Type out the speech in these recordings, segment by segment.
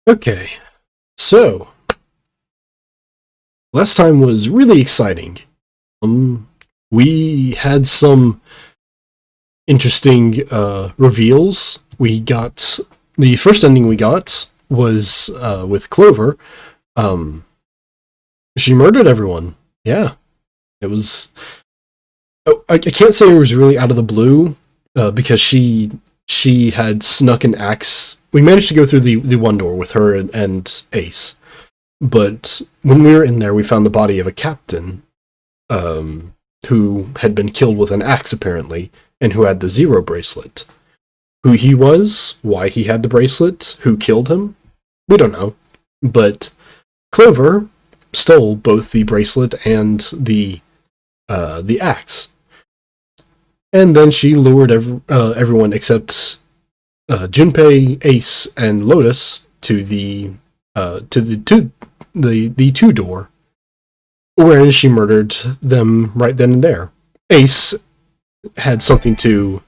Okay, so last time was really exciting. We had some interesting reveals. We got the first ending we got was with Clover. She murdered everyone. Yeah, it was. Oh, I can't say it was really out of the blue because she had snuck an axe. We managed to go through the one door with her and Ace, but when we were in there, we found the body of a captain who had been killed with an axe, apparently, and who had the Zero bracelet. Who he was, why he had the bracelet, who killed him, we don't know. But Clover stole both the bracelet and the axe. And then she lured everyone except Junpei, Ace, and Lotus to the two door, wherein she murdered them right then and there. Ace had something to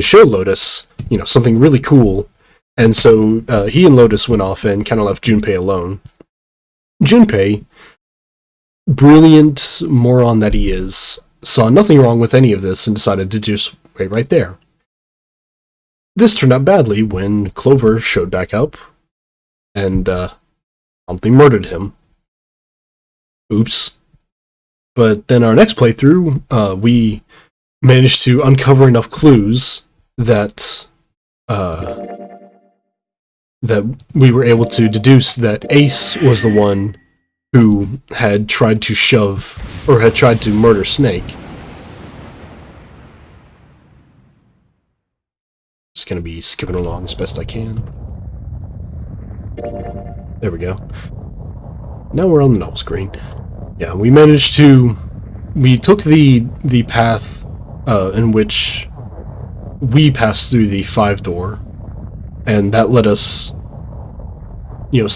show Lotus, something really cool, and so he and Lotus went off and kind of left Junpei alone. Junpei, brilliant moron that he is, saw nothing wrong with any of this and decided to just wait right there. This turned out badly when Clover showed back up and promptly murdered him. Oops. But then our next playthrough, we managed to uncover enough clues that we were able to deduce that Ace was the one who had tried to shove, or had tried to murder Snake. Just gonna be skipping along as best I can. There we go. Now we're on the novel screen. Yeah, we took the path in which we passed through the 5 door, and that let us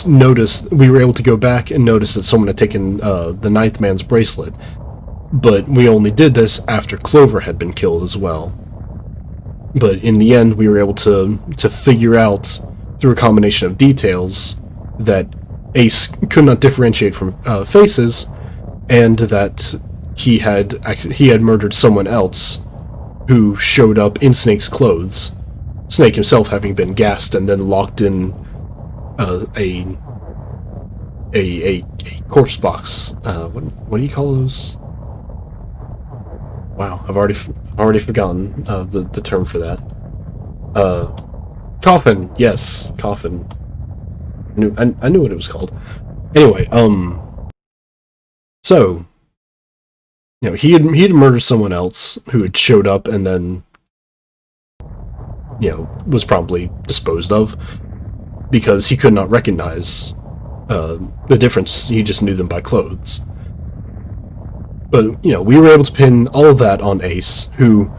notice. We were able to go back and notice that someone had taken the ninth man's bracelet, but we only did this after Clover had been killed as well. But in the end, we were able to figure out, through a combination of details, that Ace could not differentiate from faces, and that he had murdered someone else who showed up in Snake's clothes. Snake himself having been gassed and then locked in a corpse box. What do you call those? Wow, I've already forgotten the term for that. Coffin. Yes, coffin. I knew what it was called. Anyway, so he had murdered someone else who had showed up and then was promptly disposed of because he could not recognize the difference. He just knew them by clothes. But we were able to pin all of that on Ace, who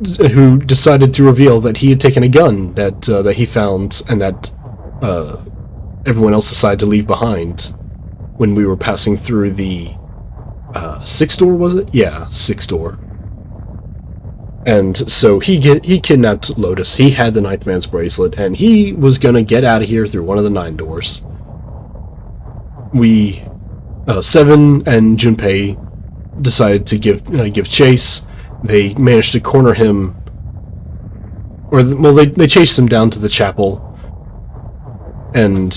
decided to reveal that he had taken a gun that he found and that everyone else decided to leave behind when we were passing through the 6 door, was it? Yeah, 6 door. And so he kidnapped Lotus. He had the ninth man's bracelet, and he was gonna get out of here through one of the 9 doors. Seven and Junpei decided to give chase. They managed to corner him, they chased him down to the chapel, and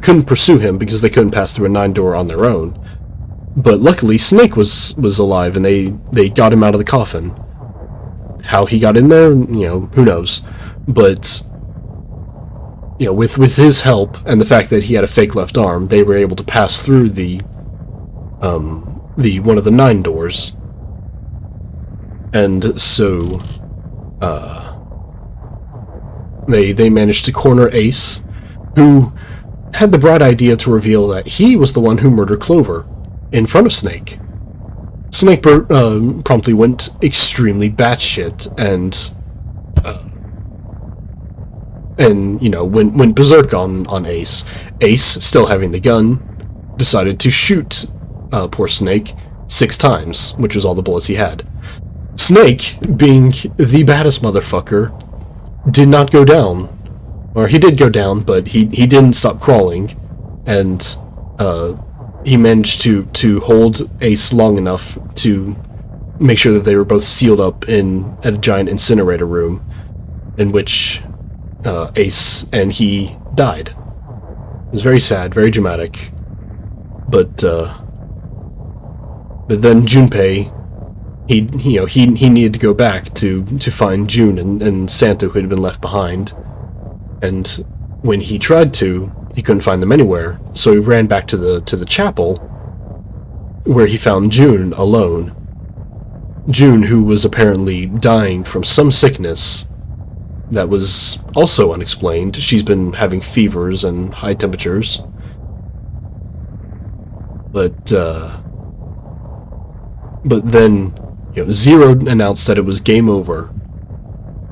couldn't pursue him because they couldn't pass through a 9 door on their own. But luckily, Snake was alive, and they got him out of the coffin. How he got in there, who knows? But with his help and the fact that he had a fake left arm, they were able to pass through the one of the 9 doors. And so they managed to corner Ace, who had the bright idea to reveal that he was the one who murdered Clover in front of Snake. Snake promptly went extremely batshit and went berserk on Ace. Ace, still having the gun, decided to shoot poor Snake 6 times, which was all the bullets he had. Snake, being the baddest motherfucker, did not go down. Or he did go down, but he didn't stop crawling, and he managed to hold Ace long enough to make sure that they were both sealed up in a giant incinerator room, in which Ace and he died. It was very sad, very dramatic, but then Junpei, he needed to go back to find June and Santo, who had been left behind. And when he tried to, he couldn't find them anywhere, so he ran back to the chapel, where he found June alone. June, who was apparently dying from some sickness that was also unexplained. She's been having fevers and high temperatures. But then, Zero announced that it was game over,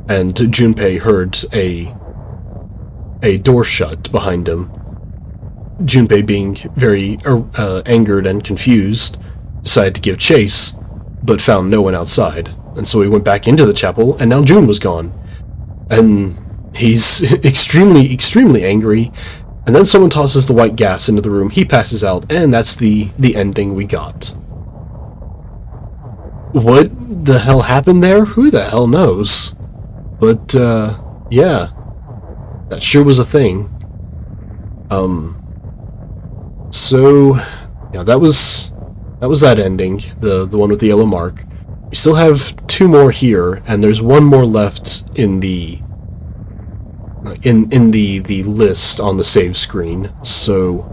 and Junpei heard a door shut behind him. Junpei, being very angered and confused, decided to give chase, but found no one outside. And so he went back into the chapel, and now June was gone. And he's extremely, extremely angry. And then someone tosses the white gas into the room, he passes out, and that's the ending we got. What the hell happened there? Who the hell knows? But, yeah. That sure was a thing. So, yeah, that was that ending, the one with the yellow mark. We still have two more here, and there's one more left in the list on the save screen. So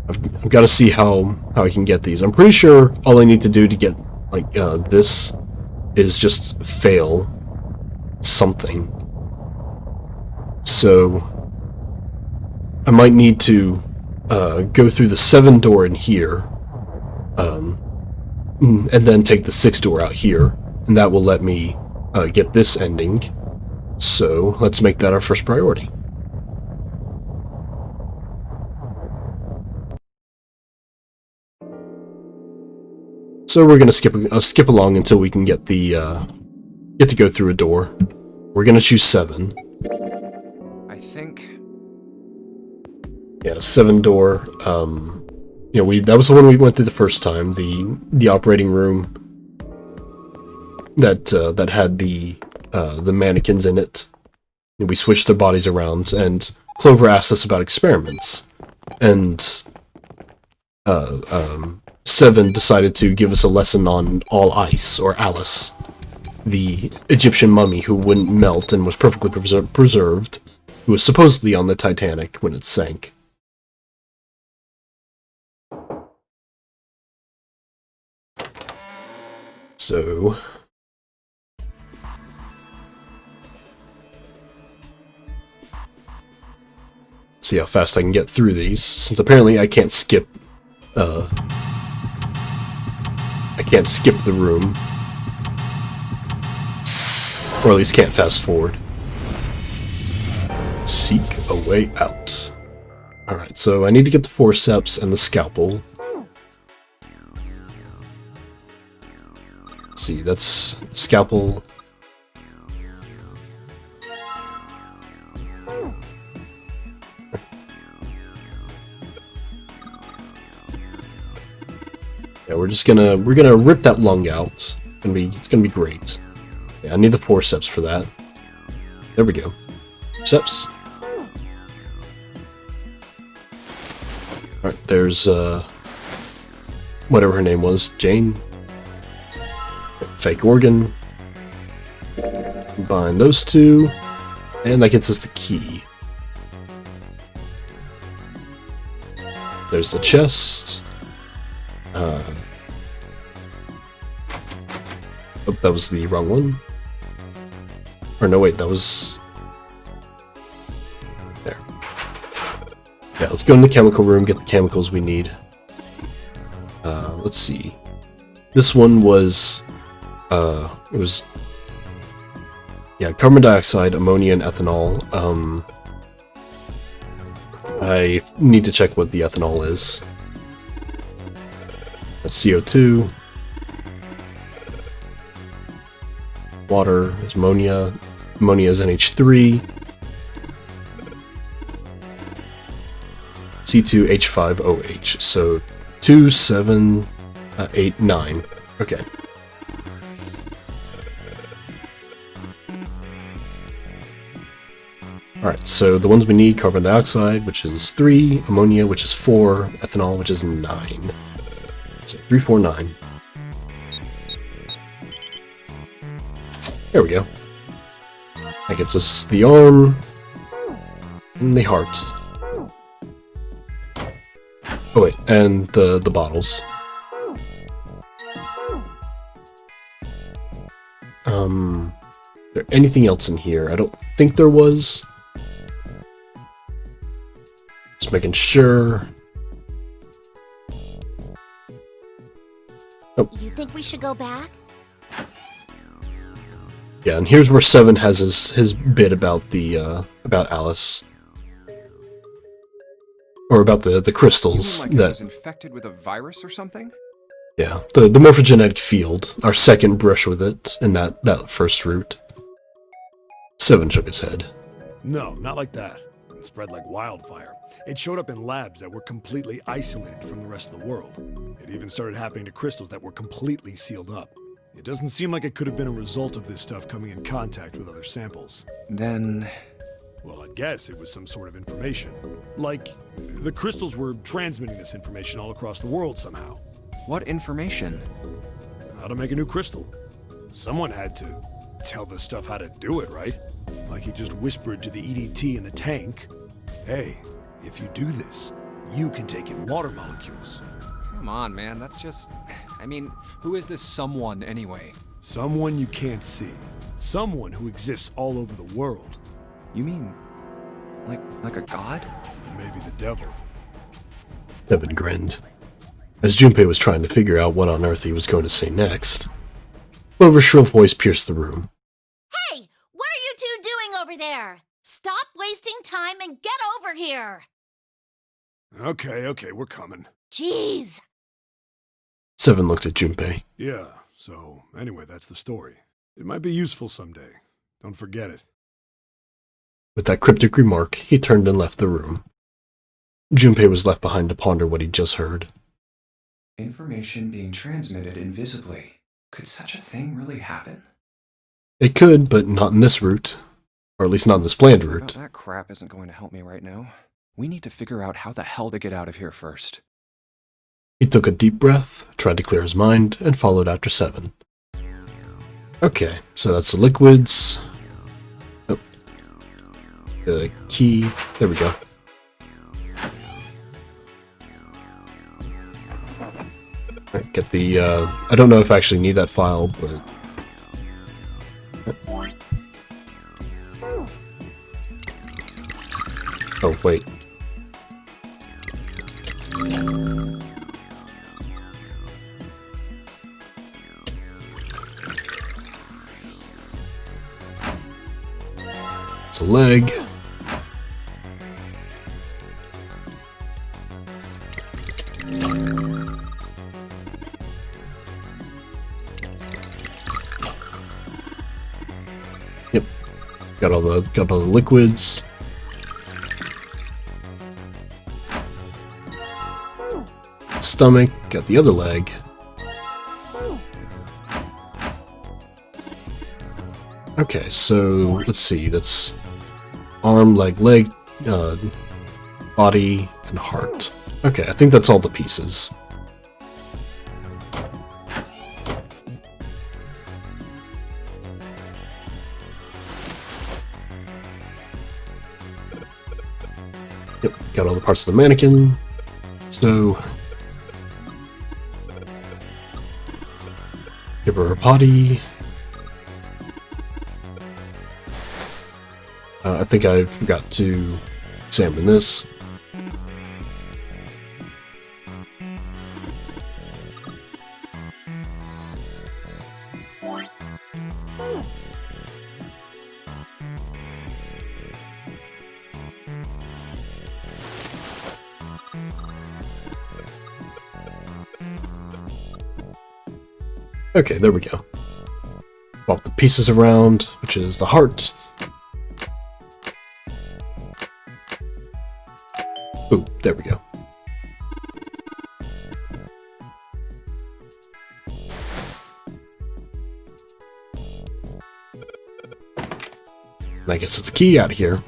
I've got to see how I can get these. I'm pretty sure all I need to do to get this is just fail something. So I might need to go through the 7 door in here, and then take the 6 door out here, and that will let me get this ending. So let's make that our first priority. So we're gonna skip along until we can get the get to go through a door. We're gonna choose 7. I think. Yeah, 7 door. That was the one we went through the first time. The operating room that had the mannequins in it. And we switched their bodies around, and Clover asked us about experiments, and 7 decided to give us a lesson on All Ice, or Alice, the Egyptian mummy who wouldn't melt and was perfectly preserved, who was supposedly on the Titanic when it sank. So see how fast I can get through these, since apparently I can't skip the room, or at least can't fast forward. Seek a way out. Alright, so I need to get the forceps and the scalpel. Let's see, that's scalpel. Yeah, we're gonna rip that lung out. It's gonna be great. Yeah, I need the forceps for that. There we go. Forceps. Alright, there's whatever her name was, Jane. Fake organ. Combine those two, and that gets us the key. There's the chest. Oh, that was the wrong one. Or no, wait, that was... There. Yeah, let's go in the chemical room, get the chemicals we need. Let's see. This one was... it was... Yeah, carbon dioxide, ammonia, and ethanol. I need to check what the ethanol is. That's CO2. Water is ammonia. Ammonia is NH3. C2H5OH. So 2, 7, 8, 9. Okay. Alright, so the ones we need, carbon dioxide, which is 3, ammonia, which is 4, ethanol, which is 9. So 3, 4, 9. There we go. That gets us the arm and the heart. Oh wait, and the bottles. Is there anything else in here? I don't think there was. Just making sure. Oh. You think we should go back? Yeah, and here's where Seven has his bit about the about Alice. Or about the crystals You mean like it that was infected with a virus or something? yeah, the morphogenetic field, our second brush with it in that first route. Seven shook his head. No, not like that. It spread like wildfire. It showed up in labs that were completely isolated from the rest of the world. It even started happening to crystals that were completely sealed up. It doesn't seem like it could have been a result of this stuff coming in contact with other samples. Then... Well, I'd guess it was some sort of information. Like, the crystals were transmitting this information all across the world somehow. what information? How to make a new crystal. Someone had to tell the stuff how to do it, right? Like he just whispered to the EDT in the tank, "Hey, if you do this, you can take in water molecules." Come on, man, that's just... I mean, who is this someone anyway? Someone you can't see. Someone who exists all over the world. You mean... like a god? Maybe the devil. Seven grinned. As Junpei was trying to figure out what on earth he was going to say next, Clover's shrill voice pierced the room. Hey, what are you two doing over there? Stop wasting time and get over here! Okay, we're coming. Jeez! Seven looked at Junpei. Yeah, so anyway, that's the story. It might be useful someday. Don't forget it. With that cryptic remark, he turned and left the room. Junpei was left behind to ponder what he'd just heard. Information being transmitted invisibly. Could such a thing really happen? It could, but not in this route. Or at least not in this planned Well, route. that crap isn't going to help me right now. We need to figure out how the hell to get out of here first. He took a deep breath, tried to clear his mind, and followed after Seven. Okay, so that's the liquids. Oh. The key. There we go. Alright, get the, I don't know if I actually need that file, but... Oh, wait. It's a leg. Yep. Got all the liquids. Stomach, got the other leg. Okay, so let's see, that's arm, leg, body, and heart. Okay, I think that's all the pieces. Yep, got all the parts of the mannequin. So, give her body. I think I forgot to examine this. Okay, there we go. Swap the pieces around, which is the heart, there we go. I guess it's the key out of here.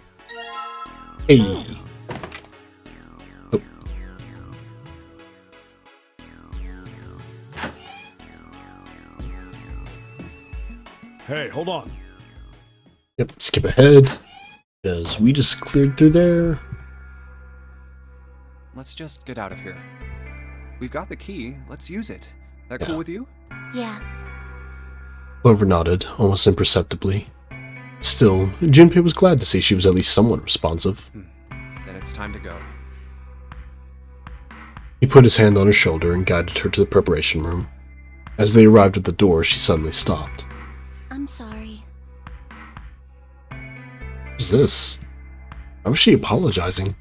Hey. Oh. Hey, hold on. Yep, skip ahead. Because we just cleared through there. Let's just get out of here. We've got the key. Let's use it. That Yeah. cool with you? Yeah. Clover nodded, almost imperceptibly. Still, Junpei was glad to see she was at least somewhat responsive. Then it's time to go. He put his hand on her shoulder and guided her to the preparation room. As they arrived at the door, she suddenly stopped. I'm sorry. What was this? Why was she apologizing?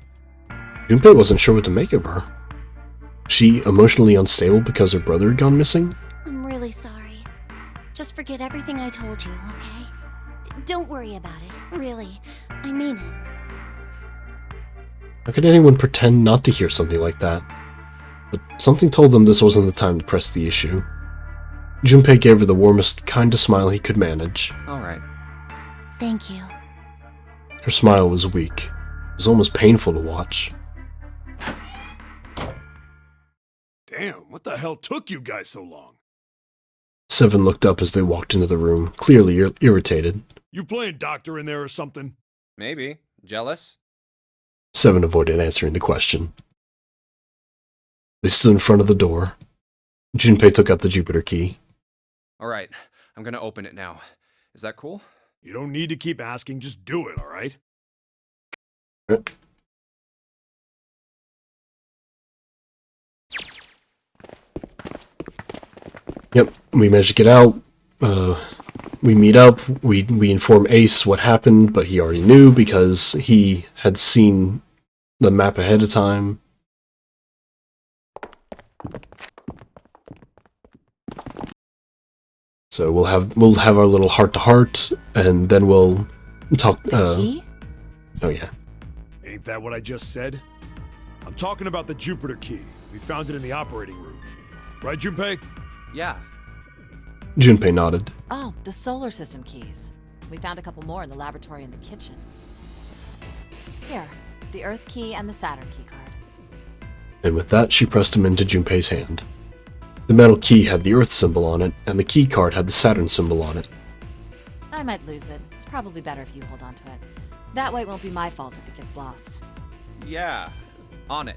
Junpei wasn't sure what to make of her. Was she emotionally unstable because her brother had gone missing? I'm really sorry. Just forget everything I told you, okay? Don't worry about it. Really. I mean it. How could anyone pretend not to hear something like that? But something told them this wasn't the time to press the issue. Junpei gave her the warmest, kindest smile he could manage. All right. Thank you. Her smile was weak. It was almost painful to watch. Damn, what the hell took you guys so long? Seven looked up as they walked into the room, clearly irritated. You playing doctor in there or something? Maybe. Jealous? Seven avoided answering the question. They stood in front of the door. Junpei took out the Jupiter key. All right. I'm gonna open it now. Is that cool? You don't need to keep asking, just do it, alright? Yep, we managed to get out. We meet up. We inform Ace what happened, but he already knew because he had seen the map ahead of time. So we'll have our little heart to heart, and then we'll talk. Key? Oh yeah, Ain't that what I just said? I'm talking about the Jupiter key. We found it in the operating room. Right, Junpei? Yeah. Junpei nodded. Oh, the solar system keys. We found a couple more in the laboratory and the kitchen. Here, the Earth key and the Saturn key card. And with that, she pressed him into Junpei's hand. The metal key had the Earth symbol on it, and the key card had the Saturn symbol on it. I might lose it. It's probably better if you hold on to it. That way it won't be my fault if it gets lost. Yeah. On it.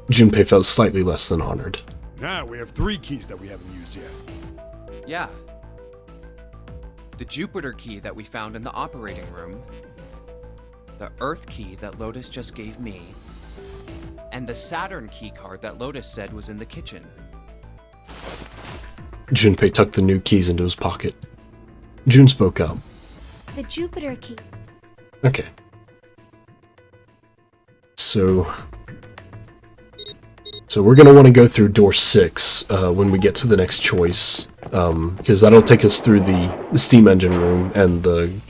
Junpei felt slightly less than honored. Now we have 3 keys that we haven't used yet. Yeah. The Jupiter key that we found in the operating room. The Earth key that Lotus just gave me. And the Saturn key card that Lotus said was in the kitchen. Junpei tucked the new keys into his pocket. June spoke up. The Jupiter key. Okay. So we're going to want to go through door 6 when we get to the next choice, because that'll take us through the steam engine room and the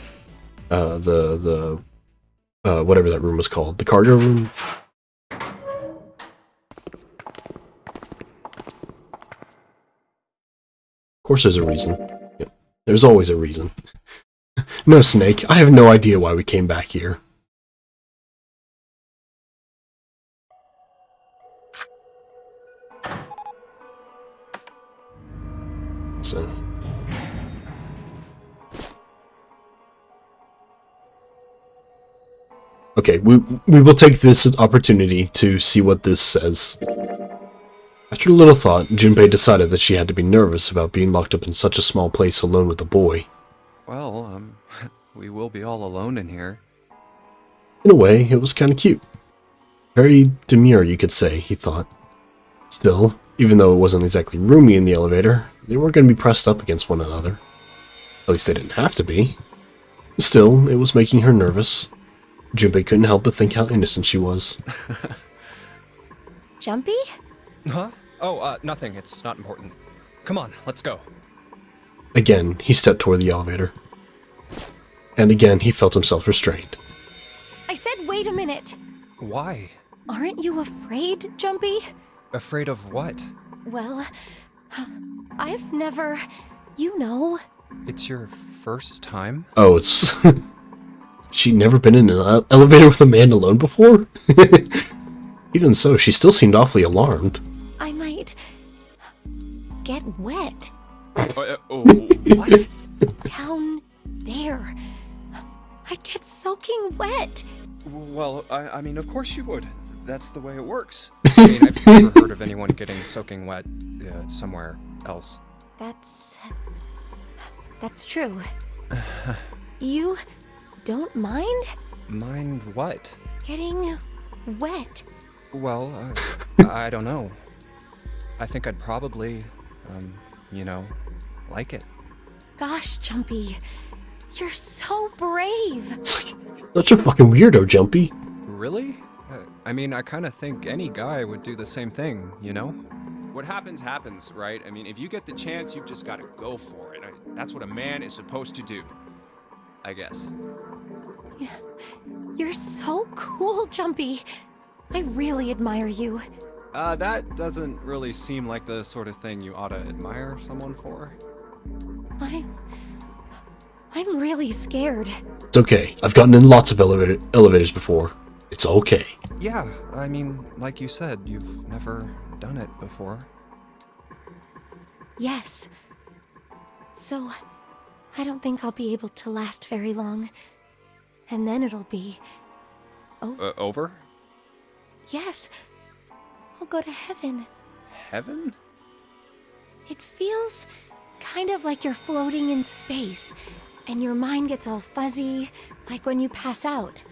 whatever that room was called, the cargo room. Of course there's a reason. Yep. There's always a reason. No, Snake, I have no idea why we came back here. So... Okay, we will take this opportunity to see what this says. After a little thought, Junpei decided that she had to be nervous about being locked up in such a small place alone with a boy. Well, we will be all alone in here. In a way, it was kind of cute. Very demure, you could say, he thought. Still, even though it wasn't exactly roomy in the elevator, they weren't going to be pressed up against one another. At least they didn't have to be. Still, it was making her nervous. Junpei couldn't help but think how innocent she was. Jumpy? Huh? Oh, nothing. It's not important. Come on, let's go. Again, he stepped toward the elevator. And again, he felt himself restrained. I said wait a minute. Why? aren't you afraid, Jumpy? Afraid of what? Well, I've never... You know. It's your first time? Oh, it's... She'd never been in an elevator with a man alone before? Even so, she still seemed awfully alarmed. I might... get wet. What? Down there. I'd get soaking wet. Well, I mean, of course you would. That's the way it works. I mean, I've never heard of anyone getting soaking wet somewhere else. That's true. You don't mind Mind what? getting wet? Well, I don't know. I think I'd probably, like it. Gosh, Jumpy, you're so brave. It's like, such a fucking weirdo, Jumpy. Really? I mean, I kind of think any guy would do the same thing, you know? What happens, happens, right? I mean, if you get the chance, you've just got to go for it. That's what a man is supposed to do. I guess. You're so cool, Jumpy. I really admire you. That doesn't really seem like the sort of thing you ought to admire someone for. I'm really scared. It's okay. I've gotten in lots of elevators before. It's okay. Yeah, I mean, like you said, you've never done it before. Yes. So, I don't think I'll be able to last very long. And then it'll be... Over? Yes. I'll go to heaven. Heaven? It feels kind of like you're floating in space, and your mind gets all fuzzy, like when you pass out.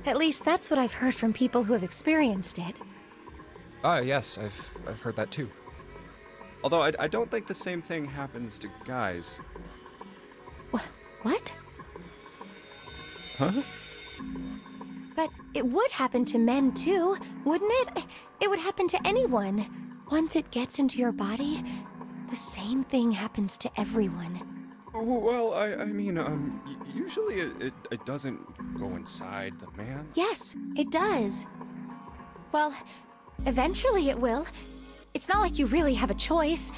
At least that's what I've heard from people who have experienced it. Yes, I've heard that too. Although I don't think the same thing happens to guys. What? Huh? But it would happen to men too, wouldn't it? It would happen to anyone. Once it gets into your body, the same thing happens to everyone. Well, I mean, usually it doesn't go inside the man. Yes, it does. Well, eventually it will. It's not like you really have a choice.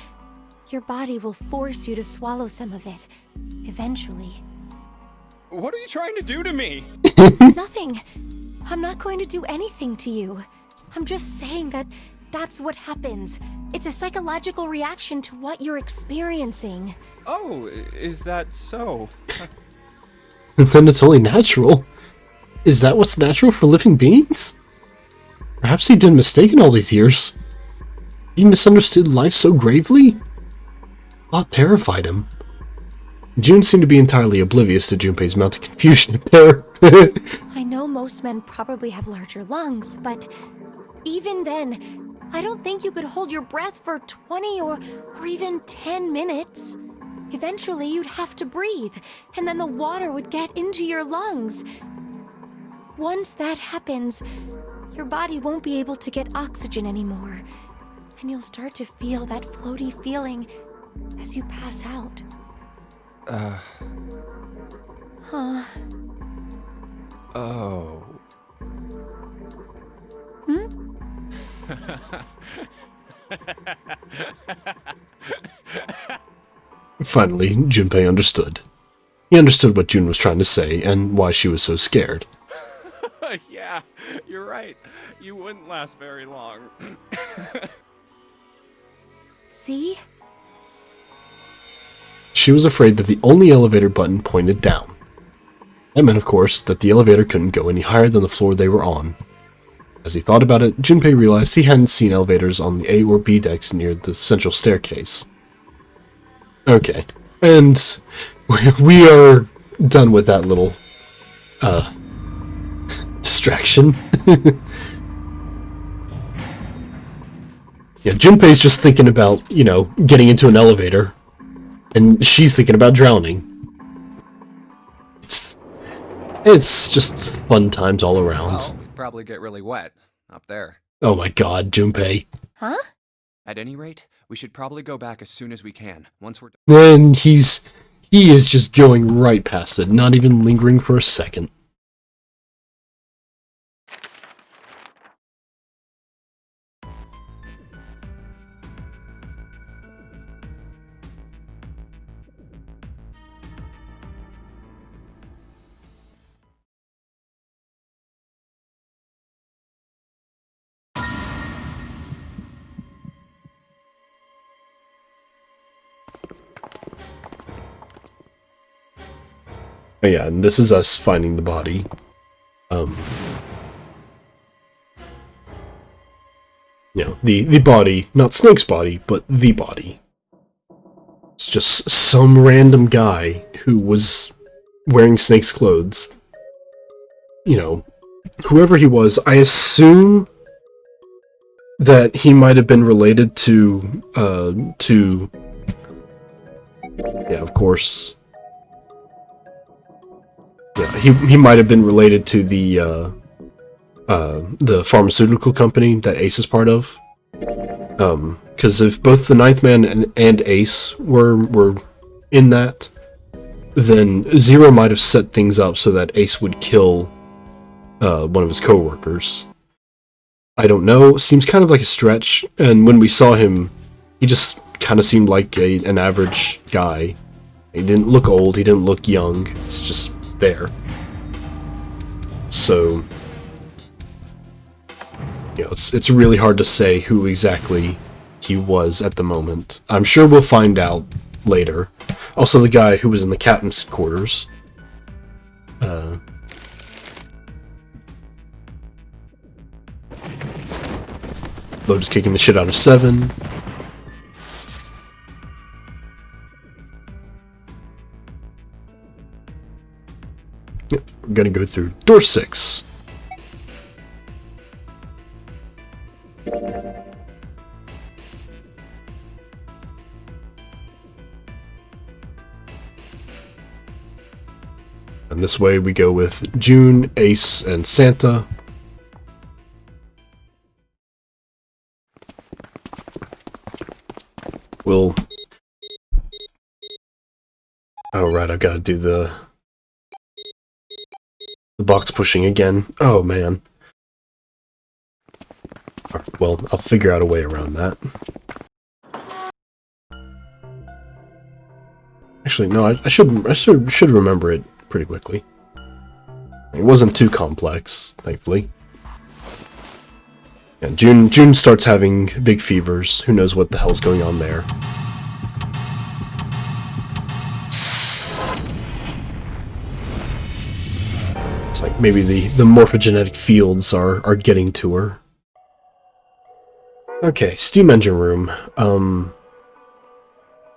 Your body will force you to swallow some of it. Eventually. What are you trying to do to me? Nothing. I'm not going to do anything to you. I'm just saying that that's what happens. It's a psychological reaction to what you're experiencing. Oh, is that so? Then it's only natural. Is that what's natural for living beings? Perhaps he'd been mistaken all these years. He misunderstood life so gravely? Thought terrified him. June seemed to be entirely oblivious to Junpei's mounting confusion there. I know most men probably have larger lungs, but even then, I don't think you could hold your breath for 20 or even 10 minutes. Eventually, you'd have to breathe, and then the water would get into your lungs. Once that happens, your body won't be able to get oxygen anymore, and you'll start to feel that floaty feeling as you pass out. Huh. Oh. Finally, Junpei understood. He understood what June was trying to say and why she was so scared. Yeah, you're right. You wouldn't last very long. See? She was afraid that the only elevator button pointed down. That meant, of course, that the elevator couldn't go any higher than the floor they were on. As he thought about it, Junpei realized he hadn't seen elevators on the A or B decks near the central staircase. Okay, and we are done with that little, distraction. Yeah, Junpei's just thinking about, getting into an elevator, and she's thinking about drowning. It's just fun times all around. Well, we'd probably get really wet up there. Oh my god, Junpei. Huh? At any rate, we should probably go back as soon as we can. Once we're done. And he is just going right past it, not even lingering for a second. Oh yeah, and this is us finding the body. You know, the body, not Snake's body, but the body. It's just some random guy who was wearing Snake's clothes. You know, whoever he was, I assume that he might have been related to, yeah, of course. Yeah, he might have been related to the pharmaceutical company that Ace is part of. Because if both the Ninth Man and Ace were in that, then Zero might have set things up so that Ace would kill one of his co-workers. I don't know, seems kind of like a stretch, and when we saw him, he just kind of seemed like an average guy. He didn't look old, he didn't look young, he's just there. So, you know, it's really hard to say who exactly he was at the moment. I'm sure we'll find out later. Also, the guy who was in the captain's quarters. Lotus kicking the shit out of 7. Yep, we're gonna go through door 6. And this way we go with June, Ace, and Santa. We'll... Oh, right, I've got to do the box pushing again. Oh, man. Well, I'll figure out a way around that. Actually, no, I should remember it pretty quickly. It wasn't too complex, thankfully. Yeah, June starts having big fevers. Who knows what the hell's going on there? It's like maybe the morphogenetic fields are getting to her. Okay, steam engine room.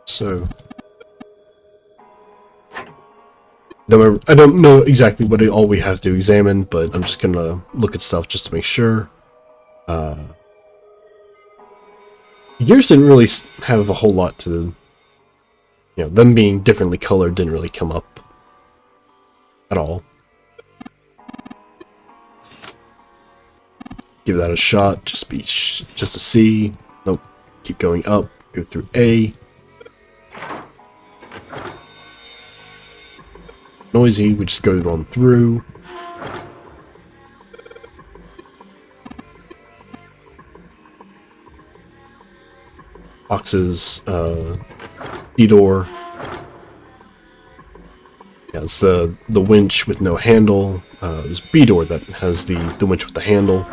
So I don't know exactly what all we have to examine, but I'm just gonna look at stuff just to make sure. The gears didn't really have a whole lot to, you know, them being differently colored didn't really come up at all. Give that a shot, just a C. Nope, keep going up, go through A. Noisy, we just go on through. Boxes, D-door. Yeah, it's the winch with no handle. There's B-door that has the winch with the handle.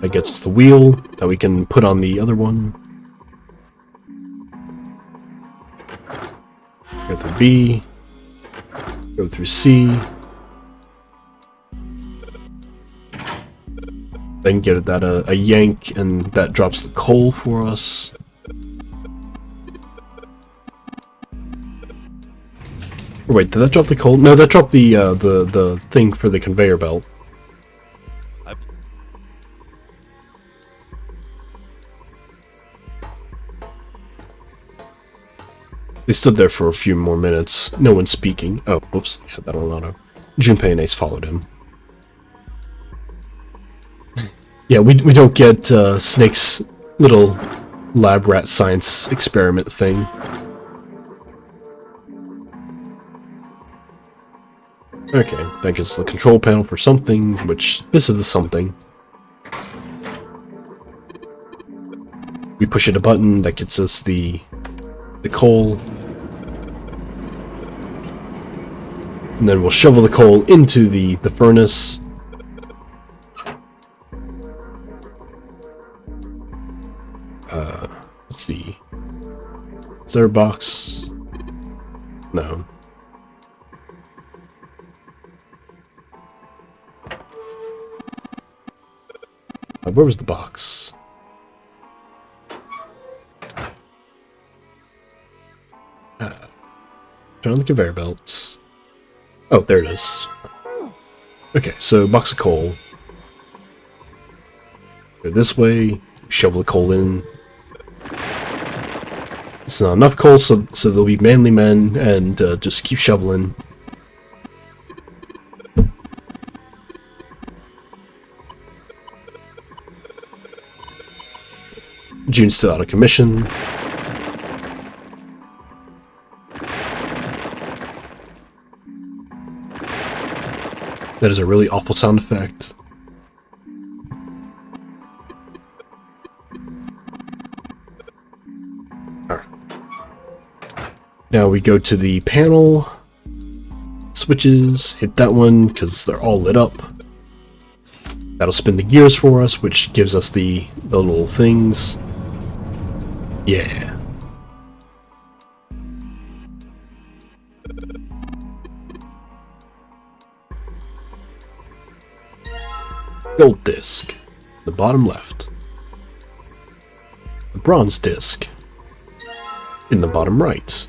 That gets us the wheel that we can put on the other one. Go through B. Go through C. Then get that a yank, and that drops the coal for us. Or wait, did that drop the coal? No, that dropped the thing for the conveyor belt. They stood there for a few more minutes, no one speaking. Oh, whoops, had that on auto. Junpei and Ace followed him. Yeah, we don't get Snake's little lab rat science experiment thing. Okay, that gets the control panel for something, which this is the something. We push it a button, that gets us the coal. And then we'll shovel the coal into the furnace. Let's see. Is there a box? No. Where was the box? Turn on the conveyor belt. Oh, there it is. Okay, so box of coal. Go this way, shovel the coal in. It's not enough coal, so there'll be manly men, and just keep shoveling. June's still out of commission. That is a really awful sound effect. Alright. Now we go to the panel. Switches. Hit that one because they're all lit up. That'll spin the gears for us, which gives us the little things. Yeah. Gold disc, the bottom left. The bronze disc, in the bottom right.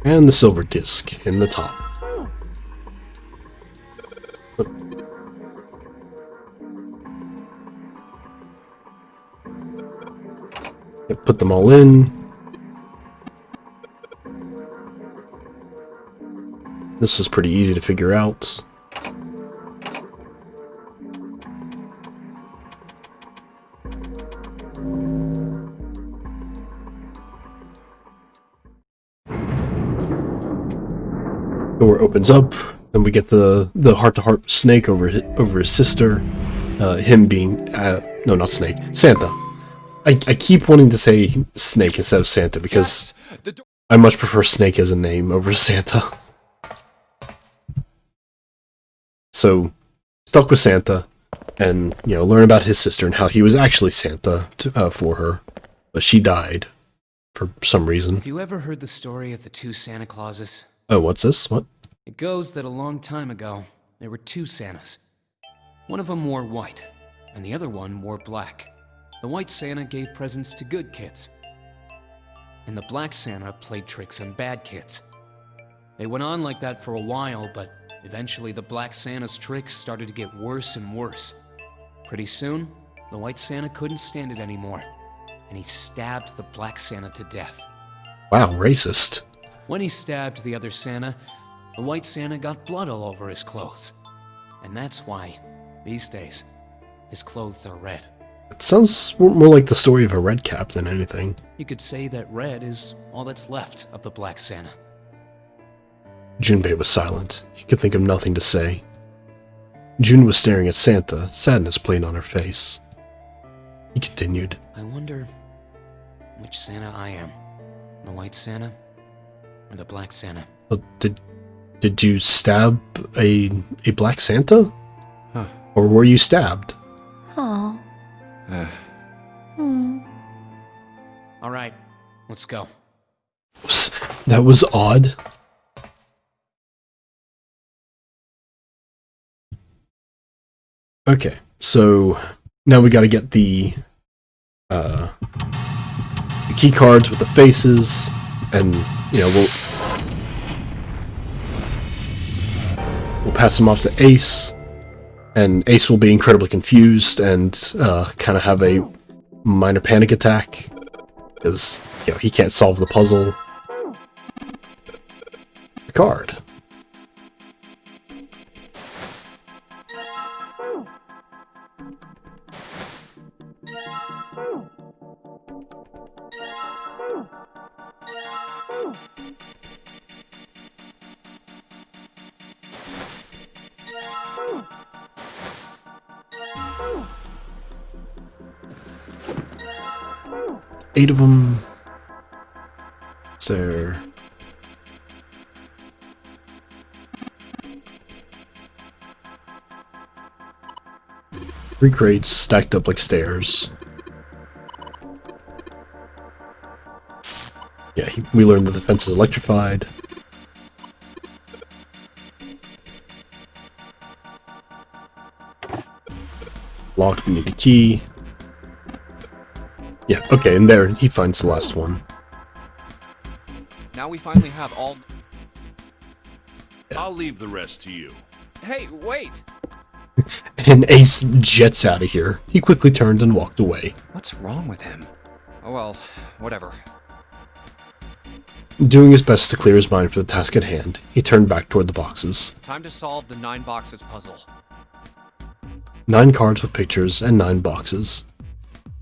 And the silver disc in the top. Put them all in. This was pretty easy to figure out. Door opens up, then we get the heart-to-heart Snake over his sister. Him being no, not Snake, Santa. I keep wanting to say Snake instead of Santa because I much prefer Snake as a name over Santa. So, stuck with Santa, and learn about his sister and how he was actually Santa for her, but she died for some reason. Have you ever heard the story of the two Santa Clauses? Oh, what's this? What? It goes that a long time ago, there were two Santas. One of them wore white, and the other one wore black. The white Santa gave presents to good kids, and the black Santa played tricks on bad kids. They went on like that for a while, but eventually the black Santa's tricks started to get worse and worse. Pretty soon, the white Santa couldn't stand it anymore, and he stabbed the black Santa to death. Wow, racist. When he stabbed the other Santa, the white Santa got blood all over his clothes. And that's why, these days, his clothes are red. It sounds more like the story of a red cap than anything. You could say that red is all that's left of the black Santa. Junpei was silent. He could think of nothing to say. June was staring at Santa, sadness playing on her face. He continued. I wonder which Santa I am. The white Santa or the black Santa? Well, did you stab a black Santa? Huh. Or were you stabbed? Oh. All right, let's go. That was odd. Okay, so now we got to get the key cards with the faces, and we'll pass them off to Ace, and Ace will be incredibly confused and kind of have a minor panic attack because he can't solve the puzzle. The card. Eight of them. Is there... 3 crates stacked up like stairs. Yeah, we learned that the fence is electrified. Locked, we need a key. Yeah, okay, and there, he finds the last one. Now we finally have all... I'll leave the rest to you. Hey, wait! And Ace jets out of here. He quickly turned and walked away. What's wrong with him? Oh well, whatever. Doing his best to clear his mind for the task at hand, he turned back toward the boxes. Time to solve the 9 boxes puzzle. 9 cards with pictures and 9 boxes.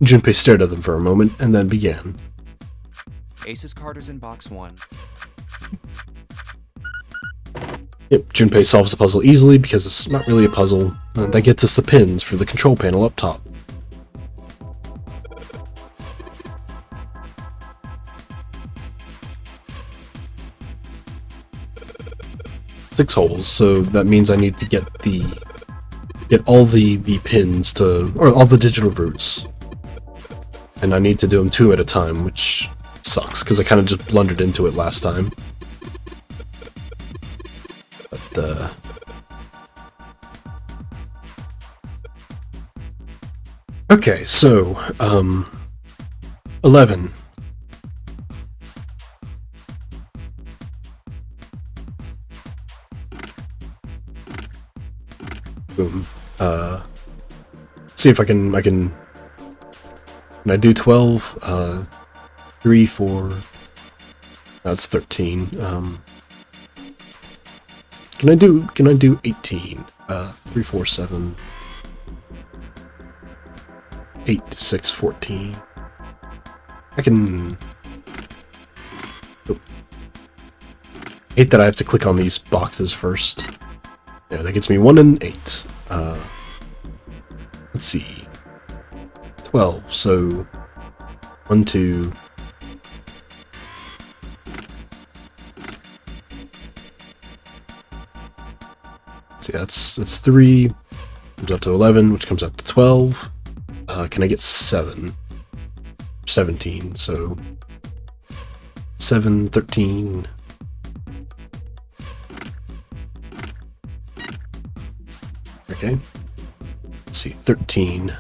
Junpei stared at them for a moment and then began. Ace's card is in box 1. Yep, Junpei solves the puzzle easily because it's not really a puzzle. That gets us the pins for the control panel up top. Six holes, so that means I need to get all the pins to, or all the digital roots. And I need to do them 2 at a time, which sucks, because I kind of just blundered into it last time. But, okay, so, 11. Boom. See if can I do 12? 3, 4, that's 13. Can I do 18? 3, 4, 7, 8, 6, 14. I can... Oh. Hate that I have to click on these boxes first. There, that gets me 1 and 8. Let's see. 12, so 1, 2. See, that's 3. Comes out to 11, which comes out to 12. Can I get 7? 17, so 7, 13. Okay. Let's see, 13.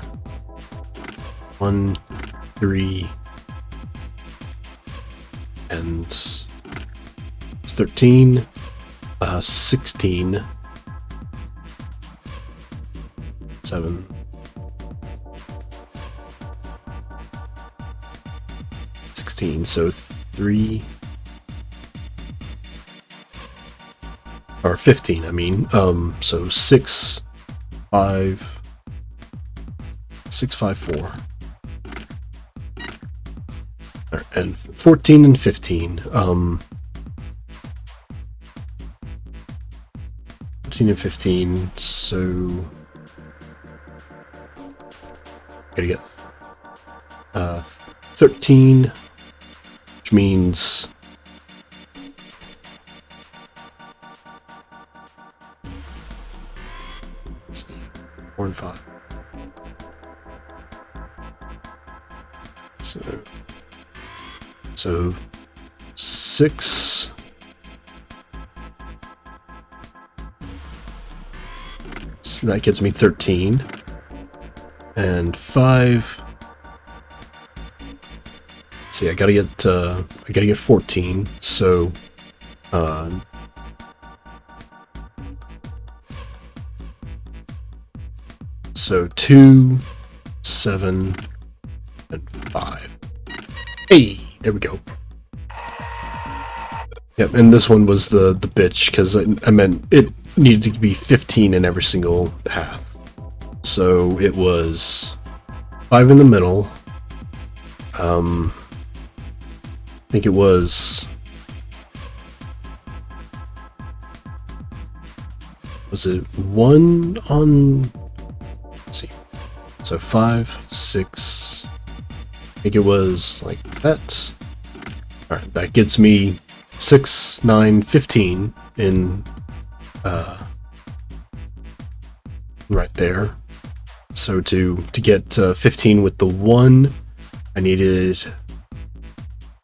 1, 3, and 13. 16. 7. 16, so 3. Or 15, I mean. So 6, 5, 6, 5, 4. And 14 and 15. 14 and 15, so gotta get 13, which means let's see, 4 and 5. So 6. So that gets me 13. And 5. See, I gotta get 14. So so 2, 7, and 5. Hey, there we go. Yep, and this one was the bitch, because I meant it needed to be 15 in every single path. So it was 5 in the middle. I think it was it 1 on, let's see, so 5, 6, I think it was like that. Alright, that gets me 6, 9, 15 in right there. So to get 15 with the 1, I needed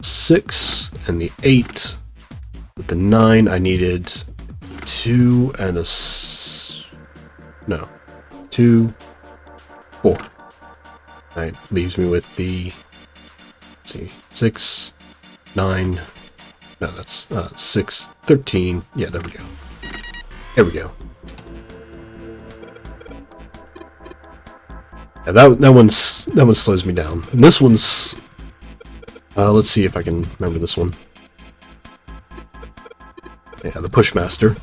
6, and the 8. With the 9, I needed 2 and 2, 4. That leaves me with the, let's see, 6, 9, no, that's 6, 13. Yeah, there we go. There we go. Yeah, that one slows me down. And this one's, let's see if I can remember this one. Yeah, the Pushmaster.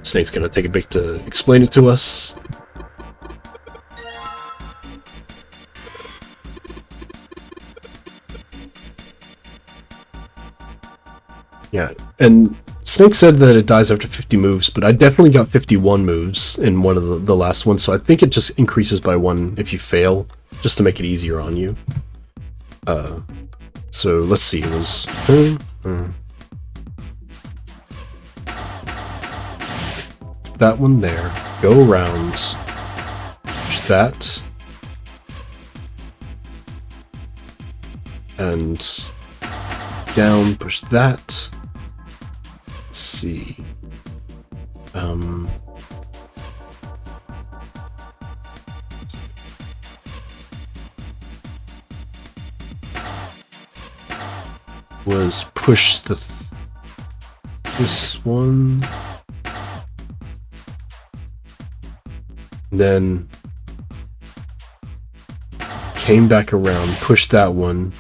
Snake's gonna take a bit to explain it to us. Yeah, and Snake said that it dies after 50 moves, but I definitely got 51 moves in one of the last ones, so I think it just increases by 1 if you fail, just to make it easier on you. So let's see, it was... that one there, go around, push that, and down, push that. Let's see. Was push this one, then came back around, pushed that one.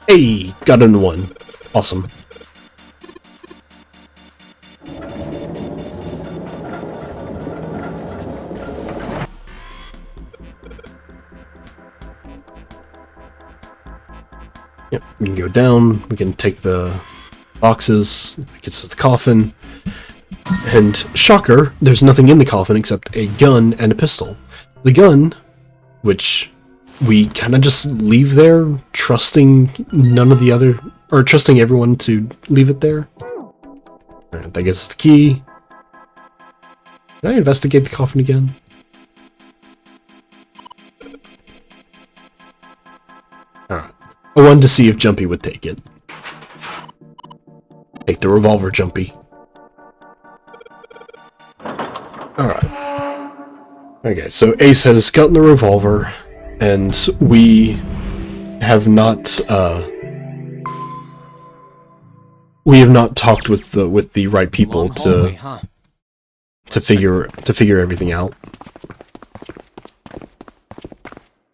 Hey, got in 1. Awesome. Yep, we can go down, we can take the boxes, that gets us the coffin, and shocker, there's nothing in the coffin except a gun and a pistol. The gun, which we kind of just leave there, trusting trusting everyone to leave it there. Alright, that gets the key. Did I investigate the coffin again? Alright. I wanted to see if Jumpy would take it. Take the revolver, Jumpy. Alright. Okay, so Ace has gotten the revolver, and we have not talked with the right people Long hallway, huh? to figure everything out.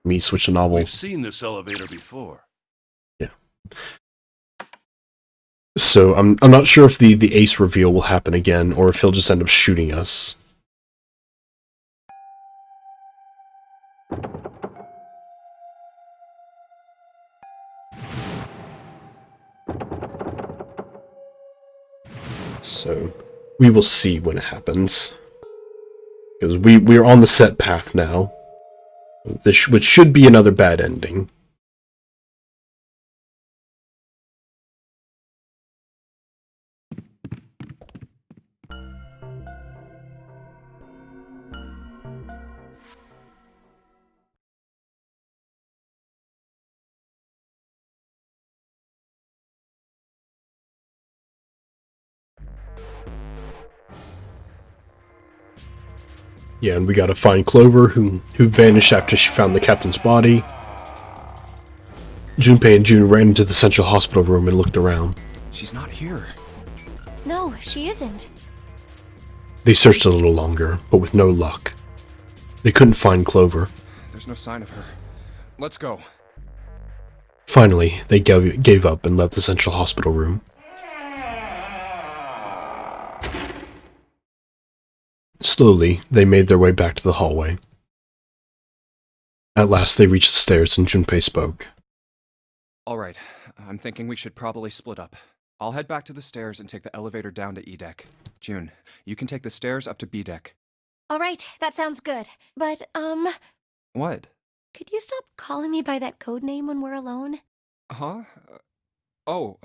Me switch the novel. We've seen this elevator before. Yeah. So I'm not sure if the Ace reveal will happen again, or if he'll just end up shooting us. So we will see when it happens, because we're on the set path now, which should be another bad ending. Yeah, and we gotta find Clover, who vanished after she found the captain's body. Junpei and June ran into the central hospital room and looked around. She's not here. No, she isn't. They searched a little longer, but with no luck. They couldn't find Clover. There's no sign of her. Let's go. Finally, they gave up and left the central hospital room. Slowly, they made their way back to the hallway. At last, they reached the stairs and Junpei spoke. Alright, I'm thinking we should probably split up. I'll head back to the stairs and take the elevator down to E deck. June, you can take the stairs up to B deck. All right, that sounds good. But, What? could you stop calling me by that code name when we're alone? Huh? Oh,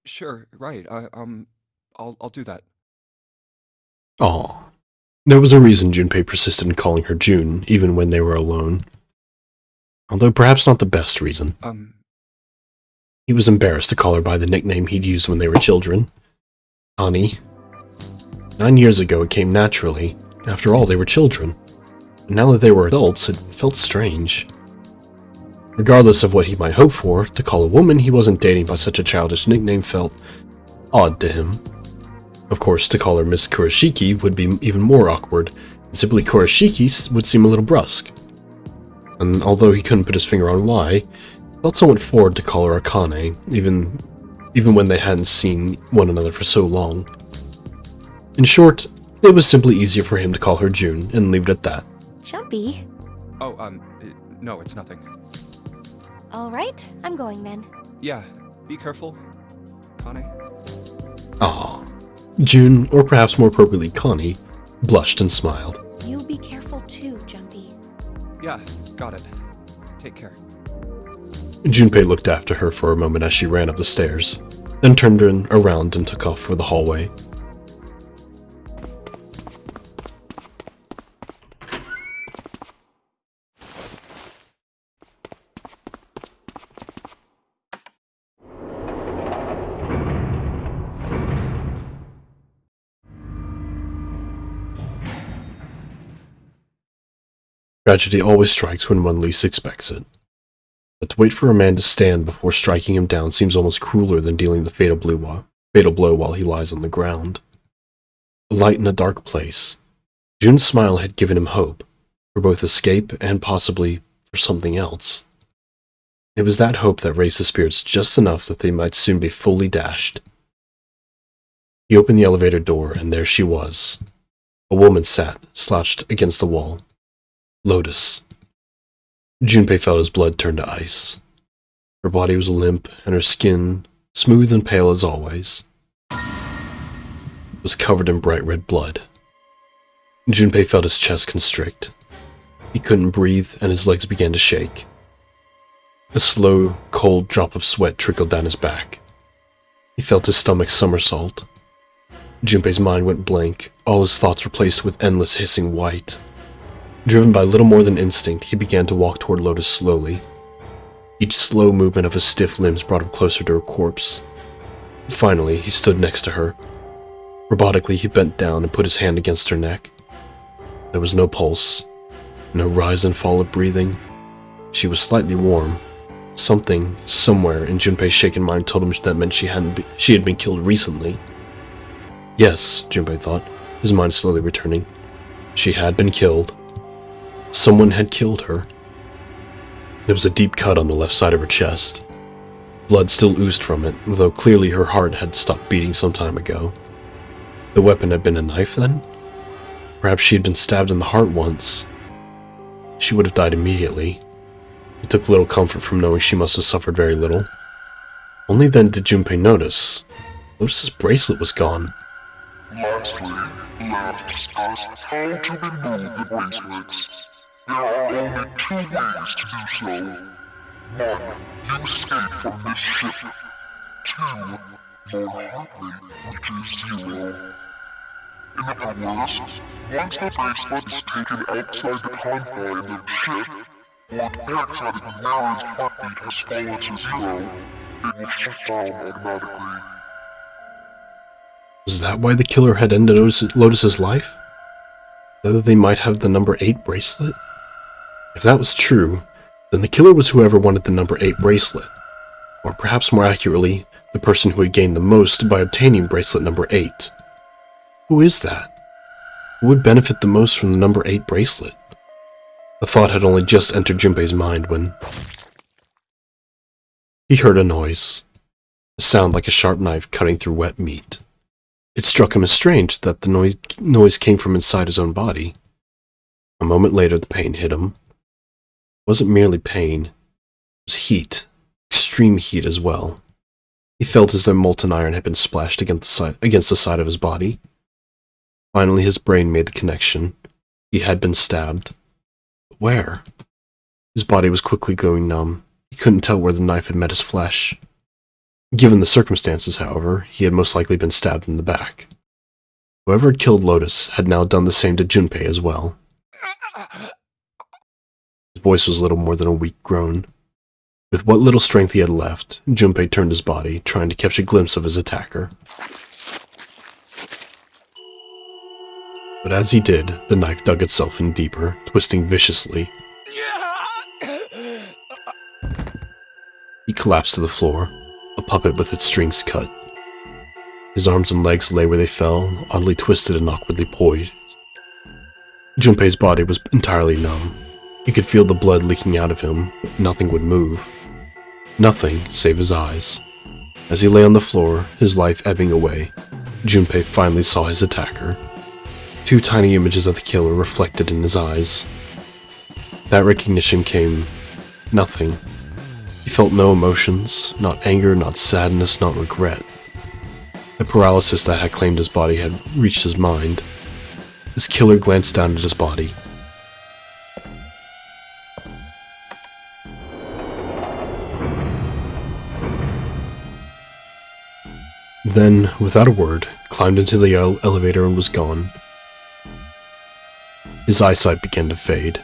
sure, right. I'll do that. Aw. There was a reason Junpei persisted in calling her June, even when they were alone. Although perhaps not the best reason. He was embarrassed to call her by the nickname he'd used when they were children. Connie. 9 years ago it came naturally. After all, they were children. But now that they were adults, it felt strange. Regardless of what he might hope for, to call a woman he wasn't dating by such a childish nickname felt odd to him. Of course, to call her Miss Kurashiki would be even more awkward, and simply Kurashiki would seem a little brusque. And although he couldn't put his finger on why, he felt somewhat forward to call her Akane, even when they hadn't seen one another for so long. In short, it was simply easier for him to call her June and leave it at that. Jumpy. Oh, no, it's nothing. All right, I'm going then. Yeah, be careful, Connie. Ah, June, or perhaps more appropriately Connie, blushed and smiled. You be careful too, Jumpy. Yeah, got it. Take care. Junpei looked after her for a moment as she ran up the stairs, then turned around and took off for the hallway. Tragedy always strikes when one least expects it. But to wait for a man to stand before striking him down seems almost crueler than dealing the fatal blow while he lies on the ground. A light in a dark place, June's smile had given him hope, for both escape and possibly for something else. It was that hope that raised his spirits just enough that they might soon be fully dashed. He opened the elevator door, and there she was. A woman sat, slouched against the wall. Lotus. Junpei felt his blood turn to ice. Her body was limp, and her skin, smooth and pale as always, was covered in bright red blood. Junpei felt his chest constrict. He couldn't breathe, and his legs began to shake. A slow, cold drop of sweat trickled down his back. He felt his stomach somersault. Junpei's mind went blank, all his thoughts replaced with endless hissing white. Driven by little more than instinct, he began to walk toward Lotus slowly. Each slow movement of his stiff limbs brought him closer to her corpse. Finally, he stood next to her. Robotically, he bent down and put his hand against her neck. There was no pulse, no rise and fall of breathing. She was slightly warm. Something, somewhere in Junpei's shaken mind told him that meant she had been killed recently. Yes, Junpei thought, his mind slowly returning. She had been killed. Someone had killed her. There was a deep cut on the left side of her chest. Blood still oozed from it, though clearly her heart had stopped beating some time ago. The weapon had been a knife, then? Perhaps she had been stabbed in the heart once. She would have died immediately. He took little comfort from knowing she must have suffered very little. Only then did Junpei notice. Lotus's bracelet was gone. Lastly, let us discuss how to remove the bracelets. There are only 2 ways to do so. 1. You escape from this ship. 2. Your heart rate, which is 0. In other words, once the bracelet is taken outside the confines of the ship, or it detects that Ignara's heartbeat has fallen to 0, it will shut down automatically. Was that why the killer had ended Lotus's life? That they might have the number 8 bracelet? If that was true, then the killer was whoever wanted the number 8 bracelet. Or perhaps more accurately, the person who had gained the most by obtaining bracelet number 8. Who is that? Who would benefit the most from the number 8 bracelet? The thought had only just entered Junpei's mind when he heard a noise. A sound like a sharp knife cutting through wet meat. It struck him as strange that the noise came from inside his own body. A moment later, the pain hit him. It wasn't merely pain. It was heat. Extreme heat as well. He felt as though molten iron had been splashed against the side of his body. Finally, his brain made the connection. He had been stabbed. But where? His body was quickly going numb. He couldn't tell where the knife had met his flesh. Given the circumstances, however, he had most likely been stabbed in the back. Whoever had killed Lotus had now done the same to Junpei as well. His voice was little more than a weak groan. With what little strength he had left, Junpei turned his body, trying to catch a glimpse of his attacker. But as he did, the knife dug itself in deeper, twisting viciously. He collapsed to the floor, a puppet with its strings cut. His arms and legs lay where they fell, oddly twisted and awkwardly poised. Junpei's body was entirely numb. He could feel the blood leaking out of him, but nothing would move. Nothing save his eyes. As he lay on the floor, his life ebbing away, Junpei finally saw his attacker. 2 tiny images of the killer reflected in his eyes. That recognition came nothing. He felt no emotions, not anger, not sadness, not regret. The paralysis that had claimed his body had reached his mind. His killer glanced down at his body. Then, without a word, climbed into the elevator and was gone. His eyesight began to fade.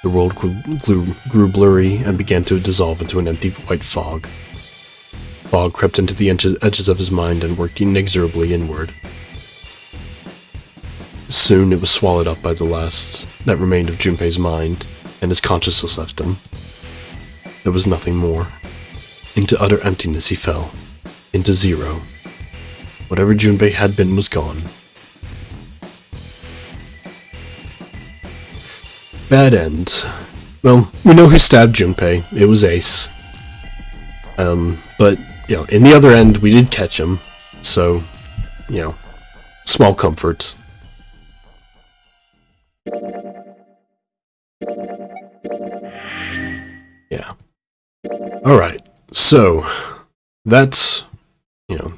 The world grew blurry and began to dissolve into an empty white fog. Fog crept into the edges of his mind and worked inexorably inward. Soon it was swallowed up by the last that remained of Junpei's mind, and his consciousness left him. There was nothing more. Into utter emptiness he fell. Into zero. Whatever Junpei had been was gone. Bad end. Well, we know who stabbed Junpei. It was Ace. But, you know, in the other end, we did catch him. So, you know, small comfort. Yeah. Alright, so, that's, you know,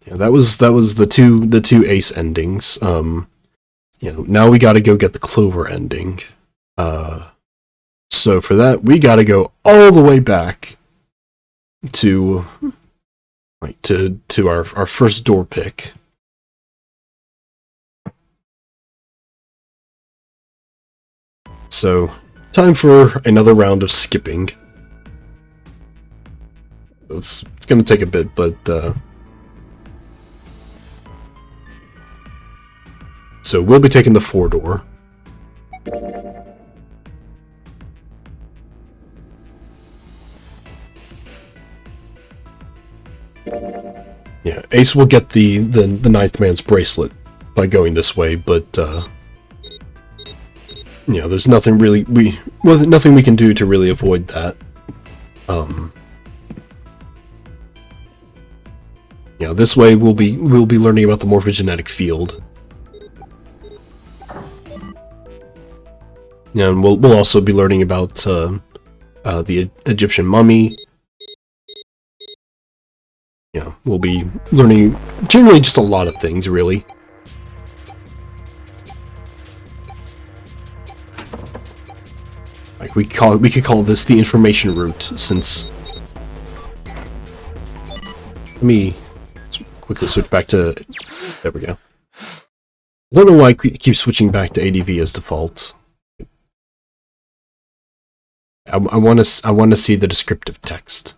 yeah, that was the two Ace endings. You know, now we gotta go get the Clover ending. So for that, we gotta go all the way back to, like, to our first door pick. So, time for another round of skipping. It's gonna take a bit, but, so we'll be taking the 4-door. Yeah, Ace will get the Ninth Man's bracelet by going this way, but you know, there's nothing really nothing we can do to really avoid that. You know, this way we'll be learning about the morphogenetic field. And we'll also be learning about the Egyptian mummy. Yeah, we'll be learning generally just a lot of things, really. Like we could call this the information route, since. Let me quickly switch back to. There we go. I don't know why I keep switching back to ADV as default. I want to see the descriptive text.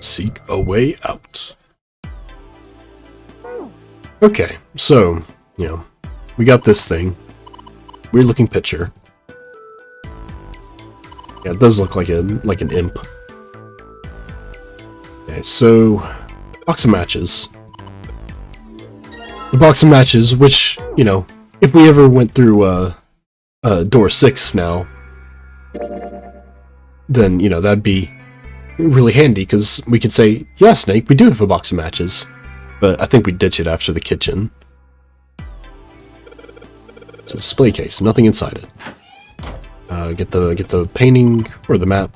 Seek a way out. Okay, so, you know, we got this thing. Weird looking picture. Yeah, it does look like an imp. Okay, so box of matches. The box of matches, which, you know, if we ever went through door 6 now, then, you know, that'd be really handy, because we could say, yeah, Snake, we do have a box of matches. But I think we ditch it after the kitchen. It's a display case, nothing inside it. Get the painting or the map.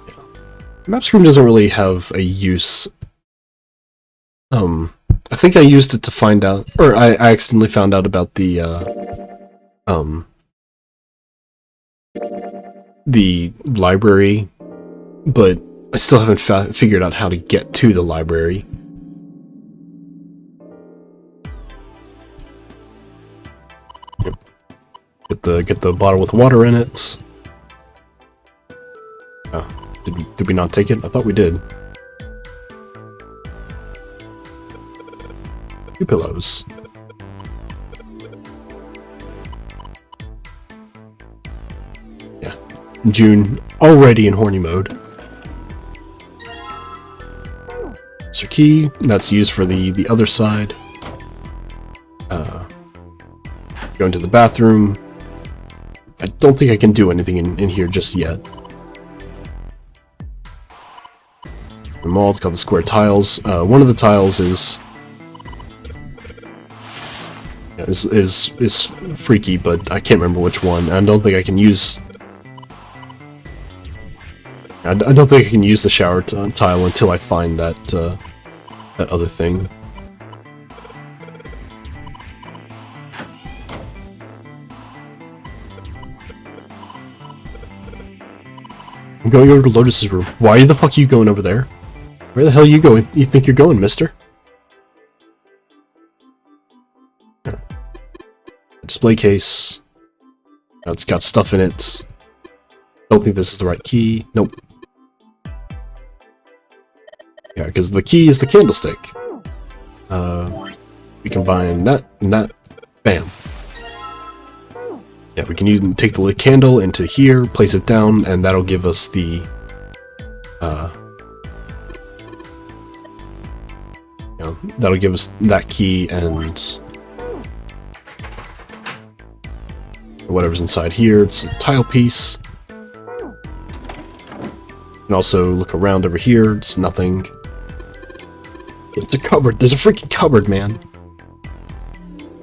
Yeah. Map screen doesn't really have a use. I think I used it to find out, or I accidentally found out about the library, but I still haven't figured out how to get to the library. Yep. Get the bottle with water in it. Oh, did we not take it? I thought we did. 2 pillows. Yeah. June already in horny mode. It's her key. That's used for the other side. Go into the bathroom. I don't think I can do anything in here just yet. The mold got the square tiles. One of the tiles is freaky, but I can't remember which one. I don't think I can use. I don't think I can use the shower tile until I find that that other thing. I'm going over to Lotus's room. Why the fuck are you going over there? Where the hell are you going? You think you're going, mister? Display case. Now it's got stuff in it. Don't think this is the right key. Nope. Yeah, because the key is the candlestick. We combine that and that. Bam. Yeah, we can even take the candle into here, place it down, and that'll give us the that'll give us that key and whatever's inside here. It's a tile piece. You can also look around over here. It's nothing. It's a cupboard. There's a freaking cupboard, man.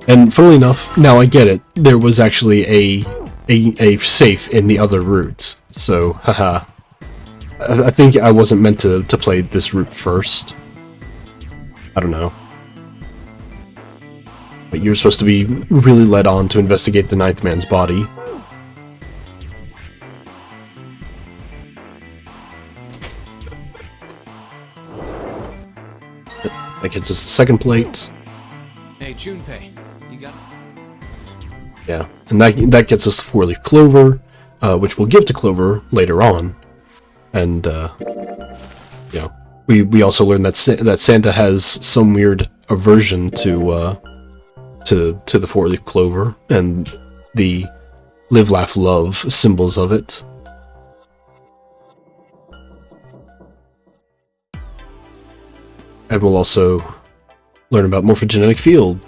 And funnily enough, now I get it. There was actually a safe in the other route. So, haha. I think I wasn't meant to play this route first. I don't know. But you're supposed to be really led on to investigate the Ninth Man's body. That gets us the second plate. Hey, Junpei, you got it? Yeah, and that gets us the 4-leaf clover, which we'll give to Clover later on. And, yeah, we also learned that Santa has some weird aversion to the 4-leaf clover and the live, laugh, love symbols of it. And we'll also learn about morphogenetic field.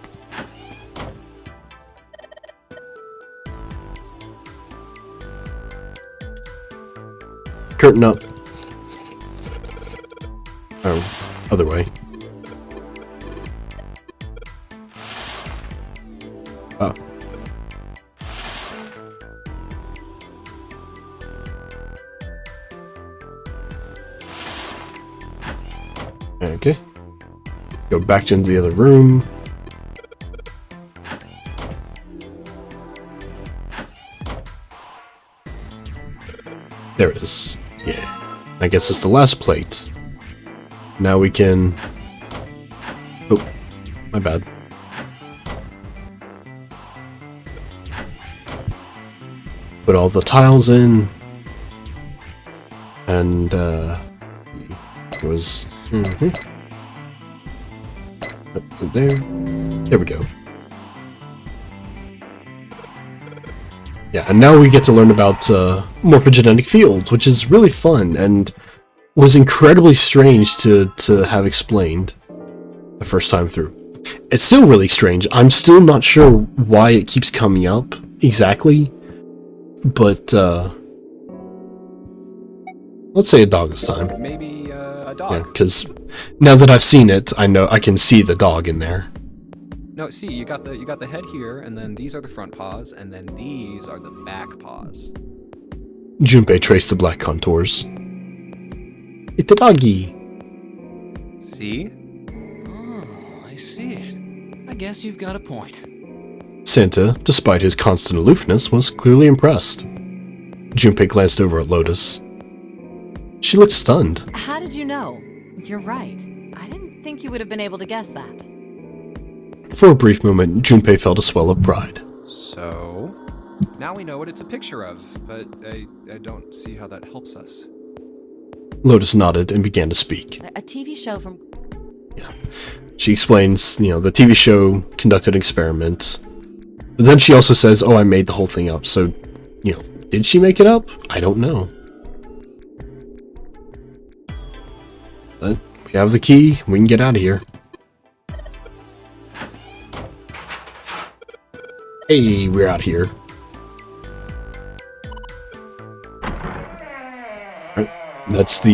Curtain up. Oh, other way. Oh. Okay. Go back into the other room. There it is. Yeah. I guess it's the last plate. Now we can... Oh, my bad. Put all the tiles in. And, it was... There we go. Yeah, and now we get to learn about morphogenetic fields, which is really fun and was incredibly strange to have explained the first time through. It's still really strange. I'm still not sure why it keeps coming up exactly, but let's say a dog this time. Maybe a dog. Yeah, because now that I've seen it, I know I can see the dog in there. No, see, you got the head here, and then these are the front paws, and then these are the back paws. Junpei traced the black contours. It's a doggy. See? Oh, I see it. I guess you've got a point. Santa, despite his constant aloofness, was clearly impressed. Junpei glanced over at Lotus. She looked stunned. How did you know? You're right. I didn't think you would have been able to guess that. For a brief moment, Junpei felt a swell of pride. So, now we know what it's a picture of, but I don't see how that helps us. Lotus nodded and began to speak. A TV show from... She explains, the TV show conducted experiments. But then she also says, oh, I made the whole thing up. So, did she make it up? I don't know. But we have the key. We can get out of here. Hey, we're out here. Right. That's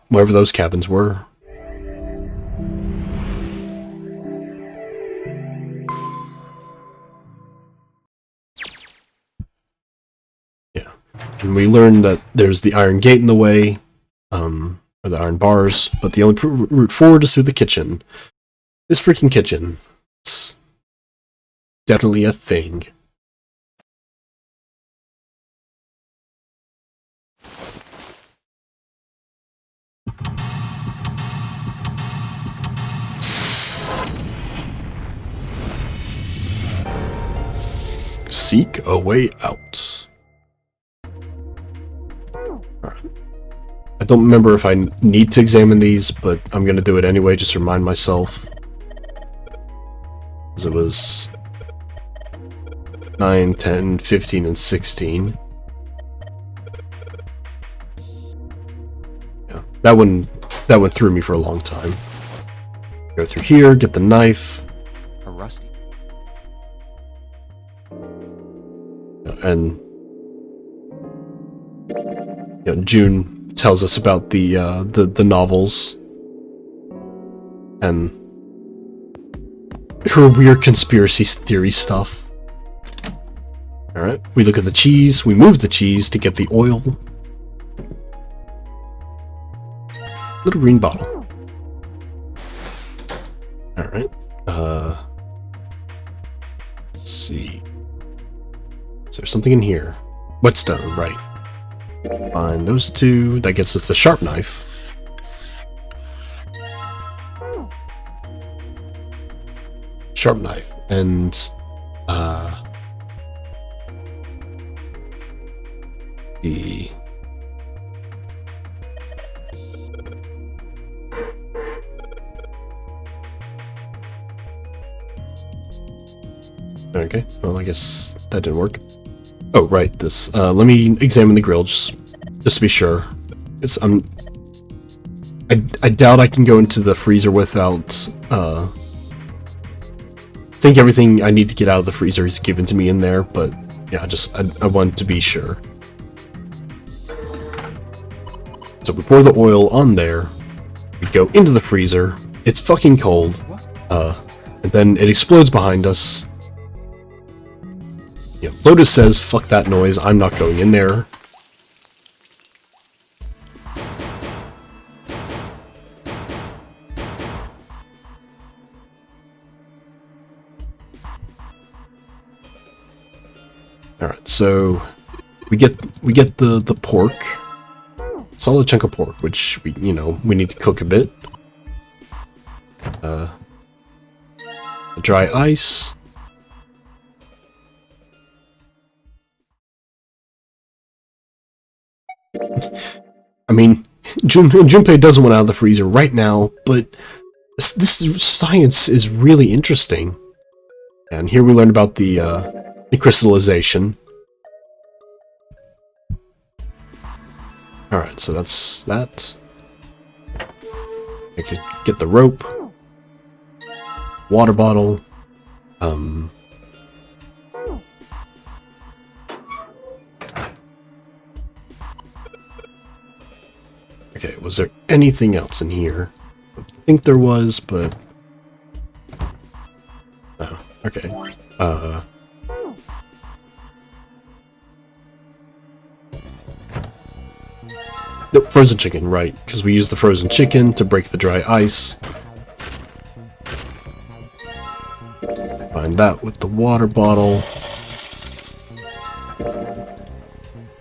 wherever those cabins were. Yeah. And we learned that there's the iron gate in the way, or the iron bars, but the only route forward is through the kitchen. This freaking kitchen. It's definitely a thing. Seek a way out. Alright. I don't remember if I need to examine these, but I'm gonna do it anyway, just to remind myself. Because it was 9, 10, 15, and 16. Yeah, that one threw me for a long time. Go through here, get the knife. A rusty. And June tells us about the novels and her weird conspiracy theory stuff. Alright, we look at the cheese, we move the cheese to get the oil. Little green bottle. Alright, let's see. Is there something in here? Whetstone, right. Find those two. That gets us the sharp knife. Sharp knife. And, the... Okay, well, I guess that didn't work. Oh, right, this. Let me examine the grill just to be sure. I doubt I can go into the freezer without, I think everything I need to get out of the freezer is given to me in there, but yeah, I want to be sure. So we pour the oil on there, we go into the freezer, it's fucking cold, and then it explodes behind us. Yeah, Lotus says, fuck that noise, I'm not going in there. Alright, so we get the pork. Solid chunk of pork, which we need to cook a bit. Dry ice. I mean, Junpei doesn't want out of the freezer right now, but this science is really interesting. And here we learn about the crystallization. Alright, so that's that. I could get the rope. Water bottle. Okay, was there anything else in here? I think there was, but... Okay. Nope, frozen chicken, right. Because we use the frozen chicken to break the dry ice. Find that with the water bottle.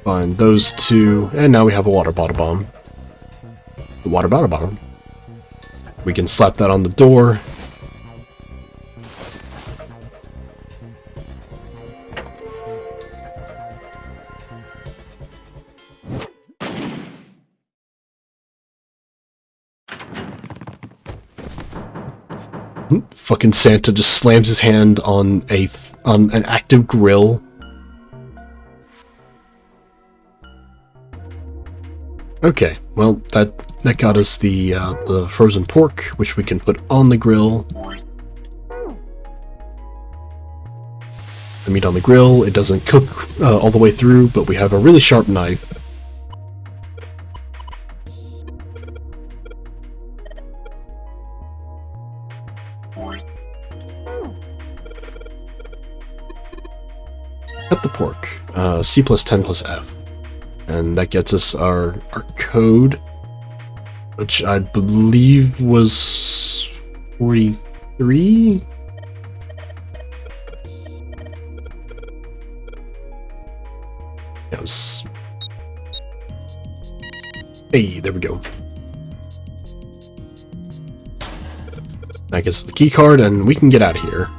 Find those two, and now we have a water bottle bomb. The water bottle bomb. We can slap that on the door. Fucking Santa just slams his hand on an active grill. Okay, well that got us the frozen pork, which we can put on the grill. The meat on the grill, it doesn't cook all the way through, but we have a really sharp knife. Cut the pork. C plus 10 plus F. And that gets us our code, which I believe was 43? That was... Hey, there we go. I guess the key card, and we can get out of here.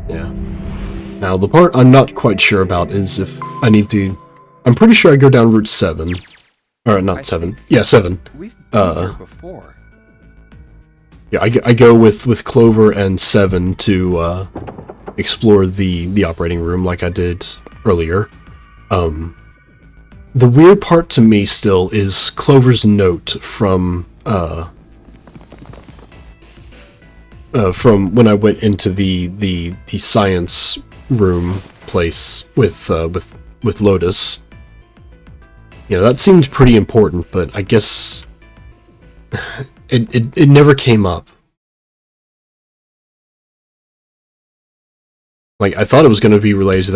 Yeah. Now, the part I'm not quite sure about is if I need to... I'm pretty sure I go down Route 7. Or, not 7. Yeah, 7. We've been here before. Yeah, I go with Clover and 7 to explore the operating room like I did earlier. The weird part to me still is Clover's note from when I went into the science room place with Lotus. You know, that seemed pretty important, but I guess it never came up. Like, I thought it was going to be related to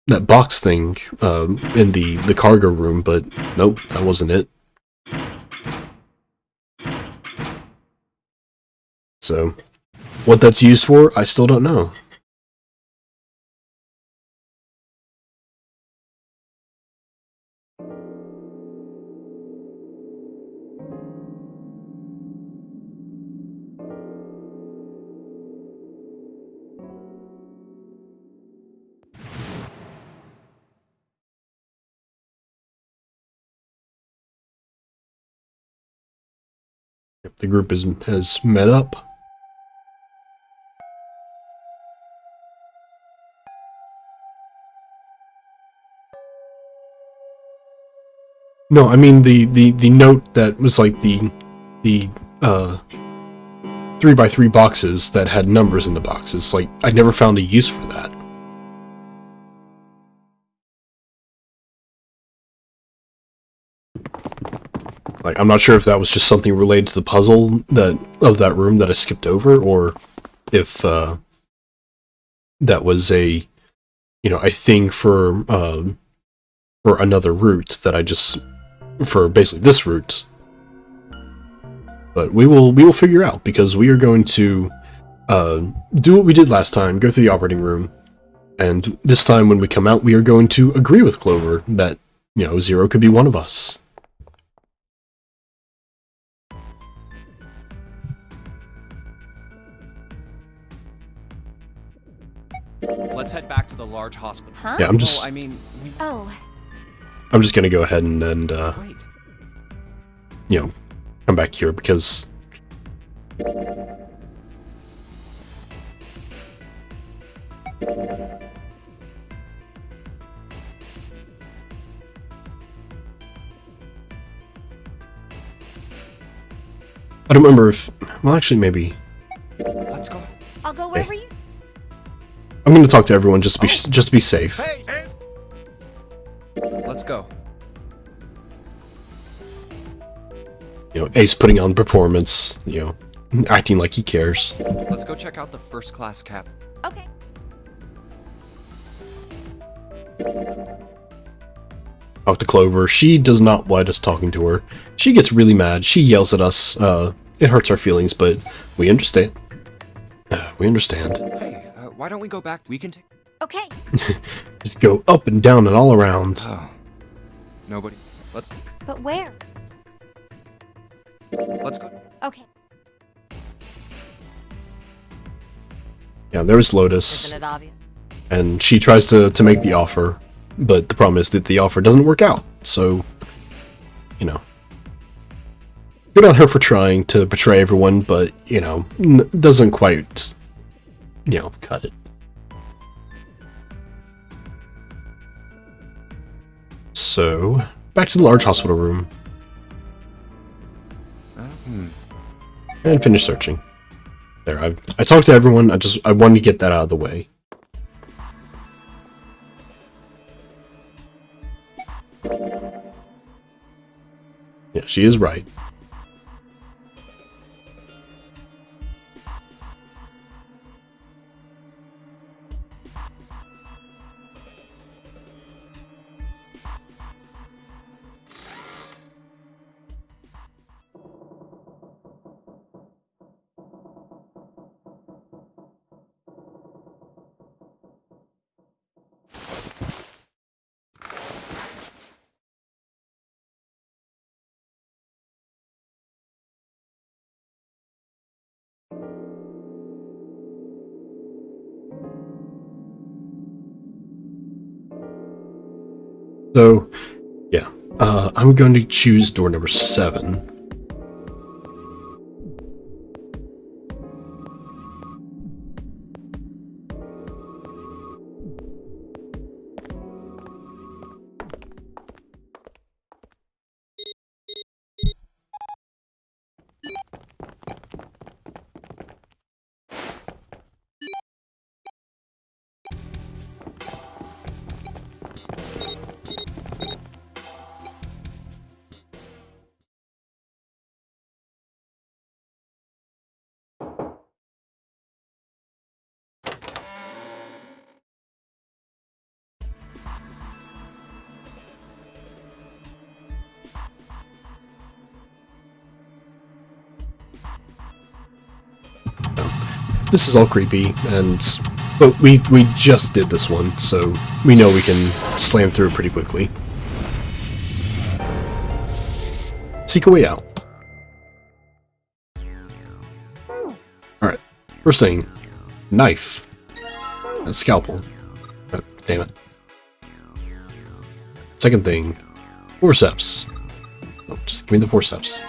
that box thing in the cargo room, but nope, that wasn't it. So, what that's used for, I still don't know. The group has met up. No, I mean the note that was like the 3x3 boxes that had numbers in the boxes. Like, I never found a use for that. Like, I'm not sure if that was just something related to the puzzle of that room that I skipped over, or if that was a thing for another route that I just, for basically this route. But we will figure out, because we are going to do what we did last time, go through the operating room, and this time when we come out, we are going to agree with Clover that, Zero could be one of us. Let's head back to the large hospital. Huh? Yeah, I'm just... Well, I mean, Oh, I'm just gonna go ahead and wait. Come back here, because I don't remember if... Well, actually, maybe... Let's go. I'll go wherever you... I'm gonna talk to everyone just to be safe. Hey, go. You know, Ace putting on performance, you know, acting like he cares. Let's go check out the first class cabin. Okay. Talk to Clover. She does not like us talking to her. She gets really mad. She yells at us. It hurts our feelings, but we understand. We understand. Hey, why don't we go back? We can take. Okay. Just go up and down and all around. Oh. Nobody. Let's But where? go. Okay. Yeah, there's Lotus, Isn't it obvious? and she tries to make the offer, but the problem is that the offer doesn't work out. So, you know, good on her for trying to betray everyone, but you know, doesn't quite, you know, cut it. So, back to the large hospital room. And finish searching. There, I talked to everyone, I wanted to get that out of the way. Yeah, she is right. So, yeah, I'm going to choose door number 7. This is all creepy, but we just did this one, so we know we can slam through it pretty quickly. Seek a way out. Alright, first thing, knife. A scalpel. Oh, damn it. Second thing, forceps. Oh, just give me the forceps.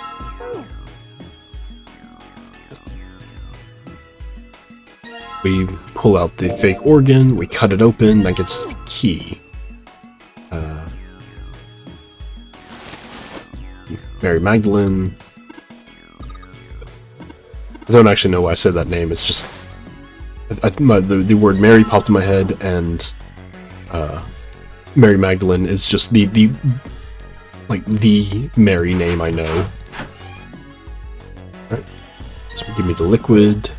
We pull out the fake organ, we cut it open, that gets us the key. Mary Magdalene. I don't actually know why I said that name, it's just... the word Mary popped in my head, and Mary Magdalene is just the Mary name I know. Alright, so give me the liquid.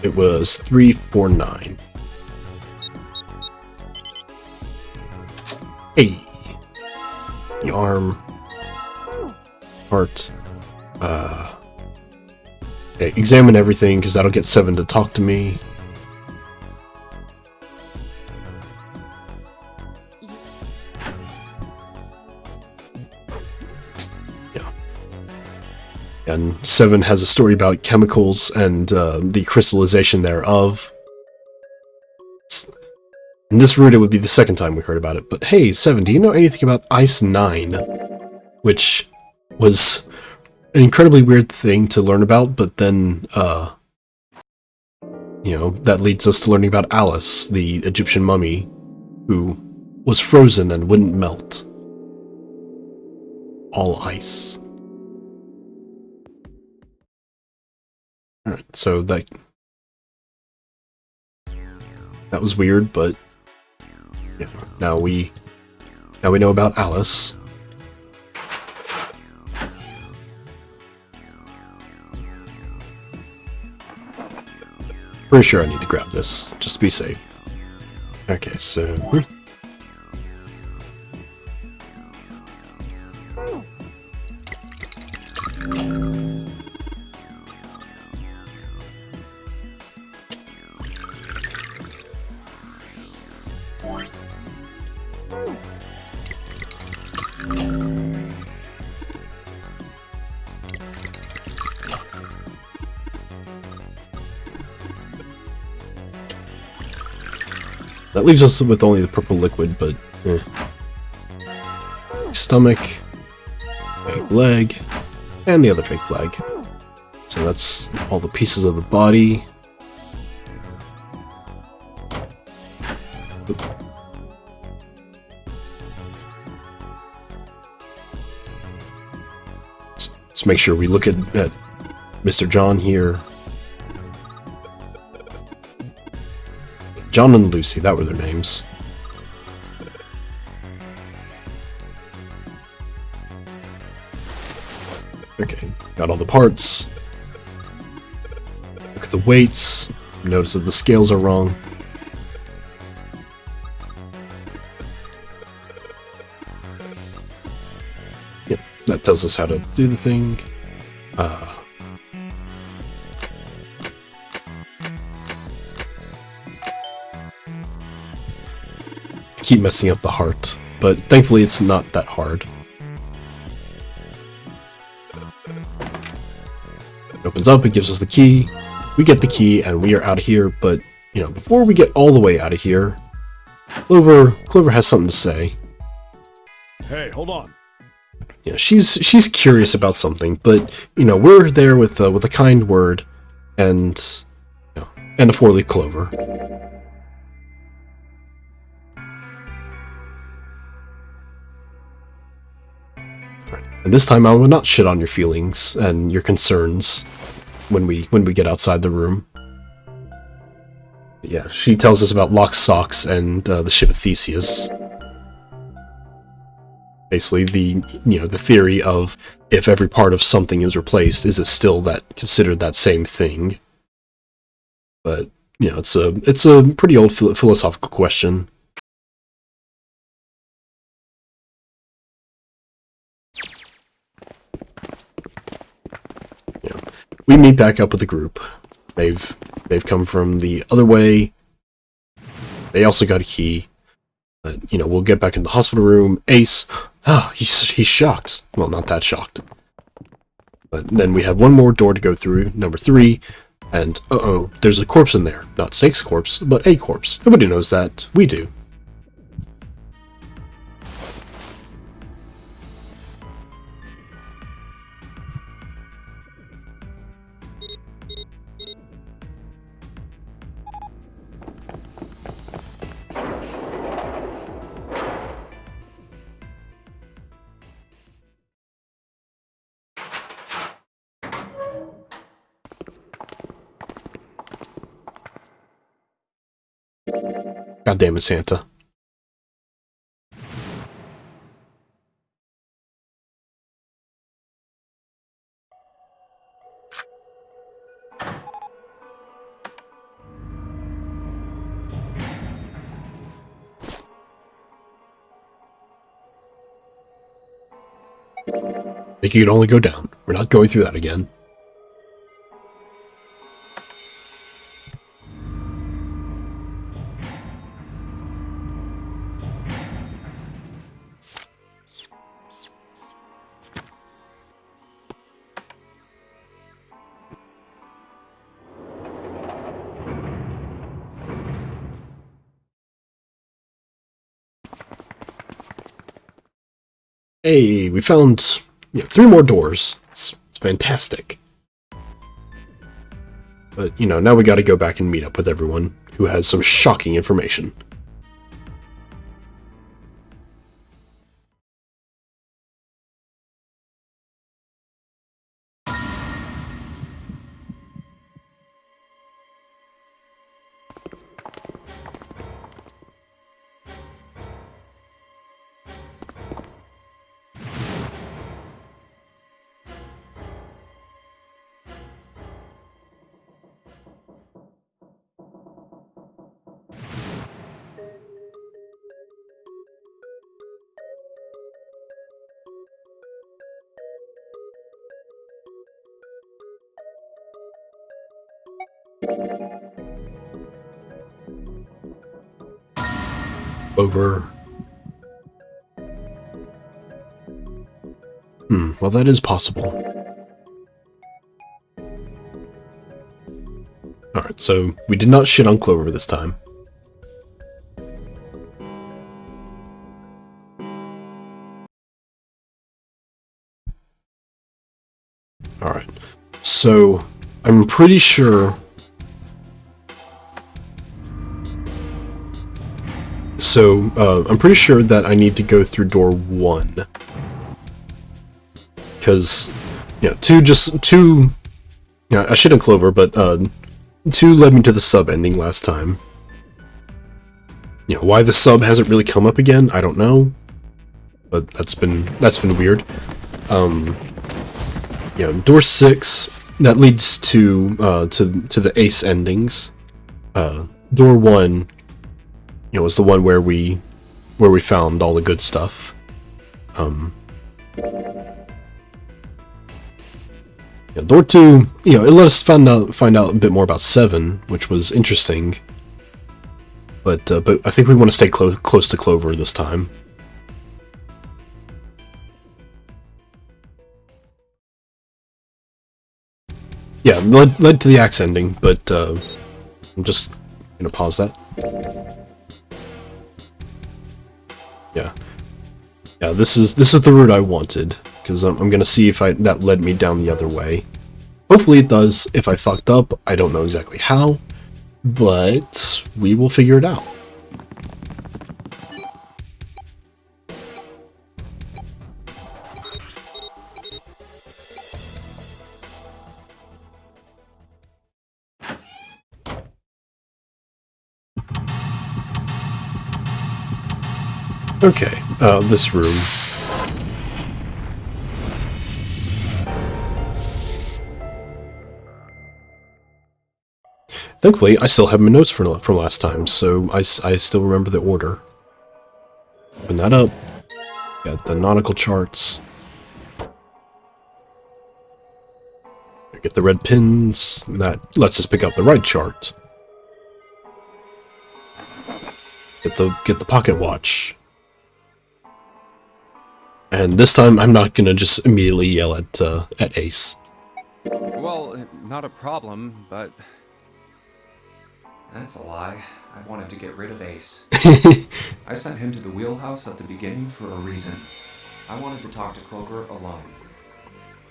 It was 349. Hey! The arm. Heart. Okay, examine everything, because that'll get 7 to talk to me. Yeah. And 7 has a story about chemicals and the crystallization thereof. In this route, it would be the second time we heard about it. But hey, 7, do you know anything about Ice 9? Which was an incredibly weird thing to learn about, but then, you know, that leads us to learning about Alice, the Egyptian mummy, who was frozen and wouldn't melt. All ice. Alright, so that That was weird, but you know, now we know about Alice. Pretty sure I need to grab this, just to be safe. Okay, so... That leaves us with only the purple liquid, but stomach, fake leg, and the other fake leg. So that's all the pieces of the body. Oop. Let's make sure we look at Mr. John here. John and Lucy, that were their names. Okay, got all the parts. Look at the weights. Notice that the scales are wrong. Yep, that tells us how to do the thing. Keep messing up the heart, but thankfully it's not that hard. It opens up, it gives us the key. We get the key and we are out of here, but you know, before we get all the way out of here, Clover has something to say. Hey, hold on. Yeah, she's curious about something, but you know, we're there with a kind word and you know, and a four-leaf clover. And this time I will not shit on your feelings and your concerns when we get outside the room. But yeah, she tells us about Locke's socks and the ship of Theseus. Basically, the theory of if every part of something is replaced, is it still considered that same thing? But you know, it's a pretty old philosophical question. We meet back up with the group. They've come from the other way. They also got a key. But, you know, we'll get back in the hospital room. Ace, he's shocked. Well, not that shocked. But then we have one more door to go through, number 3, and there's a corpse in there. Not Snake's corpse, but a corpse. Nobody knows that. We do. God damn it, Santa. I think you could only go down. We're not going through that again. Hey, we found 3 more doors. It's fantastic. But, you know, now we gotta go back and meet up with everyone who has some shocking information. Over. Well, that is possible. Alright, so we did not shit on Clover this time. Alright, so I'm pretty sure... I'm pretty sure that I need to go through door 1. Because, you know, two, yeah, I shit on Clover, but, 2 led me to the sub ending last time. You know, why the sub hasn't really come up again, I don't know. But that's been weird. You know, door 6, that leads to the Ace endings. Door 1, you know, was the one where we found all the good stuff. Yeah, door 2, you know, it let us find out a bit more about 7, which was interesting. But I think we want to stay close to Clover this time. Yeah, led to the axe ending, but I'm just gonna pause that. Yeah, this is the route I wanted, because I'm gonna see if that led me down the other way. Hopefully it does. If I fucked up, I don't know exactly how, but we will figure it out. Okay, this room. Thankfully, I still have my notes from last time, so I still remember the order. Open that up. Got the nautical charts. Get the red pins. That lets us pick out the right chart. Get the pocket watch. And this time, I'm not gonna just immediately yell at Ace. Well, not a problem, but... That's a lie. I wanted to get rid of Ace. I sent him to the wheelhouse at the beginning for a reason. I wanted to talk to Clover alone.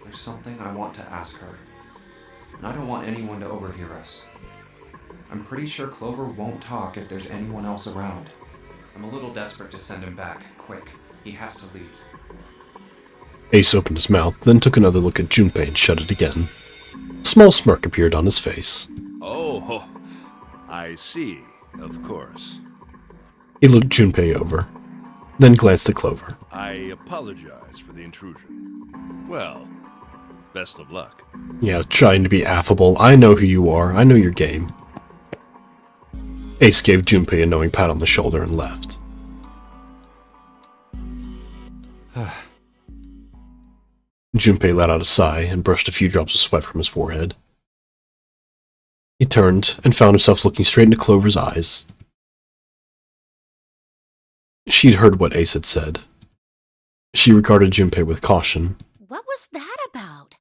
There's something I want to ask her. And I don't want anyone to overhear us. I'm pretty sure Clover won't talk if there's anyone else around. I'm a little desperate to send him back. Quick. He has to leave. Ace opened his mouth, then took another look at Junpei and shut it again. A small smirk appeared on his face. Oh, I see. Of course. He looked Junpei over, then glanced at Clover. I apologize for the intrusion. Well, best of luck. Yeah, trying to be affable. I know who you are. I know your game. Ace gave Junpei a knowing pat on the shoulder and left. Junpei let out a sigh and brushed a few drops of sweat from his forehead. He turned and found himself looking straight into Clover's eyes. She'd heard what Ace had said. She regarded Junpei with caution. What was that about?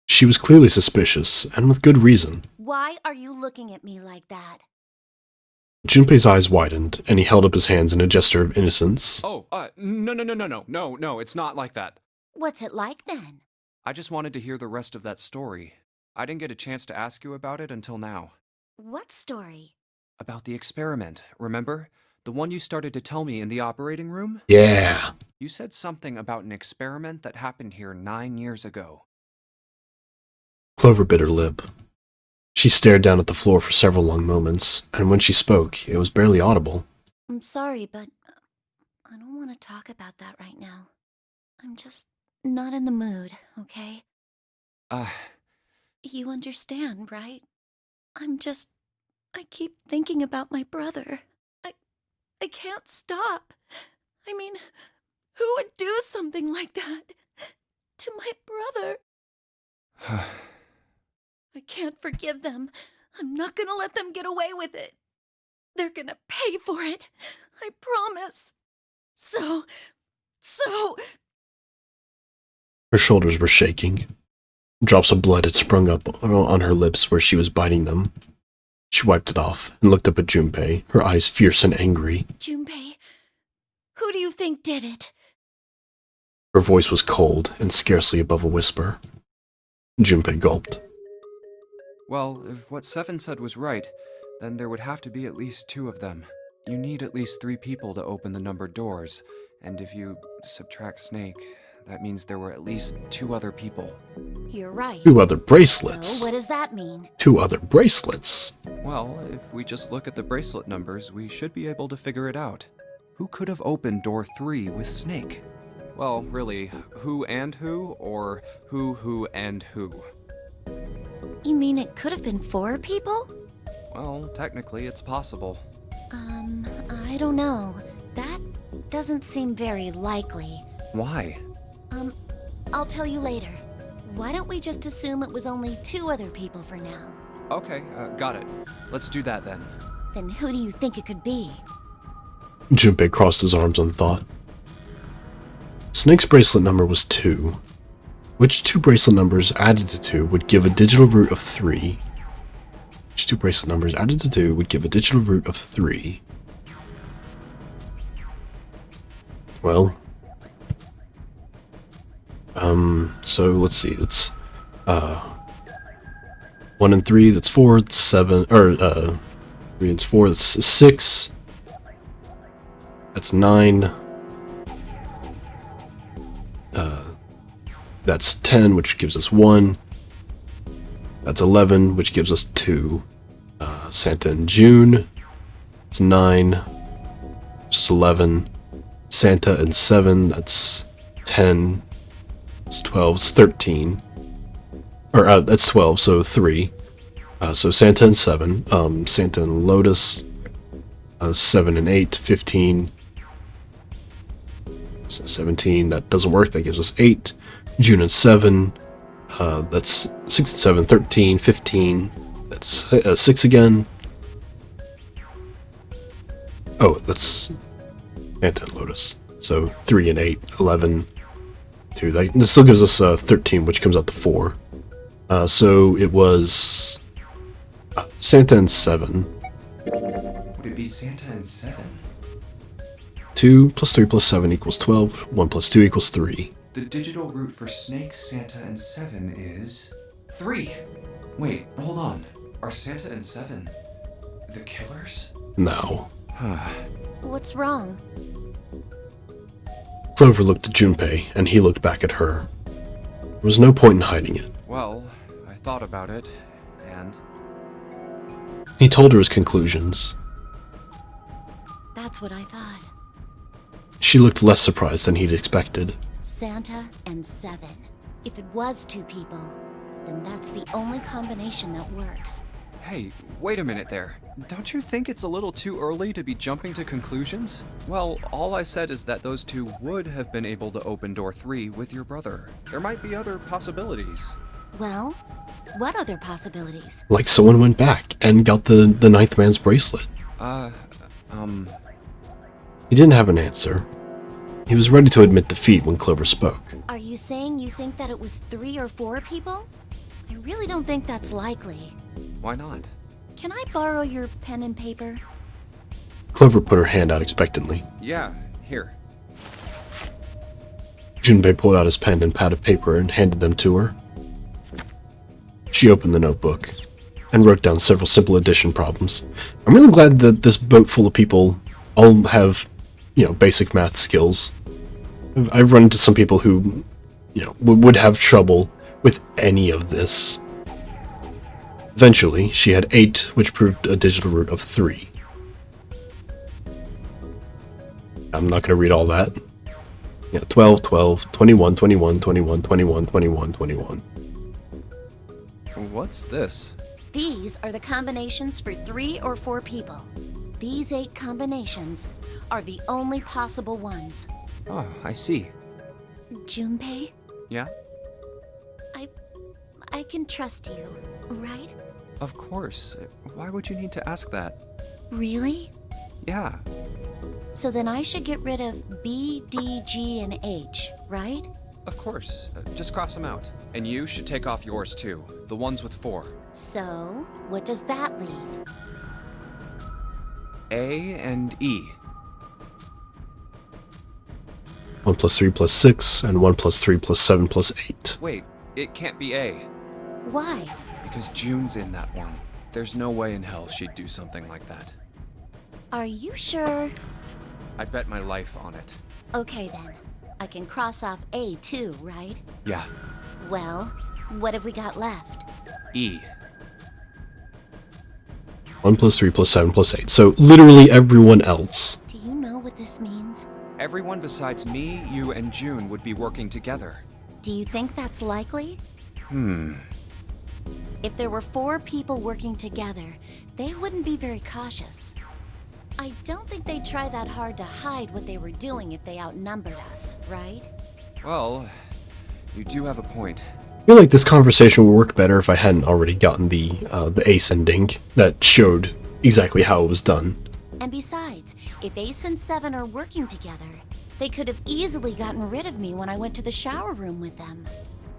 She was clearly suspicious, and with good reason. Why are you looking at me like that? Junpei's eyes widened, and he held up his hands in a gesture of innocence. Oh, no, it's not like that. What's it like then? I just wanted to hear the rest of that story. I didn't get a chance to ask you about it until now. What story? About the experiment, remember? The one you started to tell me in the operating room? Yeah. You said something about an experiment that happened here 9 years ago. Clover bit her lip. She stared down at the floor for several long moments, and when she spoke, it was barely audible. I'm sorry, but I don't want to talk about that right now. I'm just not in the mood, okay? You understand, right? I keep thinking about my brother. I can't stop. I mean, who would do something like that to my brother? I can't forgive them. I'm not gonna let them get away with it. they're gonna pay for it. I promise. So... Her shoulders were shaking. Drops of blood had sprung up on her lips where she was biting them. She wiped it off and looked up at Junpei, her eyes fierce and angry. Junpei, who do you think did it? Her voice was cold and scarcely above a whisper. Junpei gulped. Well, if what Seven said was right, then there would have to be at least 2 of them. You need at least 3 people to open the numbered doors, and if you subtract Snake, that means there were at least 2 other people. You're right. 2 other bracelets. So what does that mean? 2 other bracelets. Well, if we just look at the bracelet numbers, we should be able to figure it out. Who could have opened door 3 with Snake? Well, really, who and who, or who and who? You mean it could have been 4 people? Well, technically it's possible. I don't know. That doesn't seem very likely. Why? I'll tell you later. Why don't we just assume it was only 2 other people for now? Okay, got it. Let's do that then. Then who do you think it could be? Junpei crossed his arms in thought. Snake's bracelet number was 2. Which 2 bracelet numbers added to 2 would give a digital root of 3? Which 2 bracelet numbers added to 2 would give a digital root of 3? Well... so let's see, it's, 1 and 3, that's 4, that's 7, or, 3 and 4, that's 6, that's 9, that's 10, which gives us 1, that's 11, which gives us 2, Santa in June, it's 9, which is 11, Santa in 7, that's 10, it's 12, it's 13, or that's 12, so 3, so Santa and 7, Santa and Lotus, 7 and 8, 15, so 17, that doesn't work, that gives us 8, June and 7, that's 6 and 7, 13, 15, that's 6 again, oh, that's Santa and Lotus, so 3 and 8, 11, 2, this still gives us 13, which comes out to 4. So it was Santa and 7. Would it be Santa and 7? 2 plus 3 plus 7 equals 12. 1 plus 2 equals 3. The digital root for Snake, Santa, and 7 is 3. Wait, hold on. Are Santa and 7 the killers? No. What's wrong? Clover looked at Junpei, and he looked back at her. There was no point in hiding it. Well, I thought about it, and... He told her his conclusions. That's what I thought. She looked less surprised than he'd expected. Santa and 7. If it was 2 people, then that's the only combination that works. Hey, wait a minute there. Don't you think it's a little too early to be jumping to conclusions? Well, all I said is that those 2 would have been able to open door 3 with your brother. There might be other possibilities. Well, what other possibilities? Like someone went back and got the ninth man's bracelet. He didn't have an answer. He was ready to admit defeat when Clover spoke. Are you saying you think that it was 3 or 4 people? I really don't think that's likely. Why not? Can I borrow your pen and paper? Clover put her hand out expectantly. Yeah, here. Junpei pulled out his pen and pad of paper and handed them to her. She opened the notebook and wrote down several simple addition problems. I'm really glad that this boat full of people all have, basic math skills. I've run into some people who, would have trouble with any of this. Eventually, she had 8, which proved a digital root of 3. I'm not going to read all that. 12, 12, 21, 21, 21, 21, 21, 21. What's this? These are the combinations for 3 or 4 people. These 8 combinations are the only possible ones. Oh, I see. Junpei, Yeah? I can trust you, right? Of course. Why would you need to ask that? Really? Yeah. So then I should get rid of B, D, G, and H, right? Of course. Just cross them out. And you should take off yours too. The ones with 4. So, what does that leave? A and E. 1 plus 3 plus 6, and 1 plus 3 plus 7 plus 8. Wait, it can't be A. Why? Because June's in that one. There's no way in hell she'd do something like that. Are you sure? I'd bet my life on it. Okay then. I can cross off A too, right? Yeah. Well, what have we got left? E. 1 plus 3 plus 7 plus 8. So literally everyone else. Do you know what this means? Everyone besides me, you, and June would be working together. Do you think that's likely? If there were 4 people working together, they wouldn't be very cautious. I don't think they'd try that hard to hide what they were doing if they outnumbered us, right? Well, you do have a point. I feel like this conversation would work better if I hadn't already gotten the Ace ending that showed exactly how it was done. And besides, if Ace and Seven are working together, they could have easily gotten rid of me when I went to the shower room with them.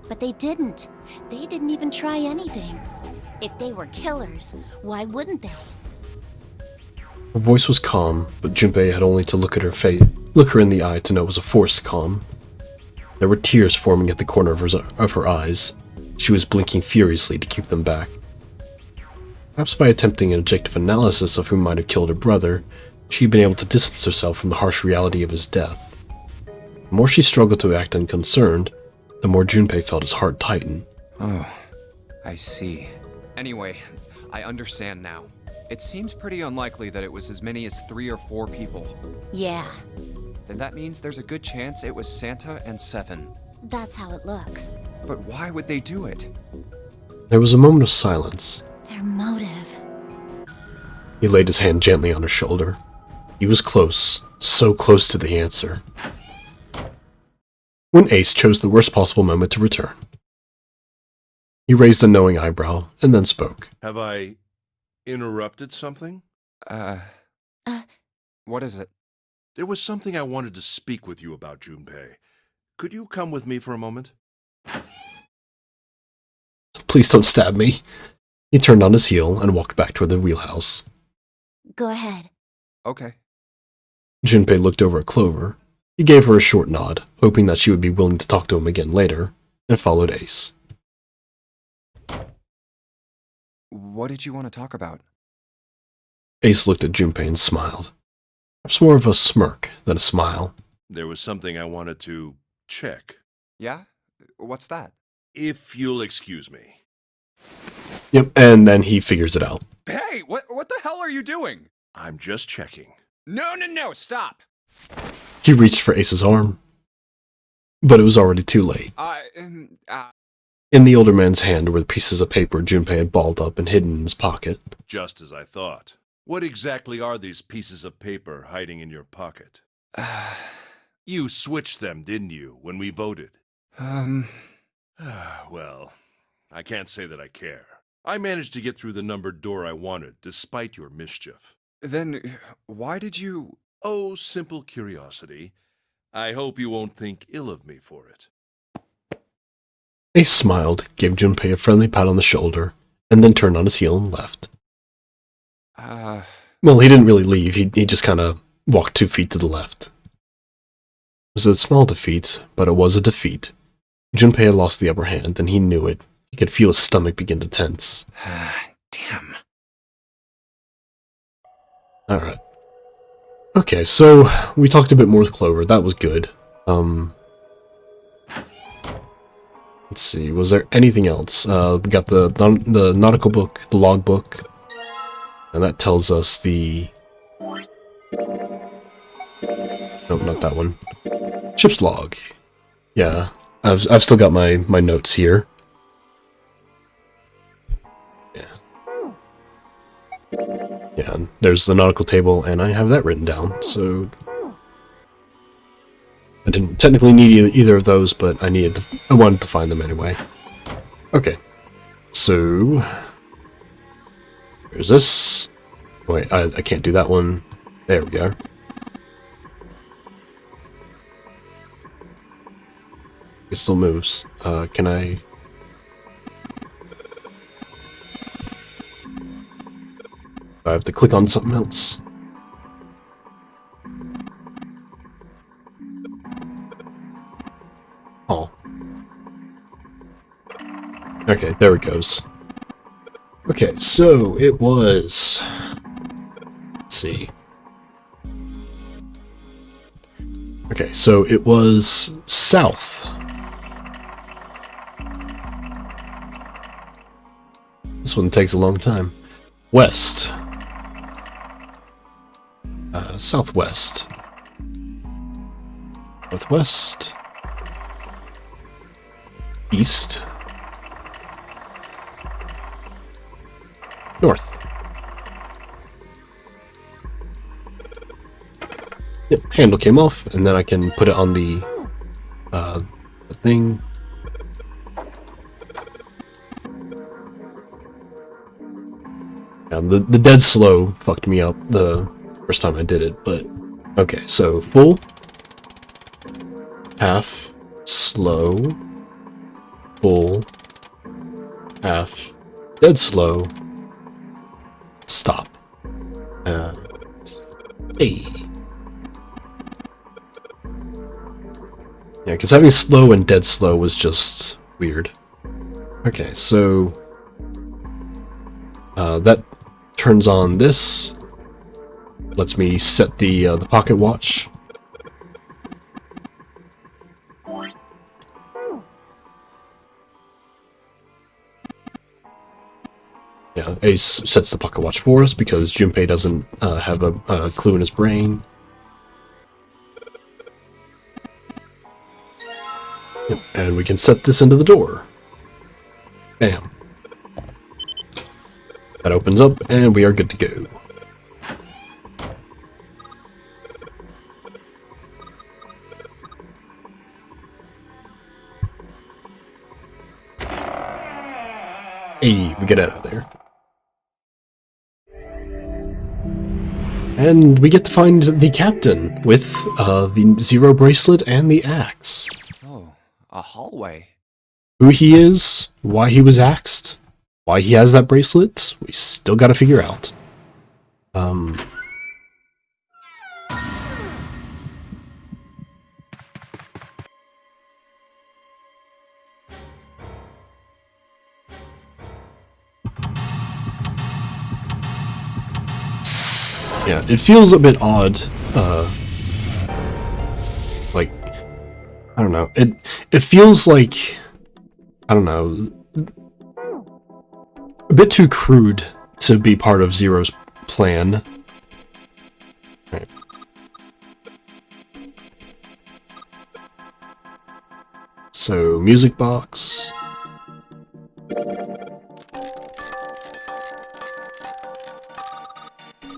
But they didn't. They didn't even try anything. If they were killers, why wouldn't they? Her voice was calm, but Junpei had only to look her in the eye to know it was a forced calm. There were tears forming at the corner of her eyes. She was blinking furiously to keep them back. Perhaps by attempting an objective analysis of who might have killed her brother, she had been able to distance herself from the harsh reality of his death. The more she struggled to act unconcerned, the more Junpei felt his heart tighten. Oh, I see. Anyway, I understand now. It seems pretty unlikely that it was as many as 3 or 4 people. Yeah, Then that means there's a good chance it was Santa and Seven. that's how it looks. But why would they do it? There was a moment of silence. Their motive. He laid his hand gently on her shoulder. He was close, so close to the answer. When Ace chose the worst possible moment to return. He raised a knowing eyebrow and then spoke. Have I interrupted something? What is it? There was something I wanted to speak with you about, Junpei. Could you come with me for a moment? Please don't stab me. He turned on his heel and walked back toward the wheelhouse. Go ahead. Okay. Junpei looked over at Clover. He gave her a short nod, hoping that she would be willing to talk to him again later, and followed Ace. What did you want to talk about? Ace looked at Junpei and smiled. Perhaps more of a smirk than a smile. There was something I wanted to check. Yeah? What's that? If you'll excuse me. Yep, and then he figures it out. Hey, what the hell are you doing? I'm just checking. No, stop! He reached for Ace's arm, but it was already too late. In the older man's hand were the pieces of paper Junpei had balled up and hidden in his pocket. Just as I thought. What exactly are these pieces of paper hiding in your pocket? You switched them, didn't you, when we voted? Well, I can't say that I care. I managed to get through the numbered door I wanted, despite your mischief. Then, why did you... Oh, simple curiosity. I hope you won't think ill of me for it. Ace smiled, gave Junpei a friendly pat on the shoulder, and then turned on his heel and left. Well, he didn't really leave, he just kind of walked 2 feet to the left. It was a small defeat, but it was a defeat. Junpei had lost the upper hand, and he knew it. He could feel his stomach begin to tense. Damn. Alright. Okay, so we talked a bit more with Clover. That was good. Let's see, was there anything else? We got the nautical book, the log book, and that tells us the... Nope, not that one. Ship's log. Yeah, I've still got my notes here. Yeah, and there's the nautical table, and I have that written down, so... I didn't technically need either of those, but I wanted to find them anyway. Okay, so... There's this. Wait, I can't do that one. There we go. It still moves. Can I... I have to click on something else. Oh. Okay, there it goes. Okay, so it was... Let's see. Okay, so it was south. This one takes a long time. West. Southwest. Northwest. East. North. Yep, handle came off, and then I can put it on the thing. Yeah, the dead slow fucked me up the first time I did it, but okay, so full, half, slow, full, half, dead slow, stop, and hey. Yeah, because having slow and dead slow was just weird. Okay, so that turns on this. Lets me set the pocket watch. Yeah, Ace sets the pocket watch for us because Junpei doesn't have a clue in his brain. Yep, and we can set this into the door. Bam. That opens up, and we are good to go. Hey, we get out of there. And we get to find the captain with the Zero bracelet and the axe. Oh, a hallway. Who he is, why he was axed, why he has that bracelet, we still gotta figure out. Yeah, it feels a bit odd, like, I don't know, it feels like, I don't know, a bit too crude to be part of Zero's plan. Right. So, music box.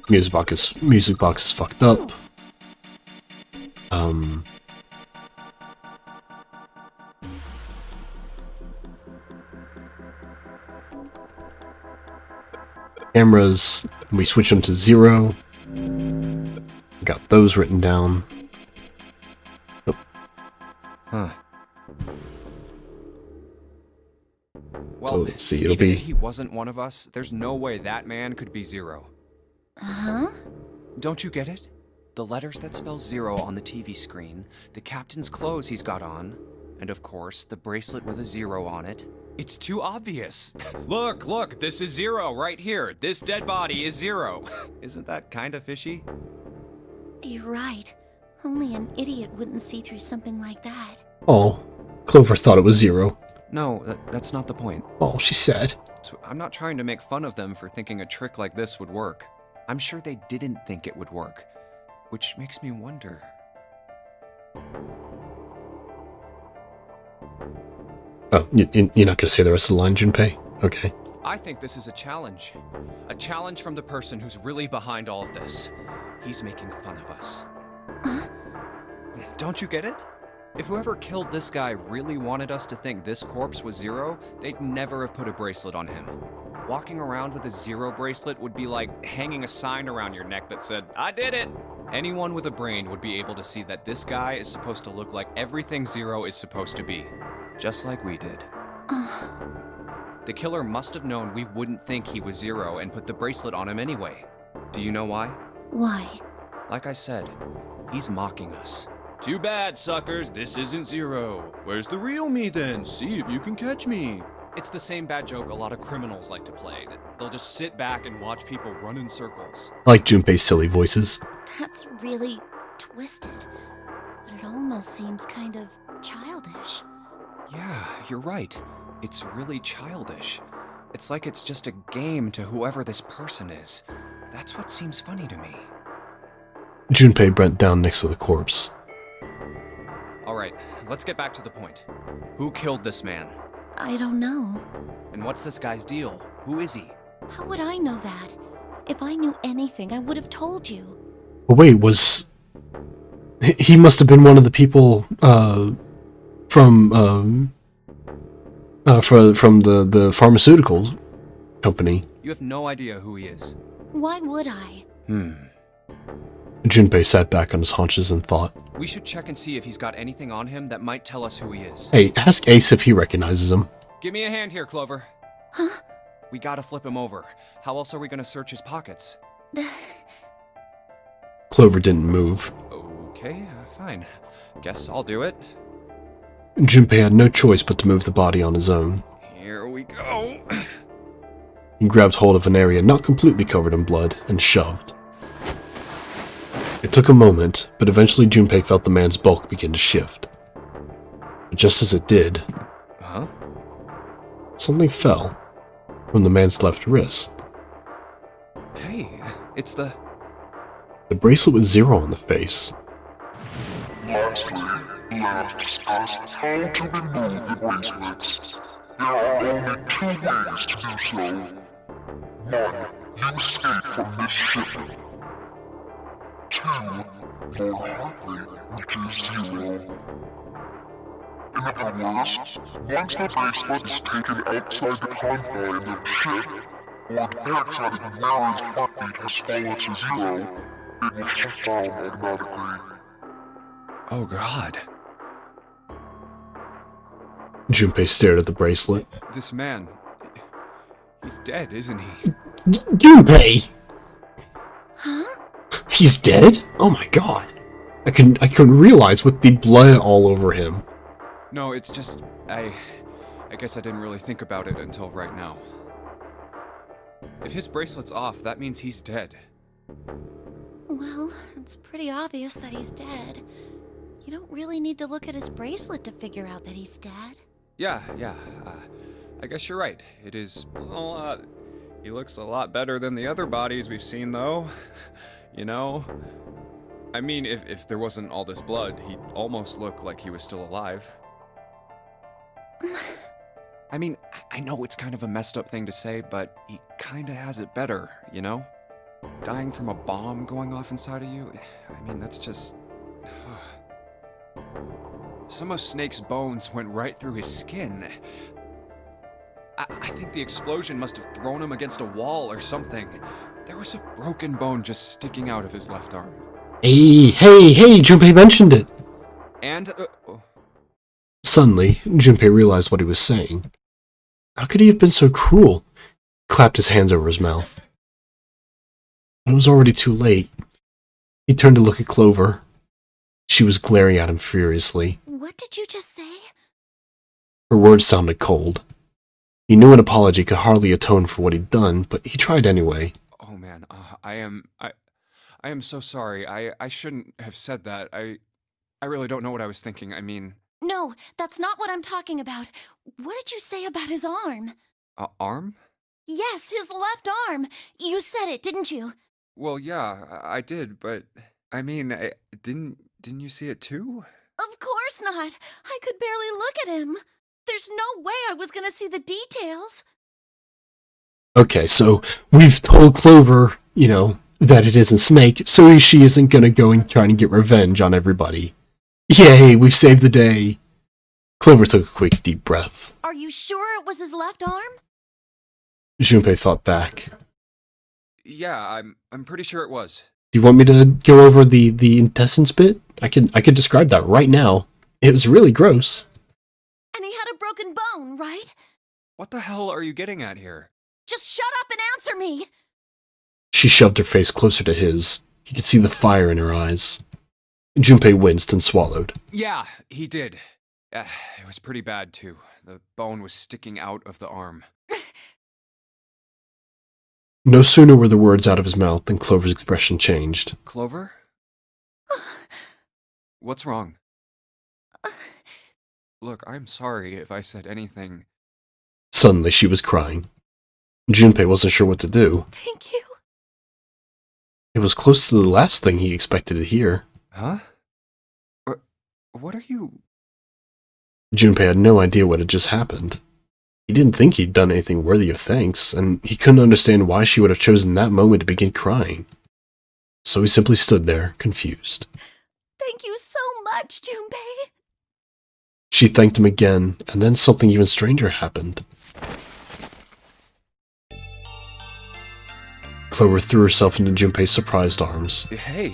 Music box is fucked up. Cameras, we switch them to 0. Got those written down. Oh. Huh. Well, So let's see, it'll even be... if he wasn't one of us, there's no way that man could be Zero. Huh? Don't you get it? The letters that spell 0 on the TV screen, the captain's clothes he's got on, and of course, the bracelet with a 0 on it. It's too obvious. Look, this is 0 right here. This dead body is 0. Isn't that kind of fishy? You're right. Only an idiot wouldn't see through something like that. Oh, Clover thought it was 0. No, that's not the point. Oh, she's sad. So I'm not trying to make fun of them for thinking a trick like this would work. I'm sure they didn't think it would work, which makes me wonder. Oh, you're not gonna say the rest of the line, Junpei? Okay. I think this is a challenge. A challenge from the person who's really behind all of this. He's making fun of us. Don't you get it? If whoever killed this guy really wanted us to think this corpse was 0, they'd never have put a bracelet on him. Walking around with a Zero bracelet would be like hanging a sign around your neck that said, "I did it!" Anyone with a brain would be able to see that this guy is supposed to look like everything Zero is supposed to be. Just like we did. The killer must have known we wouldn't think he was Zero and put the bracelet on him anyway. Do you know why? Why? Like I said, he's mocking us. Too bad, suckers, this isn't Zero. Where's the real me then? See if you can catch me. It's the same bad joke a lot of criminals like to play. They'll just sit back and watch people run in circles. I like Junpei's silly voices. That's really twisted. But it almost seems kind of childish. Yeah, you're right. It's really childish. It's like it's just a game to whoever this person is. That's what seems funny to me. Junpei bent down next to the corpse. Alright, let's get back to the point. Who killed this man? I don't know. And what's this guy's deal? Who is he? How would I know that? If I knew anything, I would have told you. But wait, he must have been one of the people, from the pharmaceutical company. You have no idea who he is. Why would I? Junpei sat back on his haunches and thought. We should check and see if he's got anything on him that might tell us who he is. Hey, ask Ace if he recognizes him. Give me a hand here, Clover. Huh? We gotta flip him over. How else are we gonna search his pockets? Clover didn't move. Okay, fine. Guess I'll do it. Junpei had no choice but to move the body on his own. Here we go. He grabbed hold of an area not completely covered in blood and shoved. It took a moment, but eventually Junpei felt the man's bulk begin to shift. But just as it did, Huh? something fell from the man's left wrist. Hey, it's the... The bracelet with Zero on the face. Lastly, let us discuss how to remove the bracelets. There are only 2 ways to do so. 1. You escape from this ship. 2. For Hartley, which is Zero. In other words, once the bracelet is taken outside the confine of the ship, or detects that the wearer's heartbeat has fallen to 0, it will shut down automatically. Oh god. Junpei stared at the bracelet. This man... He's dead, isn't he? Junpei! Huh? He's dead? Oh my god. I couldn't realize with the blood all over him. No, it's just... I guess I didn't really think about it until right now. If his bracelet's off, that means he's dead. Well, it's pretty obvious that he's dead. You don't really need to look at his bracelet to figure out that he's dead. Yeah. I guess you're right. It is... Well, he looks a lot better than the other bodies we've seen, though. You know? I mean, if there wasn't all this blood, he'd almost look like he was still alive. I mean, I know it's kind of a messed up thing to say, but he kinda has it better, you know? Dying from a bomb going off inside of you, I mean, that's just... Some of Snake's bones went right through his skin. I think the explosion must have thrown him against a wall or something. There was a broken bone just sticking out of his left arm. Hey, Junpei mentioned it! And, Suddenly, Junpei realized what he was saying. How could he have been so cruel? He clapped his hands over his mouth. It was already too late. He turned to look at Clover. She was glaring at him furiously. What did you just say? Her words sounded cold. He knew an apology could hardly atone for what he'd done, but he tried anyway. Oh man, I am so sorry. I shouldn't have said that. I really don't know what I was thinking. I mean... No, that's not what I'm talking about. What did you say about his arm? Arm? Yes, his left arm. You said it, didn't you? Well, yeah, I did, but... I mean, didn't you see it too? Of course not. I could barely look at him. There's no way I was gonna see the details. Okay, so we've told Clover, that it isn't Snake, so she isn't gonna go and try and get revenge on everybody. Yay, we've saved the day. Clover took a quick, deep breath. Are you sure it was his left arm? Junpei thought back. Yeah, I'm pretty sure it was. Do you want me to go over the intestines bit? I could describe that right now. It was really gross. And he had a broken bone, right? What the hell are you getting at here? Just shut up and answer me! She shoved her face closer to his. He could see the fire in her eyes. Junpei winced and swallowed. Yeah, he did. It was pretty bad, too. The bone was sticking out of the arm. No sooner were the words out of his mouth than Clover's expression changed. Clover? What's wrong? Look, I'm sorry if I said anything. Suddenly she was crying. Junpei wasn't sure what to do. Thank you. It was close to the last thing he expected to hear. Huh? What are you... Junpei had no idea what had just happened. He didn't think he'd done anything worthy of thanks, and he couldn't understand why she would have chosen that moment to begin crying. So he simply stood there, confused. Thank you so much, Junpei. She thanked him again, and then something even stranger happened. Clover threw herself into Junpei's surprised arms. Hey,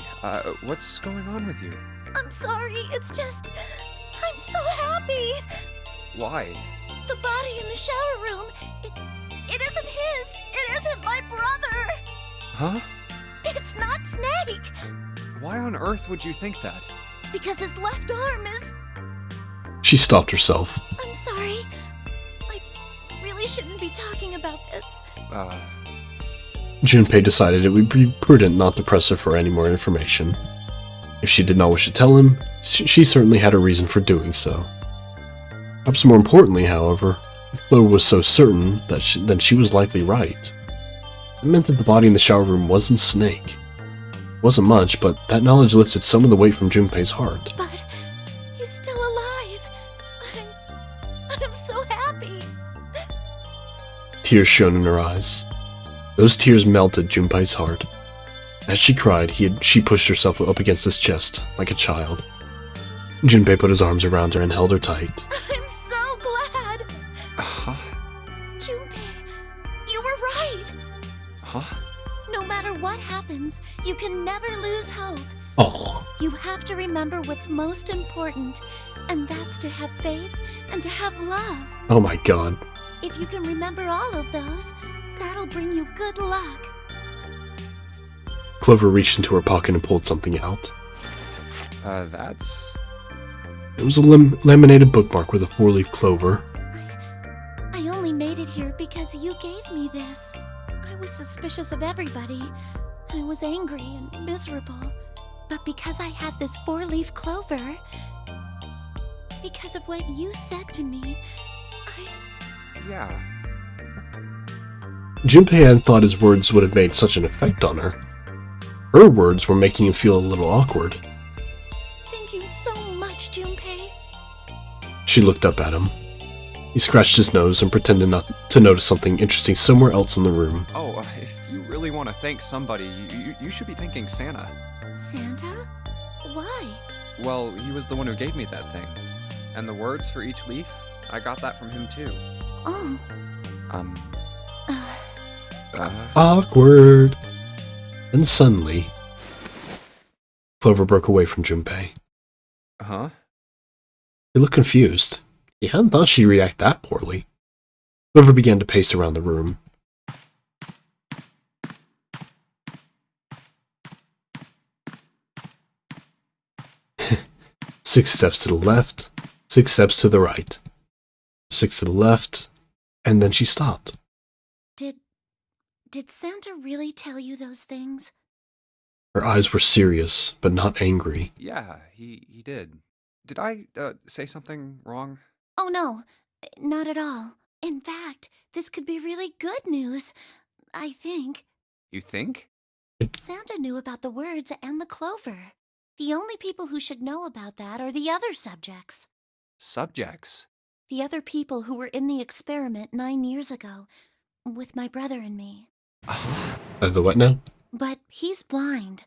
what's going on with you? I'm sorry, it's just... I'm so happy! Why? The body in the shower room, it isn't his! It isn't my brother! Huh? It's not Snake! Why on earth would you think that? Because his left arm is... She stopped herself. I'm sorry. I really shouldn't be talking about this. Junpei decided it would be prudent not to press her for any more information. If she did not wish to tell him, she certainly had a reason for doing so. Perhaps more importantly, however, if Clover was so certain that then she was likely right. It meant that the body in the shower room wasn't Snake. It wasn't much, but that knowledge lifted some of the weight from Junpei's heart. But he's still alive. I'm so happy. Tears shone in her eyes. Those tears melted Junpei's heart. As she cried, she pushed herself up against his chest, like a child. Junpei put his arms around her and held her tight. I'm so glad. Huh? Junpei, you were right. Huh? No matter what happens, you can never lose hope. Aww. You have to remember what's most important, and that's to have faith and to have love. Oh my god. If you can remember all of those, that'll bring you good luck. Clover reached into her pocket and pulled something out. That's... It was a laminated bookmark with a 4-leaf clover. I only made it here because you gave me this. I was suspicious of everybody, and I was angry and miserable. But because I had this 4-leaf clover, because of what you said to me, Yeah. Junpei hadn't thought his words would have made such an effect on her. Her words were making him feel a little awkward. Thank you so much, Junpei. She looked up at him. He scratched his nose and pretended not to notice something interesting somewhere else in the room. Oh, if you really want to thank somebody, you should be thanking Santa. Santa? Why? Well, he was the one who gave me that thing. And the words for each leaf, I got that from him too. Oh. Awkward. Then suddenly, Clover broke away from Junpei. Huh? He looked confused. He hadn't thought she'd react that poorly. Clover began to pace around the room. Six steps to the left, 6 steps to the right. 6 to the left, and then she stopped. Did Santa really tell you those things? Her eyes were serious, but not angry. Yeah, he did. Did I, say something wrong? Oh no, not at all. In fact, this could be really good news, I think. You think? Santa knew about the words and the clover. The only people who should know about that are the other subjects. Subjects? The other people who were in the experiment 9 years ago, with my brother and me. The what now? But he's blind,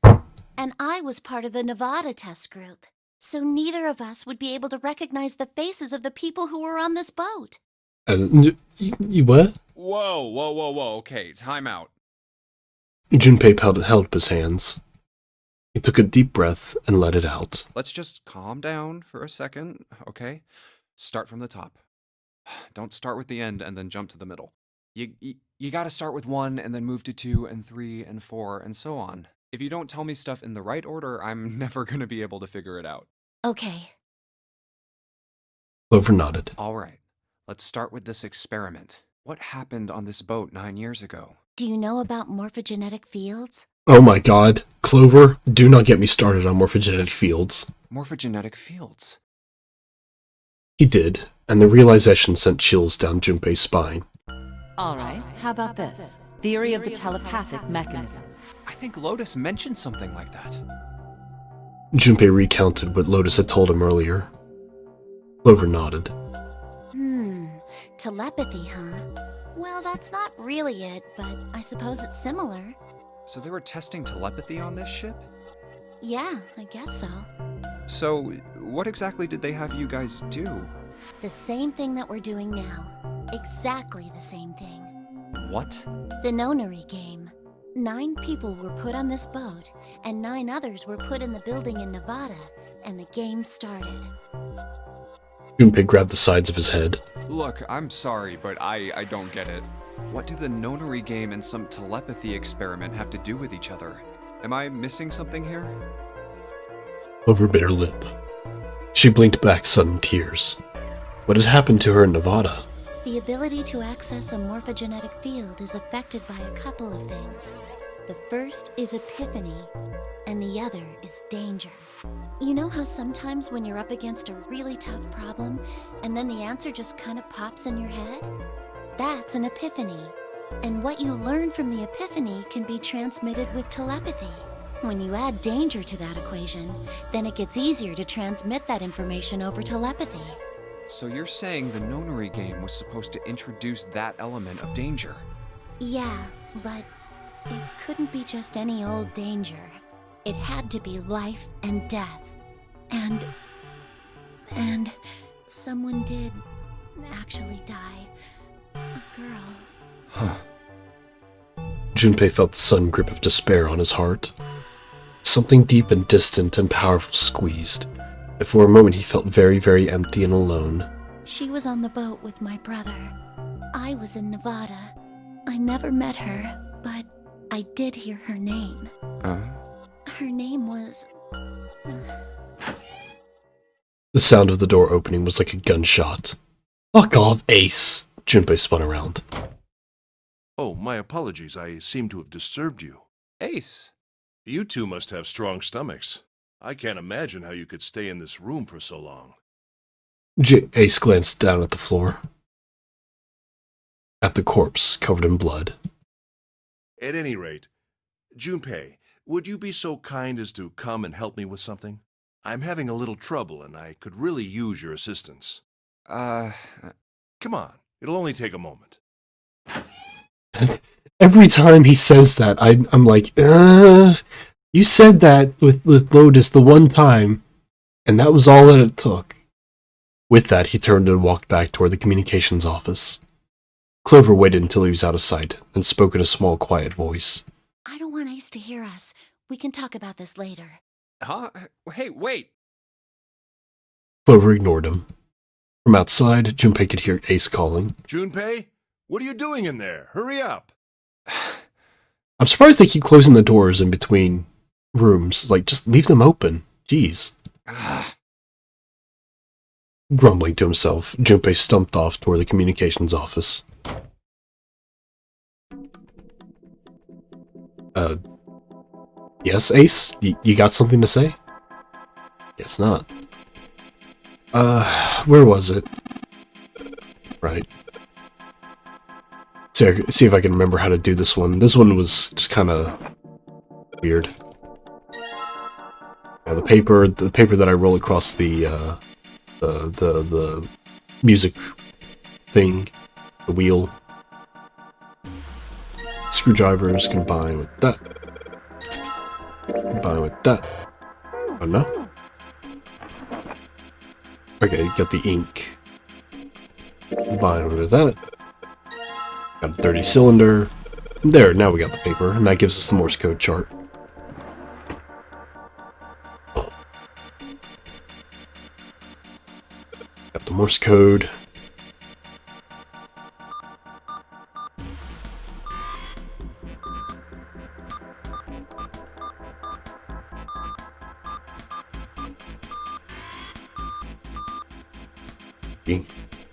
and I was part of the Nevada test group, so neither of us would be able to recognize the faces of the people who were on this boat. You what? Whoa. Okay, time out. Junpei held up his hands. He took a deep breath and let it out. Let's just calm down for a second, okay? Start from the top. Don't start with the end and then jump to the middle. You gotta start with 1 and then move to 2 and 3 and 4 and so on. If you don't tell me stuff in the right order, I'm never gonna be able to figure it out. Okay. Clover nodded. All right, let's start with this experiment. What happened on this boat 9 years ago? Do you know about morphogenetic fields? Oh my god. Clover, do not get me started on morphogenetic fields. Morphogenetic fields? He did, and the realization sent chills down Junpei's spine. All right, how about this? Theory of the telepathic mechanism. I think Lotus mentioned something like that. Junpei recounted what Lotus had told him earlier. Clover nodded. Telepathy, huh? Well, that's not really it, but I suppose it's similar. So they were testing telepathy on this ship? Yeah, I guess so. So, what exactly did they have you guys do? The same thing that we're doing now. Exactly the same thing. What? The nonary game. 9 people were put on this boat, and 9 others were put in the building in Nevada, and the game started. Junpei grabbed the sides of his head. Look, I'm sorry, but I don't get it. What do the nonary game and some telepathy experiment have to do with each other? Am I missing something here? Clover bit her lip. She blinked back sudden tears. What had happened to her in Nevada? The ability to access a morphogenetic field is affected by a couple of things. The first is epiphany, and the other is danger. You know how sometimes when you're up against a really tough problem, and then the answer just kind of pops in your head? That's an epiphany. And what you learn from the epiphany can be transmitted with telepathy. When you add danger to that equation, then it gets easier to transmit that information over telepathy. So you're saying the nonary game was supposed to introduce that element of danger? Yeah, but it couldn't be just any old danger. It had to be life and death. And someone did actually die. A girl. Huh. Junpei felt the sudden grip of despair on his heart. Something deep and distant and powerful squeezed, and for a moment he felt very, very empty and alone. She was on the boat with my brother. I was in Nevada. I never met her, but I did hear her name. Her name was... The sound of the door opening was like a gunshot. Fuck off, Ace! Junpei spun around. Oh, my apologies. I seem to have disturbed you. Ace! You two must have strong stomachs. I can't imagine how you could stay in this room for so long. Ace glanced down at the floor. At the corpse, covered in blood. At any rate, Junpei, would you be so kind as to come and help me with something? I'm having a little trouble, and I could really use your assistance. Come on. It'll only take a moment. Every time he says that, I'm like, you said that with Lotus the one time, and that was all that it took. With that, he turned and walked back toward the communications office. Clover waited until he was out of sight, then spoke in a small, quiet voice. I don't want Ace to hear us. We can talk about this later. Huh? Hey, wait! Clover ignored him. From outside, Junpei could hear Ace calling. Junpei? What are you doing in there? Hurry up! I'm surprised they keep closing the doors in between rooms. Like, just leave them open. Jeez. Grumbling to himself, Junpei stumped off toward the communications office. Yes, Ace? You got something to say? Guess not. Where was it? Right. See if I can remember how to do this one. This one was just kind of weird. Now the paper that I roll across the music thing, the wheel. Screwdrivers combine with that. Combine with that. Oh no. Okay, got the ink. Combine with that. Got a 30 cylinder. There, now we got the paper, and that gives us the Morse code chart. Got the Morse code.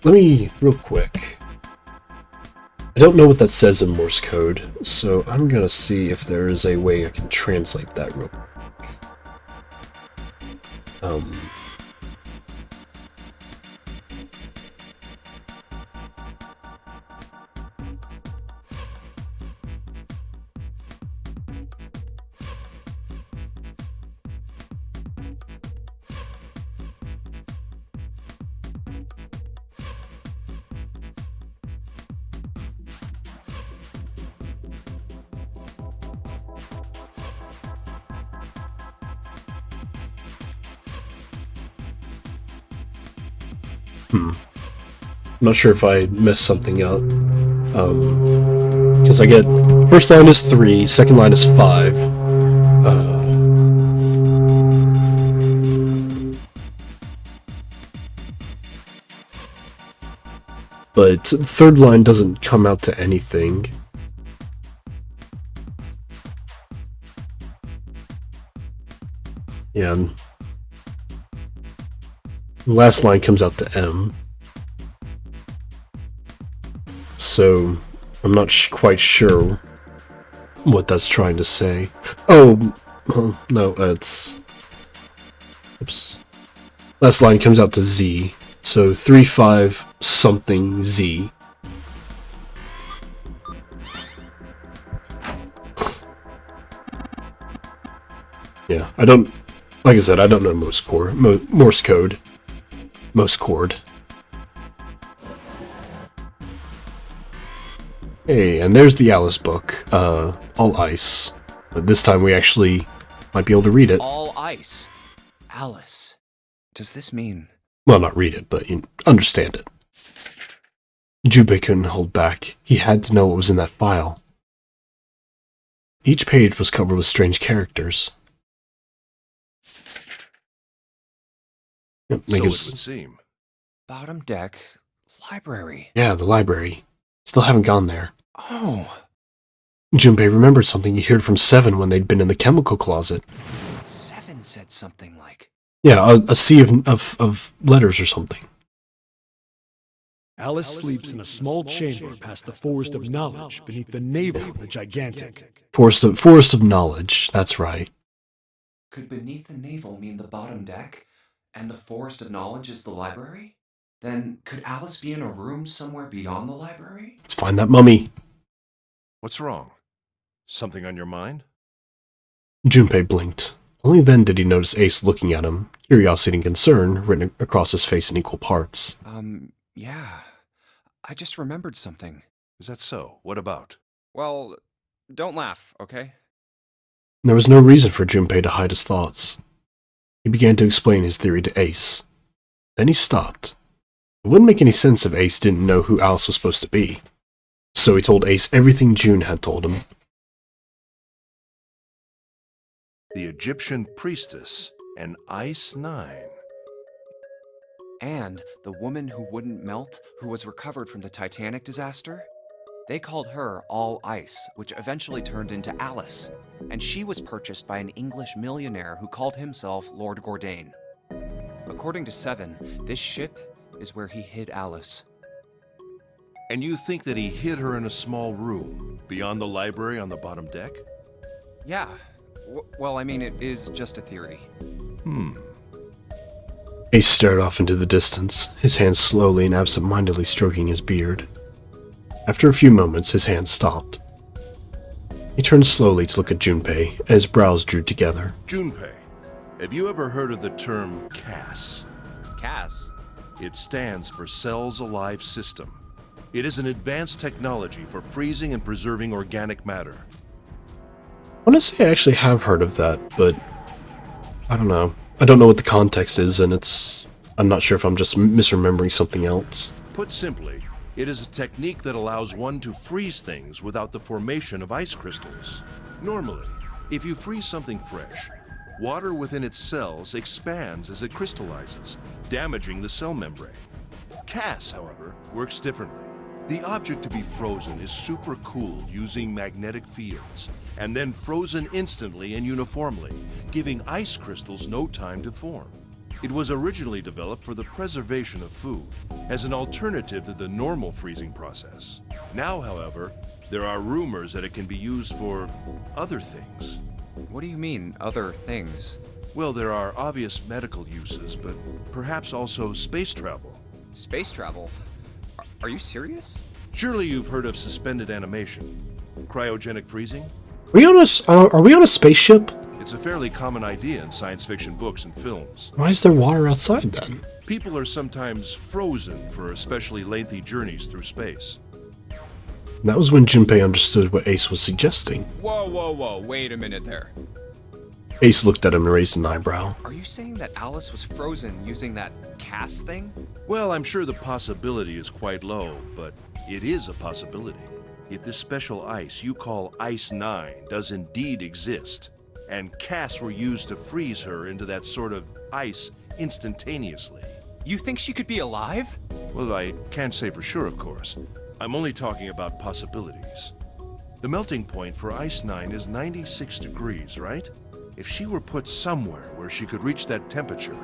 Let me, real quick. I don't know what that says in Morse code, so I'm gonna see if there is a way I can translate that real quick. I'm not sure if I messed something up. Because I get... First line is 3, second line is 5. But third line doesn't come out to anything. Yeah. The last line comes out to M. So, I'm not quite sure what that's trying to say. Oh, no, it's... Oops. Last line comes out to Z. So, 35 something Z. Yeah, I don't... Like I said, I don't know Morse code. Morse code. Hey, and there's the Alice book, all ice. But this time we actually might be able to read it. All ice. Alice. Does this mean... Well, not read it, but you understand it. Junpei couldn't hold back. He had to know what was in that file. Each page was covered with strange characters. Yep, So it would seem. Bottom deck, library. Yeah, the library. Still haven't gone there. Oh. Junpei remembered something he heard from Seven when they'd been in the chemical closet. Seven said something like... Yeah, a sea of letters or something. Alice sleeps in a small chamber past the Forest of Knowledge beneath the navel of the Gigantic. Forest of Knowledge, that's right. Could beneath the navel mean the bottom deck, and the Forest of Knowledge is the library? Then could Alice be in a room somewhere beyond the library? Let's find that mummy. What's wrong? Something on your mind? Junpei blinked. Only then did he notice Ace looking at him, curiosity and concern written across his face in equal parts. Yeah. I just remembered something. Is that so? What about? Well, don't laugh, okay? There was no reason for Junpei to hide his thoughts. He began to explain his theory to Ace. Then he stopped. It wouldn't make any sense if Ace didn't know who Alice was supposed to be. So he told Ace everything June had told him. The Egyptian priestess, an Ice 9. And the woman who wouldn't melt, who was recovered from the Titanic disaster? They called her All Ice, which eventually turned into Alice. And she was purchased by an English millionaire who called himself Lord Gordain. According to Seven, this ship is where he hid Alice. And you think that he hid her in a small room, beyond the library on the bottom deck? Yeah. Well, I mean, it is just a theory. Ace stared off into the distance, his hands slowly and absent-mindedly stroking his beard. After a few moments, his hand stopped. He turned slowly to look at Junpei, and his brows drew together. Junpei, have you ever heard of the term CAS? Cass? It stands for Cells Alive System. It is an advanced technology for freezing and preserving organic matter. I want to say I actually have heard of that, but I don't know. I don't know what the context is, and I'm not sure if I'm just misremembering something else. Put simply, it is a technique that allows one to freeze things without the formation of ice crystals. Normally, if you freeze something fresh, water within its cells expands as it crystallizes, damaging the cell membrane. CAS, however, works differently. The object to be frozen is supercooled using magnetic fields, and then frozen instantly and uniformly, giving ice crystals no time to form. It was originally developed for the preservation of food, as an alternative to the normal freezing process. Now, however, there are rumors that it can be used for other things. What do you mean, other things? Well, there are obvious medical uses, but perhaps also space travel. Space travel? Are you serious? Surely you've heard of suspended animation, cryogenic freezing? Are we on a spaceship? It's a fairly common idea in science fiction books and films. Why is there water outside then? People are sometimes frozen for especially lengthy journeys through space. That was when Junpei understood what Ace was suggesting. Whoa, wait a minute there. Ace looked at him and raised an eyebrow. Are you saying that Alice was frozen using that CAS thing? Well, I'm sure the possibility is quite low, but it is a possibility. If this special ice you call Ice 9 does indeed exist, and CAS were used to freeze her into that sort of ice instantaneously. You think she could be alive? Well, I can't say for sure, of course. I'm only talking about possibilities. The melting point for Ice 9 is 96 degrees, right? If she were put somewhere where she could reach that temperature...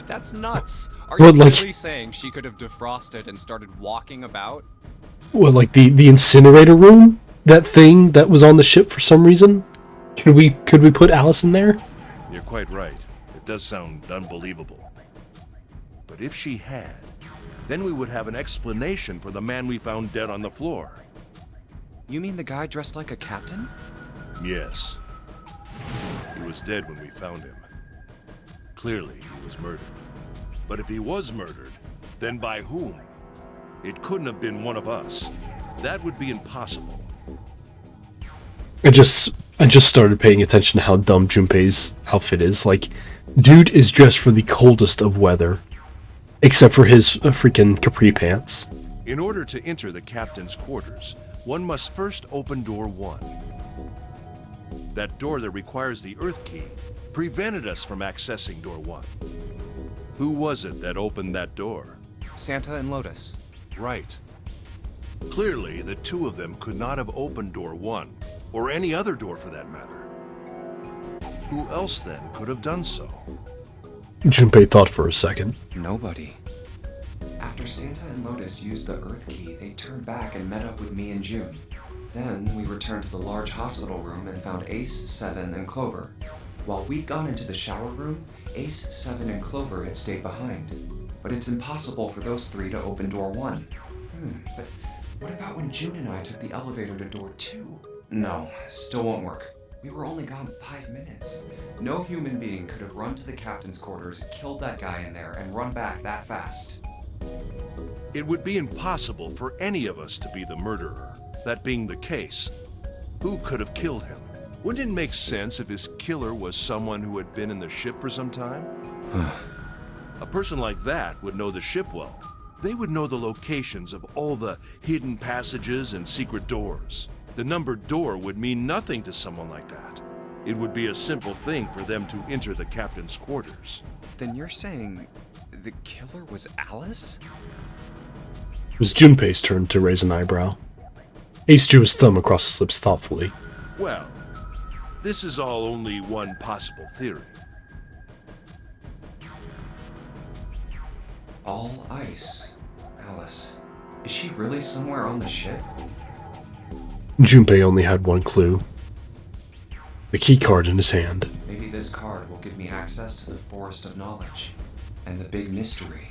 That's nuts. Are Well, you like- really saying she could have defrosted and started walking about? What, like the incinerator room? That thing that was on the ship for some reason? Could we put Alice in there? You're quite right. It does sound unbelievable. But if she had, then we would have an explanation for the man we found dead on the floor. You mean the guy dressed like a captain? Yes. He was dead when we found him. Clearly, he was murdered. But if he was murdered, then by whom? It couldn't have been one of us. That would be impossible. I just started paying attention to how dumb Junpei's outfit is. Like, dude is dressed for the coldest of weather. Except for his freaking capri pants. In order to enter the captain's quarters, one must first open door 1. That door that requires the Earth Key prevented us from accessing door 1. Who was it that opened that door? Santa and Lotus. Right. Clearly, the two of them could not have opened door 1, or any other door for that matter. Who else then could have done so? Junpei thought for a second. Nobody. After Santa and Lotus used the Earth Key, they turned back and met up with me and June. Then we returned to the large hospital room and found Ace, Seven, and Clover. While we'd gone into the shower room, Ace, Seven, and Clover had stayed behind. But it's impossible for those three to open door 1. But what about when June and I took the elevator to door 2? No, still won't work. We were only gone 5 minutes. No human being could have run to the captain's quarters, killed that guy in there, and run back that fast. It would be impossible for any of us to be the murderer. That being the case, who could have killed him? Wouldn't it make sense if his killer was someone who had been in the ship for some time? A person like that would know the ship well. They would know the locations of all the hidden passages and secret doors. The numbered door would mean nothing to someone like that. It would be a simple thing for them to enter the captain's quarters. Then you're saying the killer was Alice? It was Junpei's turn to raise an eyebrow. Ace drew his thumb across his lips thoughtfully. Well, this is all only one possible theory. All ice. Alice. Is she really somewhere on the ship? Junpei only had one clue. The key card in his hand. Maybe this card will give me access to the Forest of Knowledge. And the big mystery.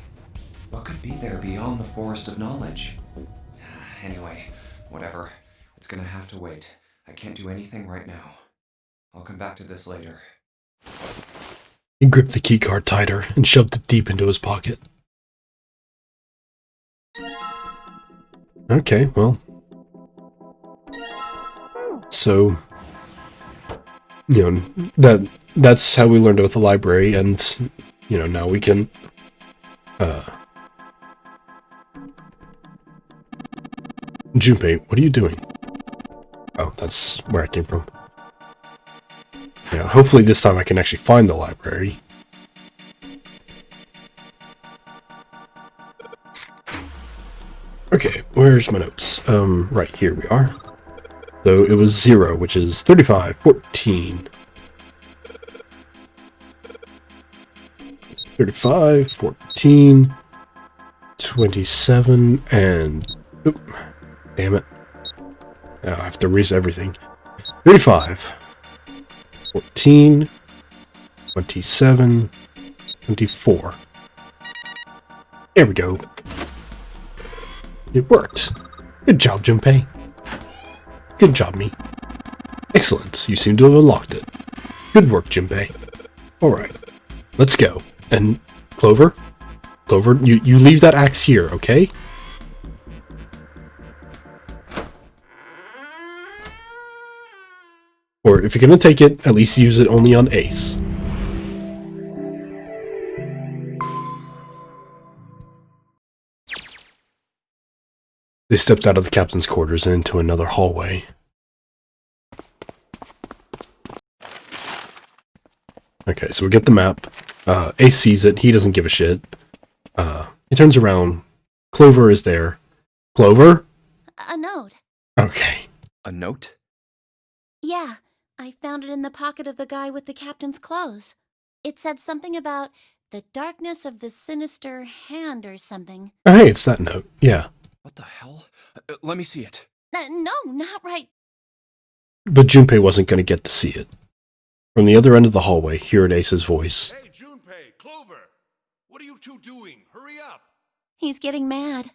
What could be there beyond the Forest of Knowledge? Anyway, whatever. It's gonna have to wait. I can't do anything right now. I'll come back to this later. He gripped the key card tighter and shoved it deep into his pocket. Okay, well. So, that's how we learned about the library, and, now we can, Junpei, what are you doing? Oh, that's where I came from. Yeah, hopefully this time I can actually find the library. Okay, where's my notes? Right, here we are. So it was 0, which is 35, 14. 35, 14, 27, and... Oop, damn it. I have to erase everything. 35, 14, 27, 24. There we go. It worked. Good job, Junpei. Good job, me. Excellent. You seem to have unlocked it. Good work, Junpei. Alright. Let's go. And Clover? Clover, you leave that axe here, okay? Or if you're gonna take it, at least use it only on Ace. They stepped out of the captain's quarters and into another hallway. Okay, so we get the map. Ace sees it. He doesn't give a shit. He turns around. Clover is there. Clover? A note. Okay. A note? Yeah, I found it in the pocket of the guy with the captain's clothes. It said something about the darkness of the sinister hand or something. Oh, hey, it's that note. Yeah. What the hell? Let me see it. No, not right. But Junpei wasn't going to get to see it. From the other end of the hallway, he heard Ace's voice. Hey, Junpei, Clover! What are you two doing? Hurry up! He's getting mad.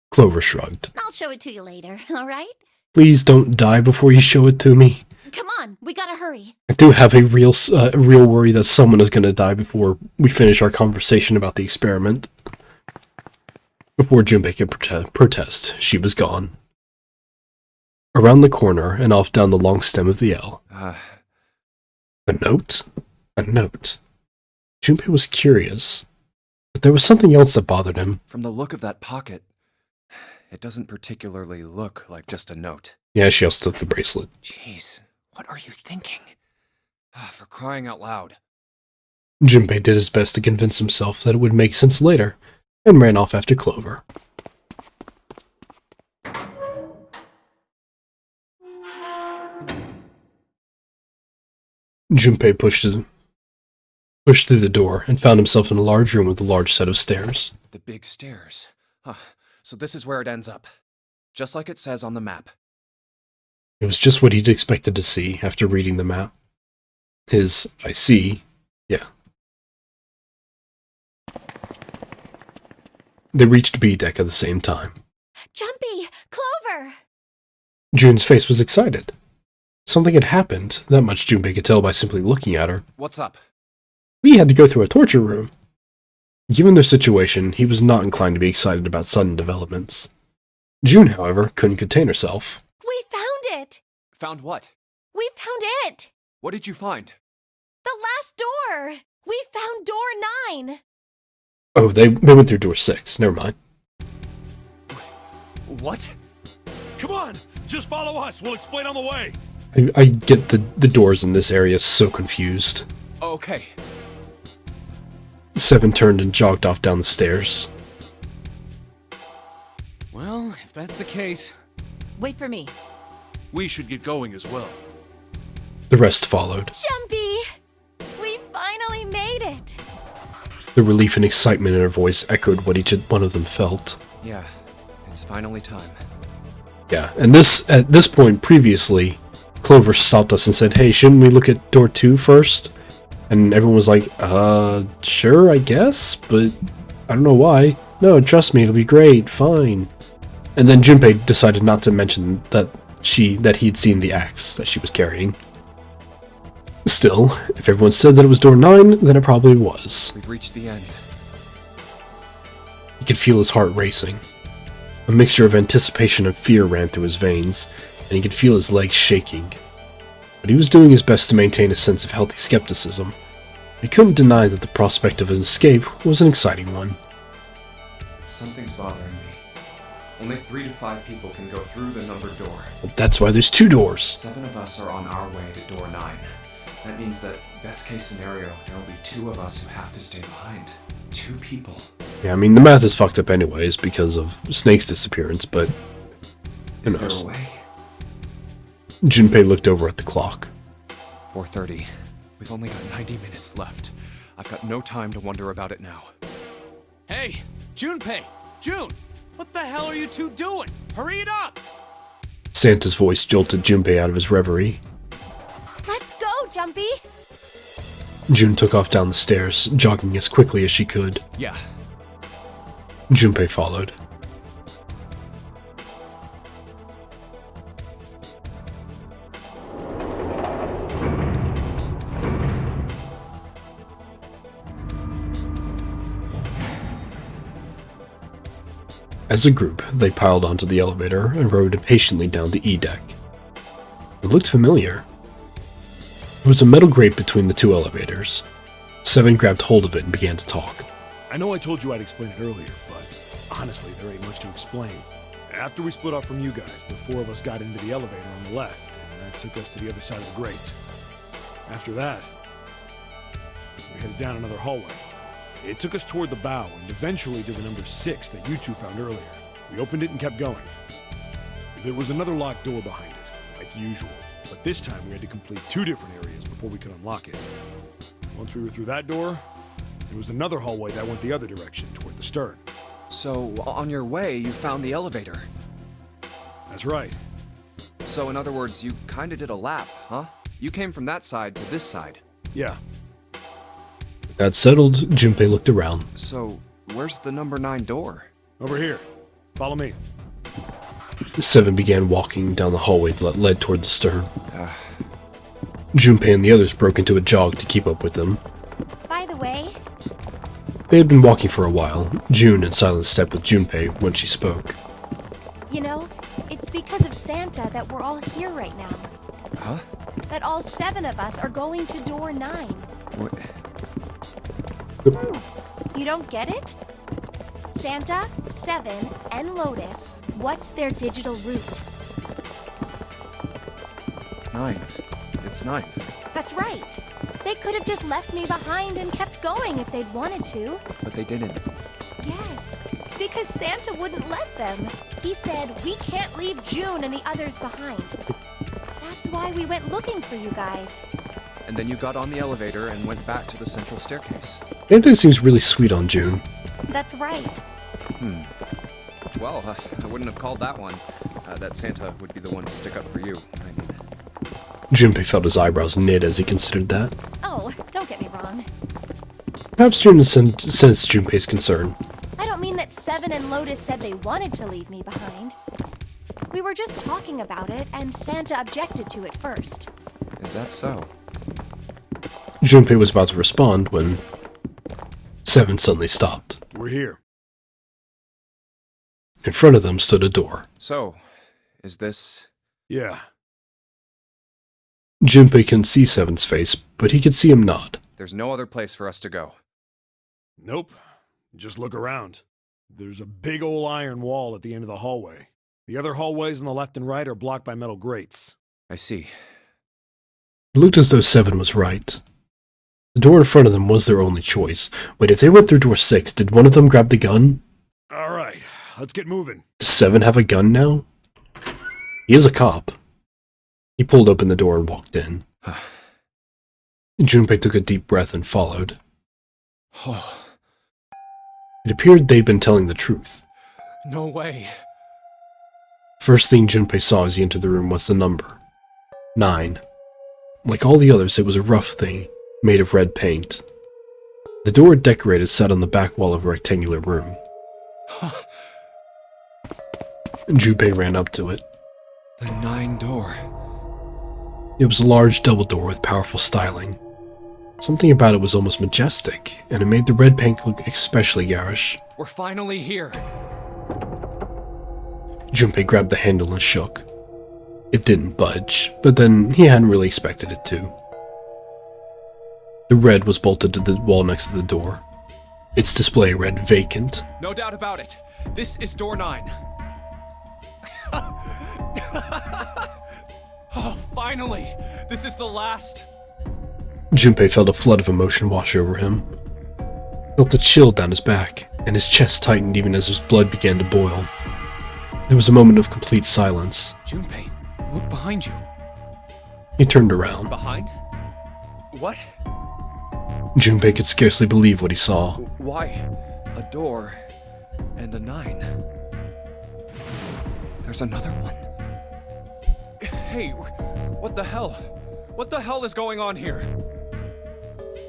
Clover shrugged. I'll show it to you later, all right? Please don't die before you show it to me. Come on, we gotta hurry. I do have a real worry that someone is going to die before we finish our conversation about the experiment. Before Junpei could protest, she was gone. Around the corner and off down the long stem of the L. A note? A note. Junpei was curious, but there was something else that bothered him. From the look of that pocket, it doesn't particularly look like just a note. Yeah, she also took the bracelet. Jeez, what are you thinking? For crying out loud. Junpei did his best to convince himself that it would make sense later, and ran off after Clover. Junpei pushed through the door and found himself in a large room with a large set of stairs. The big stairs. So this is where it ends up. Just like it says on the map. It was just what he'd expected to see after reading the map. His, I see, yeah. They reached B deck at the same time. Jumpy! Clover! June's face was excited. Something had happened, that much Junpei could tell by simply looking at her. What's up? We had to go through a torture room. Given their situation, he was not inclined to be excited about sudden developments. June, however, couldn't contain herself. We found it! Found what? We found it! What did you find? The last door! We found door 9! Oh, they went through door 6. Never mind. What? Come on! Just follow us! We'll explain on the way! I get the doors in this area so confused. Okay. Seven turned and jogged off down the stairs. Well, if that's the case... Wait for me. We should get going as well. The rest followed. Jumpy! We finally made it! The relief and excitement in her voice echoed what each one of them felt. Yeah, it's finally time. Yeah, and at this point previously, Clover stopped us and said, hey, shouldn't we look at door 2 first? And everyone was like, sure, I guess, but I don't know why. No, trust me, it'll be great, fine. And then Junpei decided not to mention that he'd seen the axe that she was carrying. Still, if everyone said that it was door 9, then it probably was. We've reached the end. He could feel his heart racing. A mixture of anticipation and fear ran through his veins, and he could feel his legs shaking. But he was doing his best to maintain a sense of healthy skepticism. He couldn't deny that the prospect of an escape was an exciting one. Something's bothering me. Only 3 to 5 people can go through the numbered door. That's why there's 2 doors. 7 of us are on our way to door 9. That means that, best case scenario, there will be 2 of us who have to stay behind. 2 people. Yeah, I mean, the math is fucked up anyways because of Snake's disappearance, but who Is knows? there a way? Junpei looked over at the clock. 4:30. We've only got 90 minutes left. I've got no time to wonder about it now. Hey, Junpei! June! What the hell are you two doing? Hurry it up! Santa's voice jolted Junpei out of his reverie. Let's go, Jumpy! June took off down the stairs, jogging as quickly as she could. Yeah. Junpei followed. As a group, they piled onto the elevator and rode impatiently down the E-deck. It looked familiar. There was a metal grate between the 2 elevators. Seven grabbed hold of it and began to talk. I know I told you I'd explain it earlier, but honestly, there ain't much to explain. After we split off from you guys, the 4 of us got into the elevator on the left, and that took us to the other side of the grate. After that, we headed down another hallway. It took us toward the bow and eventually to the number 6 that you 2 found earlier. We opened it and kept going. There was another locked door behind it, like usual, but this time we had to complete 2 different areas before we could unlock it. Once we were through that door, there was another hallway that went the other direction, toward the stern. So, on your way, you found the elevator. That's right. So, in other words, you kinda did a lap, huh? You came from that side to this side. Yeah. That settled, Junpei looked around. So, where's the number 9 door? Over here. Follow me. Seven began walking down the hallway that led toward the stern. Junpei and the others broke into a jog to keep up with them. By the way, They had been walking for a while, June in silent step with Junpei when she spoke. you know, it's because of Santa that we're all here right now. Huh? That all 7 of us are going to door 9. What? You don't get it? Santa, 7, and Lotus, what's their digital route? 9. It's 9. That's right. They could have just left me behind and kept going if they'd wanted to. But they didn't. Yes, because Santa wouldn't let them. He said, we can't leave June and the others behind. That's why we went looking for you guys. And then you got on the elevator and went back to the central staircase. Santa seems really sweet on June. That's right. Well, I wouldn't have called that one. That Santa would be the one to stick up for you. I mean, Junpei felt his eyebrows knit as he considered that. Oh, don't get me wrong. Perhaps June sensed Junpei's concern. I don't mean that 7 and Lotus said they wanted to leave me behind. We were just talking about it, and Santa objected to it first. is that so? Junpei was about to respond when Seven suddenly stopped. We're here. In front of them stood a door. So, is this... Yeah. Junpei couldn't see Seven's face, but he could see him nod. There's no other place for us to go. Nope. Just look around. There's a big old iron wall at the end of the hallway. The other hallways on the left and right are blocked by metal grates. I see. It looked as though Seven was right. The door in front of them was their only choice. Wait, if they went through door 6, did one of them grab the gun? All right, let's get moving. Does Seven have a gun now? He is a cop. He pulled open the door and walked in. Junpei took a deep breath and followed. Oh, It appeared they'd been telling the truth. no way. First thing Junpei saw as he entered the room was the number. 9. Like all the others, it was a rough thing, made of red paint. The door it decorated sat on the back wall of a rectangular room. Junpei ran up to it. The 9 door. It was a large double door with powerful styling. Something about it was almost majestic, and it made the red paint look especially garish. We're finally here. Junpei grabbed the handle and shook. It didn't budge, but then he hadn't really expected it to. The red was bolted to the wall next to the door. Its display read vacant. No doubt about it. This is door 9. Oh, finally! This is the last. Junpei felt a flood of emotion wash over him. Felt a chill down his back, and his chest tightened even as his blood began to boil. There was a moment of complete silence. Junpei, look behind you. He turned around. Behind? What? Junpei could scarcely believe what he saw. Why? A door. And a 9. There's another one. Hey, what the hell? What the hell is going on here?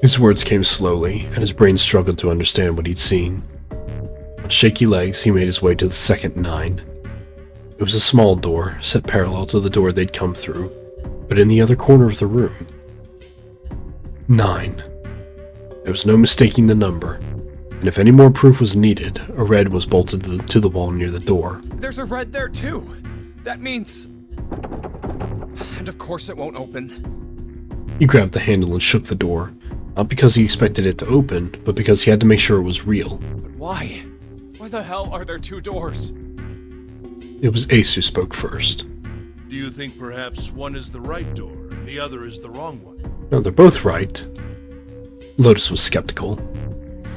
His words came slowly, and his brain struggled to understand what he'd seen. On shaky legs, he made his way to the second 9. It was a small door, set parallel to the door they'd come through, but in the other corner of the room. 9. There was no mistaking the number, and if any more proof was needed, a red was bolted to the wall near the door. There's a red there too. That means... And of course it won't open. He grabbed the handle and shook the door, not because he expected it to open, but because he had to make sure it was real. But why? Why the hell are there 2 doors? It was Ace who spoke first. Do you think perhaps one is the right door and the other is the wrong one? No, they're both right. Lotus was skeptical.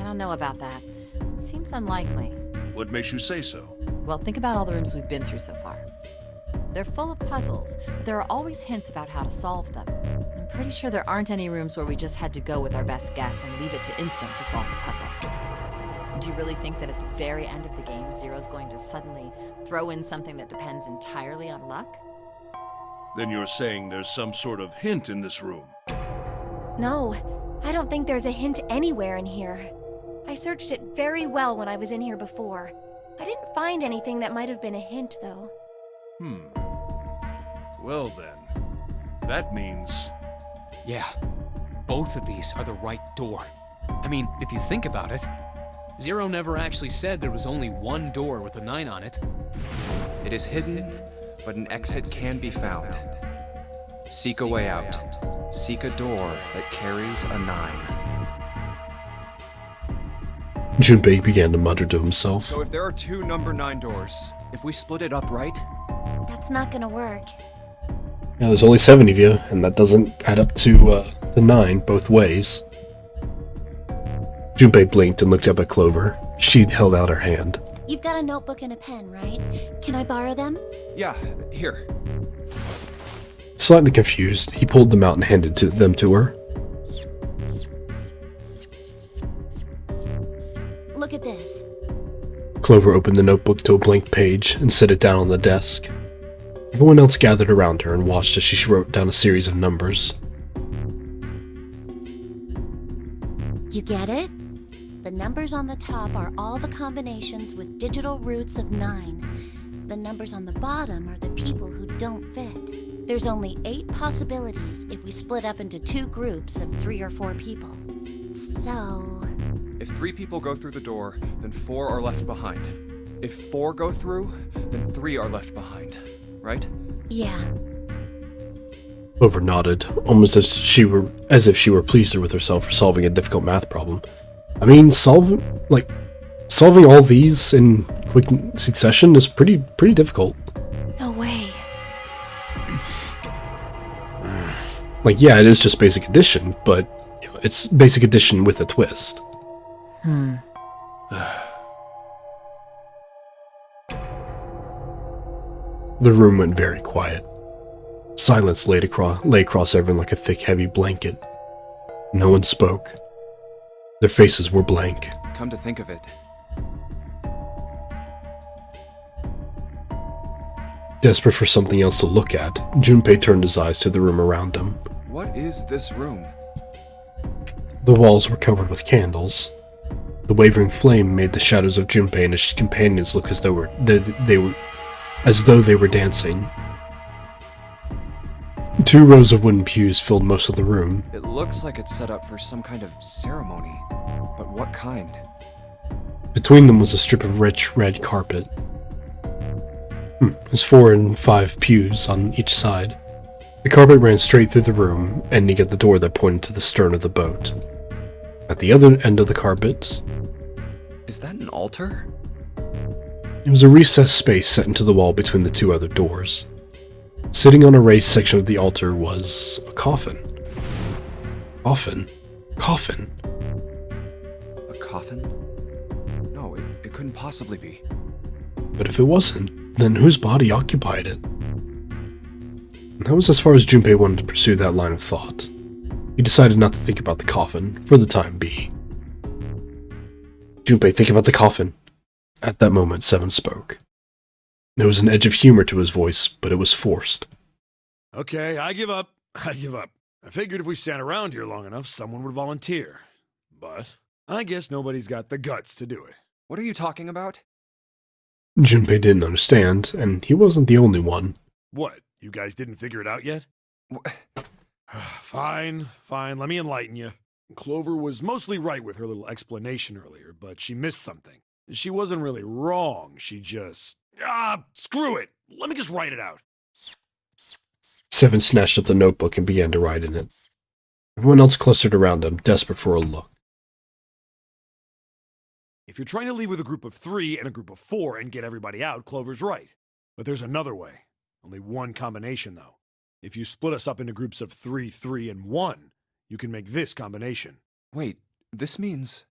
I don't know about that. It seems unlikely. What makes you say so? Well, think about all the rooms we've been through so far. They're full of puzzles, but there are always hints about how to solve them. I'm pretty sure there aren't any rooms where we just had to go with our best guess and leave it to instinct to solve the puzzle. Do you really think that at the very end of the game, Zero's going to suddenly throw in something that depends entirely on luck? Then you're saying there's some sort of hint in this room. No, I don't think there's a hint anywhere in here. I searched it very well when I was in here before. I didn't find anything that might have been a hint, though. Well then, that means... Yeah, both of these are the right door. I mean, if you think about it, Zero never actually said there was only one door with a 9 on it. It is hidden, but an exit can be found. Seek a way out. Seek a door that carries a 9. Junpei began to mutter to himself. So if there are 2 number 9 doors, if we split it up right, That's not gonna work. Yeah, there's only 7 of you, and that doesn't add up to 9 both ways. Junpei blinked and looked up at Clover. She held out her hand. You've got a notebook and a pen, right? Can I borrow them? yeah, here. Slightly confused, he pulled them out and handed them to her. Look at this. Clover opened the notebook to a blank page and set it down on the desk. Everyone else gathered around her and watched as she wrote down a series of numbers. You get it? The numbers on the top are all the combinations with digital roots of 9. The numbers on the bottom are the people who don't fit. There's only 8 possibilities if we split up into 2 groups of 3 or 4 people. So... If 3 people go through the door, then 4 are left behind. If 4 go through, then 3 are left behind. Right? yeah. Clover nodded, almost as if she were pleased with herself for solving a difficult math problem. I mean, solving all these in quick succession is pretty difficult. No way. Yeah, it is just basic addition, but it's basic addition with a twist. The room went very quiet. Silence lay across everyone like a thick, heavy blanket. No one spoke. Their faces were blank. Come to think of it, Desperate for something else to look at, Junpei turned his eyes to the room around him. what is this room? The walls were covered with candles. The wavering flame made the shadows of Junpei and his companions look as though they were dancing. 2 rows of wooden pews filled most of the room. It looks like it's set up for some kind of ceremony. But what kind? Between them was a strip of rich red carpet. There's 4 and 5 pews on each side. The carpet ran straight through the room, ending at the door that pointed to the stern of the boat. At the other end of the carpet, Is that an altar? it was a recessed space set into the wall between the 2 other doors. Sitting on a raised section of the altar was a coffin. Coffin? Coffin? A coffin? No, it couldn't possibly be. But if it wasn't, then whose body occupied it? And that was as far as Junpei wanted to pursue that line of thought. He decided not to think about the coffin, for the time being. Junpei, think about the coffin. At that moment, Seven spoke. There was an edge of humor to his voice, but it was forced. Okay, I give up. I give up. I figured if we sat around here long enough, someone would volunteer. But I guess nobody's got the guts to do it. What are you talking about? Junpei didn't understand, and he wasn't the only one. What? You guys didn't figure it out yet? Fine, let me enlighten you. Clover was mostly right with her little explanation earlier, but she missed something. She wasn't really wrong, she just... screw it! Let me just write it out. Seven snatched up the notebook and began to write in it. Everyone else clustered around him, desperate for a look. If you're trying to leave with a group of 3 and a group of 4 and get everybody out, Clover's right. But there's another way. Only one combination, though. If you split us up into groups of 3, 3, and 1, you can make this combination. Wait, this means...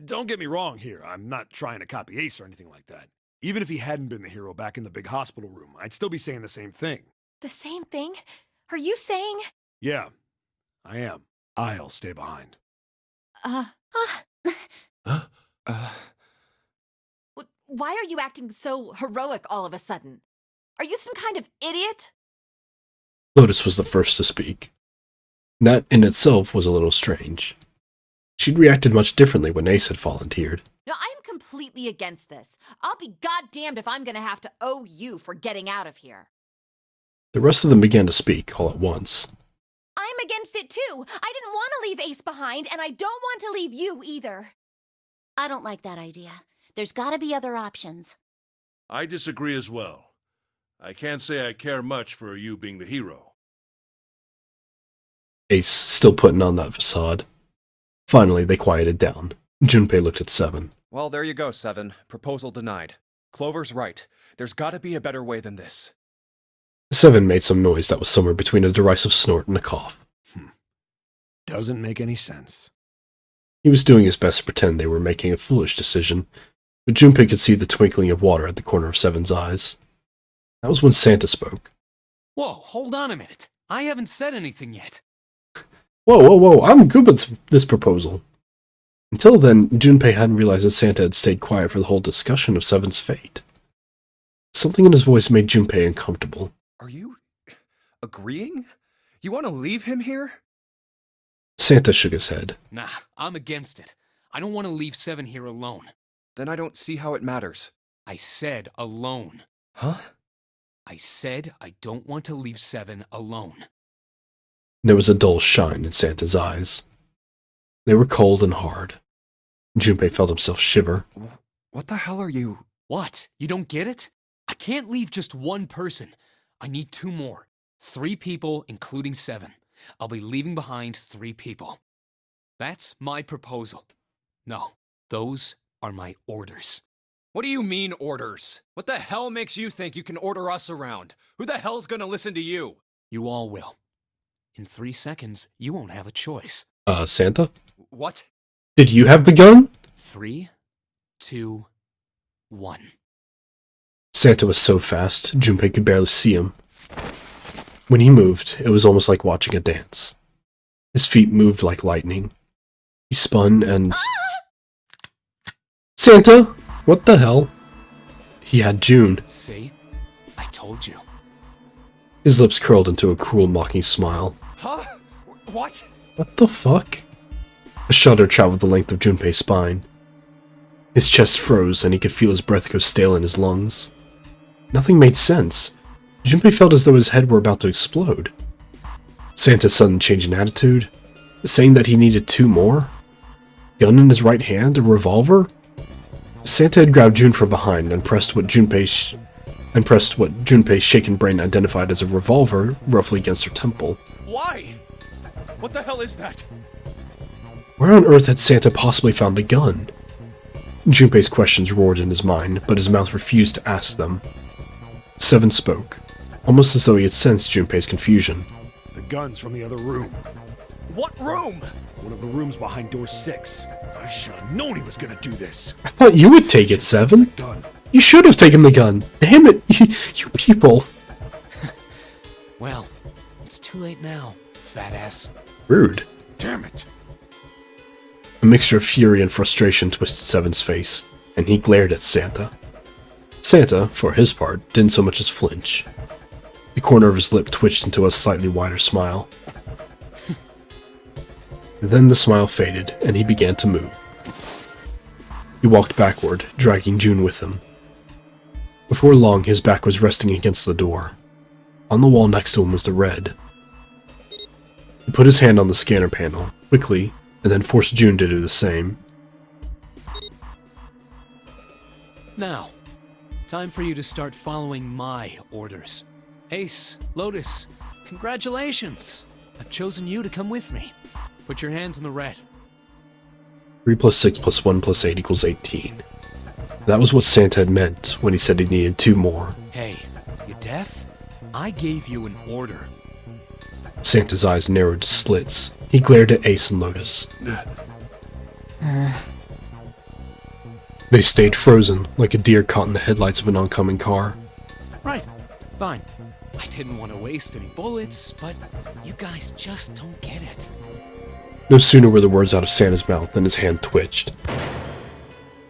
Don't get me wrong here. I'm not trying to copy Ace or anything like that. Even if he hadn't been the hero back in the big hospital room, I'd still be saying the same thing. The same thing? Are you saying? Yeah, I am. I'll stay behind. Why are you acting so heroic all of a sudden? Are you some kind of idiot? Lotus was the first to speak. That in itself was a little strange. She'd reacted much differently when Ace had volunteered. No, I am completely against this. I'll be goddamned if I'm gonna have to owe you for getting out of here. The rest of them began to speak all at once. I'm against it too. I didn't want to leave Ace behind, and I don't want to leave you either. I don't like that idea. There's gotta be other options. I disagree as well. I can't say I care much for you being the hero. Ace still putting on that facade. Finally, they quieted down. Junpei looked at Seven. Well, there you go, Seven. Proposal denied. Clover's right. There's gotta be a better way than this. Seven made some noise that was somewhere between a derisive snort and a cough. Doesn't make any sense. He was doing his best to pretend they were making a foolish decision, but Junpei could see the twinkling of water at the corner of Seven's eyes. That was when Santa spoke. Whoa, hold on a minute. I haven't said anything yet. Whoa, I'm good with this proposal. Until then, Junpei hadn't realized that Santa had stayed quiet for the whole discussion of Seven's fate. Something in his voice made Junpei uncomfortable. Are you... agreeing? You want to leave him here? Santa shook his head. Nah, I'm against it. I don't want to leave Seven here alone. Then I don't see how it matters. I said alone. Huh? I said I don't want to leave Seven alone. There was a dull shine in Santa's eyes. They were cold and hard. Junpei felt himself shiver. What the hell are you... What? You don't get it? I can't leave just one person. I need 2 more. 3 people, including Seven. I'll be leaving behind 3 people. That's my proposal. No, those are my orders. What do you mean, orders? What the hell makes you think you can order us around? Who the hell's gonna listen to you? You all will. In 3 seconds, you won't have a choice. Santa? What? Did you have the gun? 3, 2, 1. Santa was so fast, Junpei could barely see him. When he moved, it was almost like watching a dance. His feet moved like lightning. He spun and... Santa? What the hell? He had June. See? I told you. His lips curled into a cruel, mocking smile. Huh? What? What the fuck? A shudder traveled the length of Junpei's spine. His chest froze, and he could feel his breath go stale in his lungs. Nothing made sense. Junpei felt as though his head were about to explode. Santa's sudden change in attitude, saying that he needed 2 more? Gun in his right hand, a revolver? Santa had grabbed June from behind and pressed what Junpei's shaken brain identified as a revolver roughly against her temple. Why? What the hell is that? Where on earth had Santa possibly found a gun? Junpei's questions roared in his mind, but his mouth refused to ask them. Seven spoke. almost as though he had sensed Junpei's confusion. The gun's from the other room. What room? One of the rooms behind door 6. I should have known he was gonna do this. I thought you would take it, Seven. Gun. You should have taken the gun. Damn it, you people. Well, it's too late now, fat ass. Rude. Damn it. A mixture of fury and frustration twisted Seven's face, and he glared at Santa. Santa, for his part, didn't so much as flinch. The corner of his lip twitched into a slightly wider smile. Then the smile faded, and he began to move. He walked backward, dragging June with him. Before long, his back was resting against the door. On the wall next to him was the red. He put his hand on the scanner panel, quickly, and then forced June to do the same. Now, time for you to start following my orders. Ace, Lotus, congratulations! I've chosen you to come with me. Put your hands in the red. 3 + 6 + 1 + 8 = 18. That was what Santa had meant when he said he needed 2 more. Hey, you deaf? I gave you an order. Santa's eyes narrowed to slits. He glared at Ace and Lotus. They stayed frozen, like a deer caught in the headlights of an oncoming car. Right, fine. I didn't want to waste any bullets, but you guys just don't get it. No sooner were the words out of Santa's mouth than his hand twitched,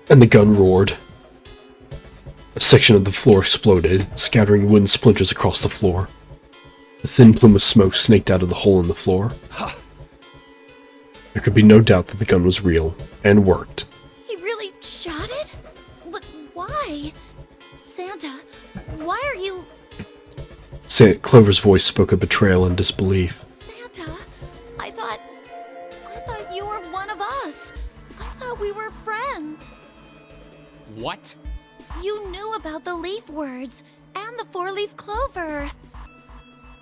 and the gun roared. A section of the floor exploded, scattering wooden splinters across the floor. A thin plume of smoke snaked out of the hole in the floor. There could be no doubt that the gun was real, and worked. He really shot it? But why? Santa, why are you... Clover's voice spoke of betrayal and disbelief. Santa, I thought you were one of us. I thought we were friends. What? You knew about the leaf words and the 4-leaf clover.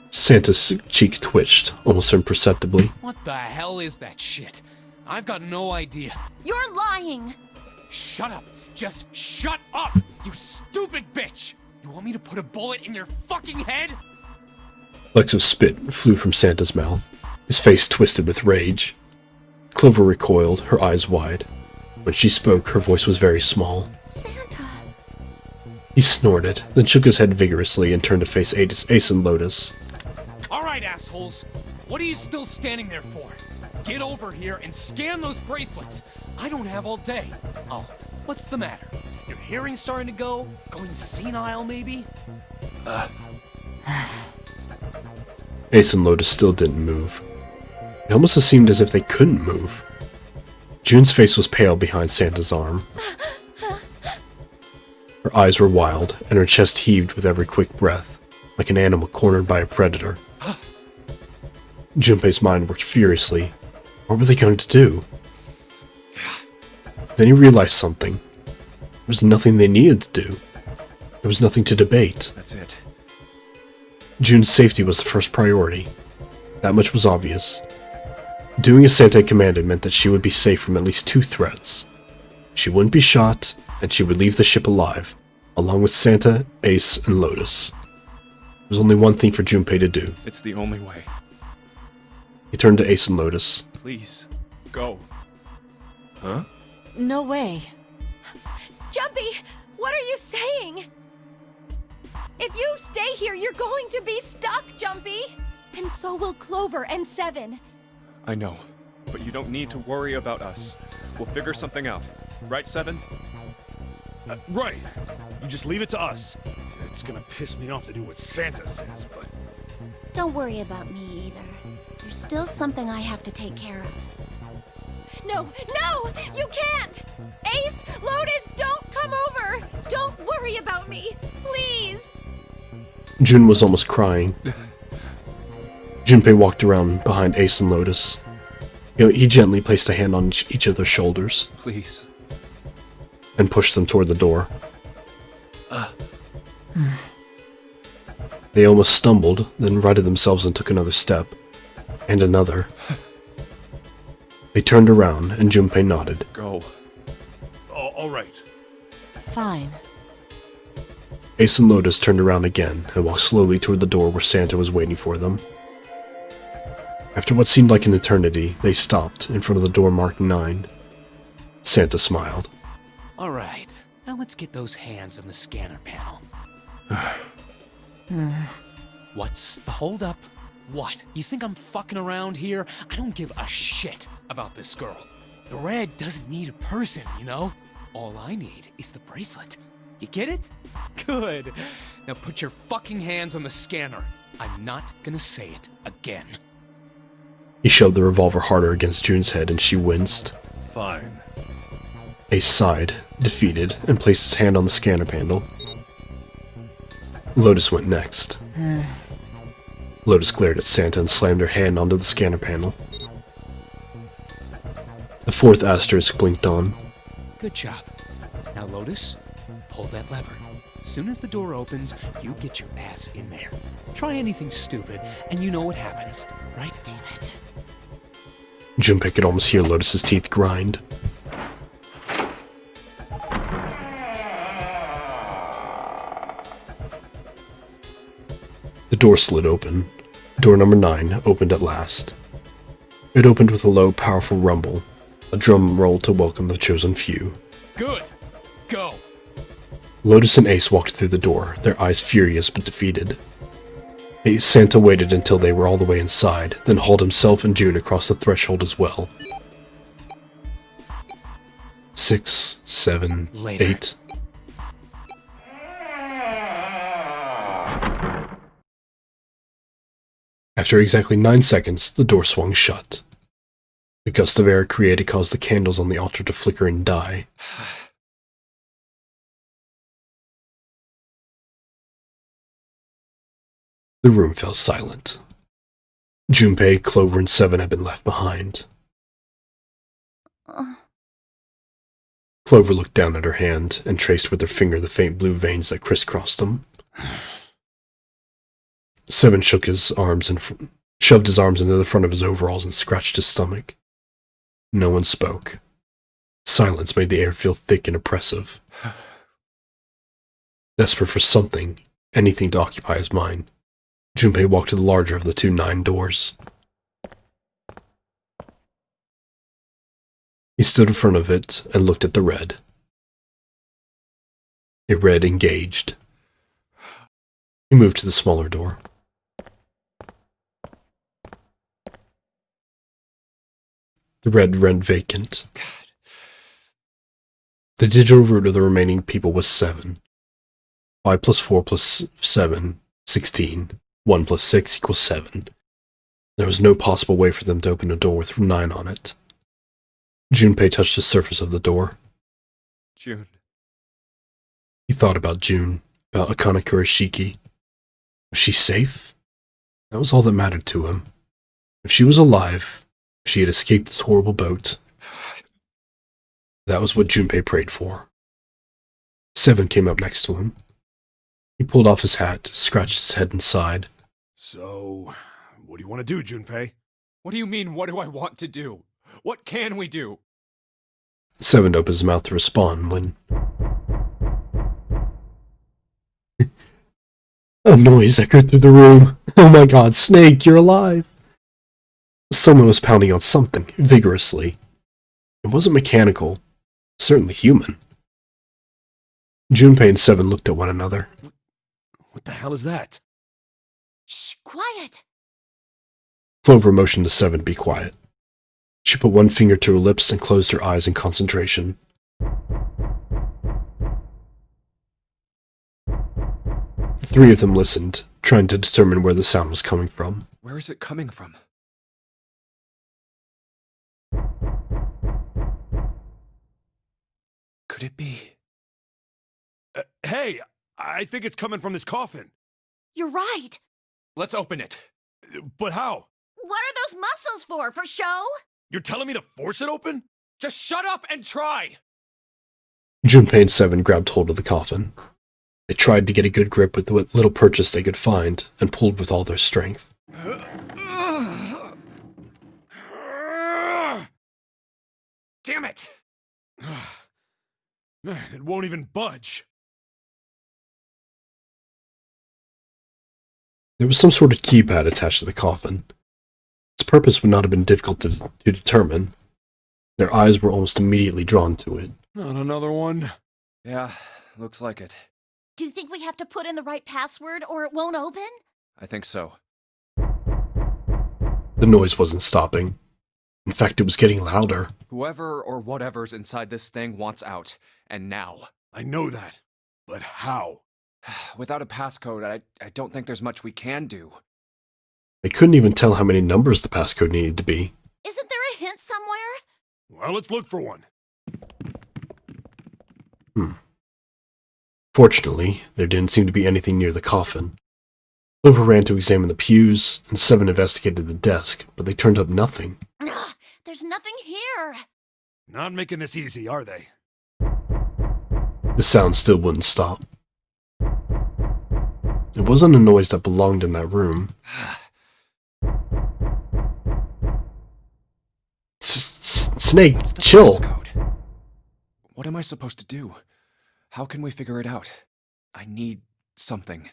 Santa's cheek twitched, almost imperceptibly. What the hell is that shit? I've got no idea. You're lying. Shut up! Just shut up! You stupid bitch! You want me to put a bullet in your fucking head? Flecks of spit flew from Santa's mouth. His face twisted with rage. Clover recoiled, her eyes wide. When she spoke, her voice was very small. Santa. He snorted, then shook his head vigorously and turned to face Ace and Lotus. Alright, assholes! What are you still standing there for? Get over here and scan those bracelets! I don't have all day. Oh, what's the matter? Your hearing starting to go? Going senile, maybe? Ace and Lotus still didn't move. It almost seemed as if they couldn't move. June's face was pale behind Santa's arm. Her eyes were wild, and her chest heaved with every quick breath, like an animal cornered by a predator. Junpei's mind worked furiously. What were they going to do? Then he realized something. There was nothing they needed to do. There was nothing to debate. That's it. June's safety was the first priority. That much was obvious. Doing as Santa commanded meant that she would be safe from at least 2 threats. She wouldn't be shot, and she would leave the ship alive, along with Santa, Ace, and Lotus. There was only one thing for Junpei to do. It's the only way. He turned to Ace and Lotus. Please, go. Huh? No way. Jumpy, what are you saying? If you stay here, you're going to be stuck, Jumpy. And so will Clover and Seven. I know, but you don't need to worry about us. We'll figure something out. Right, Seven? Right. You just leave it to us. It's gonna piss me off to do what Santa says, but... Don't worry about me either. There's still something I have to take care of. No, you can't! Ace, Lotus, don't come over! Don't worry about me, please! June was almost crying. Junpei walked around behind Ace and Lotus. He gently placed a hand on each of their shoulders. Please. And pushed them toward the door. They almost stumbled, then righted themselves and took another step. And another. They turned around, and Junpei nodded. Go. Oh, all right. Fine. Ace and Lotus turned around again and walked slowly toward the door where Santa was waiting for them. After what seemed like an eternity, they stopped in front of the door marked 9. Santa smiled. Alright, now let's get those hands on the scanner panel. What's the holdup? What? You think I'm fucking around here? I don't give a shit about this girl. The red doesn't need a person, you know? All I need is the bracelet. You get it? Good. Now put your fucking hands on the scanner. I'm not gonna say it again. He shoved the revolver harder against June's head and she winced. Fine. Ace sighed, defeated, and placed his hand on the scanner panel. Lotus went next. Lotus glared at Santa and slammed her hand onto the scanner panel. The 4th asterisk blinked on. Good job. Now, Lotus, pull that lever. As soon as the door opens, you get your ass in there. Try anything stupid, and you know what happens, right? Damn it. Junpei could almost hear Lotus's teeth grind. The door slid open. Door number 9 opened at last. It opened with a low, powerful rumble. A drum rolled to welcome the chosen few. Good. Go. Lotus and Ace walked through the door, their eyes furious but defeated. Santa waited until they were all the way inside, then hauled himself and June across the threshold as well. 6, 7, Later. 8. After exactly 9 seconds, the door swung shut. The gust of air it created caused the candles on the altar to flicker and die. The room fell silent. Junpei, Clover, and 7 had been left behind. Clover looked down at her hand and traced with her finger the faint blue veins that crisscrossed them. 7 shook his arms and shoved his arms into the front of his overalls and scratched his stomach. No one spoke. Silence made the air feel thick and oppressive. Desperate for something, anything to occupy his mind, Junpei walked to the larger of the 2 9 doors. He stood in front of it and looked at the red. It read engaged. He moved to the smaller door. The red read vacant. The digital root of the remaining people was 7. 5 plus 4 plus 7, 16. 1 plus 6 equals 7. There was no possible way for them to open a door with 9 on it. Junpei touched the surface of the door. June. He thought about June, about Akana Kurashiki. Was she safe? That was all that mattered to him. If she was alive, if she had escaped this horrible boat, that was what Junpei prayed for. 7 came up next to him. He pulled off his hat, scratched his head and sighed. So, what do you want to do, Junpei? What do you mean, what do I want to do? What can we do? 7 opened his mouth to respond when a noise echoed through the room. Oh my god, Snake, you're alive! Someone was pounding on something, vigorously. It wasn't mechanical, certainly human. Junpei and 7 looked at one another. What the hell is that? Shh, quiet. Clover motioned to 7 to be quiet. She put one finger to her lips and closed her eyes in concentration. The 3 of them listened, trying to determine where the sound was coming from. Where is it coming from? Could it be? Hey, I think it's coming from this coffin. You're right. Let's open it. But how? What are those muscles for? For show? You're telling me to force it open? Just shut up and try! Junpei and 7 grabbed hold of the coffin. They tried to get a good grip with what little purchase they could find, and pulled with all their strength. Damn it! Man, it won't even budge. There was some sort of keypad attached to the coffin. Its purpose would not have been difficult to determine. Their eyes were almost immediately drawn to it. Not another one. Yeah, looks like it. Do you think we have to put in the right password or it won't open? I think so. The noise wasn't stopping. In fact, it was getting louder. Whoever or whatever's inside this thing wants out. And now. I know that. But how? Without a passcode, I don't think there's much we can do. They couldn't even tell how many numbers the passcode needed to be. Isn't there a hint somewhere? Well, let's look for one. Fortunately, there didn't seem to be anything near the coffin. Clover ran to examine the pews, and Seven investigated the desk, but they turned up nothing. Ugh, there's nothing here. Not making this easy, are they? The sound still wouldn't stop. It wasn't a noise that belonged in that room. Snake, What's the chill. passcode? What am I supposed to do? How can we figure it out? I need something.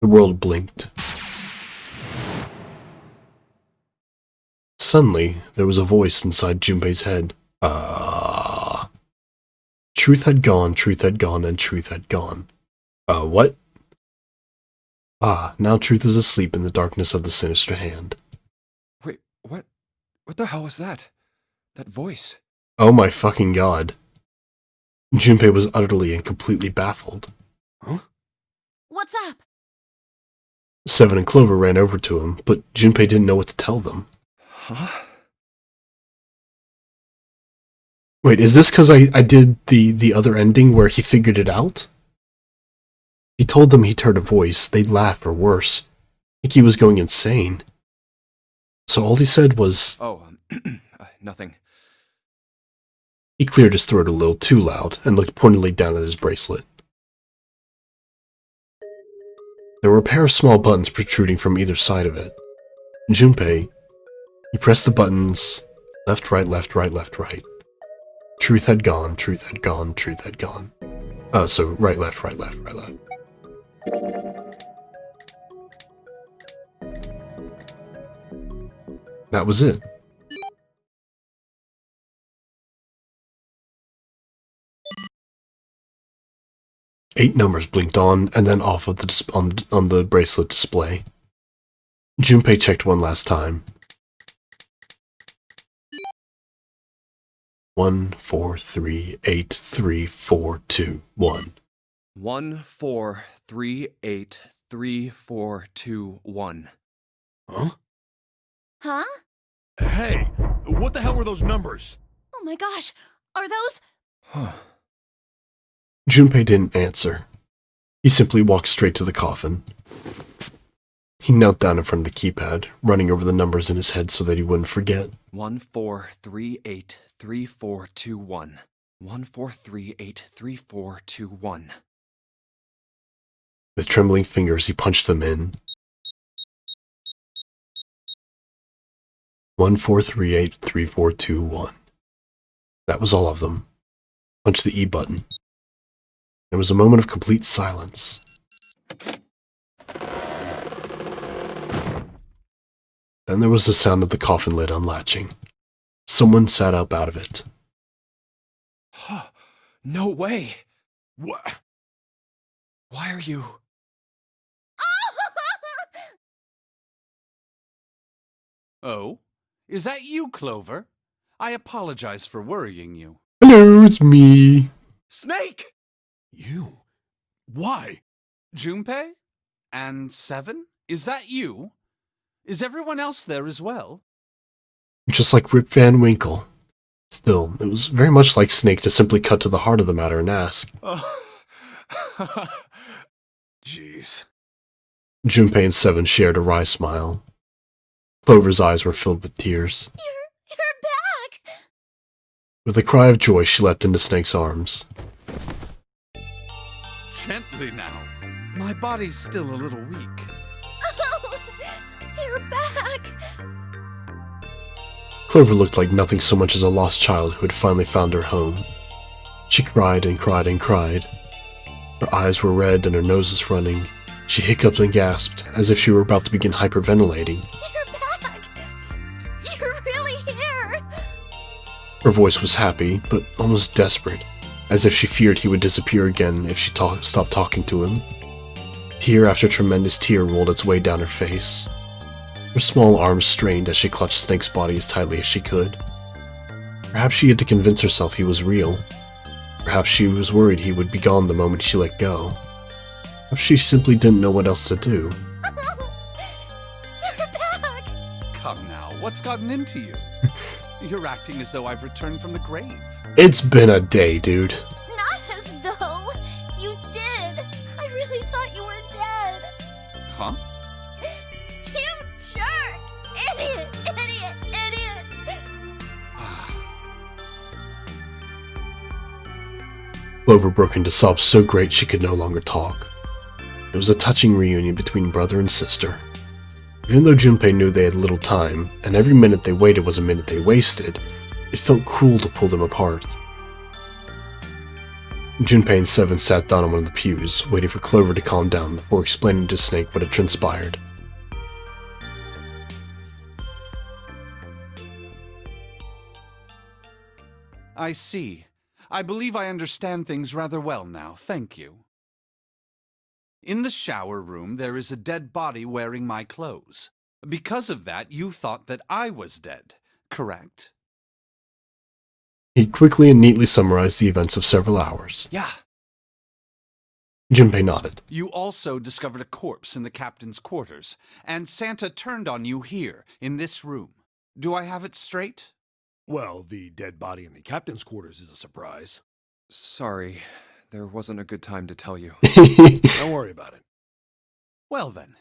The world blinked. Suddenly, there was a voice inside Junpei's head. Truth had gone, and truth had gone. What? Now truth is asleep in the darkness of the sinister hand. Wait, what? What the hell was that? That voice? Oh my fucking god. Junpei was utterly and completely baffled. Huh? What's up? Seven and Clover ran over to him, but Junpei didn't know what to tell them. Huh? Wait, is this because I did the other ending where he figured it out? He told them he'd heard a voice, they'd laugh or worse. I think he was going insane. So all he said was... Oh, nothing. He cleared his throat a little too loud and looked pointedly down at his bracelet. There were a pair of small buttons protruding from either side of it. Junpei, he pressed the buttons left, right, left, right, left, right. Truth had gone, truth had gone, truth had gone. So right, left, right, left, right, left. That was it. Eight numbers blinked on and then off of on the bracelet display. Junpei checked one last time. 1 4 3 8 3 4 2 1. 1 4 3 8 3 4 2 1. Huh? Huh? Hey, what the hell were those numbers? Oh my gosh, are those... Junpei didn't answer. He simply walked straight to the coffin. He knelt down in front of the keypad, running over the numbers in his head so that he wouldn't forget. 1 4 3 8 3 4 2 1. 1 4 3 8 3 4 2 1. With trembling fingers, he punched them in. 1 4 3 8 3 4 2 1. That was all of them. Punch the E button. There was a moment of complete silence. Then there was the sound of the coffin lid unlatching. Someone sat up out of it. No way! What? Why are you... Oh? Is that you, Clover? I apologize for worrying you. Hello, it's me. Snake! You? Why? Junpei? And Seven? Is that you? Is everyone else there as well? Just like Rip Van Winkle. Still, it was very much like Snake to simply cut to the heart of the matter and ask. Jeez. Junpei and Seven shared a wry smile. Clover's eyes were filled with tears. You're back! With a cry of joy, she leapt into Snake's arms. Gently now. My body's still a little weak. Oh, you're back! Clover looked like nothing so much as a lost child who had finally found her home. She cried and cried and cried. Her eyes were red and her nose was running. She hiccuped and gasped, as if she were about to begin hyperventilating. You're back! You're really here! Her voice was happy, but almost desperate, as if she feared he would disappear again if she stopped talking to him. Tear after tremendous tear rolled its way down her face. Her small arms strained as she clutched Snake's body as tightly as she could. Perhaps she had to convince herself he was real. Perhaps she was worried he would be gone the moment she let go. Perhaps she simply didn't know what else to do. You're back! Come now, what's gotten into you? You're acting as though I've returned from the grave. It's been a day, dude. Not as though you did. I really thought you were dead. Huh? You jerk! Idiot! Idiot! Idiot! Clover broke into sobs so great she could no longer talk. It was a touching reunion between brother and sister. Even though Junpei knew they had little time, and every minute they waited was a minute they wasted, it felt cruel to pull them apart. Junpei and Seven sat down on one of the pews, waiting for Clover to calm down before explaining to Snake what had transpired. I see. I believe I understand things rather well now, thank you. In the shower room, there is a dead body wearing my clothes. Because of that, you thought that I was dead, correct? He quickly and neatly summarized the events of several hours. Yeah. Junpei nodded. You also discovered a corpse in the captain's quarters, and Santa turned on you here, in this room. Do I have it straight? Well, the dead body in the captain's quarters is a surprise. Sorry, there wasn't a good time to tell you. Don't worry about it. Well then,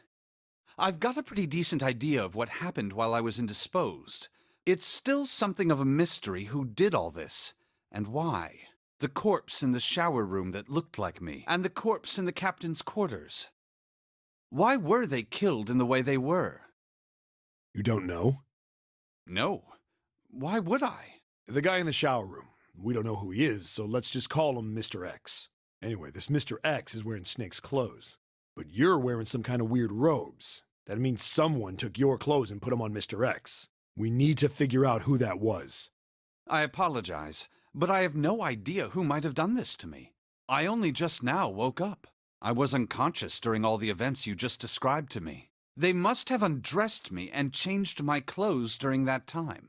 I've got a pretty decent idea of what happened while I was indisposed. It's still something of a mystery who did all this, and why. The corpse in the shower room that looked like me, and the corpse in the captain's quarters. Why were they killed in the way they were? You don't know? No. Why would I? The guy in the shower room. We don't know who he is, so let's just call him Mr. X. Anyway, this Mr. X is wearing Snake's clothes. But you're wearing some kind of weird robes. That means someone took your clothes and put them on Mr. X. We need to figure out who that was. I apologize, but I have no idea who might have done this to me. I only just now woke up. I was unconscious during all the events you just described to me. They must have undressed me and changed my clothes during that time.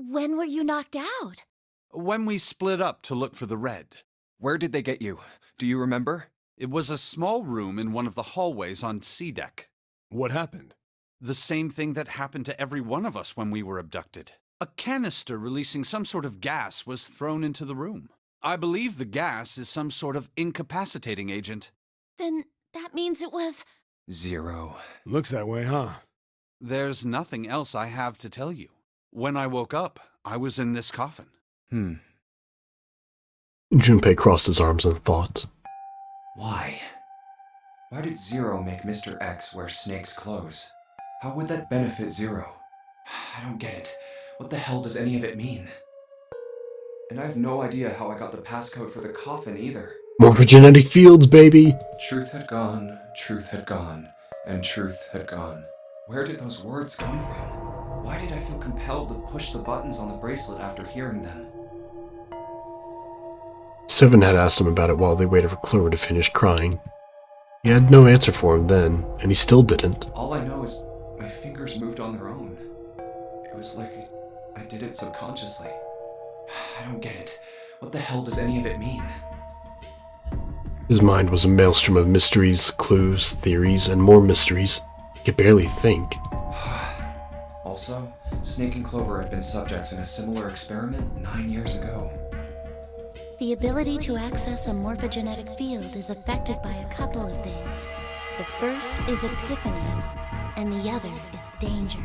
When were you knocked out? When we split up to look for the red. Where did they get you? Do you remember? It was a small room in one of the hallways on C deck. What happened? The same thing that happened to every one of us when we were abducted. A canister releasing some sort of gas was thrown into the room. I believe the gas is some sort of incapacitating agent. Then that means it was... Zero. Looks that way, huh? There's nothing else I have to tell you. When I woke up, I was in this coffin. Junpei crossed his arms in thought. Why? Why did Zero make Mr. X wear Snake's clothes? How would that benefit Zero? I don't get it. What the hell does any of it mean? And I have no idea how I got the passcode for the coffin either. Morphogenetic fields, baby! Truth had gone, and truth had gone. Where did those words come from? Why did I feel compelled to push the buttons on the bracelet after hearing them? Seven had asked him about it while they waited for Clover to finish crying. He had no answer for him then, and he still didn't. All I know is my fingers moved on their own. It was like I did it subconsciously. I don't get it. What the hell does any of it mean? His mind was a maelstrom of mysteries, clues, theories, and more mysteries. He could barely think. Also, Snake and Clover had been subjects in a similar experiment 9 years ago. The ability to access a morphogenetic field is affected by a couple of things. The first is epiphany, and the other is danger.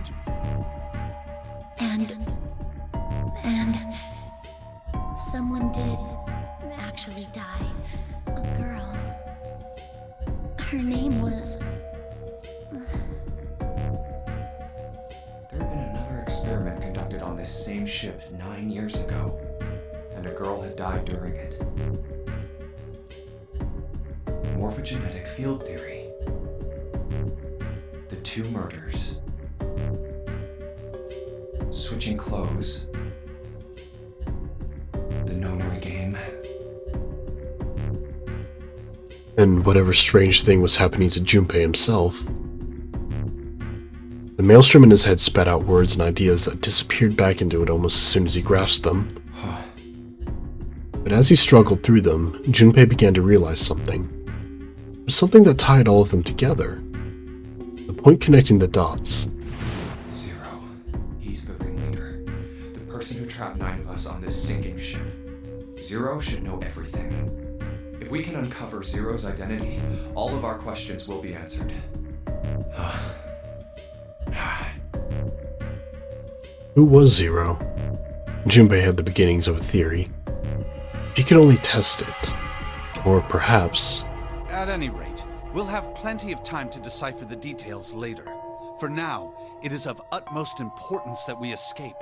And someone did actually die. A girl. Her name was... There had been another experiment conducted on this same ship 9 years ago. And and a girl had died during it. Morphogenetic field theory. The two murders. Switching clothes. The nonary game. And whatever strange thing was happening to Junpei himself. The maelstrom in his head spat out words and ideas that disappeared back into it almost as soon as he grasped them. But as he struggled through them, Junpei began to realize something. There was something that tied all of them together. The point connecting the dots. Zero. He's the ringleader. The person who trapped 9 of us on this sinking ship. Zero should know everything. If we can uncover Zero's identity, all of our questions will be answered. Who was Zero? Junpei had the beginnings of a theory. He could only test it. Or perhaps... At any rate, we'll have plenty of time to decipher the details later. For now, it is of utmost importance that we escape.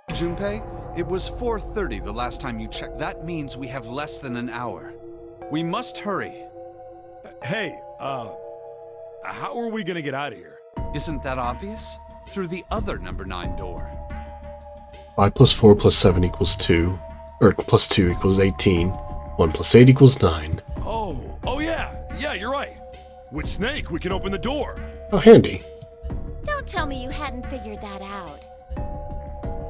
Junpei, it was 4:30 the last time you checked. That means we have less than an hour. We must hurry. Hey, how are we gonna get out of here? Isn't that obvious? Through the other number 9 door. 5 plus 4 plus 7 equals 2. Or plus 2 equals 18. 1 plus 8 equals 9. Oh yeah, you're right. With Snake, we can open the door. How handy. Don't tell me you hadn't figured that out.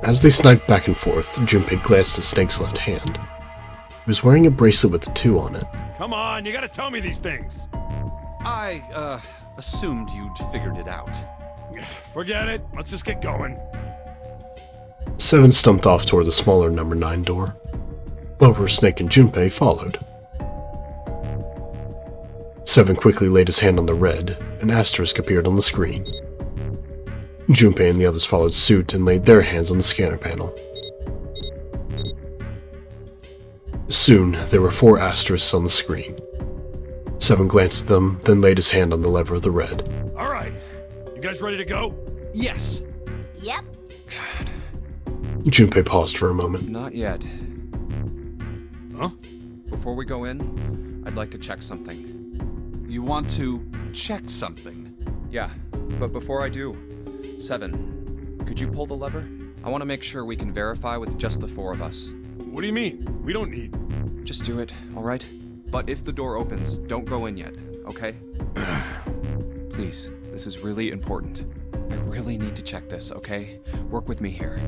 As they sniped back and forth, Junpei glanced at Snake's left hand. He was wearing a bracelet with a 2 on it. Come on, you gotta tell me these things. I, assumed you'd figured it out. Forget it. Let's just get going. 7 stumped off toward the smaller number 9 door. Clover, Snake, and Junpei followed. 7 quickly laid his hand on the red. An asterisk appeared on the screen. Junpei and the others followed suit and laid their hands on the scanner panel. Soon, there were 4 asterisks on the screen. 7 glanced at them, then laid his hand on the lever of the red. All right. You guys ready to go? Yes. Yep. Junpei paused for a moment. Not yet. Huh? Before we go in, I'd like to check something. You want to check something? Yeah, but before I do, 7, could you pull the lever? I want to make sure we can verify with just the 4 of us. What do you mean? We don't need... Just do it, alright? But if the door opens, don't go in yet, okay? Please, this is really important. I really need to check this, okay? Work with me here.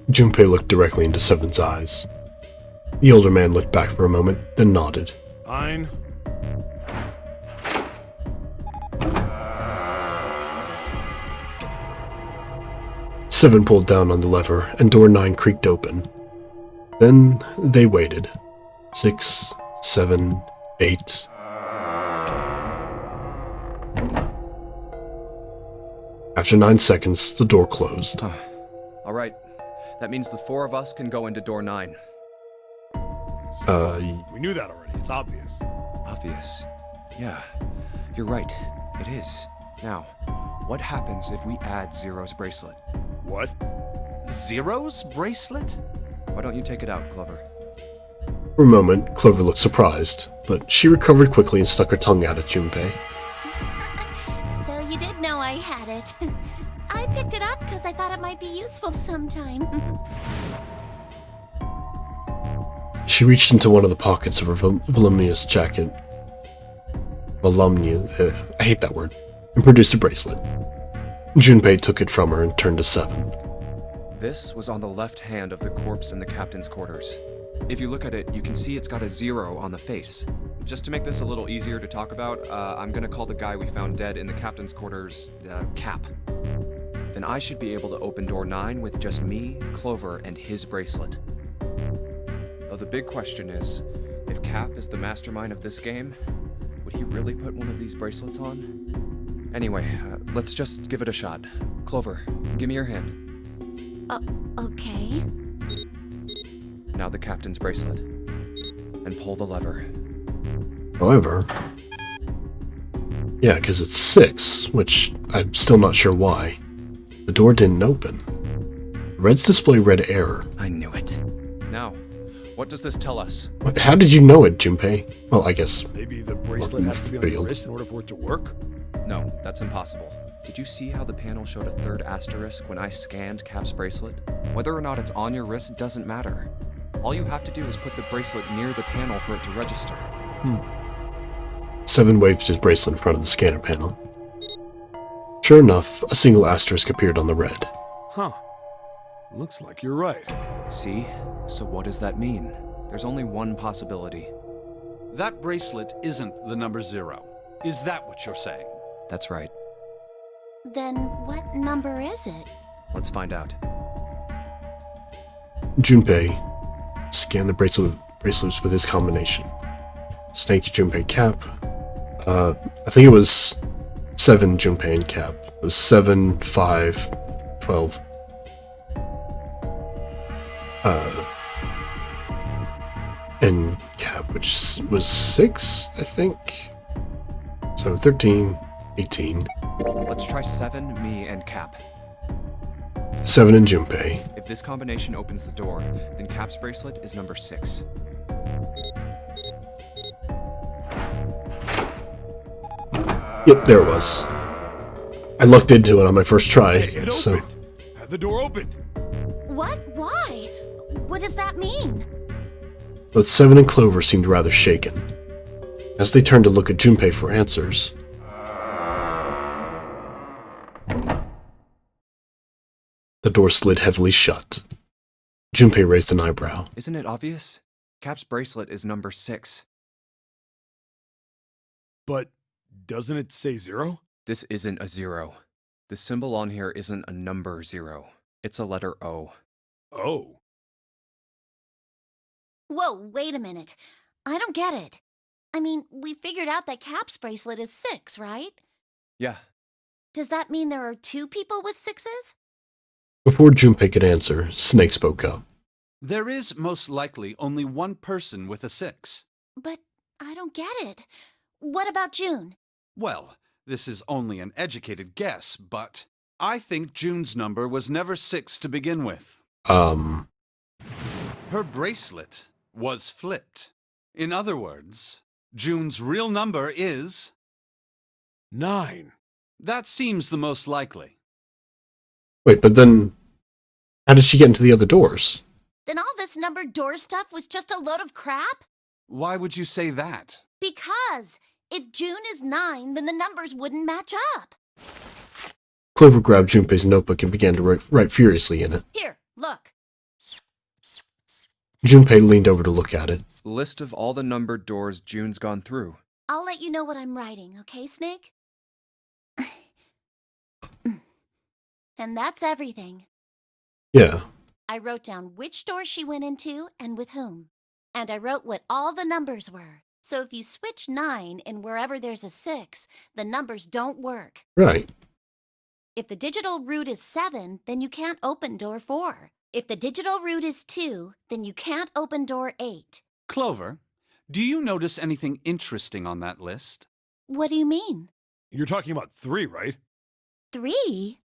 Junpei looked directly into 7's eyes. The older man looked back for a moment, then nodded. Fine. Seven pulled down on the lever, and door 9 creaked open. Then they waited. 6, 7, 8. After 9 seconds, the door closed. Alright, that means the 4 of us can go into door 9. We knew that already. It's obvious. Obvious. Yeah, you're right. It is. Now, what happens if we add Zero's bracelet? What? Zero's bracelet? Why don't you take it out, Clover? For a moment, Clover looked surprised, but she recovered quickly and stuck her tongue out at Junpei. So you did know I had it. I picked it up because I thought it might be useful sometime. She reached into one of the pockets of her voluminous jacket. I hate that word. And produced a bracelet. Junpei took it from her and turned to 7. This was on the left hand of the corpse in the captain's quarters. If you look at it, you can see it's got a 0 on the face. Just to make this a little easier to talk about, I'm gonna call the guy we found dead in the captain's quarters, Cap. Then I should be able to open door 9 with just me, Clover, and his bracelet. Though the big question is, if Cap is the mastermind of this game, would he really put one of these bracelets on? Anyway, let's just give it a shot. Clover, give me your hand. Okay. Now the captain's bracelet. And pull the lever. However... Yeah, because it's 6, which I'm still not sure why. The door didn't open. Reds display red error. I knew it. Now, what does this tell us? How did you know it, Junpei? Well, I guess. Maybe the bracelet has to be on your Failed. wrist in order for it to work? No, that's impossible. Did you see how the panel showed a third asterisk when I scanned Cap's bracelet? Whether or not it's on your wrist doesn't matter. All you have to do is put the bracelet near the panel for it to register. Seven waved his bracelet in front of the scanner panel. Sure enough, a single asterisk appeared on the red. Huh. Looks like you're right. See? So what does that mean? There's only one possibility. That bracelet isn't the number 0. Is that what you're saying? That's right. Then what number is it? Let's find out. Junpei scanned the bracelets with his combination. Snake, Junpei, Cap. I think it was 7 Junpei and Cap. It was 7, 5, 12. And Cap, which was 6, I think. So 13, 18. Let's try 7, me, and Cap. 7 and Junpei. If this combination opens the door, then Cap's bracelet is number 6. Yep, there it was. I lucked into it on my first try, It so... opened! The door opened! What? Why? What does that mean? Both Seven and Clover seemed rather shaken. As they turned to look at Junpei for answers, the door slid heavily shut. Junpei raised an eyebrow. Isn't it obvious? Cap's bracelet is number 6. But doesn't it say 0? This isn't a 0. The symbol on here isn't a number 0. It's a letter O. Oh. Whoa, wait a minute. I don't get it. I mean, we figured out that Cap's bracelet is 6, right? Yeah. Does that mean there are 2 people with 6s? Before Junpei could answer, Snake spoke up. There is most likely only one person with a 6. But I don't get it. What about June? Well, this is only an educated guess, but I think June's number was never 6 to begin with. Her bracelet was flipped. In other words, June's real number is 9. That seems the most likely. Wait, but then... how did she get into the other doors? Then all this numbered door stuff was just a load of crap? Why would you say that? Because if June is 9, then the numbers wouldn't match up. Clover grabbed Junpei's notebook and began to write furiously in it. Here, look. Junpei leaned over to look at it. List of all the numbered doors June's gone through. I'll let you know what I'm writing, okay, Snake? And that's everything. Yeah. I wrote down which door she went into and with whom. And I wrote what all the numbers were. So if you switch 9 in wherever there's a 6, the numbers don't work. Right. If the digital root is 7, then you can't open door 4. If the digital root is 2, then you can't open door 8. Clover, do you notice anything interesting on that list? What do you mean? You're talking about 3, right? 3?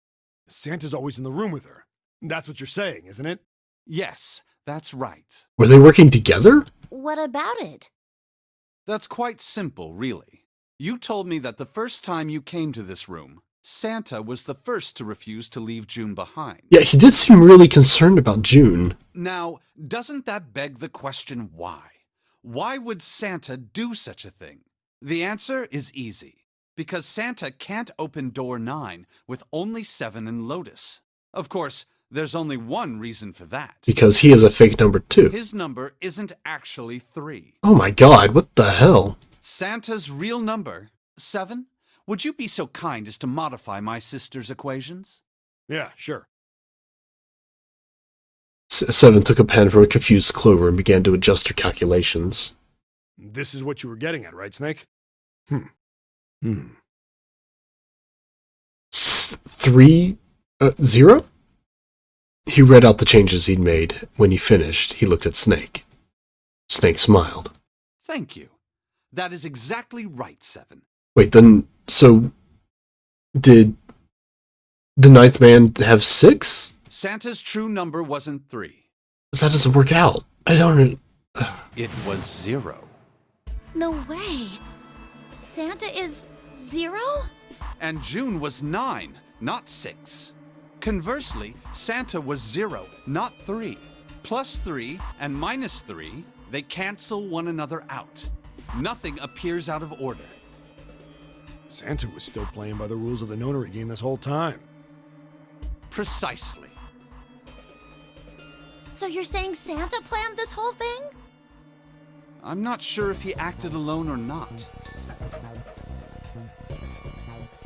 Santa's always in the room with her. That's what you're saying, isn't it? Yes, that's right. Were they working together? What about it? That's quite simple, really. You told me that the first time you came to this room, Santa was the first to refuse to leave June behind. Yeah, he did seem really concerned about June. Now, doesn't that beg the question why? Why would Santa do such a thing? The answer is easy. Because Santa can't open door 9 with only 7 and Lotus. Of course, there's only one reason for that. Because he has a fake number too. His number isn't actually 3. Oh my god, what the hell? Santa's real number, 7? Would you be so kind as to modify my sister's equations? Yeah, sure. Seven took a pen from a confused Clover and began to adjust her calculations. This is what you were getting at, right, Snake? 3, 0? He read out the changes he'd made. When he finished, he looked at Snake. Snake smiled. Thank you. That is exactly right, 7. Wait, then, so... did the ninth man have 6? Santa's true number wasn't 3. That doesn't work out. I don't... It was 0. No way. Santa is 0? And June was 9, not 6. Conversely, Santa was 0, not 3. Plus 3 and minus 3, they cancel one another out. Nothing appears out of order. Santa was still playing by the rules of the notary game this whole time. Precisely. So you're saying Santa planned this whole thing? I'm not sure if he acted alone or not.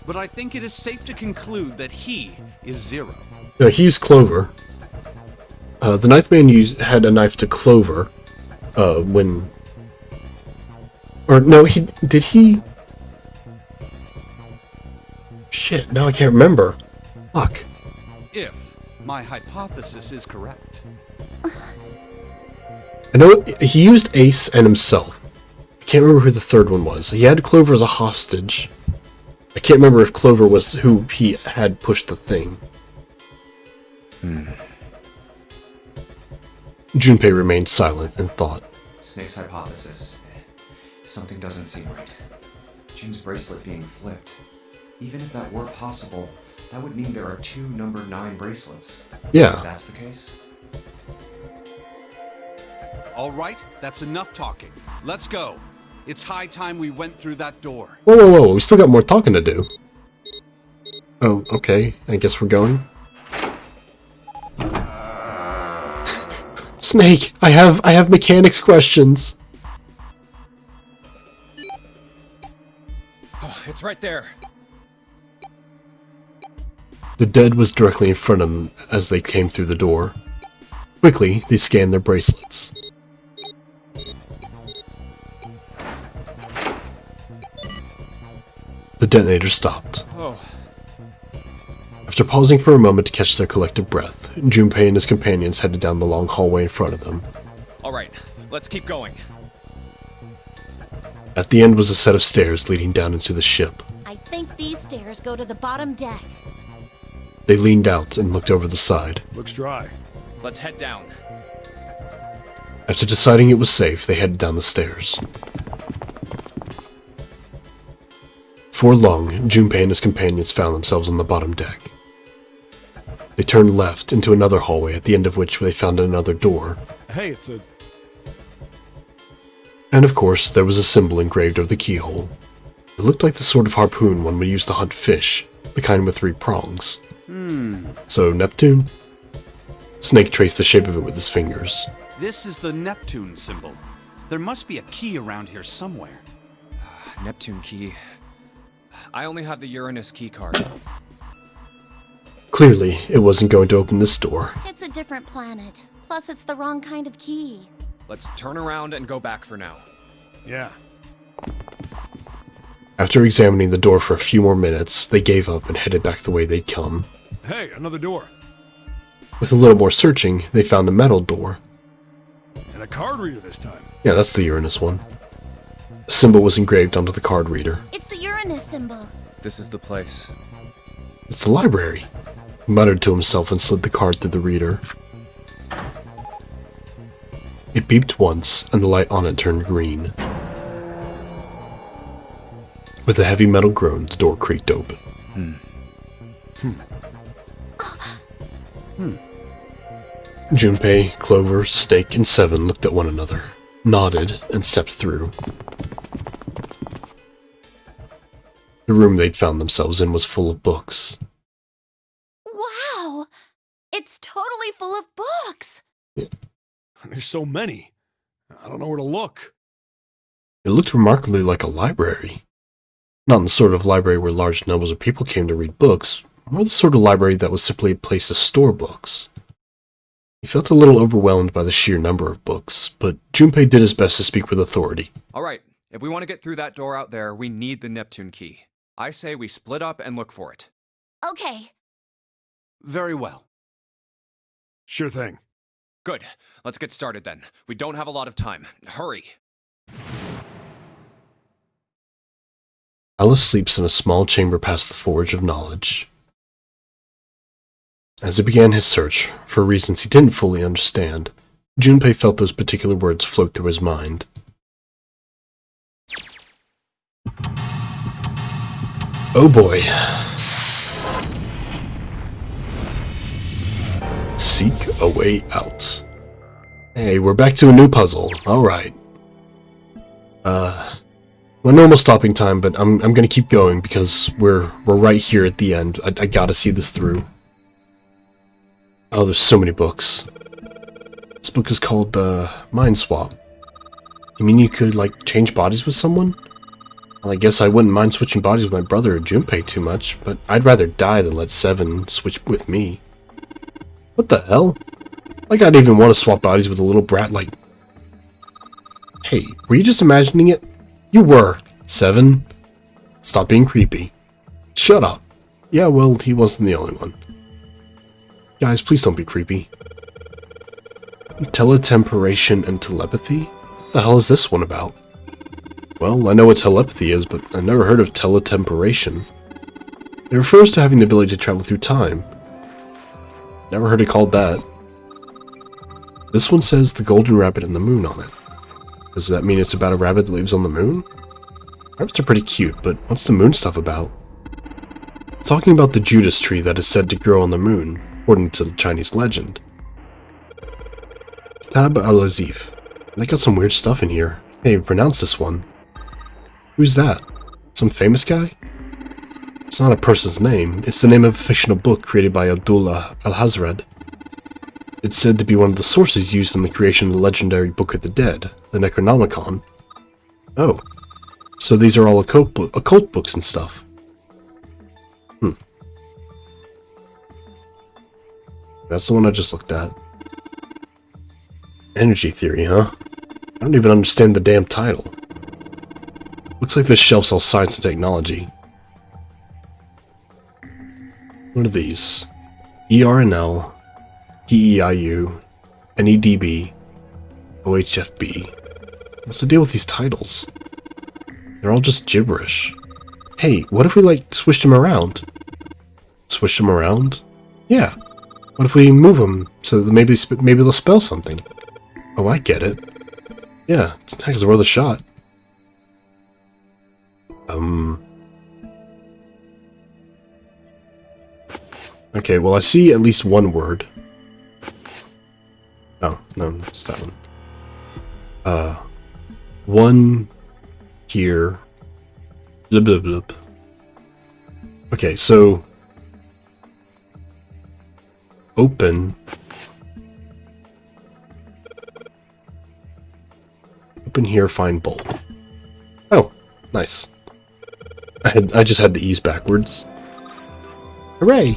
But I think it is safe to conclude that he is 0. No, he's Clover. The Ninth Man had a knife to Clover, when... Or, no, did he... Shit, now I can't remember. Fuck. If my hypothesis is correct. I know he used Ace and himself. I can't remember who the third one was. He had Clover as a hostage. I can't remember if Clover was who he had pushed the thing. Junpei remained silent and thought. Snake's hypothesis. Something doesn't seem right. June's bracelet being flipped. Even if that were possible, that would mean there are 2 number 9 bracelets. Yeah. If that's the case. All right, that's enough talking. Let's go. It's high time we went through that door. Whoa, whoa, whoa, we still got more talking to do. Oh, okay, I guess we're going. Snake, I have mechanics questions. Oh, it's right there. The dead was directly in front of them as they came through the door. Quickly, they scanned their bracelets. The detonator stopped. Oh. After pausing for a moment to catch their collective breath, Junpei and his companions headed down the long hallway in front of them. All right, let's keep going. At the end was a set of stairs leading down into the ship. I think these stairs go to the bottom deck. They leaned out and looked over the side. Looks dry. Let's head down. After deciding it was safe, they headed down the stairs. Before long, Junpei and his companions found themselves on the bottom deck. They turned left into another hallway, at the end of which they found another door. Hey, it's a... And of course, there was a symbol engraved over the keyhole. It looked like the sort of harpoon one would use to hunt fish, the kind with 3 prongs. So, Neptune? Snake traced the shape of it with his fingers. This is the Neptune symbol. There must be a key around here somewhere. Neptune key. I only have the Uranus key card. Clearly, it wasn't going to open this door. It's a different planet. Plus, it's the wrong kind of key. Let's turn around and go back for now. Yeah. After examining the door for a few more minutes, they gave up and headed back the way they'd come. Hey, another door. With a little more searching, they found a metal door. And a card reader this time. Yeah, that's the Uranus one. A symbol was engraved onto the card reader. It's the Uranus symbol. This is the place. It's the library. He muttered to himself and slid the card through the reader. It beeped once, and the light on it turned green. With a heavy metal groan, the door creaked open. Junpei, Clover, Snake, and Seven looked at one another, nodded, and stepped through. The room they'd found themselves in was full of books. Wow! It's totally full of books! There's so many. I don't know where to look. It looked remarkably like a library. Not the sort of library where large numbers of people came to read books, more the sort of library that was simply a place to store books. He felt a little overwhelmed by the sheer number of books, but Junpei did his best to speak with authority. All right, if we want to get through that door out there, we need the Neptune key. I say we split up and look for it. Okay. Very well. Sure thing. Good. Let's get started then. We don't have a lot of time. Hurry. Alice sleeps in a small chamber past the Forge of Knowledge. As he began his search, for reasons he didn't fully understand, Junpei felt those particular words float through his mind. Oh boy. Seek a way out. Hey, we're back to a new puzzle. Alright. My normal stopping time, but I'm gonna keep going because we're right here at the end. I gotta see this through. Oh, there's so many books. This book is called, Mind Swap. You mean you could, like, change bodies with someone? Well, I guess I wouldn't mind switching bodies with my brother or Junpei too much, but I'd rather die than let Seven switch with me. What the hell? Like I'd even want to swap bodies with a little brat like... Hey, were you just imagining it? You were, Seven. Stop being creepy. Shut up. Yeah, well, he wasn't the only one. Guys, please don't be creepy. Teletemporation and telepathy? What the hell is this one about? Well, I know what telepathy is, but I've never heard of teletemporation. It refers to having the ability to travel through time. Never heard it called that. This one says the golden rabbit and the moon on it. Does that mean it's about a rabbit that lives on the moon? Rabbits are pretty cute, but what's the moon stuff about? It's talking about the Judas tree that is said to grow on the moon, according to the Chinese legend. Kitab al-Azif. They got some weird stuff in here. I can't even pronounce this one. Who's that? Some famous guy? It's not a person's name. It's the name of a fictional book created by Abdullah al-Hazred. It's said to be one of the sources used in the creation of the legendary Book of the Dead, the Necronomicon. Oh. So these are all occult books and stuff. That's the one I just looked at. Energy theory, huh? I don't even understand the damn title. Looks like this shelf's all science and technology. What are these? ERNL, PEIU, NEDB, OHFB. What's the deal with these titles? They're all just gibberish. Hey, what if we, like, switched them around? Switch them around? Yeah. What if we move them so that maybe they'll spell something? Oh, I get it. Yeah, heck, it's worth a shot. Okay, well, I see at least one word. Oh, no, it's that one. One here. Blub, blub, blub. Okay, so open. Open here, find bulb. Oh, nice. I just had the E's backwards. Hooray!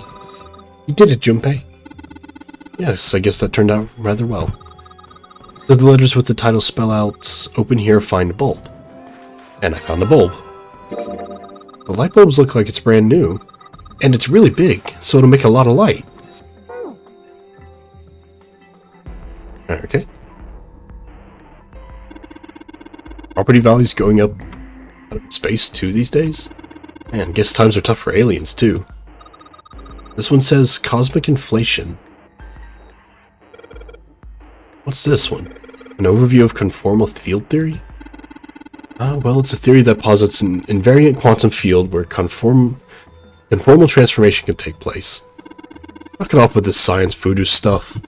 You did it, Junpei. Yes, I guess that turned out rather well. So the letters with the title spell out, open here, find bulb. And I found a bulb. The light bulbs look like it's brand new. And it's really big, so it'll make a lot of light. Okay. Property values going up in space too these days? Man, guess times are tough for aliens too. This one says cosmic inflation. What's this one? An overview of conformal field theory? Well, it's a theory that posits an invariant quantum field where conformal transformation can take place. Knock it off with this science voodoo stuff.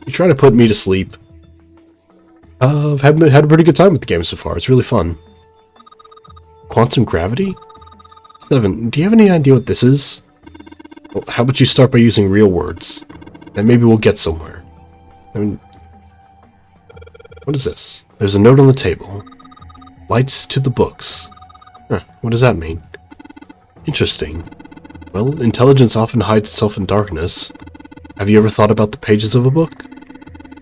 You try to put me to sleep. I've had a pretty good time with the game so far. It's really fun. Quantum gravity? Seven, do you have any idea what this is? Well, how about you start by using real words? Then maybe we'll get somewhere. I mean, what is this? There's a note on the table. Lights to the books. Huh, what does that mean? Interesting. Well, intelligence often hides itself in darkness. Have you ever thought about the pages of a book?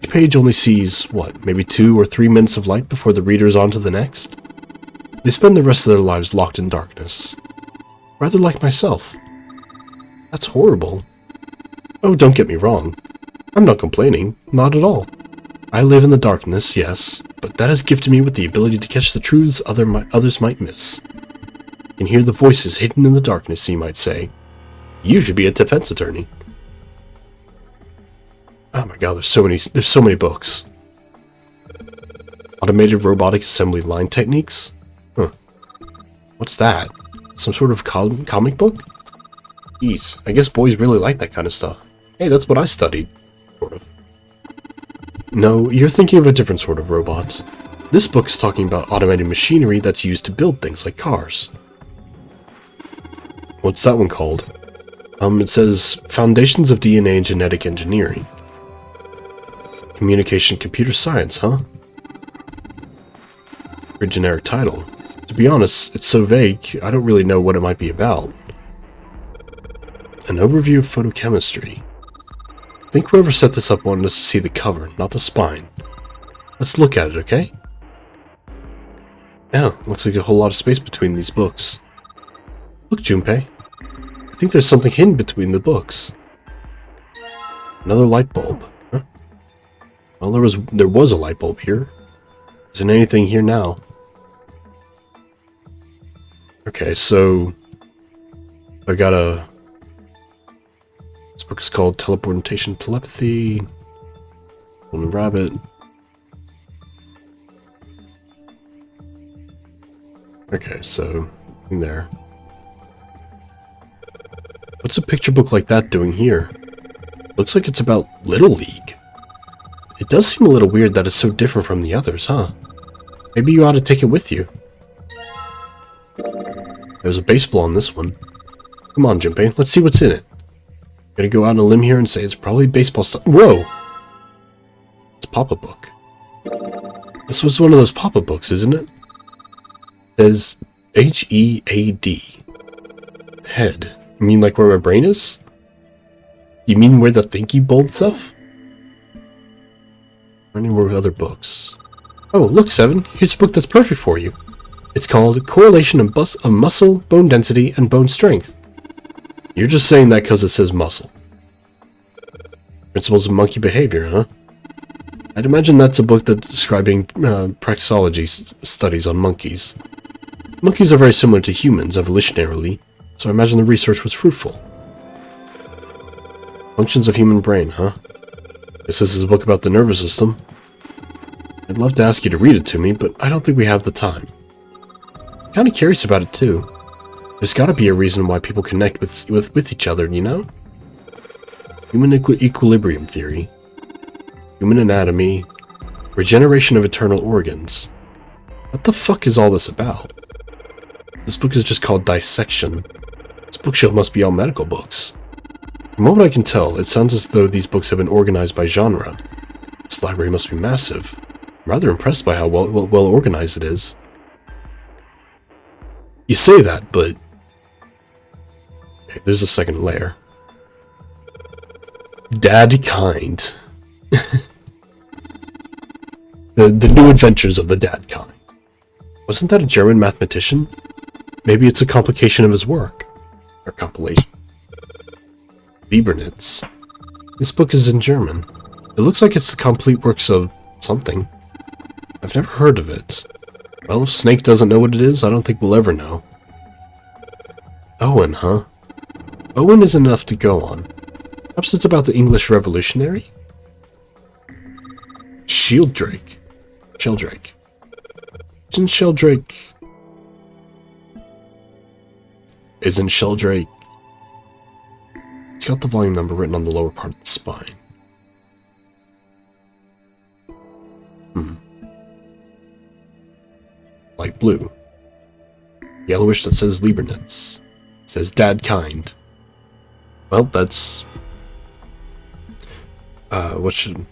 Each page only sees, what, maybe 2 or 3 minutes of light before the reader is on to the next? They spend the rest of their lives locked in darkness. Rather like myself. That's horrible. Oh, don't get me wrong. I'm not complaining. Not at all. I live in the darkness, yes, but that has gifted me with the ability to catch the truths others might miss. You can hear the voices hidden in the darkness, you might say. You should be a defense attorney. Oh my god, there's so many books. Automated robotic assembly line techniques? Huh. What's that? Some sort of comic book? Jeez, I guess boys really like that kind of stuff. Hey, that's what I studied. Sort of. No, you're thinking of a different sort of robot. This book is talking about automated machinery that's used to build things like cars. What's that one called? It says Foundations of DNA and Genetic Engineering. Communication Computer Science, huh? Pretty generic title. To be honest, it's so vague, I don't really know what it might be about. An overview of photochemistry. I think whoever set this up wanted us to see the cover, not the spine. Let's look at it, okay? Yeah, looks like a whole lot of space between these books. Look, Junpei. I think there's something hidden between the books. Another light bulb. Huh? Well, there was a light bulb here. Isn't anything here now? Okay, so I got a... This book is called Teleportation Telepathy. Golden Rabbit. Okay, so in there. What's a picture book like that doing here? Looks like it's about Little League. It does seem a little weird that it's so different from the others, huh? Maybe you ought to take it with you. There's a baseball on this one. Come on, Junpei, let's see what's in it. Gonna go out on a limb here and say it's probably baseball stuff. Whoa! It's a pop-up book. This was one of those pop-up books, isn't it? It says H-E-A-D. Head. You mean like where my brain is? You mean where the thinky bulb stuff? Or any more other books? Oh, look, Seven. Here's a book that's perfect for you. It's called Correlation of Muscle, Bone Density, and Bone Strength. You're just saying that because it says muscle. Principles of Monkey Behavior, huh? I'd imagine that's a book that's describing praxeology studies on monkeys. Monkeys are very similar to humans evolutionarily, so I imagine the research was fruitful. Functions of human brain, huh? Guess this is a book about the nervous system. I'd love to ask you to read it to me, but I don't think we have the time. I'm kind of curious about it too. There's got to be a reason why people connect with each other, you know? Human equilibrium theory, human anatomy, regeneration of eternal organs. What the fuck is all this about? This book is just called Dissection. This bookshelf must be all medical books. From what I can tell, it sounds as though these books have been organized by genre. This library must be massive. I'm rather impressed by how well organized it is. You say that, but... Okay, there's a second layer. Dadkind. the new adventures of the Dadkind. Wasn't that a German mathematician? Maybe it's a complication of his work. Or compilation. Liebernitz. This book is in German. It looks like it's the complete works of something. I've never heard of it. Well, if Snake doesn't know what it is, I don't think we'll ever know. Owen, huh? Owen isn't enough to go on. Perhaps it's about the English Revolutionary? Sheldrake. Isn't Sheldrake... It's got the volume number written on the lower part of the spine. Light blue. Yellowish that says Liebernitz. It says Dadkind. Well, that's... what should...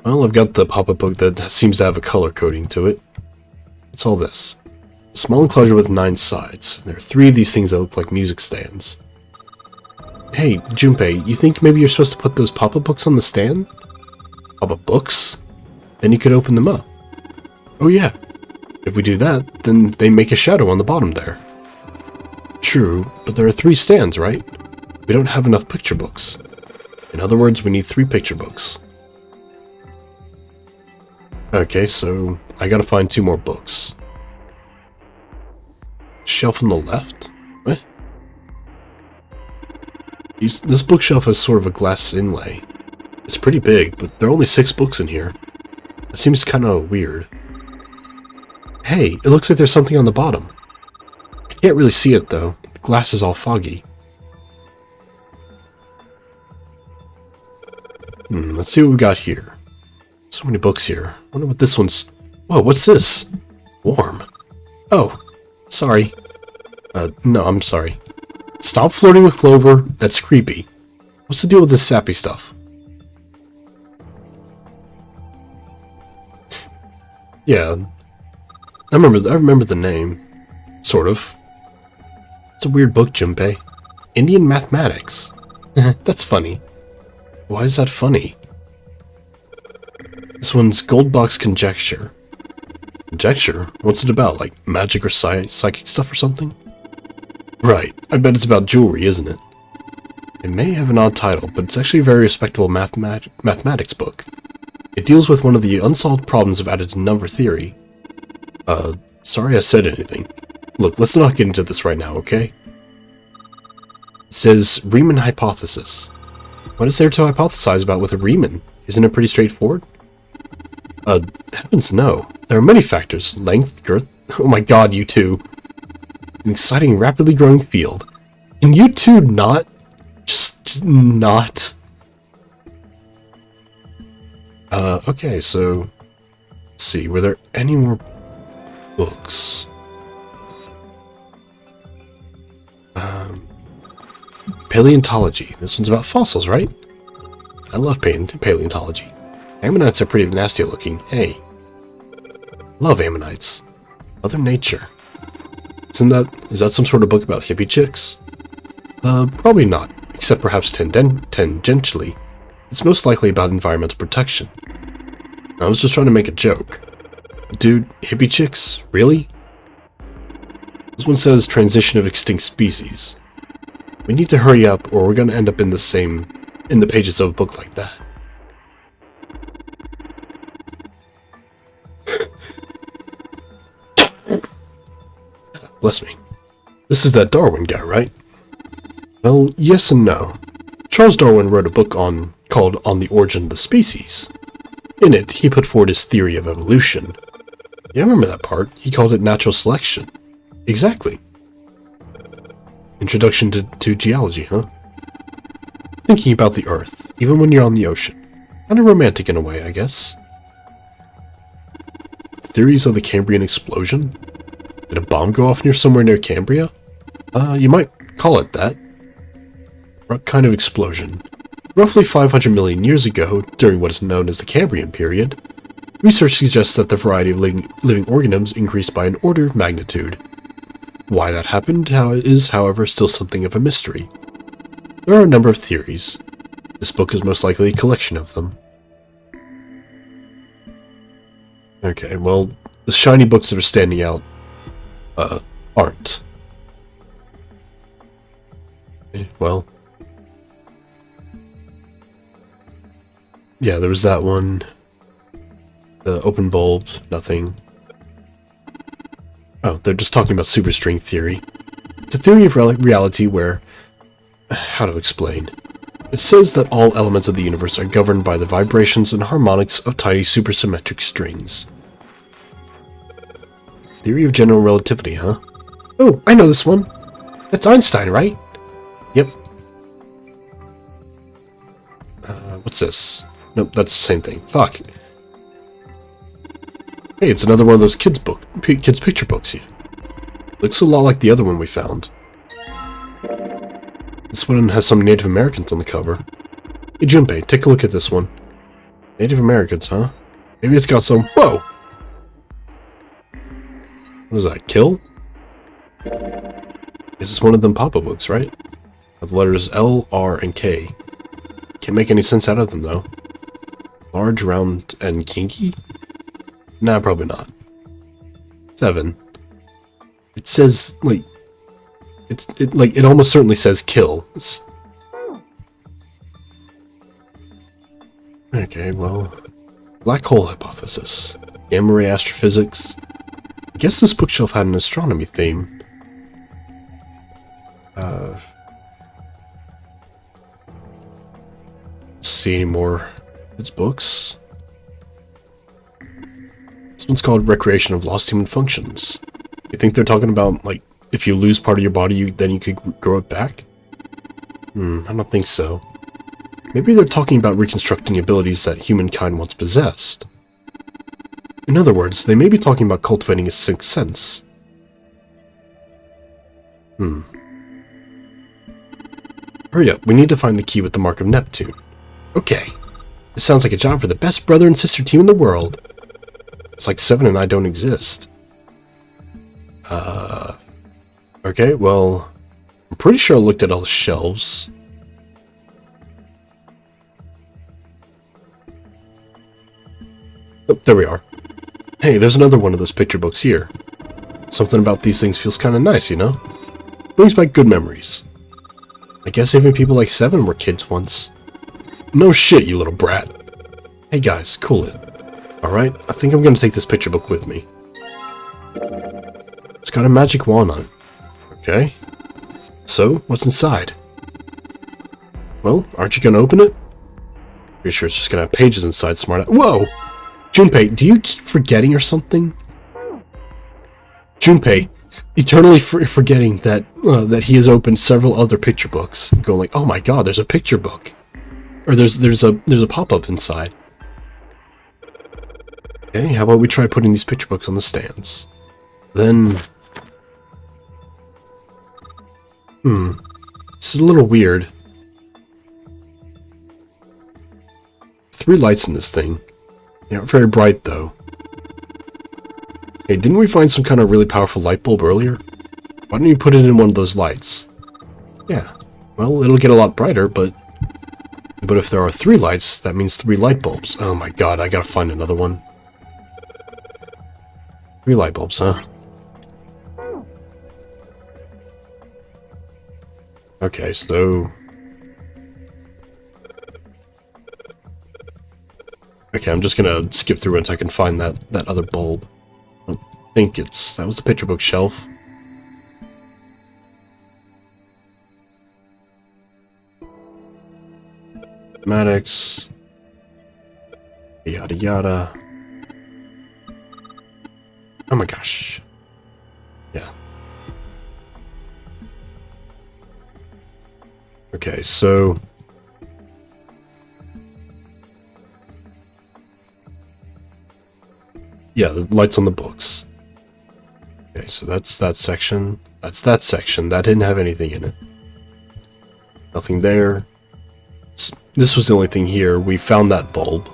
Well, I've got the pop-up book that seems to have a color coding to it. What's all this? A small enclosure with 9 sides. There are 3 of these things that look like music stands. Hey, Junpei, you think maybe you're supposed to put those pop-up books on the stand? Pop-up books? Then you could open them up. Oh yeah. If we do that, then they make a shadow on the bottom there. True, but there are 3 stands, right? We don't have enough picture books. In other words, we need 3 picture books. Okay, so I gotta find 2 more books. shelf on the left? What? This bookshelf has sort of a glass inlay. It's pretty big, but there are only 6 books in here. It seems kind of weird. Hey, it looks like there's something on the bottom. I can't really see it though. The glass is all foggy. Let's see what we got here. So many books here. Wonder what this one's... Whoa, what's this? Warm. Oh, sorry. No, I'm sorry. Stop flirting with Clover. That's creepy. What's the deal with this sappy stuff? Yeah, I remember the name. Sort of. It's a weird book, Junpei. Indian mathematics. That's funny. Why is that funny? This one's Goldbox Conjecture. Conjecture? What's it about? Like magic or psychic stuff or something? Right. I bet it's about jewelry, isn't it? It may have an odd title, but it's actually a very respectable mathematics book. It deals with one of the unsolved problems of additive number theory. Sorry I said anything. Look, let's not get into this right now, okay? It says Riemann hypothesis. What is there to hypothesize about with a Riemann? Isn't it pretty straightforward? Heavens no. There are many factors. Length, girth... Oh my god, you two. An exciting, rapidly growing field. And you two not... Just not... Okay, so... Let's see, were there any more books? Paleontology. This one's about fossils, right? I love paleontology. Ammonites are pretty nasty looking. Hey. Love ammonites. Mother Nature. Is that some sort of book about hippie chicks? Probably not. Except perhaps tangentially. It's most likely about environmental protection. I was just trying to make a joke. Dude, hippie chicks? Really? This one says transition of extinct species. We need to hurry up or we're gonna end up in the pages of a book like that. Bless me. This is that Darwin guy, right? Well, yes and no. Charles Darwin wrote a book called On the Origin of the Species. In it, he put forward his theory of evolution. Yeah, I remember that part. He called it natural selection. Exactly. Introduction to geology, huh? Thinking about the Earth, even when you're on the ocean. Kinda romantic in a way, I guess. Theories of the Cambrian explosion? Did a bomb go off somewhere near Cambria? You might call it that. What kind of explosion? Roughly 500 million years ago, during what is known as the Cambrian period, research suggests that the variety of living organisms increased by an order of magnitude. Why that happened is, however, still something of a mystery. There are a number of theories. This book is most likely a collection of them. Okay, well, the shiny books that are standing out, aren't. Well... Yeah, there was that one. The open bulb, nothing. Oh, they're just talking about superstring theory. It's a theory of reality where... How to explain? It says that all elements of the universe are governed by the vibrations and harmonics of tiny supersymmetric strings. Theory of general relativity, huh? Oh, I know this one! That's Einstein, right? Yep. What's this? Nope, that's the same thing. Fuck. Hey, it's another one of those kids picture books here. Looks a lot like the other one we found. This one has some Native Americans on the cover. Hey Junpei, take a look at this one. Native Americans, huh? Maybe it's got some... Whoa! What is that, kill? This is one of them Papa books, right? With the letters L, R, and K. Can't make any sense out of them, though. Large, round, and kinky? Nah, probably not. 7. It says, like... It almost certainly says kill. Okay, well... Black hole hypothesis. Gamma ray astrophysics. I guess this bookshelf had an astronomy theme. See any more? It's books. This one's called Recreation of Lost Human Functions. You think they're talking about, like, if you lose part of your body, then you could grow it back? I don't think so. Maybe they're talking about reconstructing abilities that humankind once possessed. In other words, they may be talking about cultivating a sixth sense. Hurry up, we need to find the key with the Mark of Neptune. Okay. This sounds like a job for the best brother and sister team in the world. It's like Seven and I don't exist. Okay, well, I'm pretty sure I looked at all the shelves. Oh, there we are. Hey, there's another one of those picture books here. Something about these things feels kind of nice, you know? Brings back good memories. I guess even people like Seven were kids once. No shit, you little brat. Hey guys, cool it. Alright, I think I'm gonna take this picture book with me. It's got a magic wand on it. Okay. So, what's inside? Well, aren't you gonna open it? Pretty sure it's just gonna have pages inside, smart. Whoa! Junpei, do you keep forgetting or something? Junpei, eternally forgetting that that he has opened several other picture books, and going like, "Oh my god, there's a picture book," or there's a pop-up inside. Okay, how about we try putting these picture books on the stands? Then, this is a little weird. 3 lights in this thing. They aren't very bright, though. Hey, didn't we find some kind of really powerful light bulb earlier? Why don't you put it in one of those lights? Yeah, well, it'll get a lot brighter, but if there are 3 lights, that means 3 light bulbs. Oh my god, I gotta find another one. 3 light bulbs, huh? Okay, so... Okay, I'm just gonna skip through until I can find that other bulb. I don't think that was the picture book shelf. Mathematics. Yada yada. Oh my gosh. Yeah. Okay, so... Yeah, the lights on the books. Okay, so that's that section. That's that section. That didn't have anything in it. Nothing there. This was the only thing here. We found that bulb.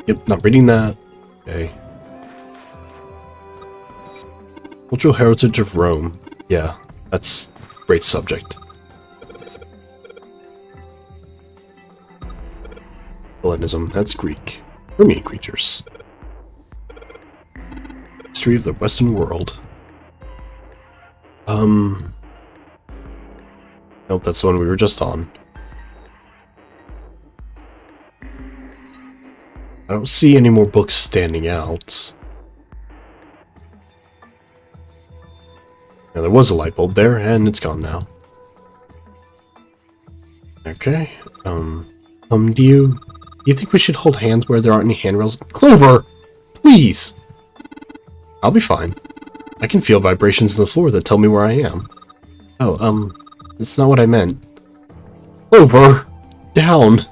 Yep, not reading that. Okay. Cultural heritage of Rome. Yeah, that's a great subject. Hellenism, that's Greek. Permian creatures. History of the Western world. Nope, that's the one we were just on. I don't see any more books standing out. Now, there was a light bulb there, and it's gone now. Okay, do you think we should hold hands where there aren't any handrails? Clover! Please! I'll be fine. I can feel vibrations in the floor that tell me where I am. Oh, that's not what I meant. Clover! Down!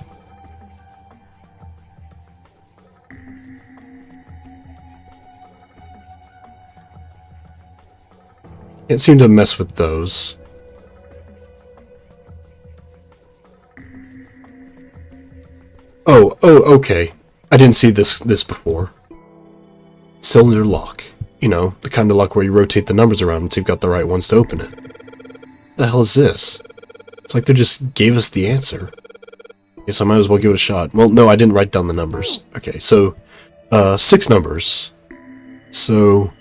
Can't seem to mess with those. Oh, okay. I didn't see this before. Cylinder lock. You know, the kind of lock where you rotate the numbers around until you've got the right ones to open it. The hell is this? It's like they just gave us the answer. Guess I might as well give it a shot. Well, no, I didn't write down the numbers. Okay, so, 6 numbers. So,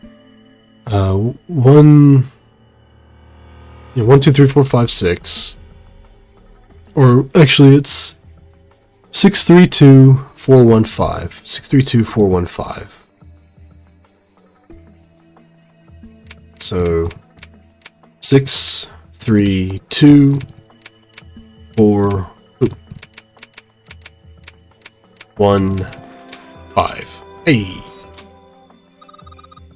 1, 2, 3, 4, 5, 6. Or, actually, it's 632-415. 632-415. So 6, 3, 2, 4, 1, 5. Hey!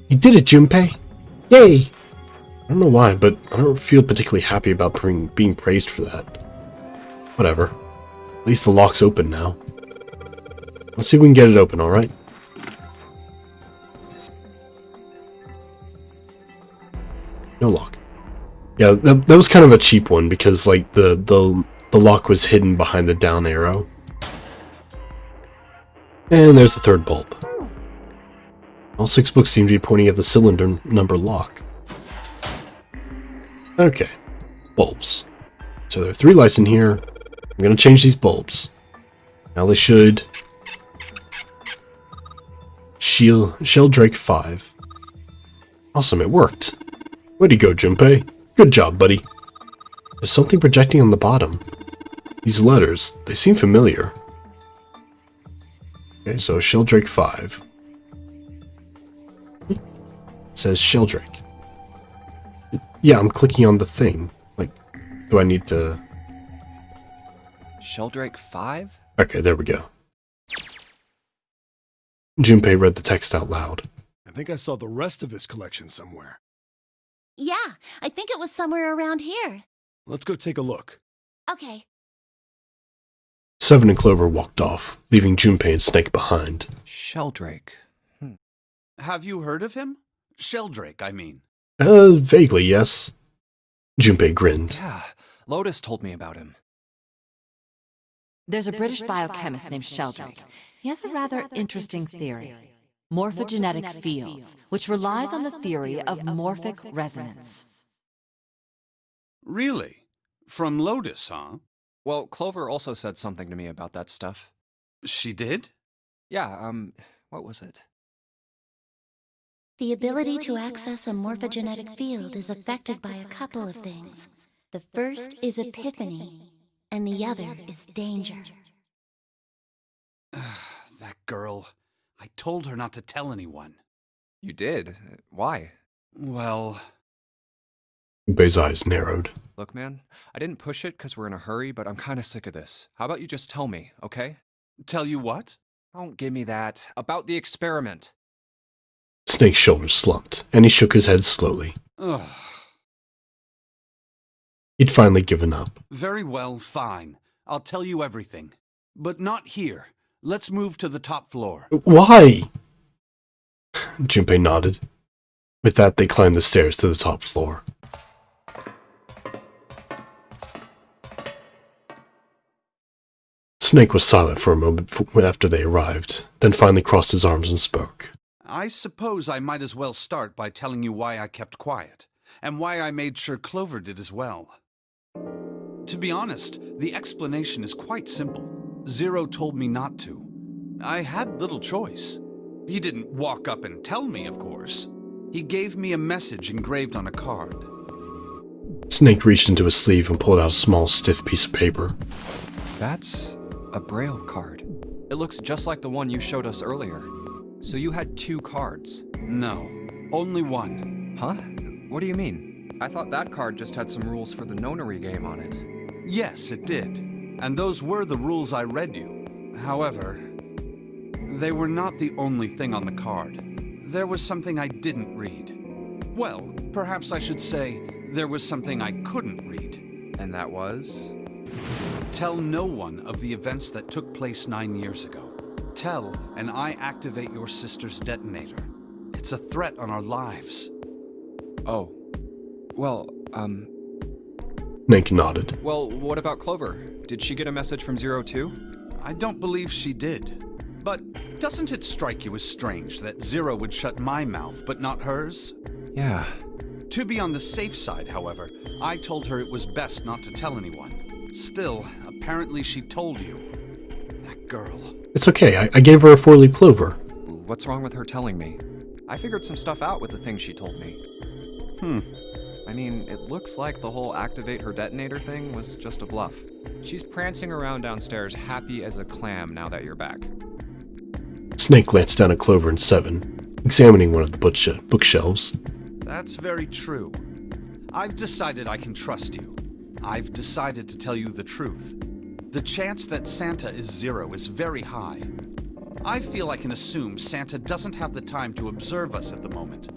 You did it, Junpei! Yay! I don't know why, but I don't feel particularly happy about being praised for that. Whatever. At least the lock's open now. Let's see if we can get it open, alright? No lock. Yeah, that was kind of a cheap one because, like, the lock was hidden behind the down arrow. And there's the third bulb. All 6 books seem to be pointing at the cylinder number lock. Okay. Bulbs. So there are 3 lights in here. I'm going to change these bulbs. Now they should... Sheldrake 5. Awesome, it worked. Way to go, Junpei. Good job, buddy. There's something projecting on the bottom. These letters, they seem familiar. Okay, so Sheldrake 5. It says Sheldrake. Yeah, I'm clicking on the thing. Like, do I need to... Sheldrake 5? Okay, there we go. Junpei read the text out loud. I think I saw the rest of this collection somewhere. Yeah, I think it was somewhere around here. Let's go take a look. Okay. 7 and Clover walked off, leaving Junpei and Snake behind. Sheldrake. Have you heard of him? Sheldrake, I mean. Vaguely, yes. Junpei grinned. Yeah, Lotus told me about him. There's a British biochemist named Sheldrake. He has a rather interesting theory. Morphogenetic fields, which relies on the theory of morphic resonance. Really? From Lotus, huh? Well, Clover also said something to me about that stuff. She did? Yeah, what was it? The ability to access a morphogenetic field is affected by a couple of things. The first is epiphany, and the other is danger. That girl. I told her not to tell anyone. You did? Why? Well... Junpei's eyes narrowed. Look, man, I didn't push it because we're in a hurry, but I'm kind of sick of this. How about you just tell me, okay? Tell you what? Don't give me that. About the experiment. Snake's shoulders slumped, and he shook his head slowly. Ugh. He'd finally given up. Very well, fine. I'll tell you everything. But not here. Let's move to the top floor. Why? Junpei nodded. With that, they climbed the stairs to the top floor. Snake was silent for a moment after they arrived, then finally crossed his arms and spoke. I suppose I might as well start by telling you why I kept quiet, and why I made sure Clover did as well. To be honest, the explanation is quite simple. Zero told me not to. I had little choice. He didn't walk up and tell me, of course. He gave me a message engraved on a card. Snake reached into his sleeve and pulled out a small, stiff piece of paper. That's a Braille card. It looks just like the one you showed us earlier. So you had 2 cards? No, only one. Huh? What do you mean? I thought that card just had some rules for the nonary game on it. Yes, it did. And those were the rules I read you. However, they were not the only thing on the card. There was something I didn't read. Well, perhaps I should say, there was something I couldn't read. And that was? Tell no one of the events that took place 9 years ago. Tell, and I activate your sister's detonator. It's a threat on our lives. Oh. Well, Snake nodded. Well, what about Clover? Did she get a message from Zero too? I don't believe she did. But doesn't it strike you as strange that Zero would shut my mouth, but not hers? Yeah. To be on the safe side, however, I told her it was best not to tell anyone. Still, apparently she told you. That girl. It's okay, I gave her a 4-leaf clover. What's wrong with her telling me? I figured some stuff out with the things she told me. I mean, it looks like the whole activate her detonator thing was just a bluff. She's prancing around downstairs happy as a clam now that you're back. Snake glanced down at Clover and 7, examining one of the bookshelves. That's very true. I've decided I can trust you. I've decided to tell you the truth. The chance that Santa is zero is very high. I feel I can assume Santa doesn't have the time to observe us at the moment.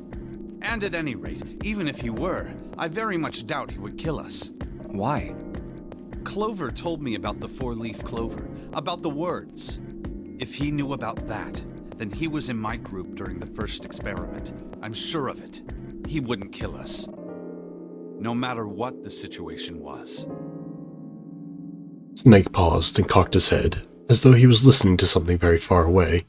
And at any rate, even if he were, I very much doubt he would kill us. Why? Clover told me about the four-leaf clover, about the words. If he knew about that, then he was in my group during the first experiment. I'm sure of it. He wouldn't kill us. No matter what the situation was. Snake paused and cocked his head, as though he was listening to something very far away.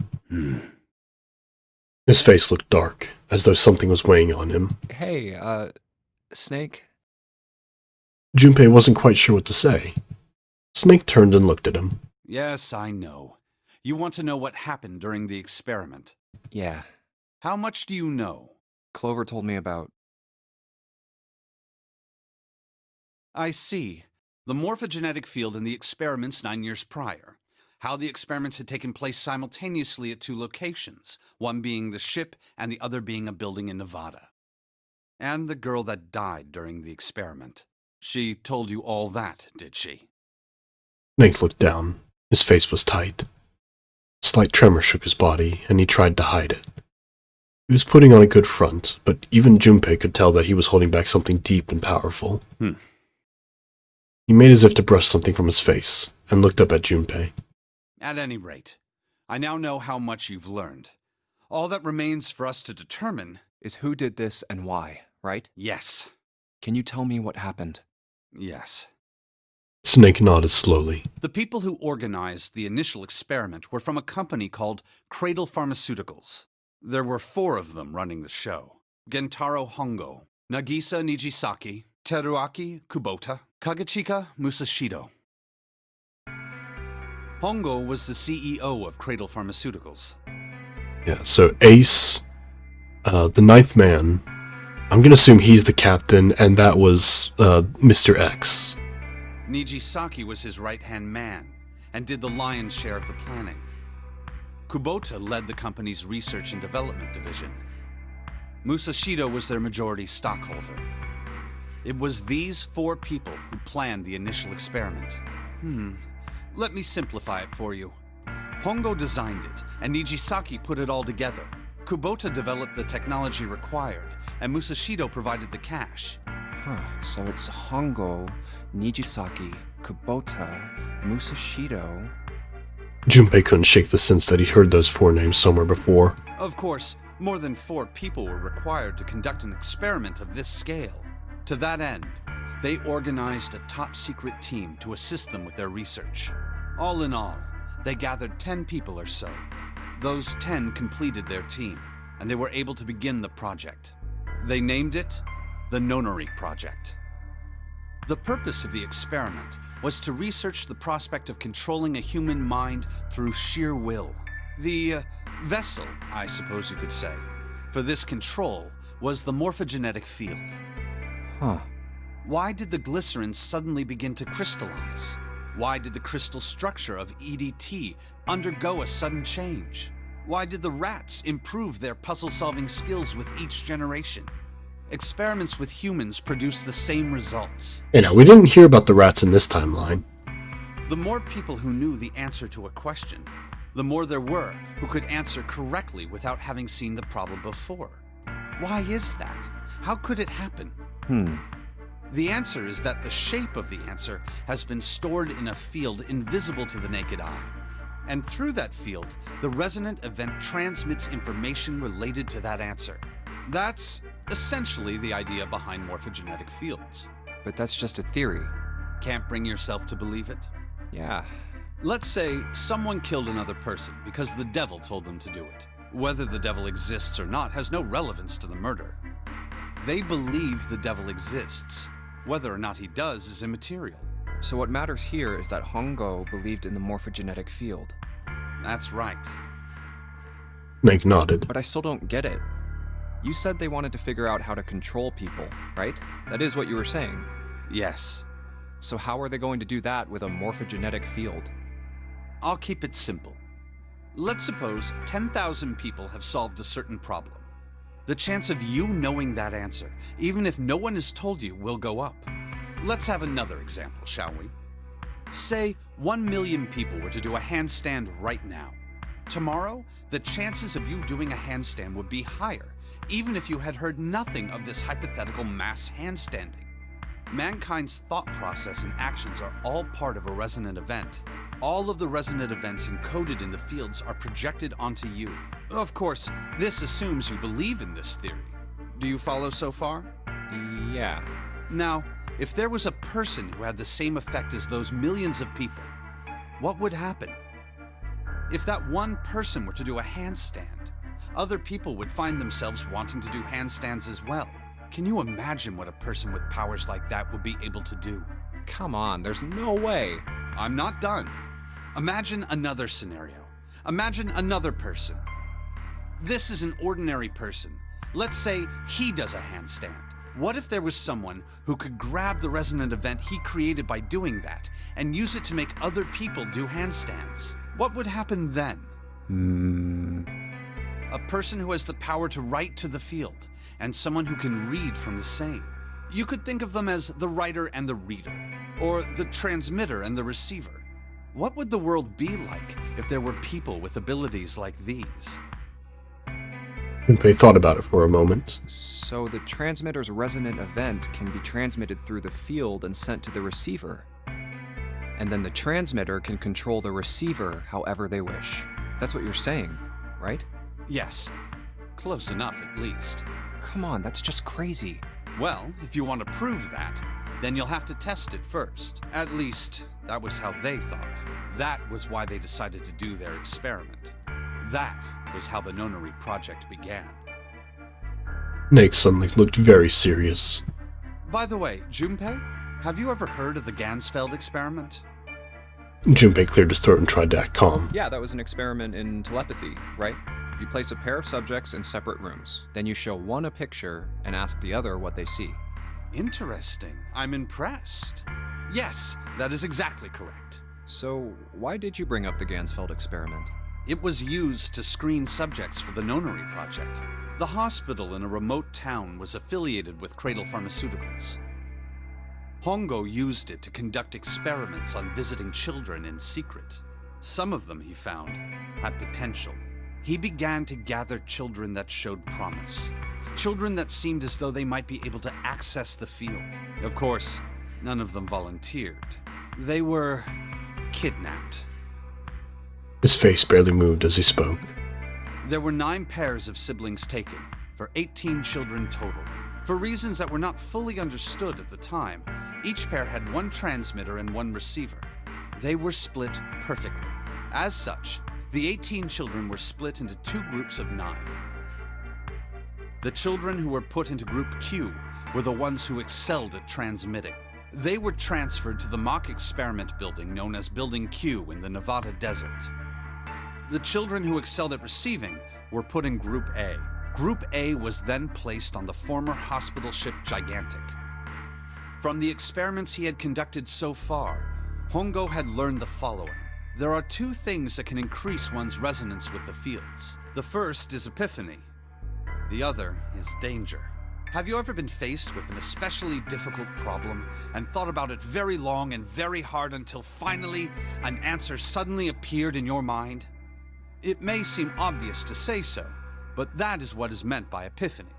His face looked dark, as though something was weighing on him. Hey, Snake? Junpei wasn't quite sure what to say. Snake turned and looked at him. Yes, I know. You want to know what happened during the experiment. Yeah. How much do you know? Clover told me about... I see. The morphogenetic field in the experiments 9 years prior. How the experiments had taken place simultaneously at 2 locations, one being the ship and the other being a building in Nevada. And the girl that died during the experiment. She told you all that, did she? Snake looked down. His face was tight. A slight tremor shook his body, and he tried to hide it. He was putting on a good front, but even Junpei could tell that he was holding back something deep and powerful. He made as if to brush something from his face, and looked up at Junpei. At any rate, I now know how much you've learned. All that remains for us to determine is who did this and why, right? Yes. Can you tell me what happened? Yes. Snake nodded slowly. The people who organized the initial experiment were from a company called Cradle Pharmaceuticals. There were 4 of them running the show. Gentaro Hongo, Nagisa Nijisaki, Teruaki Kubota, Kagechika Musashido. Hongo was the CEO of Cradle Pharmaceuticals. Yeah, so Ace, the 9th man, I'm gonna assume he's the captain, and that was Mr. X. Nijisaki was his right-hand man, and did the lion's share of the planning. Kubota led the company's research and development division. Musashido was their majority stockholder. It was these 4 people who planned the initial experiment. Let me simplify it for you. Hongo designed it, and Nijisaki put it all together. Kubota developed the technology required, and Musashido provided the cash. So it's Hongo, Nijisaki, Kubota, Musashido... Junpei couldn't shake the sense that he heard those 4 names somewhere before. Of course, more than 4 people were required to conduct an experiment of this scale. To that end, they organized a top-secret team to assist them with their research. All in all, they gathered 10 people or so. Those 10 completed their team, and they were able to begin the project. They named it the Nonori Project. The purpose of the experiment was to research the prospect of controlling a human mind through sheer will. The vessel, I suppose you could say, for this control was the morphogenetic field. Why did the glycerin suddenly begin to crystallize? Why did the crystal structure of EDT undergo a sudden change? Why did the rats improve their puzzle-solving skills with each generation? Experiments with humans produce the same results. You know, we didn't hear about the rats in this timeline. The more people who knew the answer to a question, the more there were who could answer correctly without having seen the problem before. Why is that? How could it happen? The answer is that the shape of the answer has been stored in a field invisible to the naked eye. And through that field, the resonant event transmits information related to that answer. That's essentially the idea behind morphogenetic fields. But that's just a theory. Can't bring yourself to believe it? Yeah. Let's say someone killed another person because the devil told them to do it. Whether the devil exists or not has no relevance to the murder. They believe the devil exists. Whether or not he does is immaterial. So what matters here is that Hongo believed in the morphogenetic field. That's right. Snake nodded. But I still don't get it. You said they wanted to figure out how to control people, right? That is what you were saying. Yes. So how are they going to do that with a morphogenetic field? I'll keep it simple. Let's suppose 10,000 people have solved a certain problem. The chance of you knowing that answer, even if no one has told you, will go up. Let's have another example, shall we? Say 1 million people were to do a handstand right now. Tomorrow, the chances of you doing a handstand would be higher, even if you had heard nothing of this hypothetical mass handstanding. Mankind's thought process and actions are all part of a resonant event. All of the resonant events encoded in the fields are projected onto you. Of course, this assumes you believe in this theory. Do you follow so far? Yeah. Now, if there was a person who had the same effect as those millions of people, what would happen? If that one person were to do a handstand, other people would find themselves wanting to do handstands as well. Can you imagine what a person with powers like that would be able to do? Come on, there's no way. I'm not done. Imagine another scenario. Imagine another person. This is an ordinary person. Let's say he does a handstand. What if there was someone who could grab the resonant event he created by doing that and use it to make other people do handstands? What would happen then? A person who has the power to write to the field, and someone who can read from the same. You could think of them as the writer and the reader, or the transmitter and the receiver. What would the world be like if there were people with abilities like these? Junpei thought about it for a moment. So the transmitter's resonant event can be transmitted through the field and sent to the receiver. And then the transmitter can control the receiver however they wish. That's what you're saying, right? Yes. Close enough, at least. Come on, that's just crazy. Well, if you want to prove that, then you'll have to test it first. At least, that was how they thought. That was why they decided to do their experiment. That was how the Nonary project began. Nate suddenly looked very serious. By the way, Junpei, have you ever heard of the Gansfeld experiment? Junpei cleared his throat and tried to act calm. Yeah, that was an experiment in telepathy, right? You place a pair of subjects in separate rooms. Then you show one a picture and ask the other what they see. Interesting. I'm impressed. Yes, that is exactly correct. So, why did you bring up the Gansfeld experiment? It was used to screen subjects for the Nonary project. The hospital in a remote town was affiliated with Cradle Pharmaceuticals. Hongo used it to conduct experiments on visiting children in secret. Some of them, he found, had potential. He began to gather children that showed promise. Children that seemed as though they might be able to access the field. Of course, none of them volunteered. They were kidnapped. His face barely moved as he spoke. There were 9 pairs of siblings taken, for 18 children total. For reasons that were not fully understood at the time, each pair had 1 transmitter and 1 receiver. They were split perfectly. As such, the 18 children were split into 2 groups of 9. The children who were put into Group Q were the ones who excelled at transmitting. They were transferred to the mock experiment building known as Building Q in the Nevada desert. The children who excelled at receiving were put in Group A. Group A was then placed on the former hospital ship Gigantic. From the experiments he had conducted so far, Hongo had learned the following. There are 2 things that can increase one's resonance with the fields. The first is epiphany. The other is danger. Have you ever been faced with an especially difficult problem and thought about it very long and very hard until finally an answer suddenly appeared in your mind? It may seem obvious to say so, but that is what is meant by epiphany.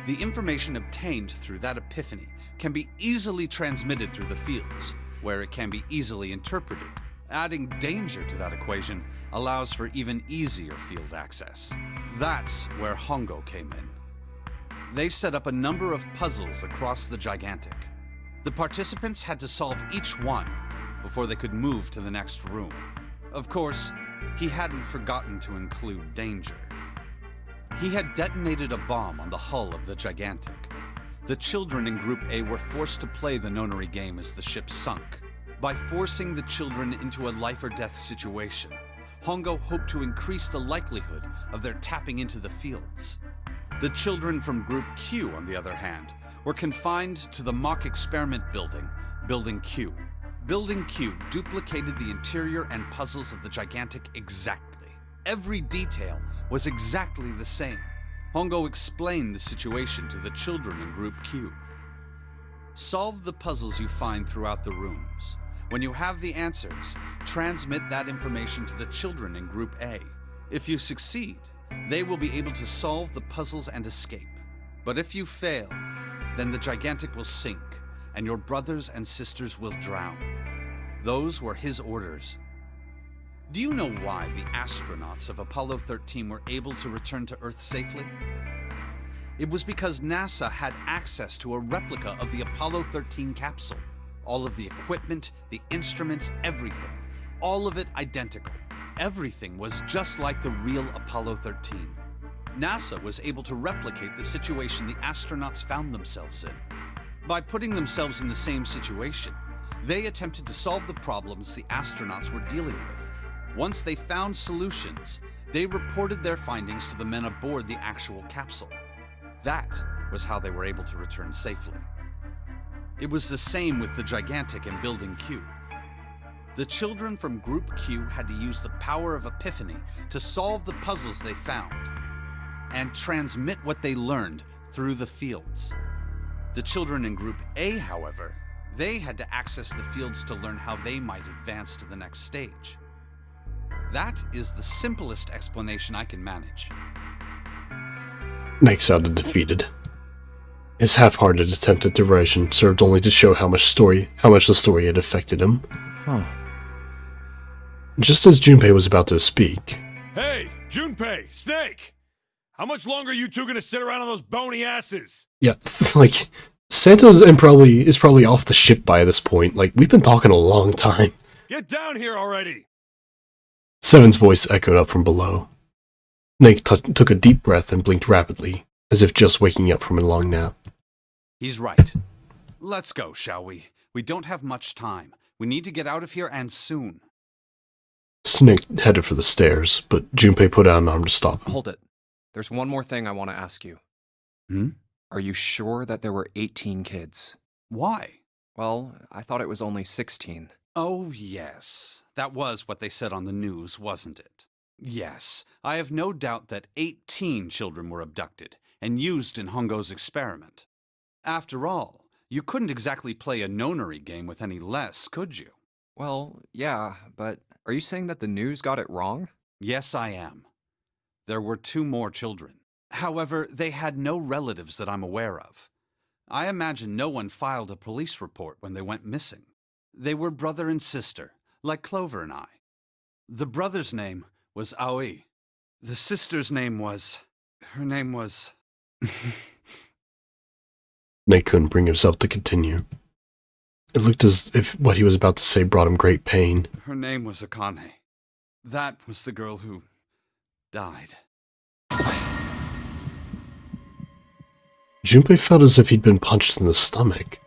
The information obtained through that epiphany can be easily transmitted through the fields, where it can be easily interpreted. Adding danger to that equation allows for even easier field access. That's where Hongo came in. They set up a number of puzzles across the Gigantic. The participants had to solve each one before they could move to the next room. Of course, he hadn't forgotten to include danger. He had detonated a bomb on the hull of the Gigantic. The children in Group A were forced to play the Nonary game as the ship sunk. By forcing the children into a life-or-death situation, Hongo hoped to increase the likelihood of their tapping into the fields. The children from Group Q, on the other hand, were confined to the mock experiment building, Building Q. Building Q duplicated the interior and puzzles of the Gigantic exactly. Every detail was exactly the same. Hongo explained the situation to the children in Group Q. Solve the puzzles you find throughout the rooms. When you have the answers, transmit that information to the children in Group A. If you succeed, they will be able to solve the puzzles and escape. But if you fail, then the Gigantic will sink, and your brothers and sisters will drown. Those were his orders. Do you know why the astronauts of Apollo 13 were able to return to Earth safely? It was because NASA had access to a replica of the Apollo 13 capsule. All of the equipment, the instruments, everything. All of it identical. Everything was just like the real Apollo 13. NASA was able to replicate the situation the astronauts found themselves in. By putting themselves in the same situation, they attempted to solve the problems the astronauts were dealing with. Once they found solutions, they reported their findings to the men aboard the actual capsule. That was how they were able to return safely. It was the same with the Gigantic in Building Q. The children from Group Q had to use the power of Epiphany to solve the puzzles they found and transmit what they learned through the fields. The children in Group A, however, they had to access the fields to learn how they might advance to the next stage. That is the simplest explanation I can manage. Snake sounded defeated. His half-hearted attempt at derision served only to show how much the story had affected him. Huh. Just as Junpei was about to speak... Hey, Junpei, Snake! How much longer are you two gonna sit around on those bony asses? Yeah, like, Santa is probably off the ship by this point. Like, we've been talking a long time. Get down here already! Seven's voice echoed up from below. Snake took a deep breath and blinked rapidly, as if just waking up from a long nap. He's right. Let's go, shall we? We don't have much time. We need to get out of here, and soon. Snake headed for the stairs, but Junpei put out an arm to stop him. Hold it. There's one more thing I want to ask you. Are you sure that there were 18 kids? Why? Well, I thought it was only 16. Oh, yes. That was what they said on the news, wasn't it? Yes, I have no doubt that 18 children were abducted and used in Hongo's experiment. After all, you couldn't exactly play a nonary game with any less, could you? Well, yeah, but are you saying that the news got it wrong? Yes, I am. There were 2 more children. However, they had no relatives that I'm aware of. I imagine no one filed a police report when they went missing. They were brother and sister, like Clover and I. The brother's name was Aoi. The sister's name was... her name was... Snake couldn't bring himself to continue. It looked as if what he was about to say brought him great pain. Her name was Akane. That was the girl who... died. Junpei felt as if he'd been punched in the stomach.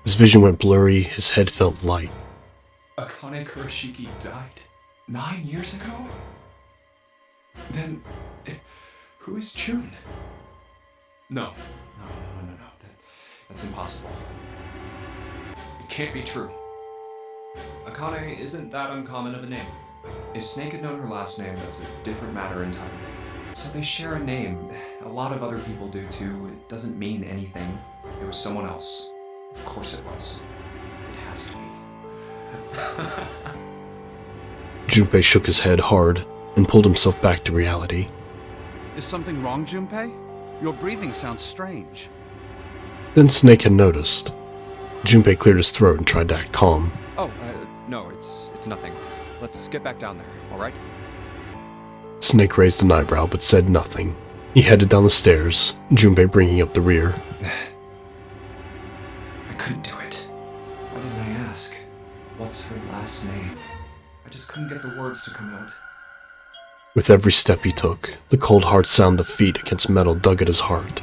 His vision went blurry, his head felt light. Akane Kurashiki died 9 years ago? Then, who is June? No. That's impossible. It can't be true. Akane isn't that uncommon of a name. If Snake had known her last name, that's a different matter entirely. So they share a name. A lot of other people do too. It doesn't mean anything. It was someone else. Of course it was. It has to be. Junpei shook his head hard and pulled himself back to reality. Is something wrong, Junpei? Your breathing sounds strange. Then Snake had noticed. Junpei cleared his throat and tried to act calm. Oh, no, it's nothing. Let's get back down there, alright? Snake raised an eyebrow but said nothing. He headed down the stairs, Junpei bringing up the rear. I couldn't do it. Why didn't I ask? What's her last name? I just couldn't get the words to come out. With every step he took, the cold hard sound of feet against metal dug at his heart.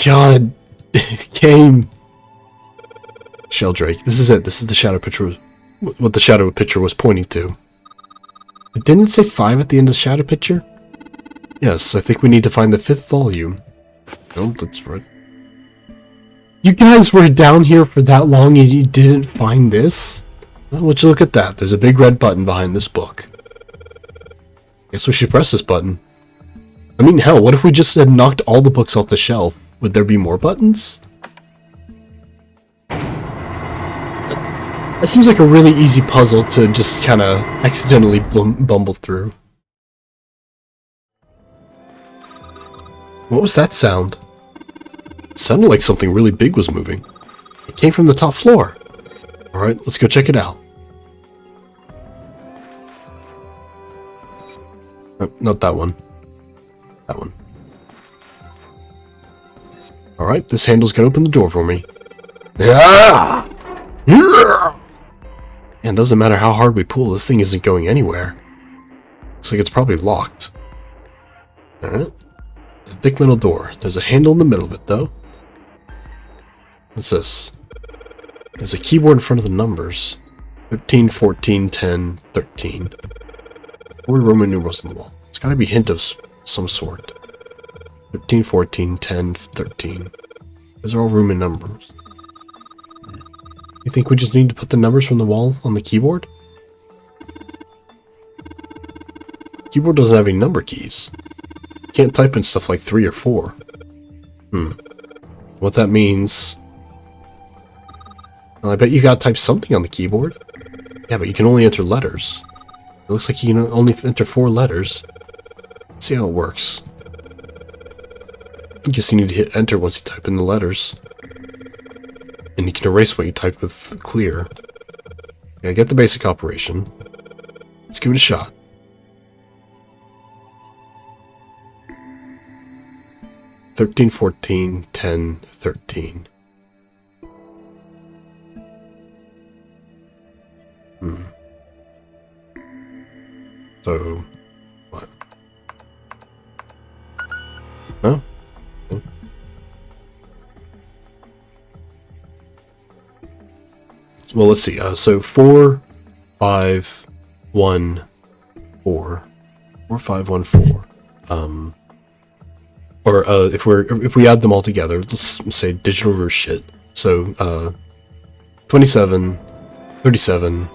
God, game. Sheldrake, this is it. This is the shadow picture. What the shadow picture was pointing to. But didn't it say 5 at the end of the shadow picture? Yes, I think we need to find the 5th volume. Nope, that's right. You guys were down here for that long and you didn't find this? Well, would you look at that? There's a big red button behind this book. Guess we should press this button. I mean, hell, what if we just had knocked all the books off the shelf? Would there be more buttons? That seems like a really easy puzzle to just kind of accidentally bumble through. What was that sound? It sounded like something really big was moving. It came from the top floor. Alright, let's go check it out. Oh, not that one. That one. Alright, this handle's gonna open the door for me. Ah! And doesn't matter how hard we pull, this thing isn't going anywhere. Looks like it's probably locked. Alright. It's a thick metal door. There's a handle in the middle of it, though. What's this? There's a keyboard in front of the numbers. 13, 14, 10, 13. 4 Roman numerals on the wall. It's gotta be a hint of some sort. 13, 14, 10, 13. Those are all Roman numbers. You think we just need to put the numbers from the wall on the keyboard? The keyboard doesn't have any number keys. You can't type in stuff like 3 or 4. What that means... Well, I bet you gotta type something on the keyboard. Yeah, but you can only enter letters. It looks like you can only enter 4 letters. Let's see how it works. I guess you need to hit enter once you type in the letters. And you can erase what you type with clear. Yeah, get the basic operation. Let's give it a shot. "13, 14, 10, 13. So, what? No? Well, let's see. So 4, 5, 1, 4. 4, 5, 1, 4. Or if we add them all together, let's say digital root shit. So 27, 37,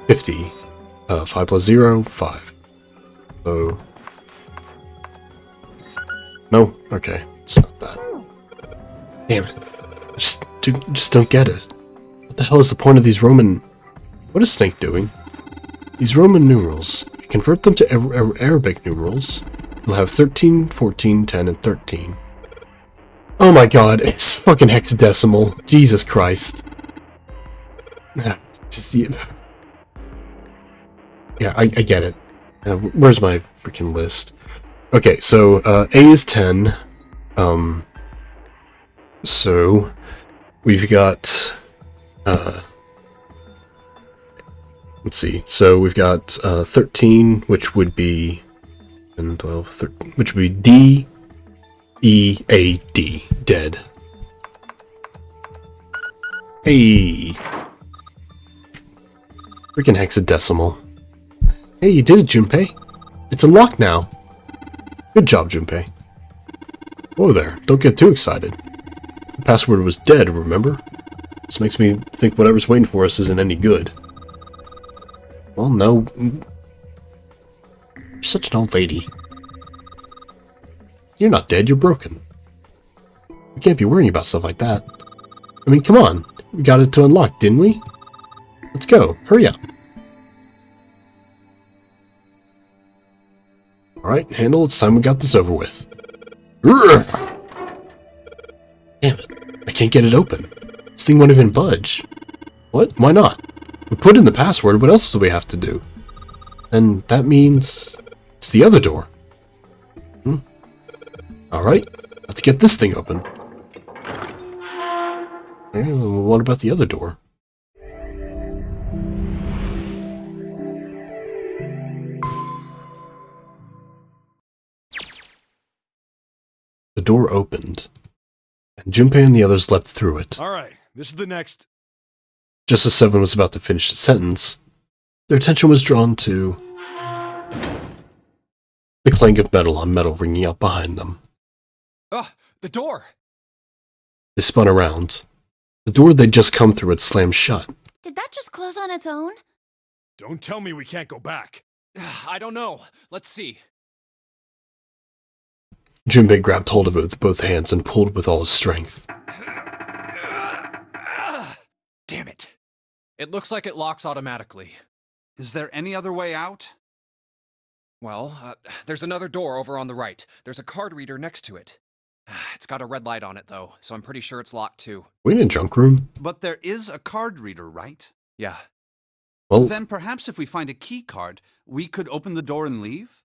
50. 5 plus 0, 5. So no, okay, it's not that. Damn it! Just don't get it. What the hell is the point of these Roman... What is Snake doing? These Roman numerals, if you convert them to Arabic numerals, you'll have 13, 14, 10, and 13. Oh my god, it's fucking hexadecimal. Jesus Christ. Just... Yeah, I get it. Where's my freaking list? Okay, so A is 10. So we've got... let's see. So we've got 13, which would be 10, 12, 13, which would be D, E, A, D. Dead. Hey. Freaking hexadecimal. Hey, you did it, Junpei. It's unlocked now. Good job, Junpei. Whoa there, don't get too excited. The password was dead, remember? This makes me think whatever's waiting for us isn't any good. Well, no. You're such an old lady. You're not dead, you're broken. We can't be worrying about stuff like that. I mean, come on. We got it to unlock, didn't we? Let's go. Hurry up. Alright, Handle, it's time we got this over with. Urgh! Damn it. I can't get it open. This thing won't even budge. What? Why not? We put in the password, what else do we have to do? And that means... it's the other door. Alright, let's get this thing open. What about the other door? The door opened, and Junpei and the others leapt through it. Alright, this is the next... Just as Seven was about to finish the sentence, their attention was drawn to the clank of metal on metal ringing out behind them. The door! They spun around. The door they'd just come through had slammed shut. Did that just close on its own? Don't tell me we can't go back. I don't know. Let's see. Junpei grabbed hold of it with both hands and pulled with all his strength. Damn it. It looks like it locks automatically. Is there any other way out? Well, there's another door over on the right. There's a card reader next to it. It's got a red light on it, though, so I'm pretty sure it's locked, too. We in a junk room? But there is a card reader, right? Yeah. Well, Then perhaps if we find a key card, we could open the door and leave?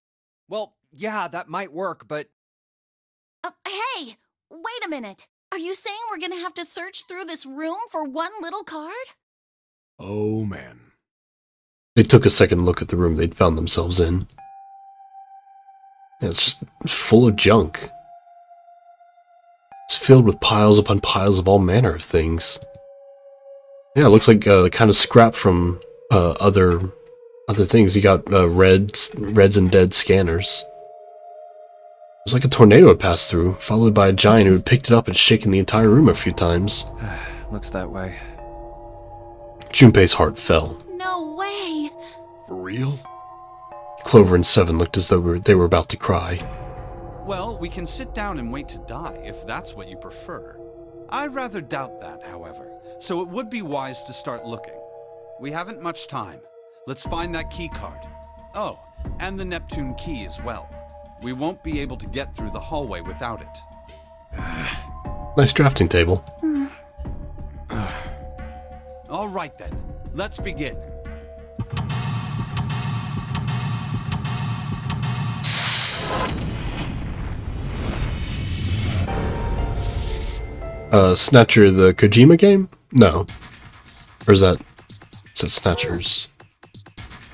Well, yeah, that might work, but... Hey! Wait a minute. Are you saying we're gonna have to search through this room for one little card? Oh, man. they took a second look at the room they'd found themselves in. It's just full of junk. It's filled with piles upon piles of all manner of things. Yeah, it looks like kind of scrap from other things. You got Reds and Dead scanners. It was like a tornado had passed through, followed by a giant who had picked it up and shaken the entire room a few times. Looks that way. Junpei's heart fell. No way! For real? Clover and Seven looked as though they were about to cry. Well, we can sit down and wait to die, if that's what you prefer. I rather doubt that, however, so it would be wise to start looking. We haven't much time. Let's find that key card. Oh, and the Neptune key as well. We won't be able to get through the hallway without it. Nice drafting table. All right then, let's begin. Snatcher, the Kojima game? No. Or is that Snatchers?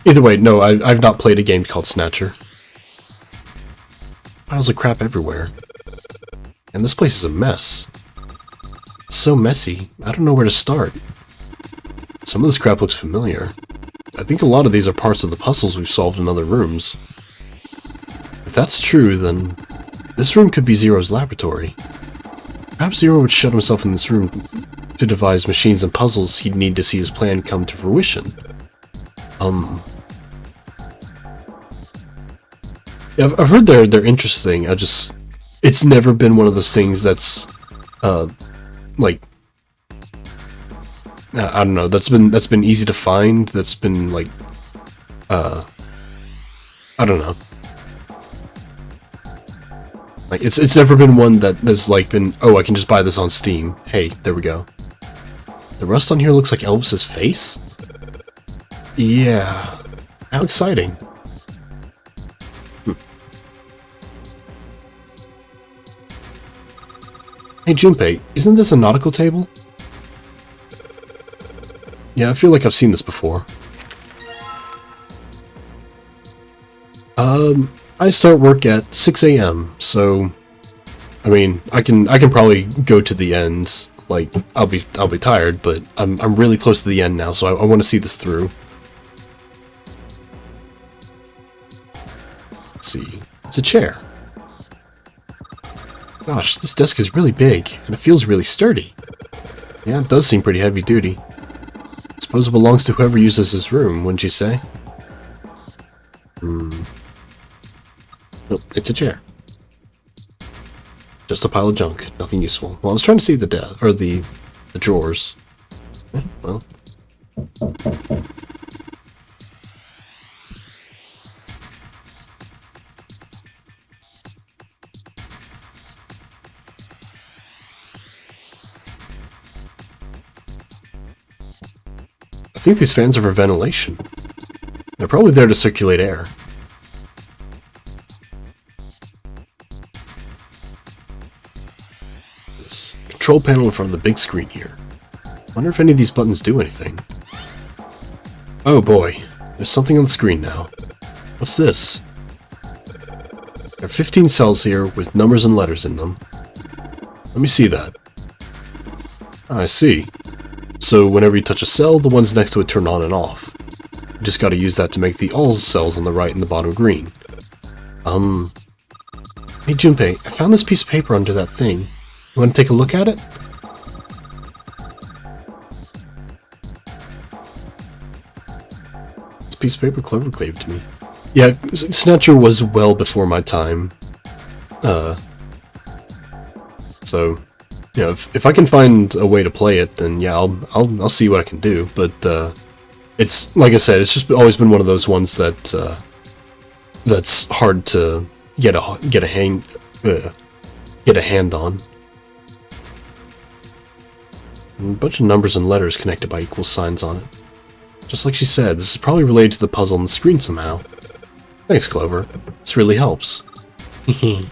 Either way, no, I've not played a game called Snatcher. Piles of crap everywhere. And this place is a mess. It's so messy, I don't know where to start. Some of this crap looks familiar. I think a lot of these are parts of the puzzles we've solved in other rooms. If that's true, then this room could be Zero's laboratory. Perhaps Zero would shut himself in this room to devise machines and puzzles he'd need to see his plan come to fruition. Yeah, I've heard they're interesting. It's never been one of those things that's, like, I don't know. That's been easy to find. That's been like, I don't know. Like it's never been one that has like been. Oh, I can just buy this on Steam. Hey, there we go. The rust on here looks like Elvis's face. Yeah, how exciting. Hey Junpei, isn't this a nautical table? Yeah, I feel like I've seen this before. I start work at 6 a.m., so I mean, I can probably go to the end. Like, I'll be tired, but I'm really close to the end now, so I want to see this through. Let's see. It's a chair. Gosh, this desk is really big, and it feels really sturdy. Yeah, it does seem pretty heavy duty. Suppose it belongs to whoever uses this room, wouldn't you say? Nope, it's a chair. Just a pile of junk, nothing useful. Well, I was trying to see the the drawers. Well. I think these fans are for ventilation. They're probably there to circulate air. This control panel in front of the big screen here. Wonder if any of these buttons do anything. Oh boy, there's something on the screen now. What's this? There are 15 cells here with numbers and letters in them. Let me see that. Oh, I see. So whenever you touch a cell, the ones next to it turn on and off. You just gotta use that to make the all cells on the right and the bottom green. Hey Junpei, I found this piece of paper under that thing. You wanna take a look at it? This piece of paper Clover gave to me. Yeah, Snatcher was well before my time. So, you know, if I can find a way to play it, then yeah, I'll see what I can do. But it's like I said, it's just always been one of those ones that that's hard to get a hand on. And a bunch of numbers and letters connected by equal signs on it. Just like she said, this is probably related to the puzzle on the screen somehow. Thanks, Clover. This really helps. Did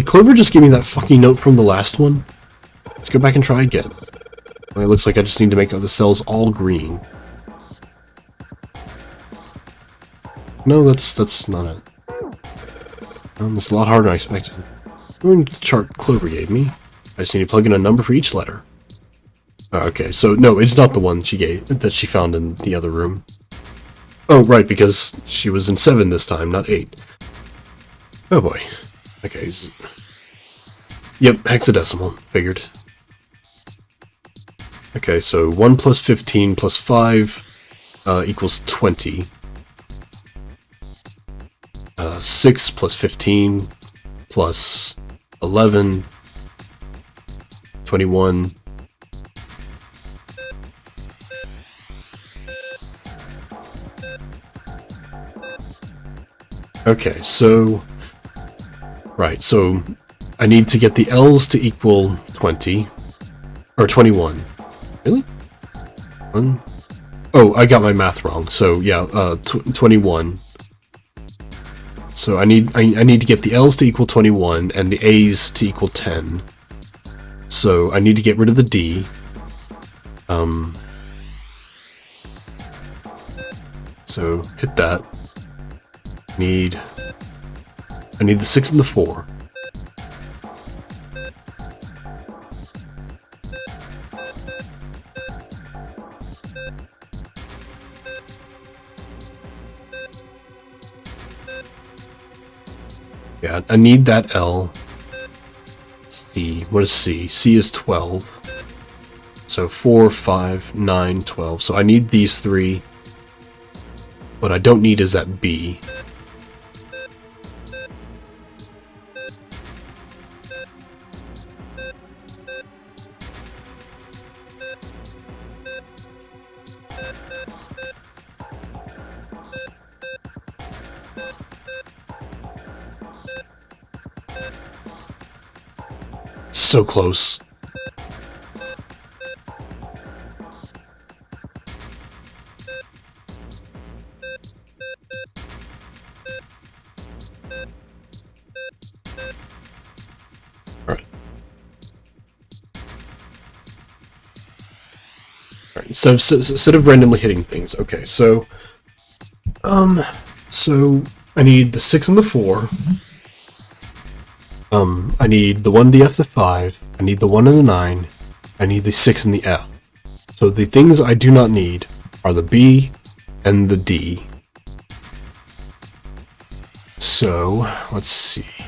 Clover just give me that fucking note from the last one? Let's go back and try again. Well, it looks like I just need to make the cells all green. No, that's not it. That's a lot harder than I expected. We're the chart Clover gave me. I just need to plug in a number for each letter. Okay, so no, it's not the one that she found in the other room. Oh, right, because she was in 7 this time, not 8. Oh boy. Okay. Yep, hexadecimal. Figured. Okay, so 1 plus 15 plus 5 equals 20. 6 plus 15 plus 11. 21. Okay, so... Right, so I need to get the L's to equal 20. Or 21. Really? Oh, I got my math wrong. So, yeah, 21. So I need to get the L's to equal 21 and the A's to equal 10. So I need to get rid of the D. So hit that. I need the 6 and the 4. Yeah, I need that L. C. What is C? C is 12. So 4, 5, 9, 12. So I need these 3. What I don't need is that B. So close. Alright. Alright, so instead of randomly hitting things, okay, so I need the 6 and the 4. I need the 1, the F, the 5. I need the 1 and the 9. I need the 6 and the F. So the things I do not need are the B and the D. So, let's see.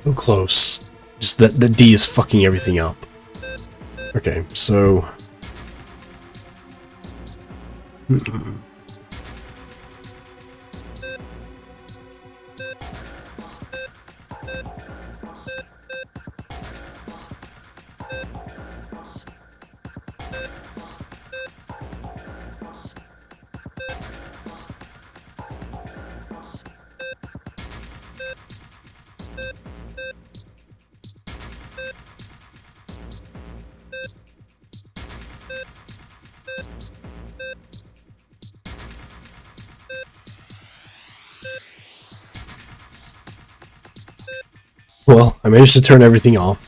So close. Just that the D is fucking everything up. Okay, so... managed to turn everything off.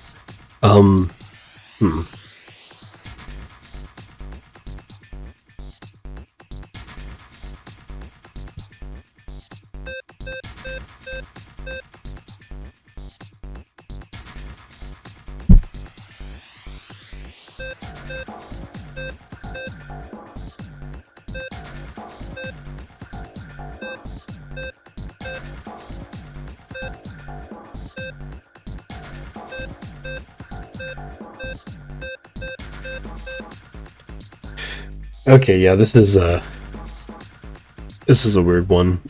Okay, yeah, this is a weird one.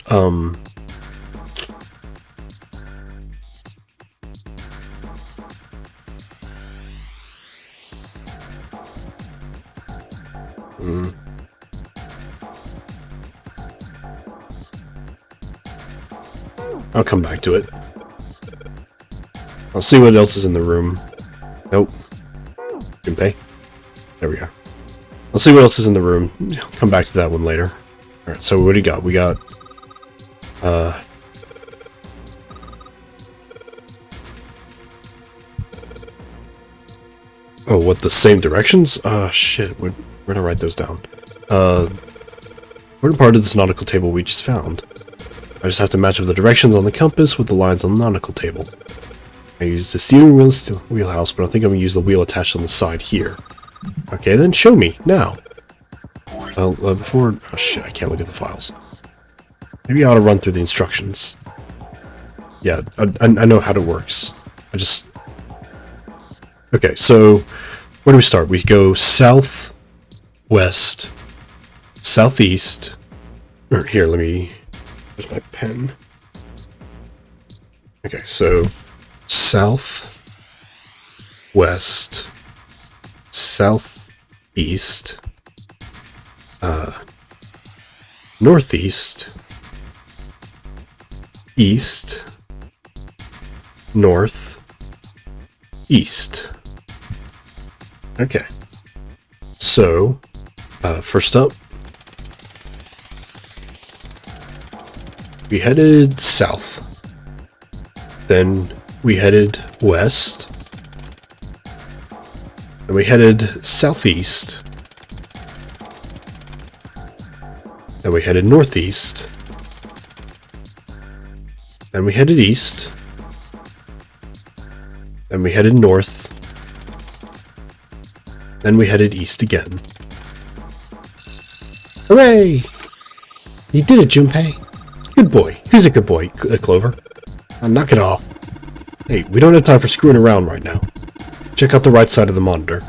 I'll come back to it. I'll see what else is in the room. Nope. Junpei. There we go. I'll see what else is in the room. Come back to that one later. Alright, so what do you got? We got... Oh, what, the same directions? Shit. We're gonna write those down. What part of this nautical table we just found? I just have to match up the directions on the compass with the lines on the nautical table. I use the steering wheelhouse, but I think I'm gonna use the wheel attached on the side here. Okay, then show me, now. Well, before... Oh shit, I can't look at the files. Maybe I ought to run through the instructions. Yeah, I know how it works. I just... Okay, so... Where do we start? We go south, west, southeast... Or here, let me... Where's my pen? Okay, so... South, west, southeast, northeast, east, north, east. Okay. So, first up, we headed south. Then we headed west. And we headed southeast. Then we headed northeast. Then we headed east. Then we headed north. Then we headed east again. Hooray! You did it, Junpei. Good boy. Who's a good boy, Clover? Knock it off. Hey, we don't have time for screwing around right now. Check out the right side of the monitor.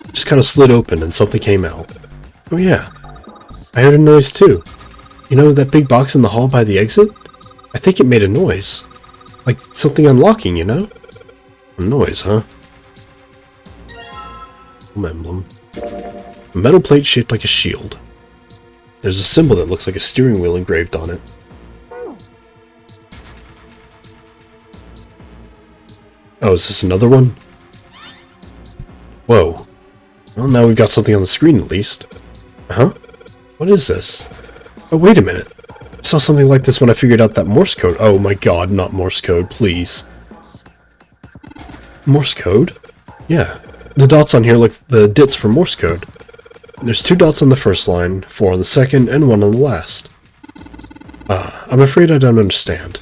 It just kind of slid open and something came out. Oh yeah. I heard a noise too. You know that big box in the hall by the exit? I think it made a noise. Like something unlocking, you know? A noise, huh? Emblem. A metal plate shaped like a shield. There's a symbol that looks like a steering wheel engraved on it. Oh, is this another one? Whoa. Well, now we've got something on the screen at least. Huh? What is this? Oh, wait a minute. I saw something like this when I figured out that Morse code. Oh my god, not Morse code, please. Morse code? Yeah. The dots on here look the dits for Morse code. There's 2 dots on the first line, 4 on the second, and 1 on the last. I'm afraid I don't understand.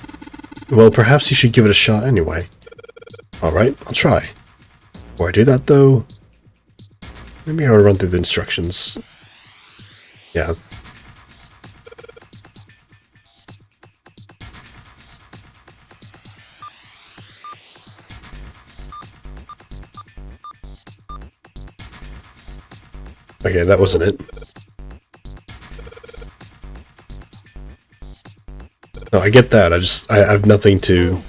Well, perhaps you should give it a shot anyway. Alright, I'll try. Before I do that, though, maybe I ought to run through the instructions. Yeah. Okay, that wasn't it. No, I get that. I have nothing to...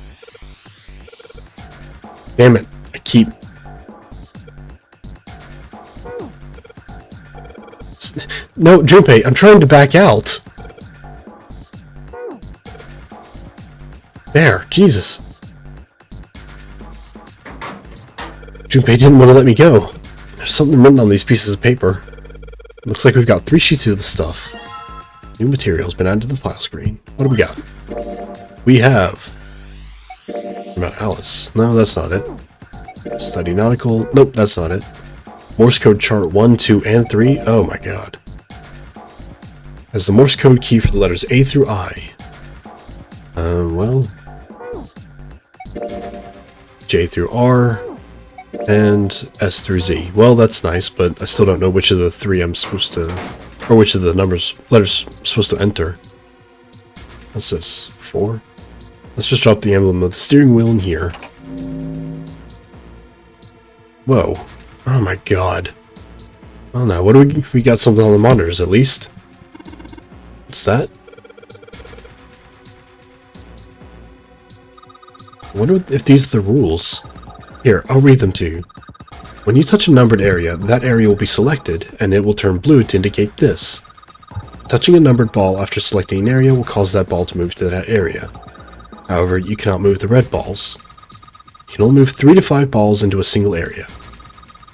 Damn it. I keep... No, Junpei, I'm trying to back out. There, Jesus. Junpei didn't want to let me go. There's something written on these pieces of paper. Looks like we've got 3 sheets of the stuff. New material's been added to the file screen. What do we got? We have... about Alice. No, that's not it. Study nautical. Nope, that's not it. Morse code chart 1, 2, and 3. Oh my god. As the Morse code key for the letters A through I. Well. J through R. And S through Z. Well, that's nice, but I still don't know which of the three I'm supposed to... Or which of the letters I'm supposed to enter. What's this? 4? Let's just drop the emblem of the steering wheel in here. Whoa. Oh my god. Oh no, what do we got something on the monitors at least? What's that? I wonder if these are the rules. Here, I'll read them to you. When you touch a numbered area, that area will be selected, and it will turn blue to indicate this. Touching a numbered ball after selecting an area will cause that ball to move to that area. However, you cannot move the red balls. You can only move 3 to 5 balls into a single area.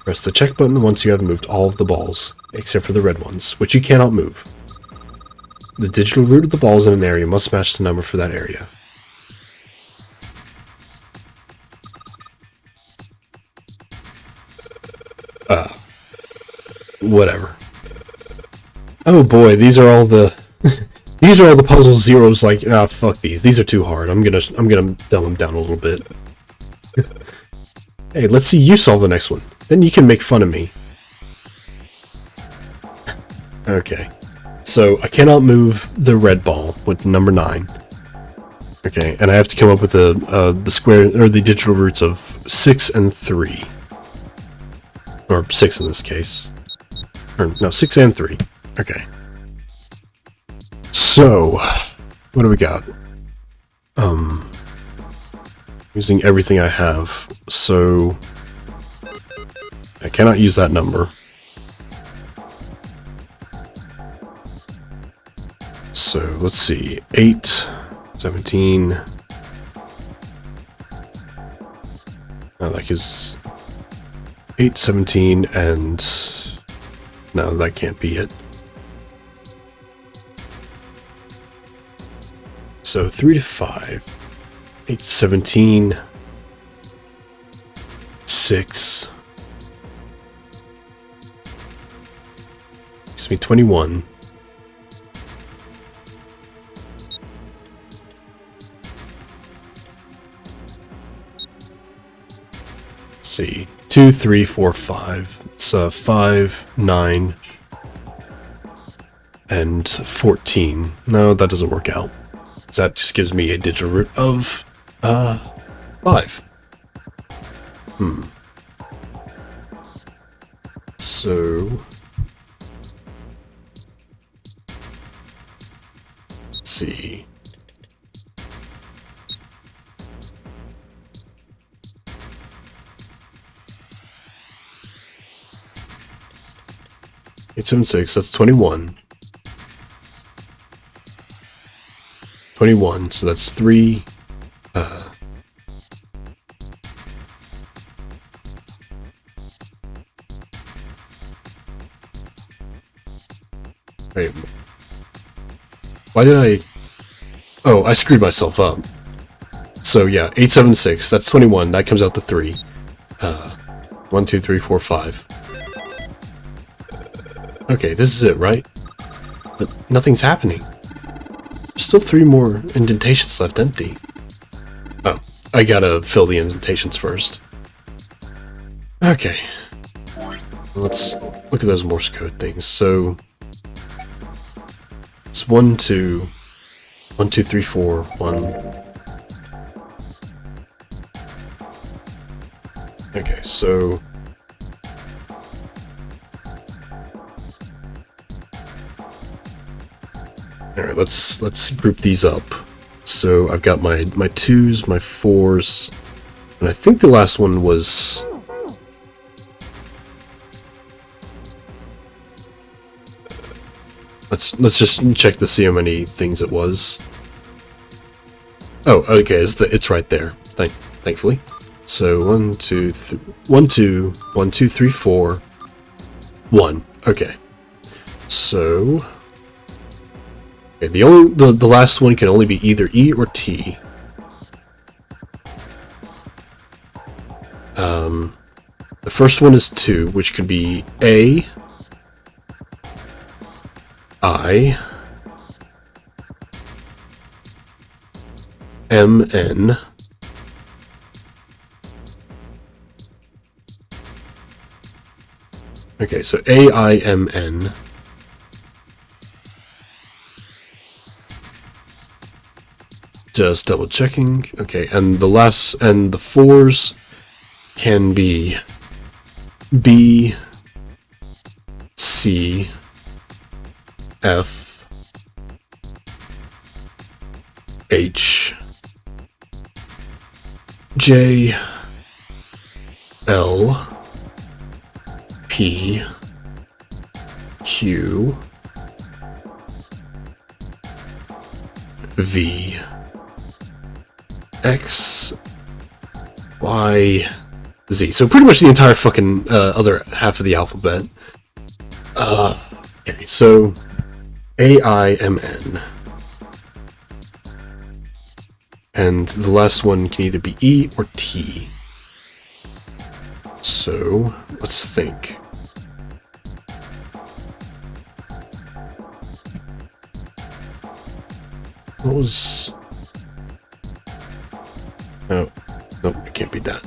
Press the check button once you have moved all of the balls, except for the red ones, which you cannot move. The digital root of the balls in an area must match the number for that area. Whatever. Oh boy, these are all the these are all the puzzle zeros. Like, fuck these. These are too hard. I'm gonna dumb them down a little bit. Hey, let's see you solve the next one. Then you can make fun of me. Okay. So I cannot move the red ball with number 9. Okay, and I have to come up with the square or the digital roots of 6 and 3, or 6 in this case. Or no, 6 and 3. Okay. So, what do we got? Using everything I have, so I cannot use that number. So, let's see. 8, 17. No, that gives 8, 17, and no, that can't be it. So 3 to 5, 8 to 17, 6, gives me 21. Let's see, 2, 3, 4, 5. It's 5, 9, and 14. No, that doesn't work out. That just gives me a digital root of 5. So let's see. Eight, 7, 6, that's 21. 21, so that's 3, wait, why did I, oh, I screwed myself up. So yeah, 8, 7, 6, that's 21, that comes out to 3, 1, 2, 3, 4, 5. Okay, this is it, right? But nothing's happening. Still 3 more indentations left empty. Oh, I gotta fill the indentations first. Okay. Let's look at those Morse code things. So it's 1, 2, 1, 2, 3, 4, 1. Okay, so alright, let's group these up. So I've got my 2s, my 4s, and I think the last one was let's just check to see how many things it was. Oh, okay, it's right there. Thankfully. So 1, 2, 1, 2, 1, 2, 3, 4, 1. Okay. So okay, the last one can only be either E or T. The first one is 2, which could be A, I, M, N, okay, so A, I, M, N. Just double checking. Okay, and the 4s can be B, C, F, H, J, L, P, Q, V, X, Y, Z. So pretty much the entire fucking other half of the alphabet. Okay, so A, I, M, N. And the last one can either be E or T. So, let's think. What was... Oh, nope, it can't be that.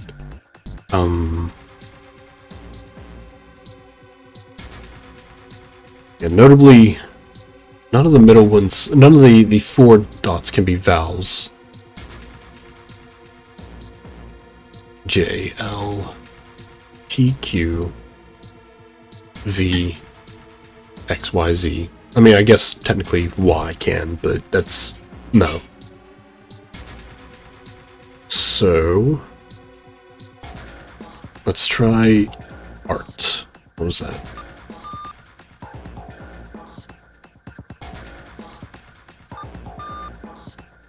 Yeah, notably, none of the middle ones, none of the 4 dots can be vowels. J, L, P, Q, V, X, Y, Z. I mean, I guess technically Y can, but that's... no. So... let's try art. What was that?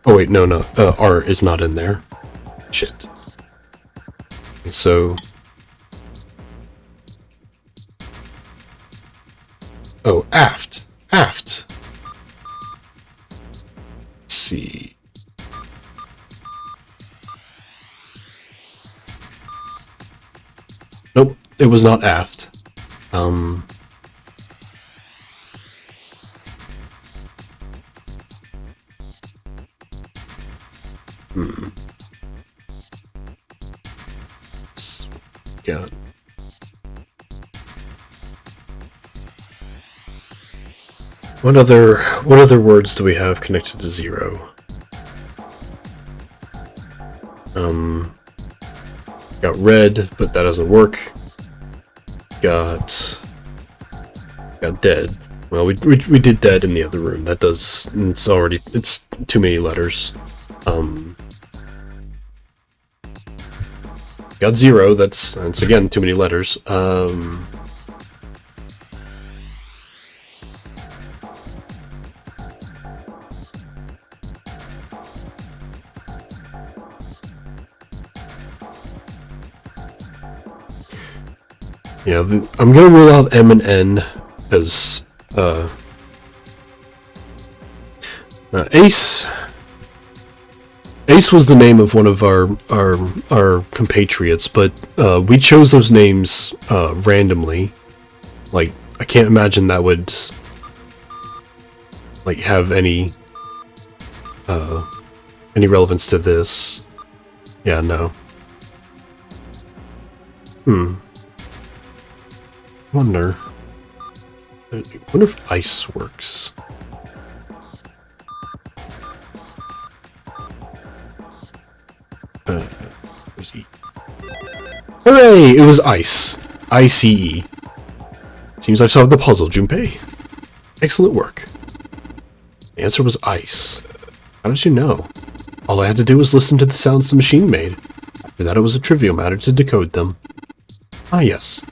Oh wait, no, art is not in there. Shit. So... oh, aft. Aft. Let's see. Nope, it was not aft. Yeah. What other words do we have connected to 0? Got red, but that doesn't work. Got dead. Well, we did dead in the other room. That does... it's too many letters. Got 0, that's again too many letters. Yeah, I'm gonna rule out M and N as Ace. Ace was the name of one of our compatriots, but we chose those names randomly. Like, I can't imagine that would like have any relevance to this. Yeah, no. Wonder if ice works. Where's E? Hooray! It was ice. I-C-E. Seems I've solved the puzzle, Junpei. Excellent work. The answer was ice. How did you know? All I had to do was listen to the sounds the machine made. After that, it was a trivial matter to decode them. Ah, yes.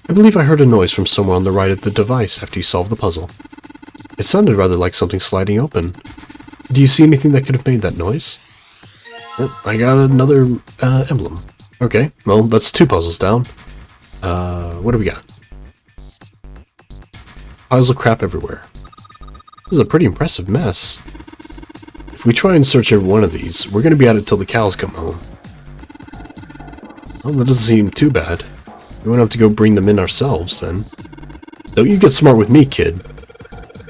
I believe I heard a noise from somewhere on the right of the device after you solved the puzzle. It sounded rather like something sliding open. Do you see anything that could have made that noise? Yep, I got another emblem. Okay, well, that's 2 puzzles down. What do we got? Piles of crap everywhere. This is a pretty impressive mess. If we try and search every one of these, we're going to be at it till the cows come home. Well, that doesn't seem too bad. We won't have to go bring them in ourselves, then. Don't you get smart with me, kid.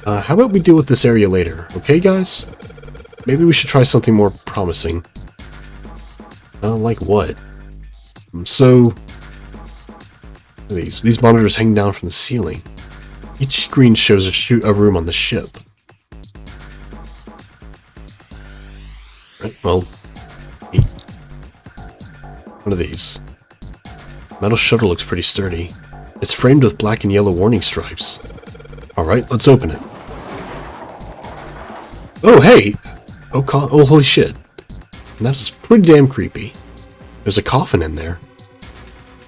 How about we deal with this area later, okay, guys? Maybe we should try something more promising. Like what? So... These monitors hang down from the ceiling. Each screen shows a room on the ship. Right, well... What are these? Metal shutter looks pretty sturdy. It's framed with black and yellow warning stripes. Alright, let's open it. Oh, hey! Oh, holy shit. That is pretty damn creepy. There's a coffin in there.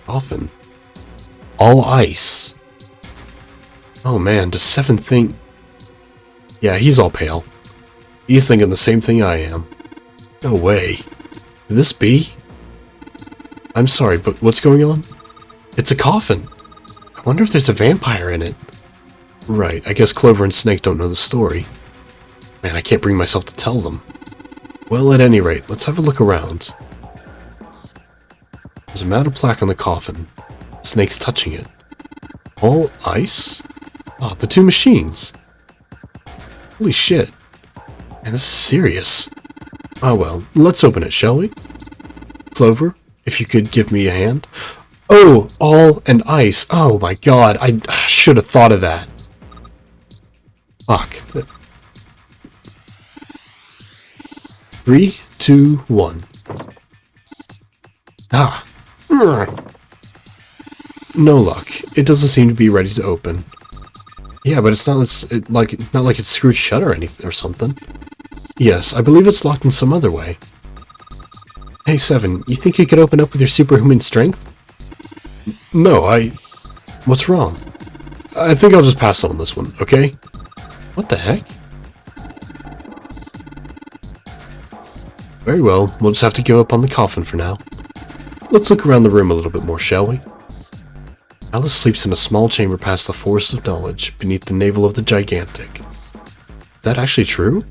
Coffin. All ice. Oh man, does Seven think... Yeah, he's all pale. He's thinking the same thing I am. No way. Could this be? I'm sorry, but what's going on? It's a coffin. I wonder if there's a vampire in it. Right, I guess Clover and Snake don't know the story. Man, I can't bring myself to tell them. Well, at any rate, let's have a look around. There's a metal plaque on the coffin. Snake's touching it. All ice? Oh, the two machines. Holy shit. Man, this is serious. Oh well, let's open it, shall we? Clover, if you could give me a hand. Oh, all and ice. Oh my god, I should have thought of that. Fuck. 3, 2, 1. Ah. No luck. It doesn't seem to be ready to open. Yeah, but it's not like it's screwed shut or anything or something. Yes, I believe it's locked in some other way. Hey, Seven, you think you could open up with your superhuman strength? No, What's wrong? I think I'll just pass on this one, okay? What the heck? Very well, we'll just have to give up on the coffin for now. Let's look around the room a little bit more, shall we? Alice sleeps in a small chamber past the Forest of Knowledge, beneath the navel of the Gigantic. Is that actually true?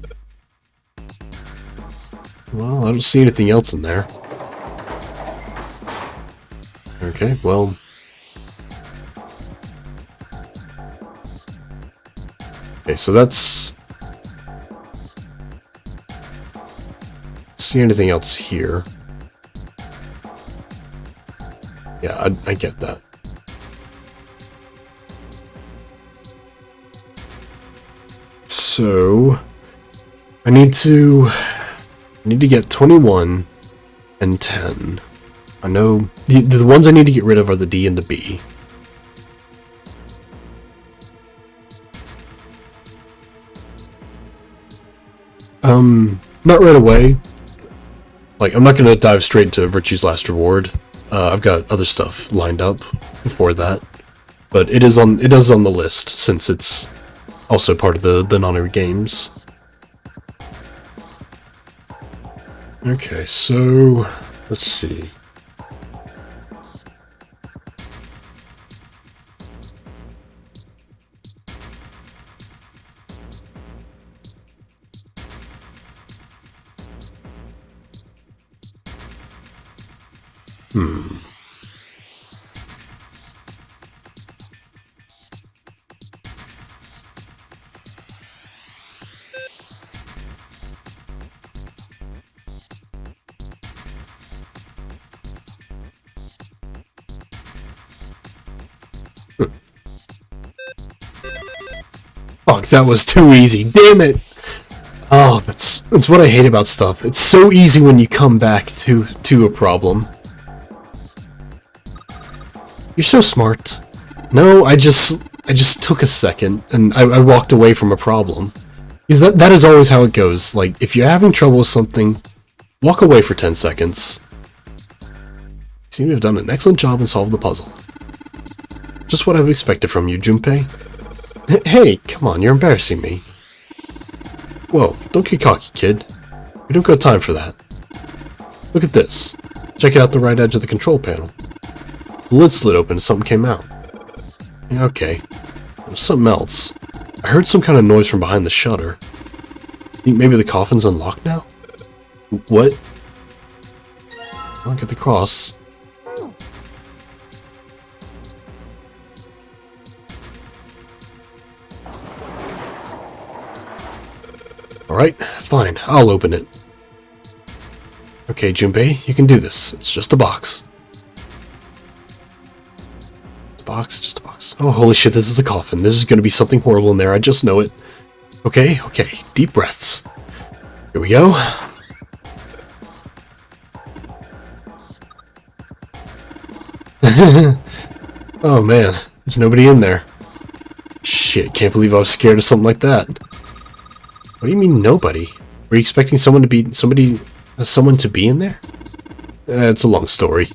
Well, I don't see anything else in there. Okay, well... Okay, so that's... See anything else here? Yeah, I get that. So... I need to get 21 and 10. I know... The ones I need to get rid of are the D and the B. Not right away. Like, I'm not gonna dive straight into Virtue's Last Reward. I've got other stuff lined up before that. But it is on the list, since it's also part of the Nonary games. Okay, so... let's see. Fuck, that was too easy. Damn it! Oh, that's what I hate about stuff. It's so easy when you come back to a problem. You're so smart. No, I just took a second and I walked away from a problem. Because that is always how it goes. Like, if you're having trouble with something, walk away for 10 seconds. You seem to have done an excellent job and solved the puzzle. Just what I've expected from you, Junpei. Hey, come on, you're embarrassing me. Whoa, don't get cocky, kid. We don't got time for that. Look at this. Check it out the right edge of the control panel. The lid slid open and something came out. Yeah, okay. There was something else. I heard some kind of noise from behind the shutter. Think maybe the coffin's unlocked now? What? I don't get the cross. Alright, fine. I'll open it. Okay, Junpei, you can do this. It's just a box. Just a box. Oh, holy shit, this is a coffin. This is going to be something horrible in there. I just know it. Okay. Deep breaths. Here we go. Oh, man. There's nobody in there. Shit, can't believe I was scared of something like that. What do you mean, nobody? Were you expecting someone to be in there? It's a long story.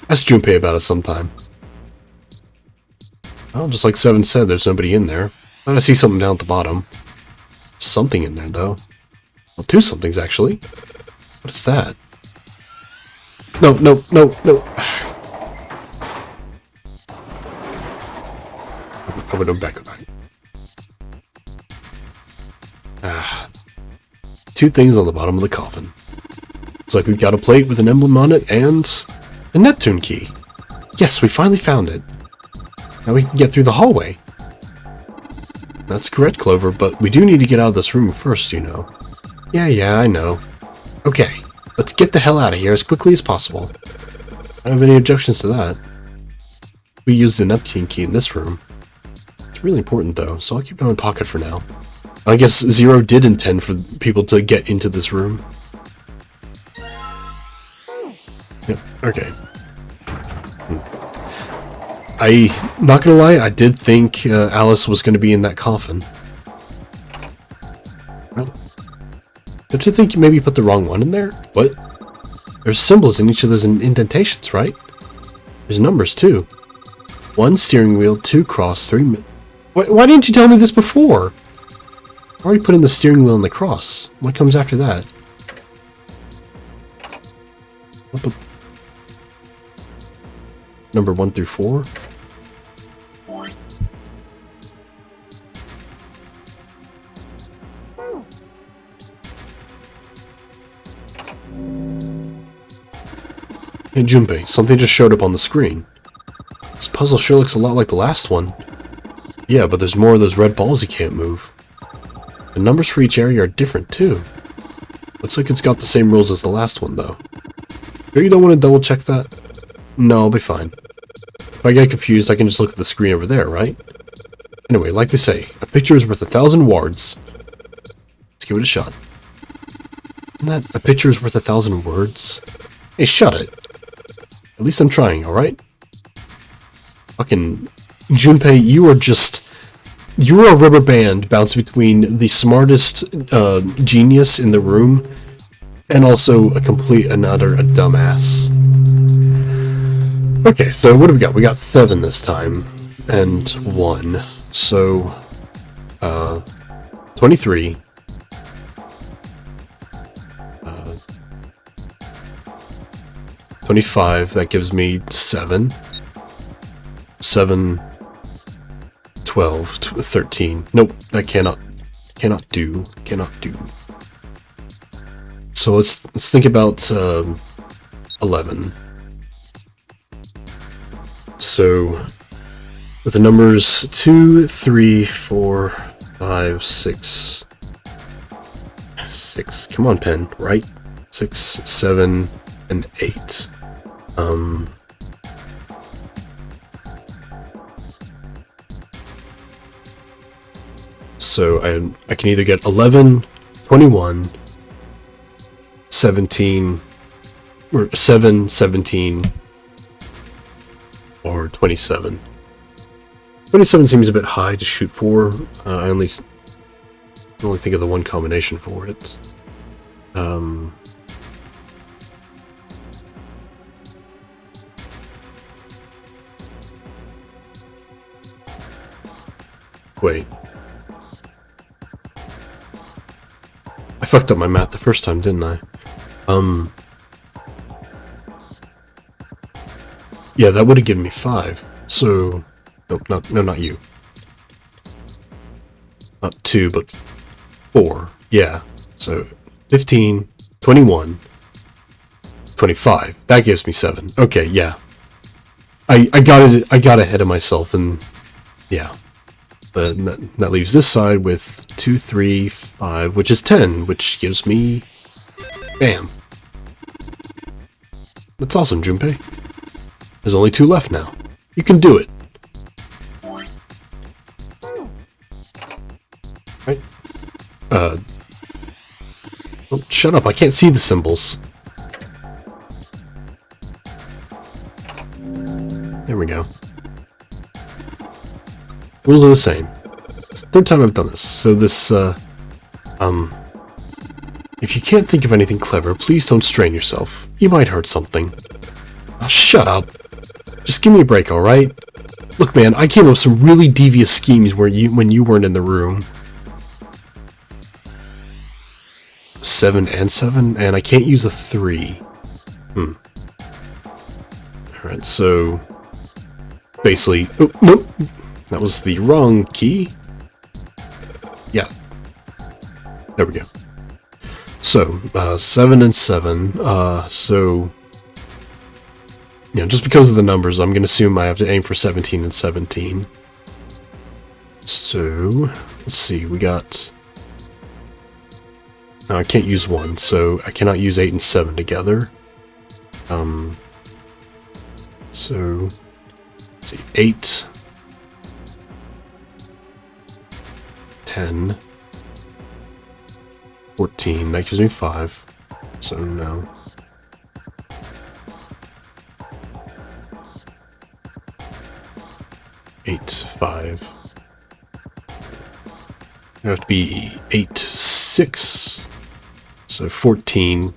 Ask Junpei about it sometime. Well, just like Seven said, there's nobody in there. Thought I see something down at the bottom. Something in there, though. Well, two somethings, actually. What is that? No. I would go back. Two things on the bottom of the coffin. Looks like we've got a plate with an emblem on it and a Neptune key. Yes, we finally found it. Now we can get through the hallway. That's correct, Clover, but we do need to get out of this room first, you know. Yeah, I know. Okay, let's get the hell out of here as quickly as possible. I don't have any objections to that. We use the Neptune key in this room. It's really important, though, so I'll keep it in my pocket for now. I guess Zero did intend for people to get into this room. Yep, okay. Not gonna lie, I did think Alice was gonna be in that coffin. Well, don't you think you maybe put the wrong one in there? What? There's symbols in each of those indentations, right? There's numbers, too. 1 steering wheel, 2 cross, 3 Why didn't you tell me this before? I already put in the steering wheel and the cross. What comes after that? Number 1 through 4? Hey Junpei, something just showed up on the screen. This puzzle sure looks a lot like the last one. Yeah, but there's more of those red balls you can't move. The numbers for each area are different too. Looks like it's got the same rules as the last one though. Sure you don't want to double check that? No, I'll be fine. If I get confused, I can just look at the screen over there, right? Anyway, like they say, a picture is worth 1,000 words. Let's give it a shot. Isn't that a picture is worth 1,000 words? Hey, shut it. At least I'm trying, alright? Fucking Junpei, you are a rubber band bounced between the smartest genius in the room and also a complete and utter dumbass. Okay, so what do we got? We got 7 this time, and 1. So, 23. 25, that gives me 7. 7, 12, 13. Nope, that cannot do. So let's think about 11. So with the numbers 2, 3, 4, 5, 6. Come on, pen, right? 6, 7, and 8. So I can either get 11, 21, 17, or 7, 17, or 27. 27 seems a bit high to shoot for. I only think of the one combination for it. Wait. I fucked up my math the first time, didn't I? Yeah, that would have given me 5. So, no, not you. Not 2, but 4. Yeah. So, 15, 21, 25. That gives me 7. Okay, yeah. I got ahead of myself, and yeah. But that leaves this side with 2, 3, 5, which is 10, which gives me... Bam. That's awesome, Junpei. There's only 2 left now. You can do it. Right? Oh, shut up, I can't see the symbols. There we go. Rules are the same. It's the 3rd time I've done this, so this, if you can't think of anything clever, please don't strain yourself. You might hurt something. Oh, shut up. Just give me a break, alright? Look, man, I came up with some really devious schemes when you weren't in the room. 7 and 7, and I can't use a 3. Alright, so... basically... Oh, nope! That was the wrong key. Yeah. There we go. So, 7 and 7, so... you know, just because of the numbers, I'm going to assume I have to aim for 17 and 17. So, let's see, we got... no, I can't use 1, so I cannot use 8 and 7 together. So... let's see, 8... 10... 14, that gives me 5, so no. Eight, 5. It have to be 8, 6. So 14.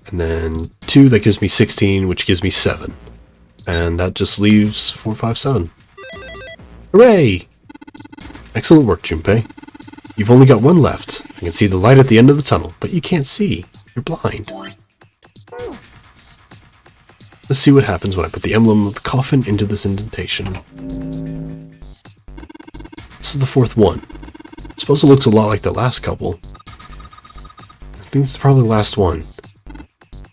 And then 2, that gives me 16, which gives me 7. And that just leaves 4, 5, 7. Hooray! Excellent work, Junpei. You've only got 1 left. I can see the light at the end of the tunnel, but you can't see. You're blind. Let's see what happens when I put the emblem of the coffin into this indentation. This is the 4th one. I suppose it looks a lot like the last couple. I think this is probably the last one.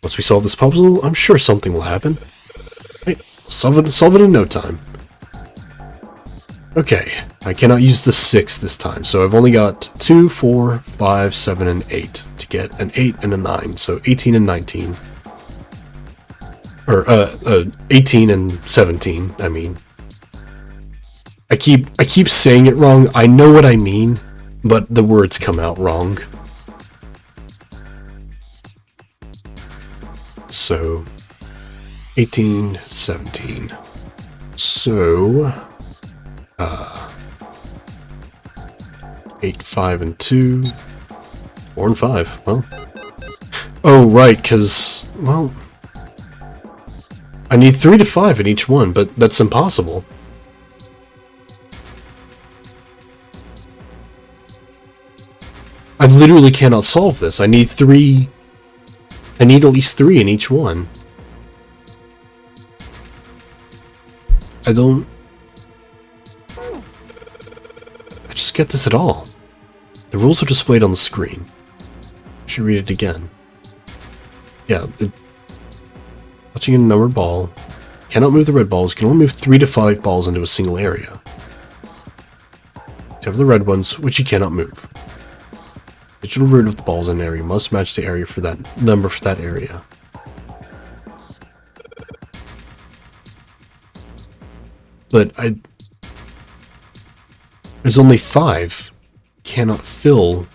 Once we solve this puzzle, I'm sure something will happen. Right, solve it in no time. Okay, I cannot use the 6 this time, so I've only got 2, 4, 5, 7, and 8 to get an 8 and a 9, so 18 and 19. Or, 18 and 17, I mean. I keep saying it wrong. I know what I mean, but the words come out wrong. So, 18, 17. So, 8, 5, and 2. 4 and 5. Well. Oh, right, because, well, I need 3 to 5 in each one, but that's impossible. I literally cannot solve this. I need 3. I need at least 3 in each one. I just get this at all. The rules are displayed on the screen. I should read it again. Yeah, touching a numbered ball. Cannot move the red balls. Can only move 3 to 5 balls into a single area. Except for the red ones, which you cannot move. Digital root of the balls in an area must match the area for that number for that area. But there's only 5. Cannot fill.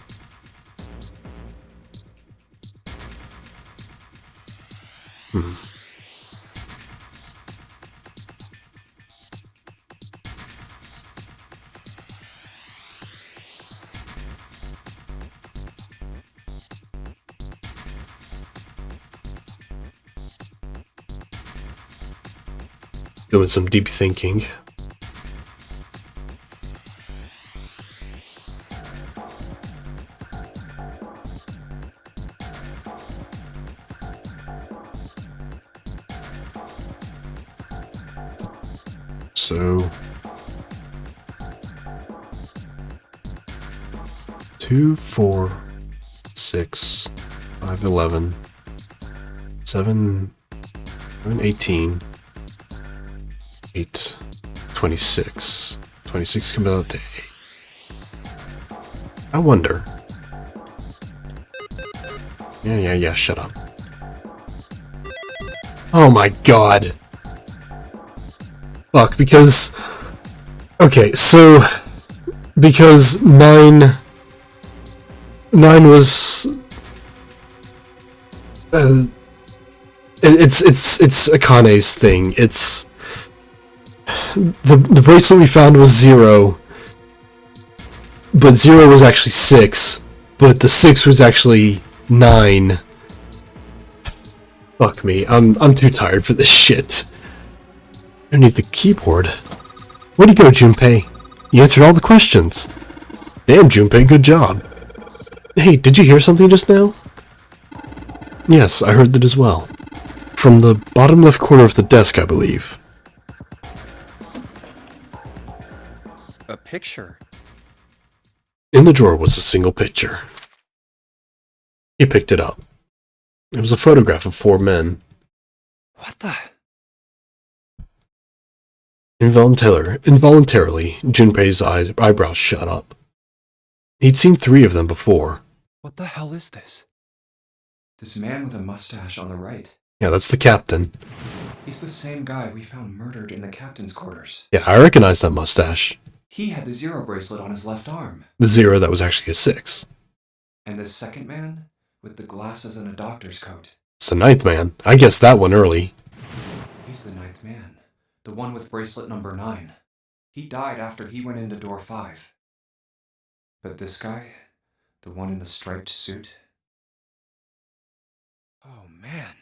Doing some deep thinking. So 2, 4, 6, 5, 11, 7, 18, 8, 26, 26 comes out to 8. I wonder. Yeah, shut up. Oh my god. Fuck, because... Okay, so... Because 9 was... It's Akane's thing. It's... The bracelet we found was 0. But 0 was actually 6. But the 6 was actually 9. Fuck me. I'm too tired for this shit. Underneath the keyboard. Where'd you go, Junpei? You answered all the questions. Damn, Junpei, good job. Hey, did you hear something just now? Yes, I heard that as well. From the bottom left corner of the desk, I believe. A picture. In the drawer was a single picture. He picked it up. It was a photograph of 4 men. What the? Involuntarily, Junpei's eyebrows shot up. He'd seen 3 of them before. What the hell is this? This man with a mustache on the right. Yeah, that's the captain. He's the same guy we found murdered in the captain's quarters. Yeah, I recognize that mustache. He had the 0 bracelet on his left arm. The 0 that was actually a 6. And the second man with the glasses and a doctor's coat. It's the 9th man. I guessed that one early. He's the 9th man. The one with bracelet number 9. He died after he went into door 5. But this guy, the one in the striped suit... Oh man,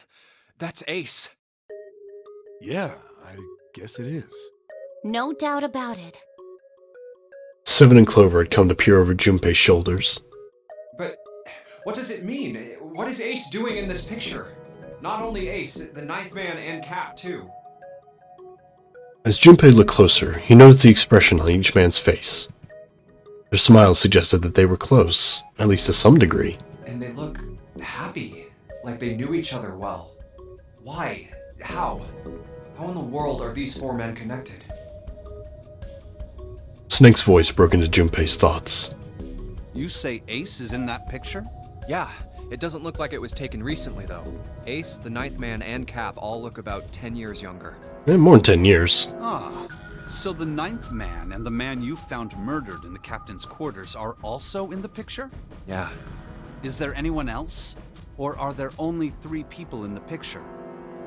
that's Ace. Yeah, I guess it is. No doubt about it. 7 and Clover had come to peer over Junpei's shoulders. But what does it mean? What is Ace doing in this picture? Not only Ace, the 9th man and Cap, too. As Junpei looked closer, he noticed the expression on each man's face. Their smiles suggested that they were close, at least to some degree. And they look happy, like they knew each other well. Why? How? How in the world are these 4 men connected? Snake's voice broke into Junpei's thoughts. You say Ace is in that picture? Yeah, it doesn't look like it was taken recently, though. Ace, the 9th man, and Cap all look about 10 years younger. More than 10 years. Ah, so the 9th man and the man you found murdered in the captain's quarters are also in the picture? Yeah. Is there anyone else? Or are there only 3 people in the picture?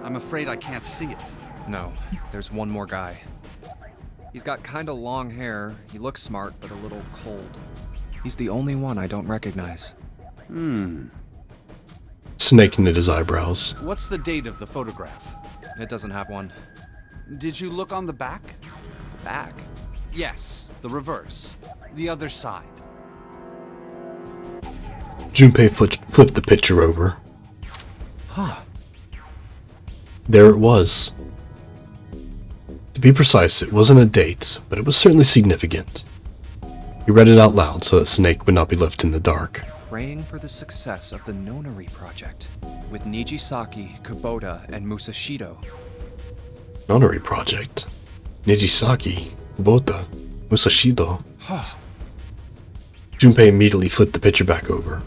I'm afraid I can't see it. No, there's one more guy. He's got kinda long hair, he looks smart, but a little cold. He's the only one I don't recognize. Snake knit his eyebrows. What's the date of the photograph? It doesn't have one. Did you look on the back? Back? Yes, the reverse. The other side. Junpei flipped the picture over. Huh. There it was. To be precise, it wasn't a date, but it was certainly significant. He read it out loud so that Snake would not be left in the dark. Praying for the success of the Nonary project, with Nijisaki, Kubota, and Musashido. Nonary project. Nijisaki, Kubota, Musashido. Junpei immediately flipped the picture back over.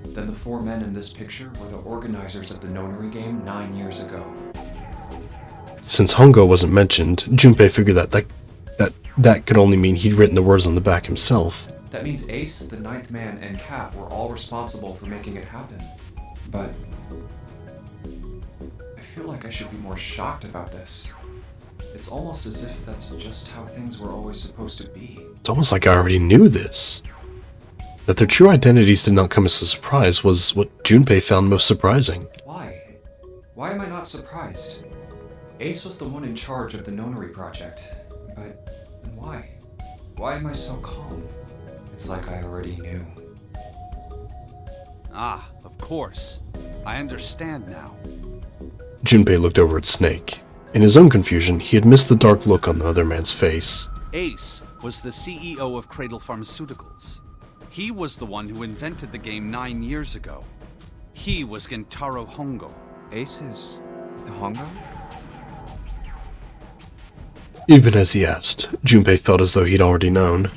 Then the 4 men in this picture were the organizers of the Nonary game 9 years ago. Since Hongo wasn't mentioned, Junpei figured that could only mean he'd written the words on the back himself. That means Ace, the 9th man, and Cap were all responsible for making it happen. But I feel like I should be more shocked about this. It's almost as if that's just how things were always supposed to be. It's almost like I already knew this. That their true identities did not come as a surprise was what Junpei found most surprising. Why? Why am I not surprised? Ace was the one in charge of the Nonary project. But why? Why am I so calm? It's like I already knew. Ah, of course. I understand now. Junpei looked over at Snake. In his own confusion, he had missed the dark look on the other man's face. Ace was the CEO of Cradle Pharmaceuticals. He was the one who invented the game 9 years ago. He was Gentaro Hongo. Ace is... Hongo? Even as he asked, Junpei felt as though he'd already known.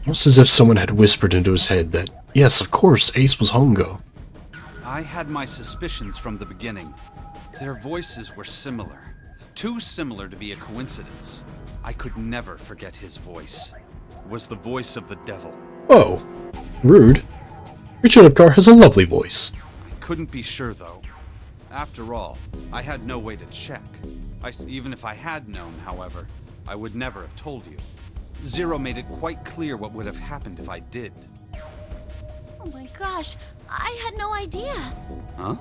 Almost as if someone had whispered into his head that, yes, of course, Ace was Hongo. I had my suspicions from the beginning. Their voices were similar. Too similar to be a coincidence. I could never forget his voice. It was the voice of the devil. Oh, rude. Richard Epcar has a lovely voice. I couldn't be sure, though. After all, I had no way to check. Even if I had known, however, I would never have told you. Zero made it quite clear what would have happened if I did. Oh my gosh, I had no idea. Huh?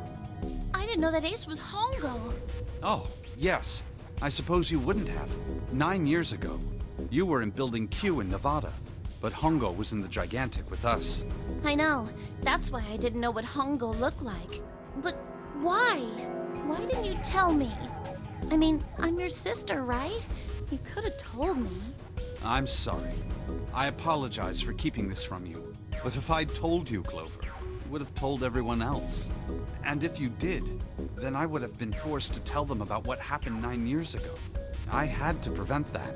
I didn't know that Ace was Hongo. Oh, yes. I suppose you wouldn't have. 9 years ago, you were in Building Q in Nevada, but Hongo was in the Gigantic with us. I know. That's why I didn't know what Hongo looked like. But why? Why didn't you tell me? I mean, I'm your sister, right? You could have told me. I'm sorry. I apologize for keeping this from you. But if I'd told you, Clover, you would have told everyone else. And if you did, then I would have been forced to tell them about what happened 9 years ago. I had to prevent that.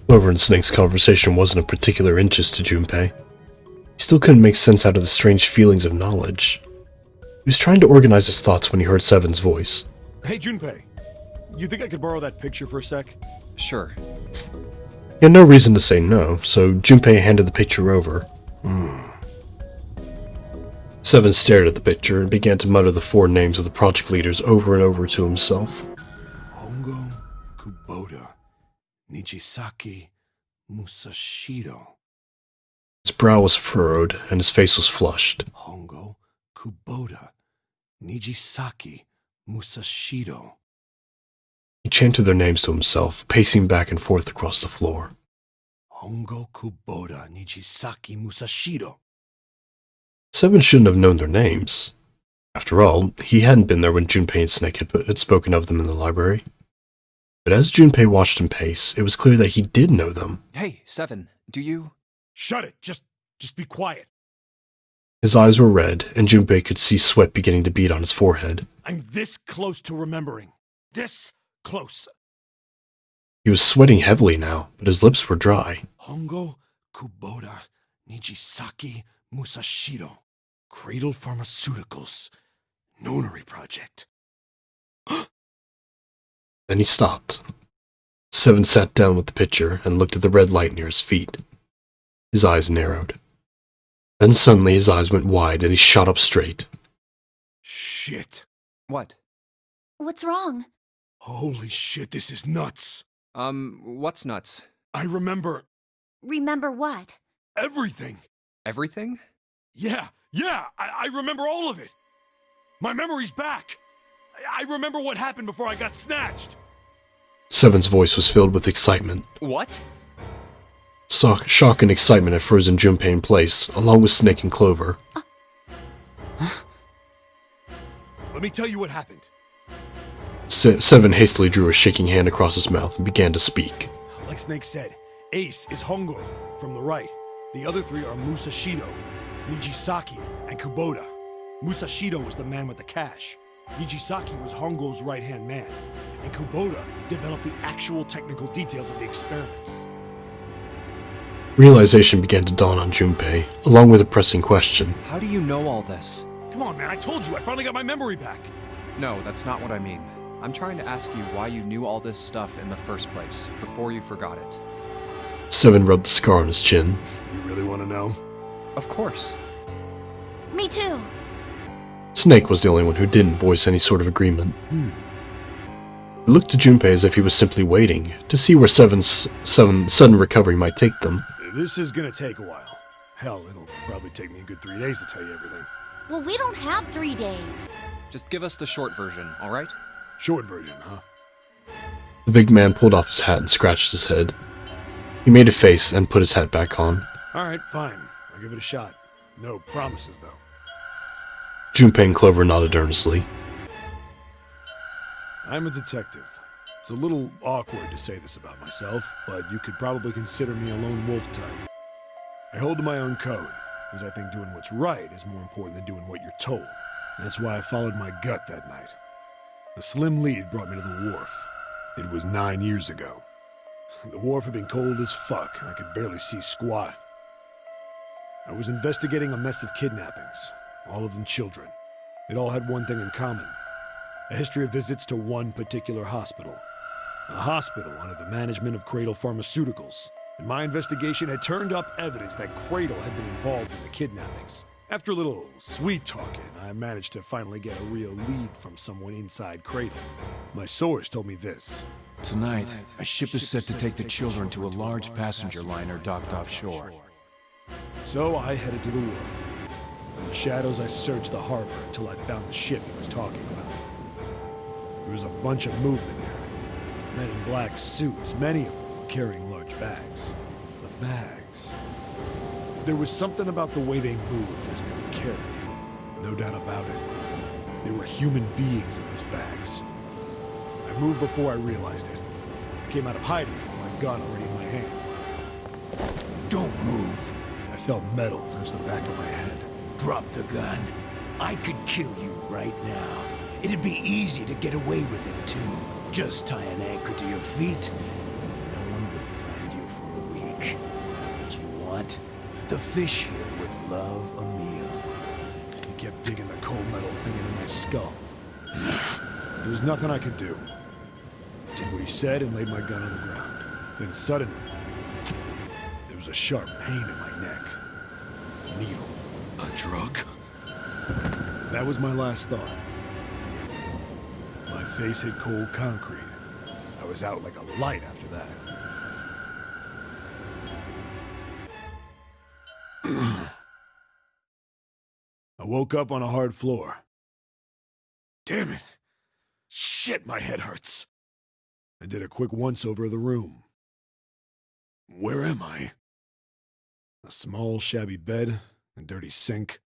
Clover and Snake's conversation wasn't of particular interest to Junpei. He still couldn't make sense out of the strange feelings of knowledge. He was trying to organize his thoughts when he heard Seven's voice. Hey, Junpei. You think I could borrow that picture for a sec? Sure. He had no reason to say no, so Junpei handed the picture over. Seven stared at the picture and began to mutter the 4 names of the project leaders over and over to himself. Hongo, Kubota, Nijisaki, Musashiro. His brow was furrowed and his face was flushed. Hongo, Kubota, Nijisaki, Musashiro. He chanted their names to himself, pacing back and forth across the floor. Hongo, Kubota, Nijisaki, Musashiro. Seven shouldn't have known their names. After all, he hadn't been there when Junpei and Snake had spoken of them in the library. But as Junpei watched him pace, it was clear that he did know them. Hey, Seven, do you... Shut it! Just be quiet. His eyes were red, and Junpei could see sweat beginning to bead on his forehead. I'm this close to remembering. This close. He was sweating heavily now, but his lips were dry. Hongo, Kubota, Nijisaki, Musashiro. Cradle Pharmaceuticals. Nonary Project. Then he stopped. Seven sat down with the picture and looked at the red light near his feet. His eyes narrowed. Then suddenly his eyes went wide and he shot up straight. Shit. What? What's wrong? Holy shit, this is nuts. What's nuts? I remember Remember what? everything. Everything? Yeah, I remember all of it. My memory's back. I remember what happened before I got snatched. Seven's voice was filled with excitement. What? Shock and excitement had frozen Junpei in place, along with Snake and Clover. Let me tell you what happened. Seven hastily drew a shaking hand across his mouth and began to speak. Like Snake said, Ace is Hongo from the right. The other 3 are Musashiro, Nijisaki, and Kubota. Musashiro was the man with the cash. Nijisaki was Hongo's right-hand man. And Kubota developed the actual technical details of the experiments. Realization began to dawn on Junpei, along with a pressing question. How do you know all this? Come on, man, I told you, I finally got my memory back. No, that's not what I mean. I'm trying to ask you why you knew all this stuff in the first place, before you forgot it. Seven rubbed the scar on his chin. You really want to know? Of course. Me too. Snake was the only one who didn't voice any sort of agreement. He looked to Junpei as if he was simply waiting to see where Seven's sudden recovery might take them. This is gonna take a while. Hell, it'll probably take me a good 3 days to tell you everything. Well, we don't have 3 days. Just give us the short version, alright? Short version, huh? The big man pulled off his hat and scratched his head. He made a face and put his hat back on. Alright, fine. I'll give it a shot. No promises, though. Junpei and Clover nodded earnestly. I'm a detective. It's a little awkward to say this about myself, but you could probably consider me a lone wolf type. I hold to my own code, as I think doing what's right is more important than doing what you're told. That's why I followed my gut that night. A slim lead brought me to the wharf. It was 9 years ago. The wharf had been cold as fuck, and I could barely see squat. I was investigating a mess of kidnappings, all of them children. It all had one thing in common: a history of visits to one particular hospital. A hospital under the management of Cradle Pharmaceuticals. And my investigation had turned up evidence that Cradle had been involved in the kidnappings. After a little sweet-talking, I managed to finally get a real lead from someone inside Cradle. My source told me this. Tonight, a ship is set to take the children to a large passenger liner docked offshore. So I headed to the wharf. In the shadows, I searched the harbor until I found the ship he was talking about. There was a bunch of movement there. Men in black suits, many of them carrying large bags. The bags. There was something about the way they moved as they were carried. No doubt about it. There were human beings in those bags. I moved before I realized it. I came out of hiding with my gun already in my hand. Don't move. I felt metal touch the back of my head. Drop the gun. I could kill you right now. It'd be easy to get away with it, too. Just tie an anchor to your feet. No one would find you for a week. What you want? The fish here would love a meal. He kept digging the cold metal thing into my skull. There was nothing I could do. I did what he said and laid my gun on the ground. Then suddenly, there was a sharp pain in my neck. A needle. A drug? That was my last thought. My face hit cold concrete. I was out like a light after that. I woke up on a hard floor. Damn it! Shit, my head hurts. I did a quick once-over of the room. Where am I? A small, shabby bed, a dirty sink,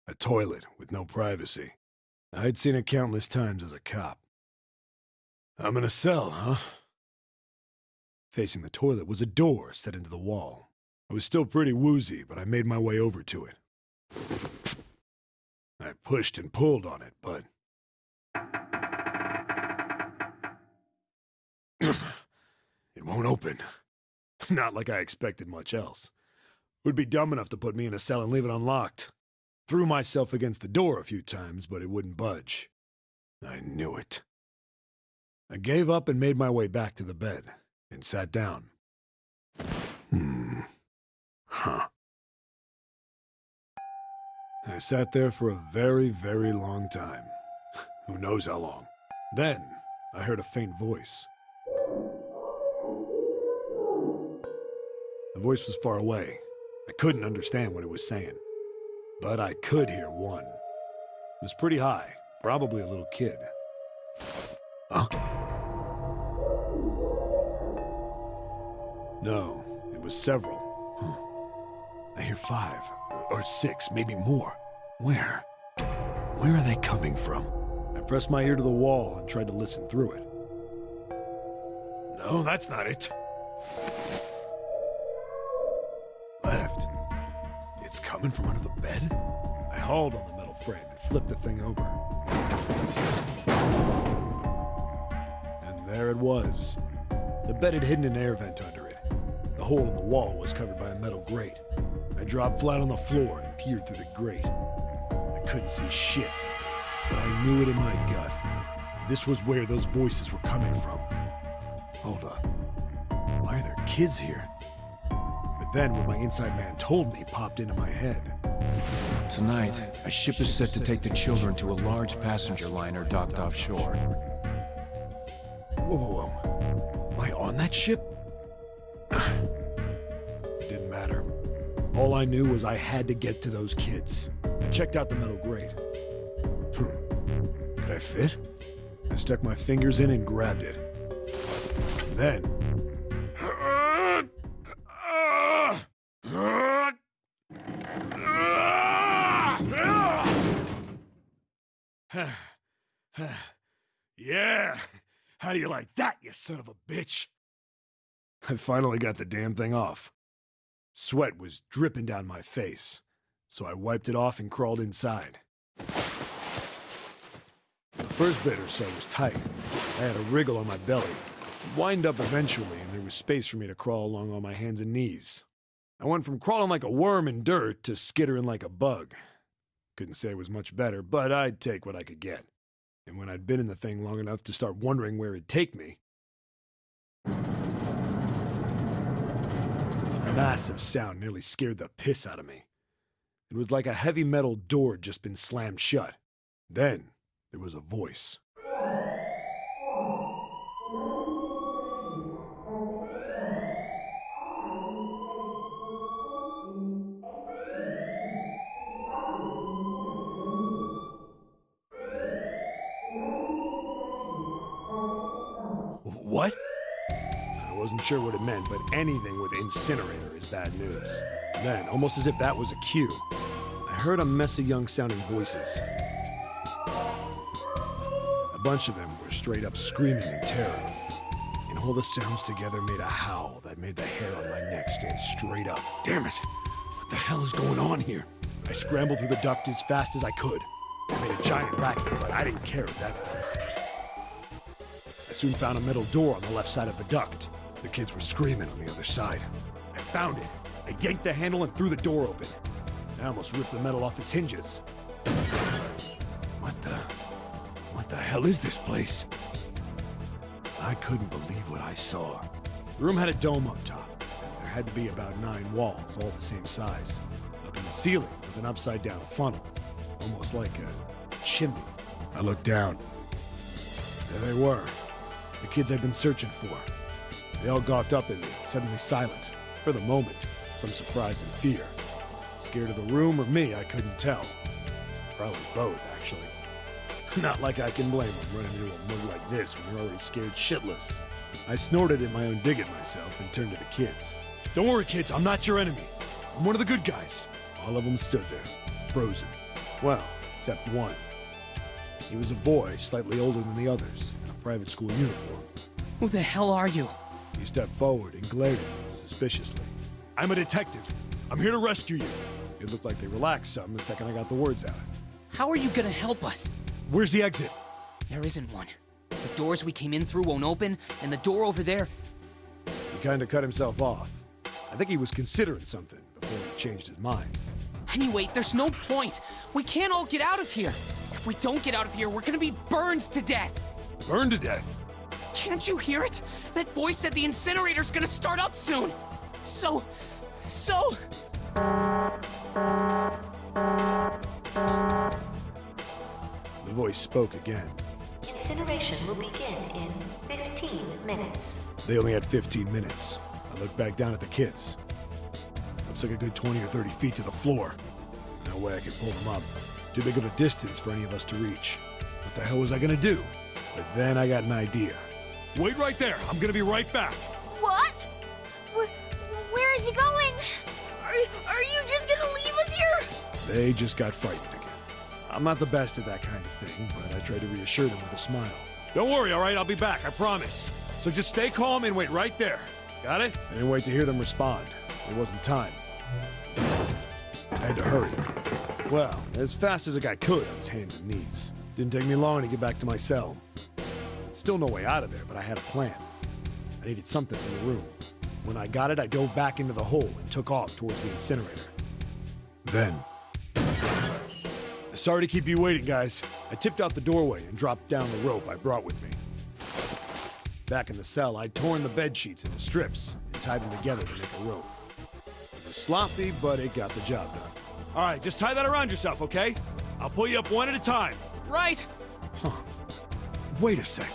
a toilet with no privacy. I'd seen it countless times as a cop. I'm in a cell, huh? Facing the toilet was a door set into the wall. I was still pretty woozy, but I made my way over to it. I pushed and pulled on it, but... it won't open. Not like I expected much else. Would be dumb enough to put me in a cell and leave it unlocked. Threw myself against the door a few times, but it wouldn't budge. I knew it. I gave up and made my way back to the bed, and sat down. Huh. I sat there for a very, very long time. Who knows how long. Then, I heard a faint voice. The voice was far away. I couldn't understand what it was saying. But I could hear one. It was pretty high, probably a little kid. Huh? No, it was several. I hear 5, or 6, maybe more. Where? Where are they coming from? I pressed my ear to the wall and tried to listen through it. No, that's not it. Left. It's coming from under the bed? I hauled on the metal frame and flipped the thing over. And there it was. The bed had hidden an air vent under it. The hole in the wall was covered by a metal grate. I dropped flat on the floor and peered through the grate. I couldn't see shit, but I knew it in my gut. This was where those voices were coming from. Hold up. Why are there kids here? But then what my inside man told me popped into my head. Tonight, a ship is set to take the children to a large passenger liner docked offshore. Whoa, whoa, whoa. Am I on that ship? It didn't matter. All I knew was I had to get to those kids. I checked out the metal grate. Could I fit? I stuck my fingers in and grabbed it. And then... Yeah! How do you like that, you son of a bitch? I finally got the damn thing off. Sweat was dripping down my face, so I wiped it off and crawled inside. The first bit or so was tight. I had a wriggle on my belly. Wind up eventually, and there was space for me to crawl along on my hands and knees. I went from crawling like a worm in dirt to skittering like a bug. Couldn't say it was much better, but I'd take what I could get. And when I'd been in the thing long enough to start wondering where it'd take me, a massive sound nearly scared the piss out of me. It was like a heavy metal door had just been slammed shut. Then there was a voice. What? I wasn't sure what it meant, but anything with incinerator is bad news. Then, almost as if that was a cue, I heard a mess of young-sounding voices. A bunch of them were straight up screaming in terror, and all the sounds together made a howl that made the hair on my neck stand straight up. Damn it! What the hell is going on here? I scrambled through the duct as fast as I could. I made a giant racket, but I didn't care at that point. I soon found a metal door on the left side of the duct. The kids were screaming on the other side. I found it. I yanked the handle and threw the door open. I almost ripped the metal off its hinges. What the hell is this place? I couldn't believe what I saw. The room had a dome up top. There had to be about 9 walls, all the same size. Up in the ceiling was an upside-down funnel, almost like a chimney. I looked down. There they were. The kids I'd been searching for. They all gawked up at me, suddenly silent, for the moment, from surprise and fear. Scared of the room or me, I couldn't tell. Probably both, actually. Not like I can blame them running into a mug like this when they're already scared shitless. I snorted at my own dig at myself and turned to the kids. Don't worry, kids, I'm not your enemy. I'm one of the good guys. All of them stood there, frozen. Well, except one. He was a boy, slightly older than the others, in a private school uniform. Who the hell are you? He stepped forward and glared at me suspiciously. I'm a detective. I'm here to rescue you. It looked like they relaxed some the second I got the words out. How are you gonna help us? Where's the exit? There isn't one. The doors we came in through won't open, and the door over there... He kinda cut himself off. I think he was considering something before he changed his mind. Anyway, there's no point. We can't all get out of here. If we don't get out of here, we're gonna be burned to death. Burned to death? Can't you hear it? That voice said the incinerator's gonna start up soon. So... The voice spoke again. Incineration will begin in 15 minutes. They only had 15 minutes. I looked back down at the kids. Looks like a good 20 or 30 feet to the floor. No way I could pull them up. Too big of a distance for any of us to reach. What the hell was I gonna do? But then I got an idea. Wait right there. I'm gonna be right back. What? Where is he going? Are you just gonna leave us here? They just got frightened again. I'm not the best at that kind of thing, but I tried to reassure them with a smile. Don't worry, all right? I'll be back, I promise. So just stay calm and wait right there. Got it? I didn't wait to hear them respond. There wasn't time. I had to hurry. Well, as fast as a guy could on his hands and knees. Didn't take me long to get back to my cell. Still no way out of there, but I had a plan. I needed something from the room. When I got it, I dove back into the hole and took off towards the incinerator. Then... Sorry to keep you waiting, guys. I tipped out the doorway and dropped down the rope I brought with me. Back in the cell, I'd torn the bed sheets into strips and tied them together to make a rope. It was sloppy, but it got the job done. All right, just tie that around yourself, okay? I'll pull you up one at a time. Right. Huh. Wait a sec.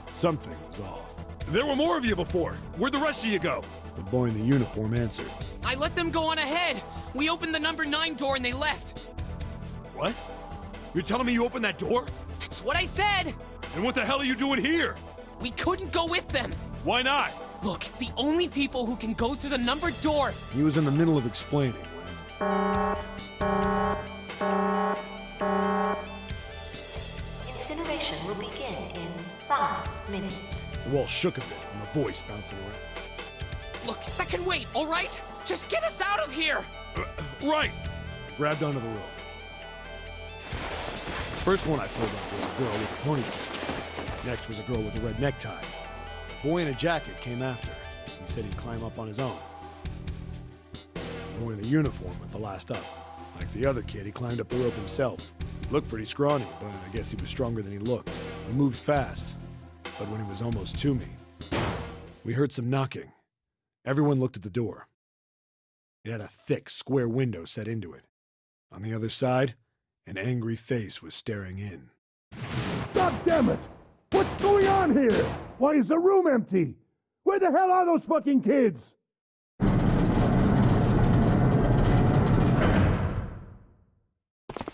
Something was off. There were more of you before. Where'd the rest of you go? The boy in the uniform answered. I let them go on ahead. We opened the number 9 door and they left. What? You're telling me you opened that door? That's what I said. And what the hell are you doing here? We couldn't go with them. Why not? Look, the only people who can go through the numbered door... He was in the middle of explaining when... Incineration will begin in 5 minutes. The wall shook a bit and the voice bouncing around. Look, that can wait, all right? Just get us out of here! Right! I grabbed onto the rope. First one I pulled up was a girl with a ponytail. Next was a girl with a red necktie. A boy in a jacket came after. He said he'd climb up on his own. The boy in the uniform was the last up. Like the other kid, he climbed up the rope himself. He looked pretty scrawny, but I guess he was stronger than he looked. He moved fast, but when he was almost to me, we heard some knocking. Everyone looked at the door. It had a thick, square window set into it. On the other side, an angry face was staring in. God damn it! What's going on here? Why is the room empty? Where the hell are those fucking kids?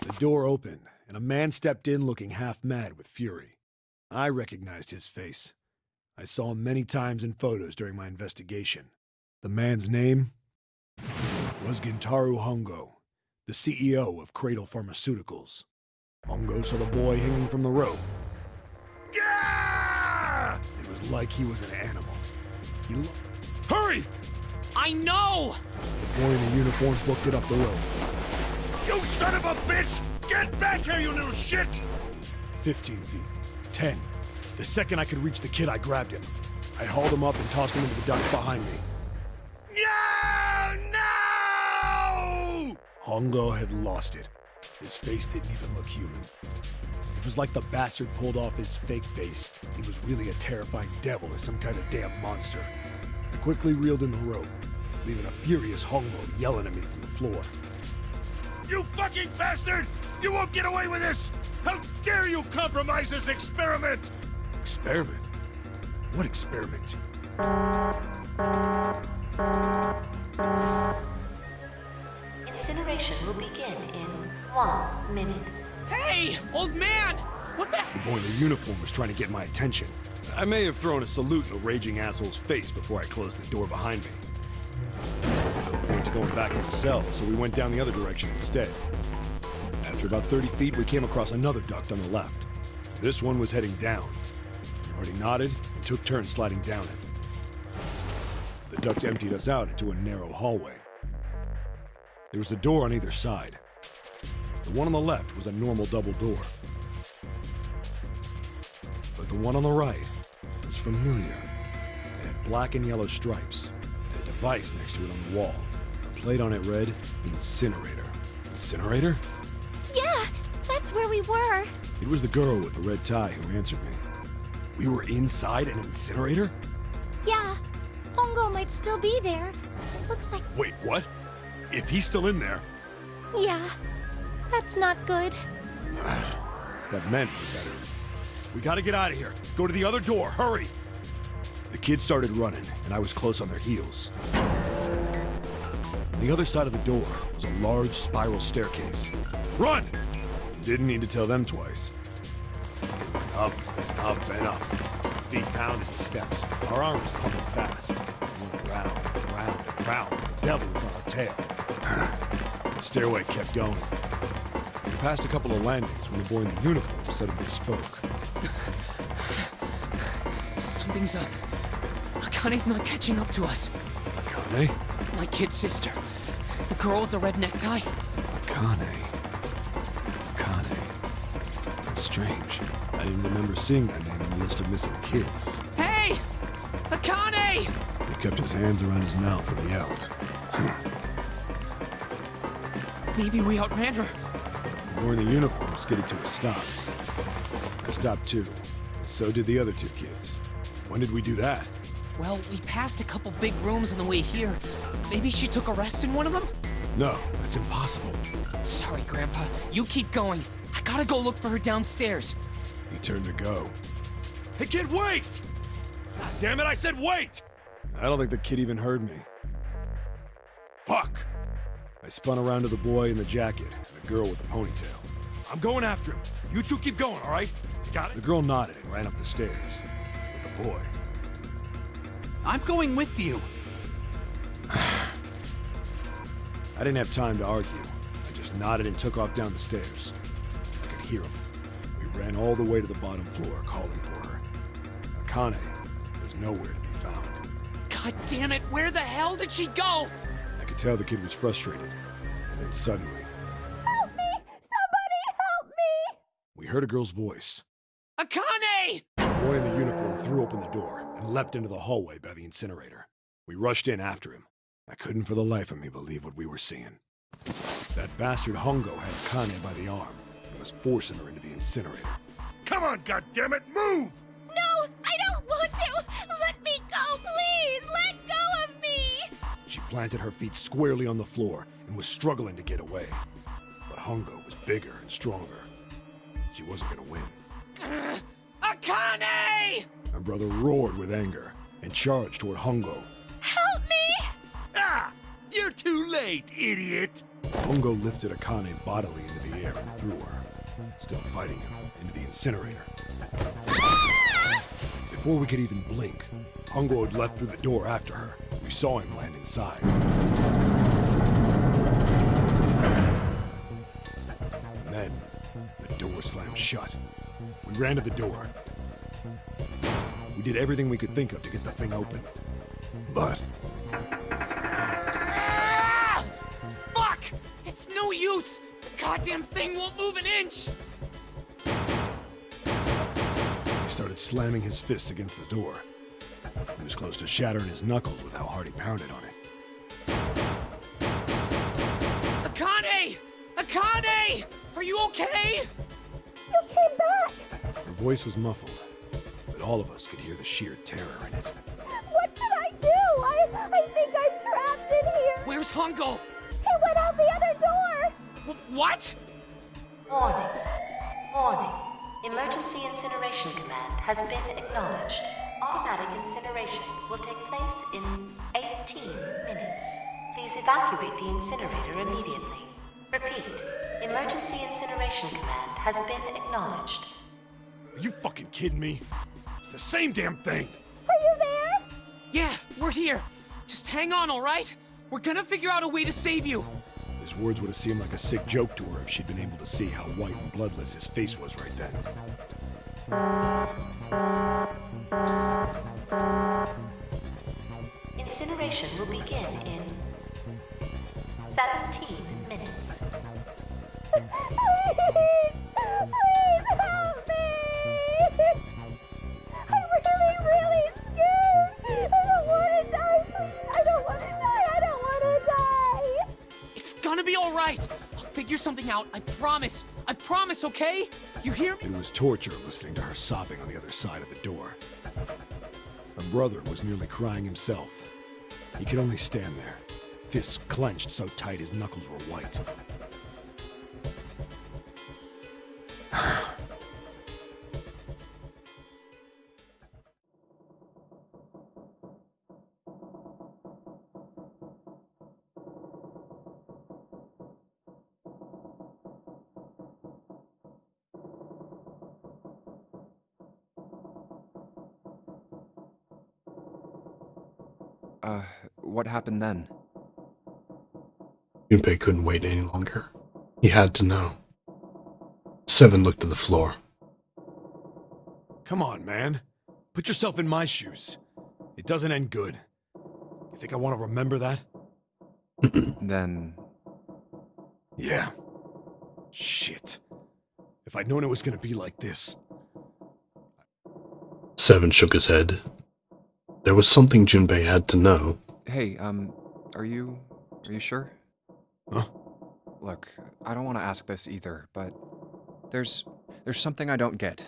The door opened, and a man stepped in looking half mad with fury. I recognized his face. I saw him many times in photos during my investigation. The man's name was Gintaro Hongo, the CEO of Cradle Pharmaceuticals. Hongo saw the boy hanging from the rope. Yeah! It was like he was an animal. Hurry! I know! The boy in the uniform booked it up the rope. You son of a bitch! Get back here, you little shit! 15 feet. 10. The second I could reach the kid, I grabbed him. I hauled him up and tossed him into the ducks behind me. No! No! Hongo had lost it. His face didn't even look human. It was like the bastard pulled off his fake face. He was really a terrifying devil or some kind of damn monster. I quickly reeled in the rope, leaving a furious Hongo yelling at me from the floor. You fucking bastard! You won't get away with this! How dare you compromise this experiment! Experiment? What experiment? Incineration will begin in 1 minute. Hey, old man! What the? The boy in the uniform was trying to get my attention. I may have thrown a salute in the raging asshole's face before I closed the door behind me. No point to going back to the cell, so we went down the other direction instead. After about 30 feet, we came across another duct on the left. This one was heading down. Artie nodded and took turns sliding down it. The duct emptied us out into a narrow hallway. There was a door on either side. The one on the left was a normal double door. But the one on the right was familiar. It had black and yellow stripes, and a device next to it on the wall. A plate on it read, Incinerator. Incinerator? Yeah, that's where we were. It was the girl with the red tie who answered me. We were inside an incinerator? Yeah, Hongo might still be there. It looks like... Wait, what? If he's still in there... Yeah, that's not good. That meant we better. We gotta get out of here. Go to the other door, hurry! The kids started running, and I was close on their heels. On the other side of the door was a large spiral staircase. Run! Didn't need to tell them twice. Up and up and up. Feet pounded the steps. Our arms pumping fast. We went round and round and round. The devil was on our tail. The stairway kept going. We passed a couple of landings when the boy in the uniform suddenly spoke. Something's up. Akane's not catching up to us. Akane? My kid sister. The girl with the red necktie. Akane. That's strange. I didn't remember seeing that name on the list of missing kids. Hey! Akane! He kept his hands around his mouth and yelled. Maybe we outran her. The boy in the uniform skidded to a stop. I stopped too. So did the other two kids. When did we do that? Well, we passed a couple big rooms on the way here. Maybe she took a rest in one of them? No, that's impossible. Sorry, Grandpa. You keep going. I gotta go look for her downstairs. He turned to go. Hey, kid, wait! God damn it, I said wait! I don't think the kid even heard me. Fuck! I spun around to the boy in the jacket and the girl with the ponytail. I'm going after him. You two keep going, all right? Got it? The girl nodded and ran up the stairs. With the boy. I'm going with you. I didn't have time to argue. I just nodded and took off down the stairs. I could hear him. We ran all the way to the bottom floor, calling for her. Akane was nowhere to be found. God damn it, where the hell did she go? I could tell the kid was frustrated. And then suddenly... Help me! Somebody help me! we heard a girl's voice. Akane! The boy in the uniform threw open the door and leapt into the hallway by the incinerator. We rushed in after him. I couldn't for the life of me believe what we were seeing. That bastard Hongo had Akane by the arm and was forcing her into the incinerator. Come on, goddammit, move! No, I don't want to! Let me go, please! Let go of me! She planted her feet squarely on the floor and was struggling to get away. But Hongo was bigger and stronger. She wasn't gonna win. Akane! My brother roared with anger and charged toward Hongo. Help me! Ah! You're too late, idiot! Hongo lifted Akane bodily into the air and threw her, still fighting him, into the incinerator. Before we could even blink, Hongo had leapt through the door after her. We saw him land inside. And then, the door slammed shut. We ran to the door. We did everything we could think of to get the thing open. But Fuck! It's no use! The goddamn thing won't move an inch! he started slamming his fists against the door. He was close to shattering his knuckles with how hard he pounded on it. Akane! Akane! Are you okay? You came back! Her voice was muffled, but all of us could hear the sheer terror in it. What should I do? I think I'm trapped in here! Where's Hongo? He went out the other door! What? Warning. Warning. Emergency incineration command has been acknowledged. Automatic incineration will take place in 18 minutes. Please evacuate the incinerator immediately. Repeat. Emergency incineration command has been acknowledged. Are you fucking kidding me? It's the same damn thing! Are you there? Yeah, we're here. Just hang on, alright? We're gonna figure out a way to save you. His words would have seemed like a sick joke to her if she'd been able to see how white and bloodless his face was right then. Incineration will begin in 17 minutes. Please help me! I'm really scared! I don't want to die! I don't want to die! I don't want to die! It's gonna be alright. I'll figure something out. I promise. I promise, okay? You hear me? It was torture listening to her sobbing on the other side of the door. Her brother was nearly crying himself. He could only stand there, fists clenched so tight his knuckles were white. What happened then? Junpei couldn't wait any longer. He had to know. Seven looked at the floor. Come on, man. Put yourself in my shoes. It doesn't end good. You think I want to remember that? Then... Yeah. Shit. If I'd known it was gonna be like this. Seven shook his head. There was something Junpei had to know. Hey, are you sure? Huh? Look, I don't want to ask this either, but there's something I don't get.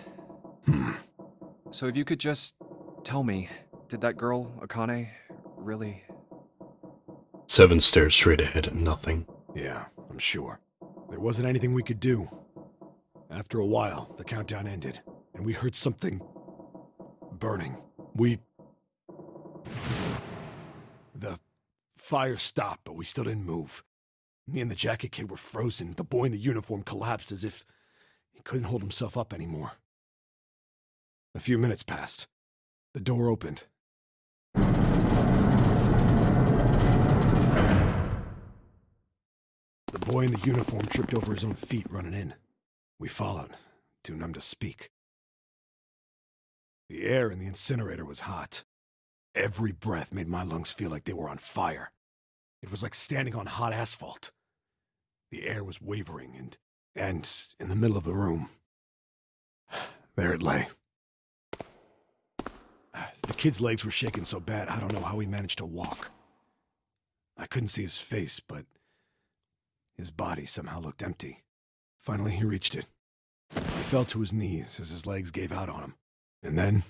So if you could just tell me, did that girl, Akane, really... Seven stared straight ahead at nothing. Yeah, I'm sure. There wasn't anything we could do. After a while, the countdown ended, and we heard something... burning. The fire stopped, but we still didn't move. Me and the jacket kid were frozen. The boy in the uniform collapsed as if he couldn't hold himself up anymore. A few minutes passed. The door opened. The boy in the uniform tripped over his own feet running in. We followed, too numb to speak. The air in the incinerator was hot. Every breath made my lungs feel like they were on fire. It was like standing on hot asphalt. The air was wavering, and in the middle of the room, There it lay. The kid's legs were shaking so bad, I don't know how he managed to walk. I couldn't see his face, but his body somehow looked empty. Finally, he reached it. He fell to his knees as his legs gave out on him. And then...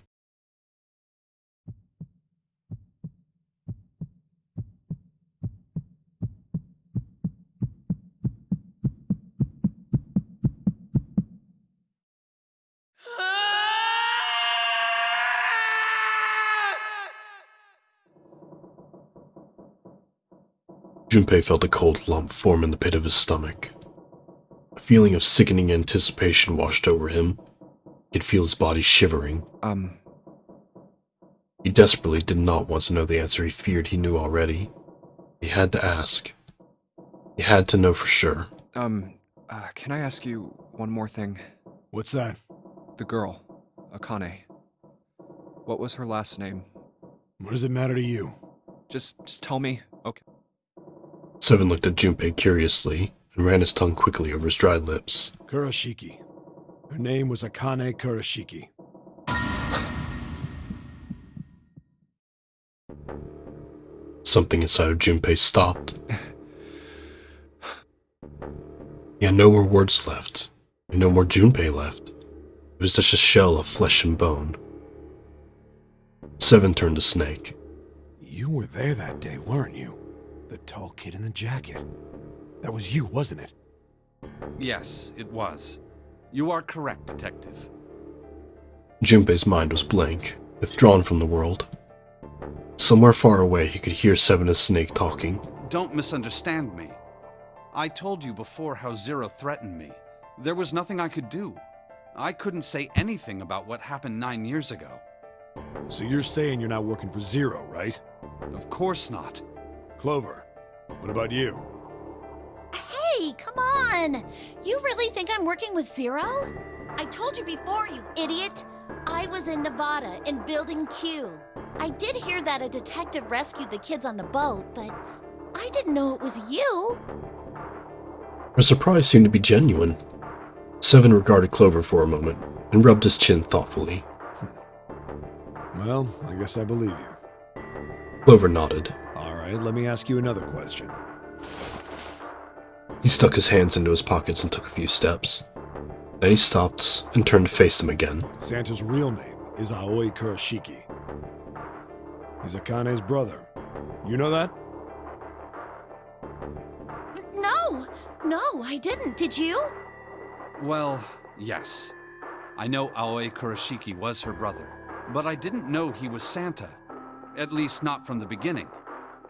Junpei felt a cold lump form in the pit of his stomach. A feeling of sickening anticipation washed over him. He could feel his body shivering. He desperately did not want to know the answer he feared he knew already. He had to ask. He had to know for sure. Can I ask you one more thing? What's that? The girl, Akane. What was her last name? What does it matter to you? Just tell me, okay? Seven looked at Junpei curiously and ran his tongue quickly over his dry lips. Kurashiki. Her name was Akane Kurashiki. Something inside of Junpei stopped. He had no more words left, and no more Junpei left. It was just a shell of flesh and bone. Seven turned to Snake. You were there that day, weren't you? The tall kid in the jacket. That was you, wasn't it? Yes, it was. You are correct, Detective. Junpei's mind was blank, withdrawn from the world. Somewhere far away, he could hear Seven and Snake talking. Don't misunderstand me. I told you before how Zero threatened me. There was nothing I could do. I couldn't say anything about what happened 9 years ago. So you're saying you're not working for Zero, right? Of course not. Clover, what about you? Hey, come on! You really think I'm working with Zero? I told you before, you idiot! I was in Nevada, in Building Q. I did hear that a detective rescued the kids on the boat, but I didn't know it was you. Her surprise seemed to be genuine. Seven regarded Clover for a moment and rubbed his chin thoughtfully. Well, I guess I believe you. Clover nodded. All right, let me ask you another question. He stuck his hands into his pockets and took a few steps. Then he stopped and turned to face them again. Santa's real name is Aoi Kurashiki. He's Akane's brother. You know that? No, I didn't. Did you? Well, yes. I know Aoi Kurashiki was her brother, but I didn't know he was Santa. At least not from the beginning.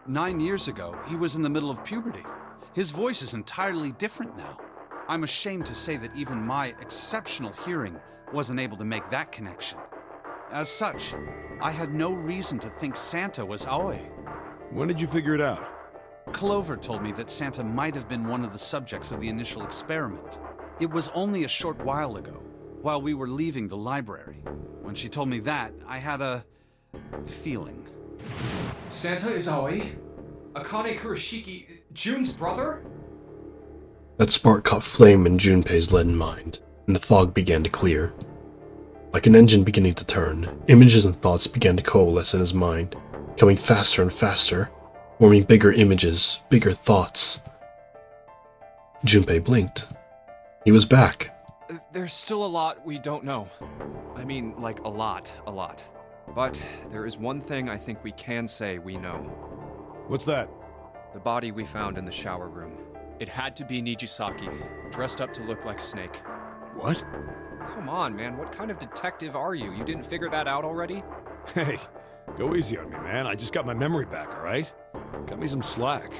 9 years ago, he was in the middle of puberty. His voice is entirely different now. I'm ashamed to say that even my exceptional hearing wasn't able to make that connection. As such, I had no reason to think Santa was Aoi. When did you figure it out? Clover told me that Santa might have been one of the subjects of the initial experiment. It was only a short while ago, while we were leaving the library. When she told me that, I had a feeling. Santa is Aoi? Akane Kurashiki, June's brother? That spark caught flame in Junpei's leaden mind, and the fog began to clear. Like an engine beginning to turn, images and thoughts began to coalesce in his mind, coming faster and faster, forming bigger images, bigger thoughts. Junpei blinked. He was back. There's still a lot we don't know. I mean, like a lot. But there is one thing I think we can say we know. What's that? The body we found in the shower room. It had to be Nijisaki, dressed up to look like Snake. What? Come on, man, what kind of detective are you? You didn't figure that out already? Hey, go easy on me, man. I just got my memory back, all right? Cut me some slack.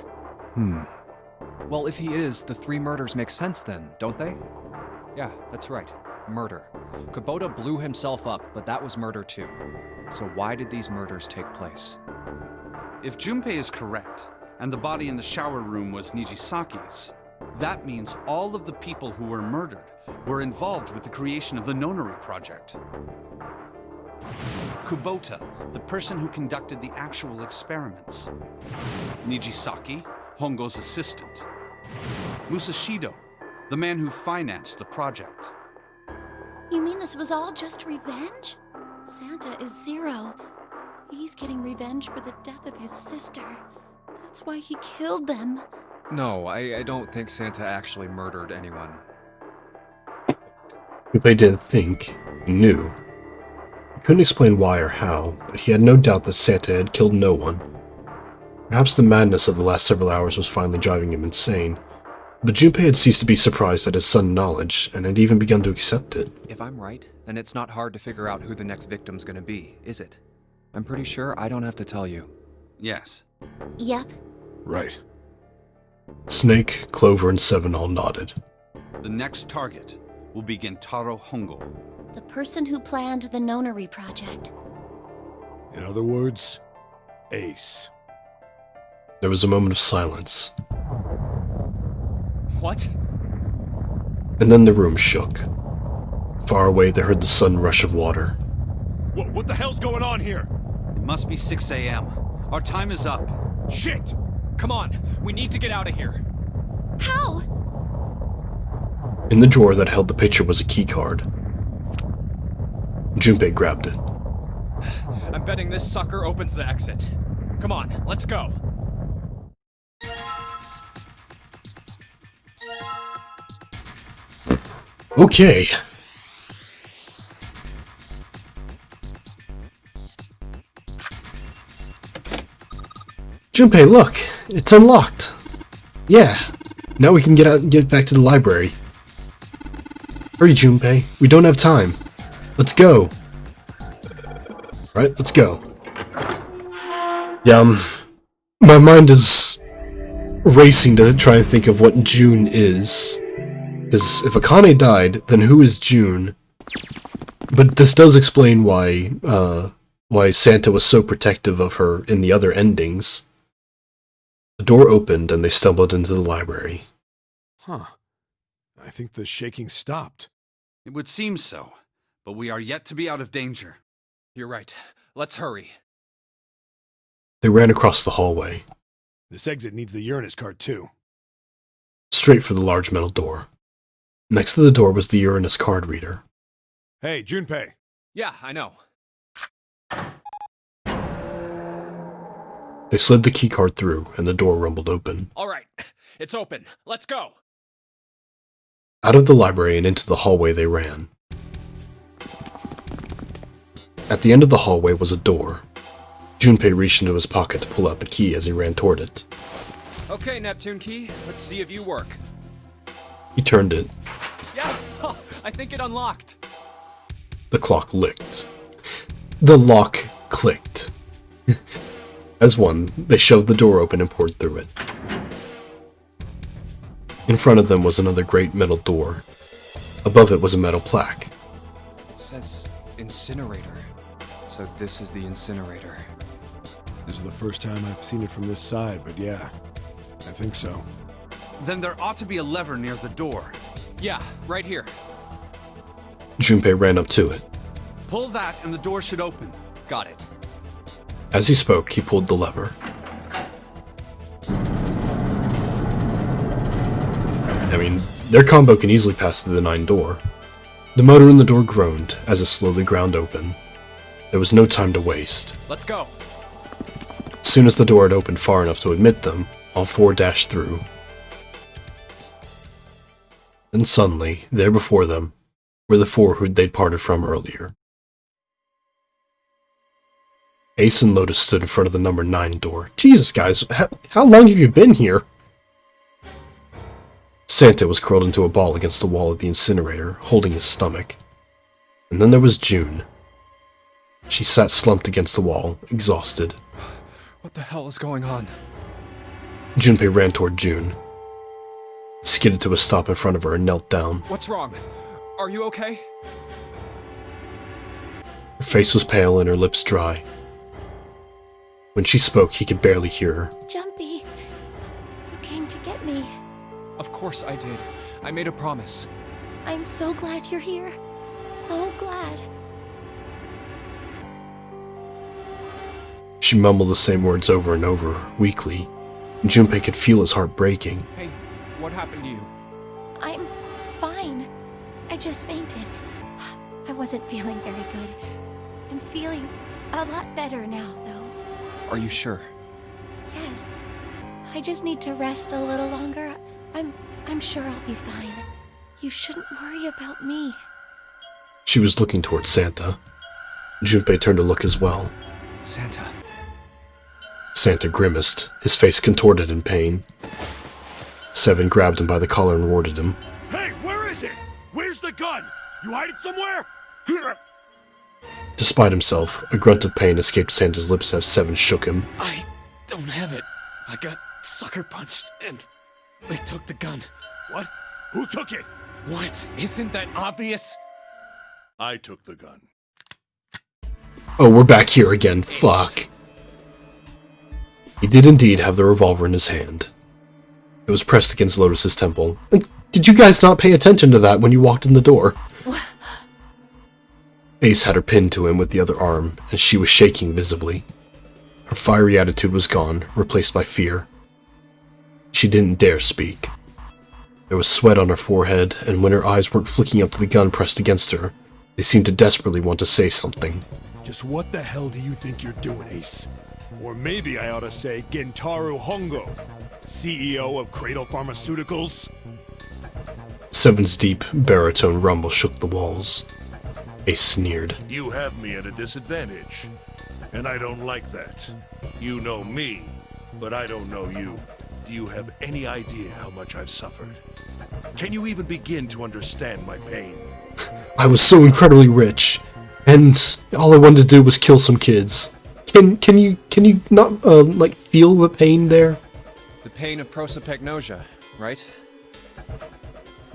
Well, if he is, the 3 murders make sense then, don't they? Yeah, that's right. Murder. Kubota blew himself up, but that was murder too. So why did these murders take place? If Junpei is correct, and the body in the shower room was Nijisaki's, that means all of the people who were murdered were involved with the creation of the Nonori Project. Kubota, the person who conducted the actual experiments. Nijisaki, Hongo's assistant. Musashido, the man who financed the project. You mean this was all just revenge? Santa is Zero. He's getting revenge for the death of his sister. That's why he killed them. No, I don't think Santa actually murdered anyone. Junpei didn't think, he knew. He couldn't explain why or how, but he had no doubt that Santa had killed no one. Perhaps the madness of the last several hours was finally driving him insane, but Junpei had ceased to be surprised at his sudden knowledge, and had even begun to accept it. If I'm right, then it's not hard to figure out who the next victim's gonna be, is it? I'm pretty sure I don't have to tell you. Yes. Yep. Right. Snake, Clover, and Seven all nodded. The next target will be Gentaro Hongo. The person who planned the Nonary project. In other words, Ace. There was a moment of silence, What? and then the room shook. Far away they heard the sudden rush of water. What the hell's going on here? It must be 6 a.m. Our time is up. Shit! Come on, we need to get out of here. How? In the drawer that held the picture was a keycard. Junpei grabbed it. I'm betting this sucker opens the exit. Come on, let's go. Okay. Junpei, look! It's unlocked! Yeah, now we can get out and get back to the library. Hurry, Junpei. We don't have time. Let's go. Right, let's go. Yeah, my mind is racing to try and think of what June is. Because if Akane died, then who is June? But this does explain why Santa was so protective of her in the other endings. The door opened and they stumbled into the library. Huh. I think the shaking stopped. It would seem so, but we are yet to be out of danger. You're right. Let's hurry. They ran across the hallway, This exit needs the Uranus card too. straight for the large metal door. Next to the door was the Uranus card reader. Hey, Junpei. Yeah, I know. They slid the keycard through, and the door rumbled open. All right, it's open. Let's go. Out of the library and into the hallway they ran. At the end of the hallway was a door. Junpei reached into his pocket to pull out the key as he ran toward it. Okay, Neptune Key, let's see if you work. He turned it. Yes! I think it unlocked. The clock licked. The lock clicked. As one, they shoved the door open and poured through it. In front of them was another great metal door. Above it was a metal plaque. It says incinerator. So this is the incinerator. This is the first time I've seen it from this side, but yeah, I think so. Then there ought to be a lever near the door. Yeah, right here. Junpei ran up to it. Pull that and the door should open. Got it. As he spoke, he pulled the lever. I mean, their combo can easily pass through the 9 door. The motor in the door groaned as it slowly ground open. There was no time to waste. Let's go. As soon as the door had opened far enough to admit them, all 4 dashed through. Then suddenly, there before them, were the 4 who they'd parted from earlier. Ace and Lotus stood in front of the number 9 door. Jesus, guys, how long have you been here? Santa was curled into a ball against the wall of the incinerator, holding his stomach. And then there was June. She sat slumped against the wall, exhausted. What the hell is going on? Junpei ran toward June, skidded to a stop in front of her and knelt down. What's wrong? Are you okay? Her face was pale and her lips dry. When she spoke, he could barely hear her. Jumpy, you came to get me. Of course I did. I made a promise. I'm so glad you're here. So glad. She mumbled the same words over and over, weakly. Junpei could feel his heart breaking. Hey, what happened to you? I'm fine. I just fainted. I wasn't feeling very good. I'm feeling a lot better now, though. Are you sure? Yes. I just need to rest a little longer. I'm sure I'll be fine. You shouldn't worry about me. She was looking towards Santa. Junpei turned to look as well. Santa. Santa grimaced, his face contorted in pain. Seven grabbed him by the collar and roared at him. Hey, where is it? Where's the gun? You hide it somewhere? Despite himself, a grunt of pain escaped Santa's lips as Seven shook him. I don't have it. I got sucker punched and they took the gun. What? Who took it? What? Isn't that obvious? I took the gun. Oh, we're back here again. Fuck. He did indeed have the revolver in his hand. It was pressed against Lotus's temple. And did you guys not pay attention to that when you walked in the door? Ace had her pinned to him with the other arm, and she was shaking visibly. Her fiery attitude was gone, replaced by fear. She didn't dare speak. There was sweat on her forehead, and when her eyes weren't flicking up to the gun pressed against her, they seemed to desperately want to say something. Just what the hell do you think you're doing, Ace? Or maybe I ought to say Gentaro Hongo, CEO of Cradle Pharmaceuticals? Seven's deep, baritone rumble shook the walls. Ace sneered. You have me at a disadvantage, and I don't like that. You know me, but I don't know you. Do you have any idea how much I've suffered? Can you even begin to understand my pain? I was so incredibly rich, and all I wanted to do was kill some kids. Can you not, like, feel the pain there? The pain of prosopagnosia, right?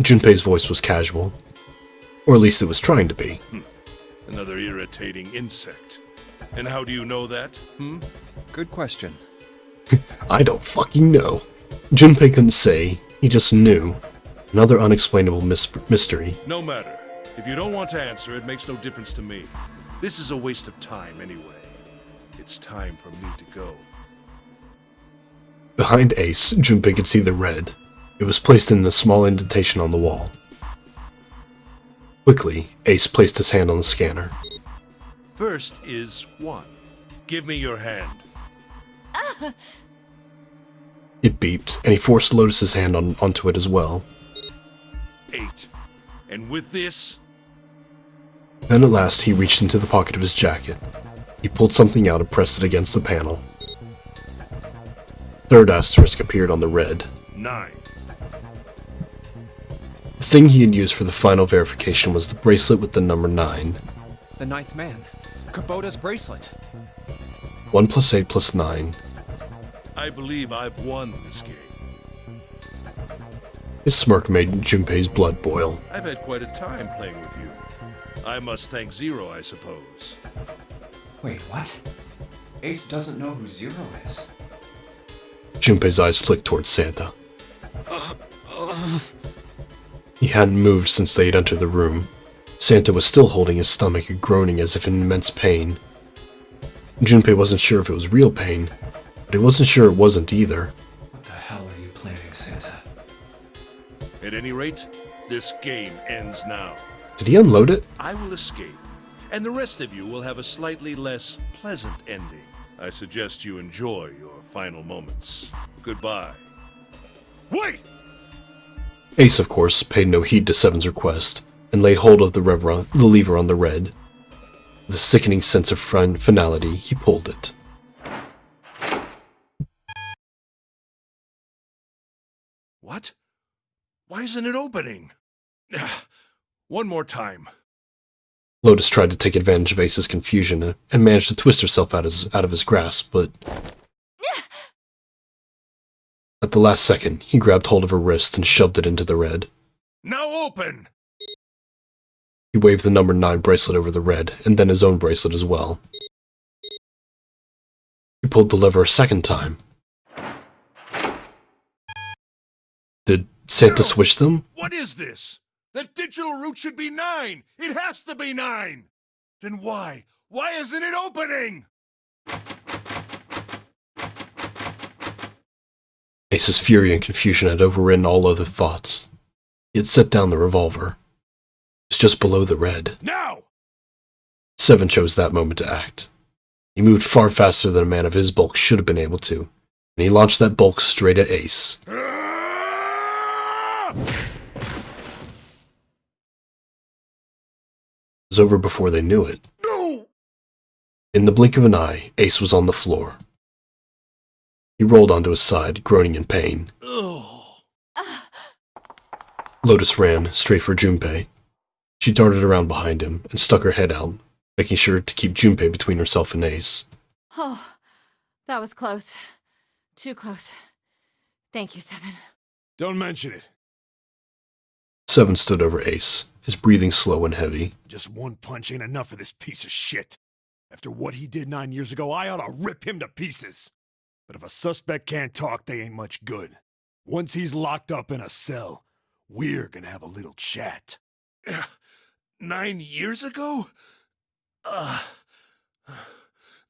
Junpei's voice was casual. Or at least it was trying to be. Another irritating insect. And how do you know that, Good question. I don't fucking know. Junpei couldn't say, he just knew. Another unexplainable mystery. No matter. If you don't want to answer, it makes no difference to me. This is a waste of time anyway. It's time for me to go. Behind Ace, Junpei could see the red. It was placed in a small indentation on the wall. Quickly, Ace placed his hand on the scanner. First is 1. Give me your hand. It beeped, and he forced Lotus's hand onto it as well. 8. And with this... Then at last he reached into the pocket of his jacket. He pulled something out and pressed it against the panel. Third asterisk appeared on the red. 9. The thing he had used for the final verification was the bracelet with the number 9. The ninth man. Kubota's bracelet. 1 + 8 + 9. I believe I've won this game. His smirk made Junpei's blood boil. I've had quite a time playing with you. I must thank Zero, I suppose. Wait, what? Ace doesn't know who Zero is. Junpei's eyes flicked towards Santa. He hadn't moved since they had entered the room. Santa was still holding his stomach and groaning as if in immense pain. Junpei wasn't sure if it was real pain, but he wasn't sure it wasn't either. What the hell are you planning, Santa? At any rate, this game ends now. Did he unload it? I will escape, and the rest of you will have a slightly less pleasant ending. I suggest you enjoy your final moments. Goodbye. Wait! Ace, of course, paid no heed to Seven's request, and laid hold of the lever on the red. With a sickening sense of finality, he pulled it. What? Why isn't it opening? One more time. Lotus tried to take advantage of Ace's confusion and managed to twist herself out of his grasp, but... At the last second, he grabbed hold of her wrist and shoved it into the red. Now open! He waved the number 9 bracelet over the red, and then his own bracelet as well. He pulled the lever a second time. Did Santa switch them? What is this? That digital route should be 9! It has to be 9! Then why? Why isn't it opening? Ace's fury and confusion had overridden all other thoughts. He had set down the revolver. He was just below the red. Now! Seven chose that moment to act. He moved far faster than a man of his bulk should have been able to, and he launched that bulk straight at Ace. It was over before they knew it. No! In the blink of an eye, Ace was on the floor. He rolled onto his side, groaning in pain. Lotus ran straight for Junpei. She darted around behind him and stuck her head out, making sure to keep Junpei between herself and Ace. Oh, that was close. Too close. Thank you, Seven. Don't mention it. Seven stood over Ace, his breathing slow and heavy. Just one punch ain't enough for this piece of shit. After what he did 9 years ago, I ought to rip him to pieces. But if a suspect can't talk, they ain't much good. Once he's locked up in a cell, we're gonna have a little chat. 9 years ago?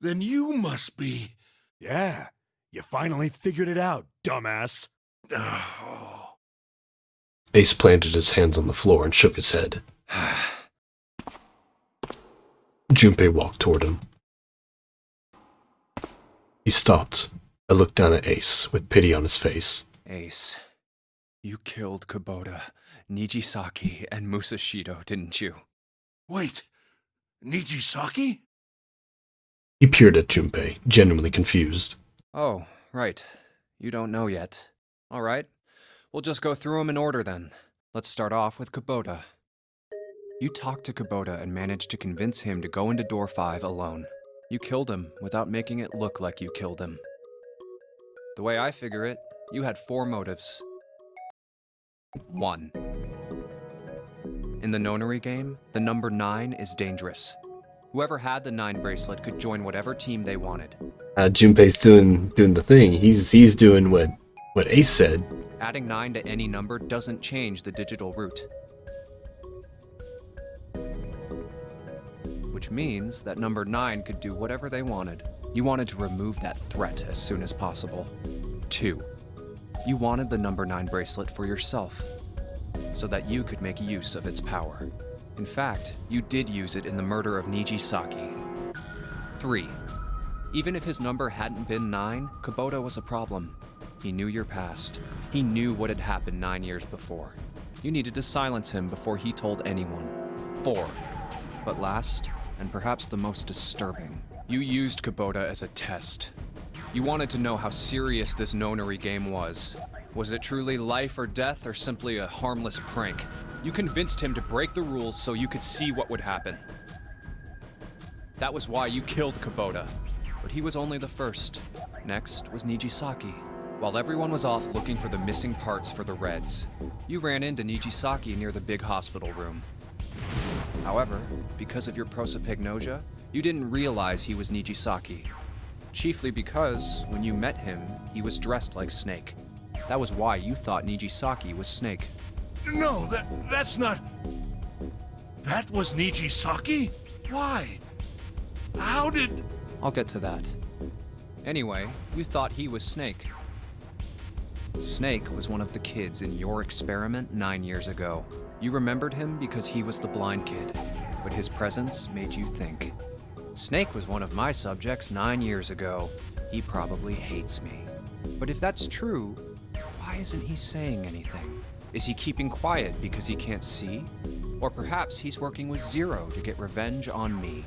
Then you must be... Yeah, you finally figured it out, dumbass. Ace planted his hands on the floor and shook his head. Junpei walked toward him. He stopped and looked down at Ace with pity on his face. Ace, you killed Kubota, Nijisaki, and Musashido, didn't you? Wait, Nijisaki? He peered at Junpei, genuinely confused. Oh, right. You don't know yet. All right. We'll just go through them in order then. Let's start off with Kubota. You talked to Kubota and managed to convince him to go into door 5 alone. You killed him without making it look like you killed him. The way I figure it, you had 4 motives. 1. In the nonary game, the number 9 is dangerous. Whoever had the 9 bracelet could join whatever team they wanted. Junpei's doing the thing. He's doing what Ace said. Adding 9 to any number doesn't change the digital root. Which means that number 9 could do whatever they wanted. You wanted to remove that threat as soon as possible. 2. You wanted the number 9 bracelet for yourself, so that you could make use of its power. In fact, you did use it in the murder of Nijisaki. 3. Even if his number hadn't been 9, Kubota was a problem. He knew your past. He knew what had happened 9 years before. You needed to silence him before he told anyone. 4. But last, and perhaps the most disturbing, you used Kubota as a test. You wanted to know how serious this nonary game was. Was it truly life or death, or simply a harmless prank? You convinced him to break the rules so you could see what would happen. That was why you killed Kubota. But he was only the first. Next was Nijisaki. While everyone was off looking for the missing parts for the Reds, you ran into Nijisaki near the big hospital room. However, because of your prosopagnosia, you didn't realize he was Nijisaki. Chiefly because, when you met him, he was dressed like Snake. That was why you thought Nijisaki was Snake. No, that's not... That was Nijisaki? Why? How did... I'll get to that. Anyway, you thought he was Snake. Snake was one of the kids in your experiment 9 years ago. You remembered him because he was the blind kid, but his presence made you think. Snake was one of my subjects 9 years ago. He probably hates me. But if that's true, why isn't he saying anything? Is he keeping quiet because he can't see? Or perhaps he's working with Zero to get revenge on me.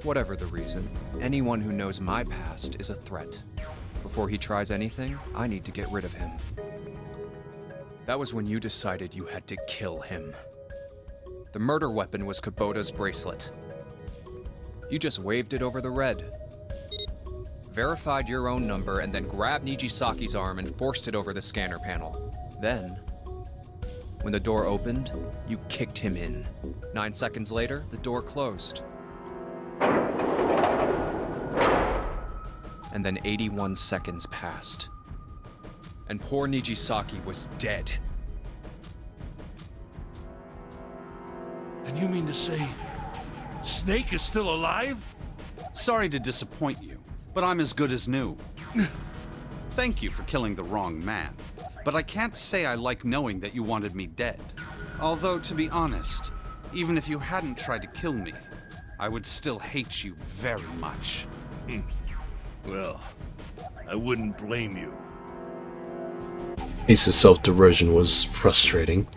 Whatever the reason, anyone who knows my past is a threat. Before he tries anything, I need to get rid of him. That was when you decided you had to kill him. The murder weapon was Kubota's bracelet. You just waved it over the red. Verified your own number and then grabbed Nijisaki's arm and forced it over the scanner panel. Then, when the door opened, you kicked him in. 9 seconds later, the door closed. And then 81 seconds passed. And poor Nijisaki was dead. And you mean to say... Snake is still alive? Sorry to disappoint you, but I'm as good as new. Thank you for killing the wrong man, but I can't say I like knowing that you wanted me dead. Although, to be honest, Even if you hadn't tried to kill me, I would still hate you very much. Well, I wouldn't blame you. Ace's self-derision was frustrating,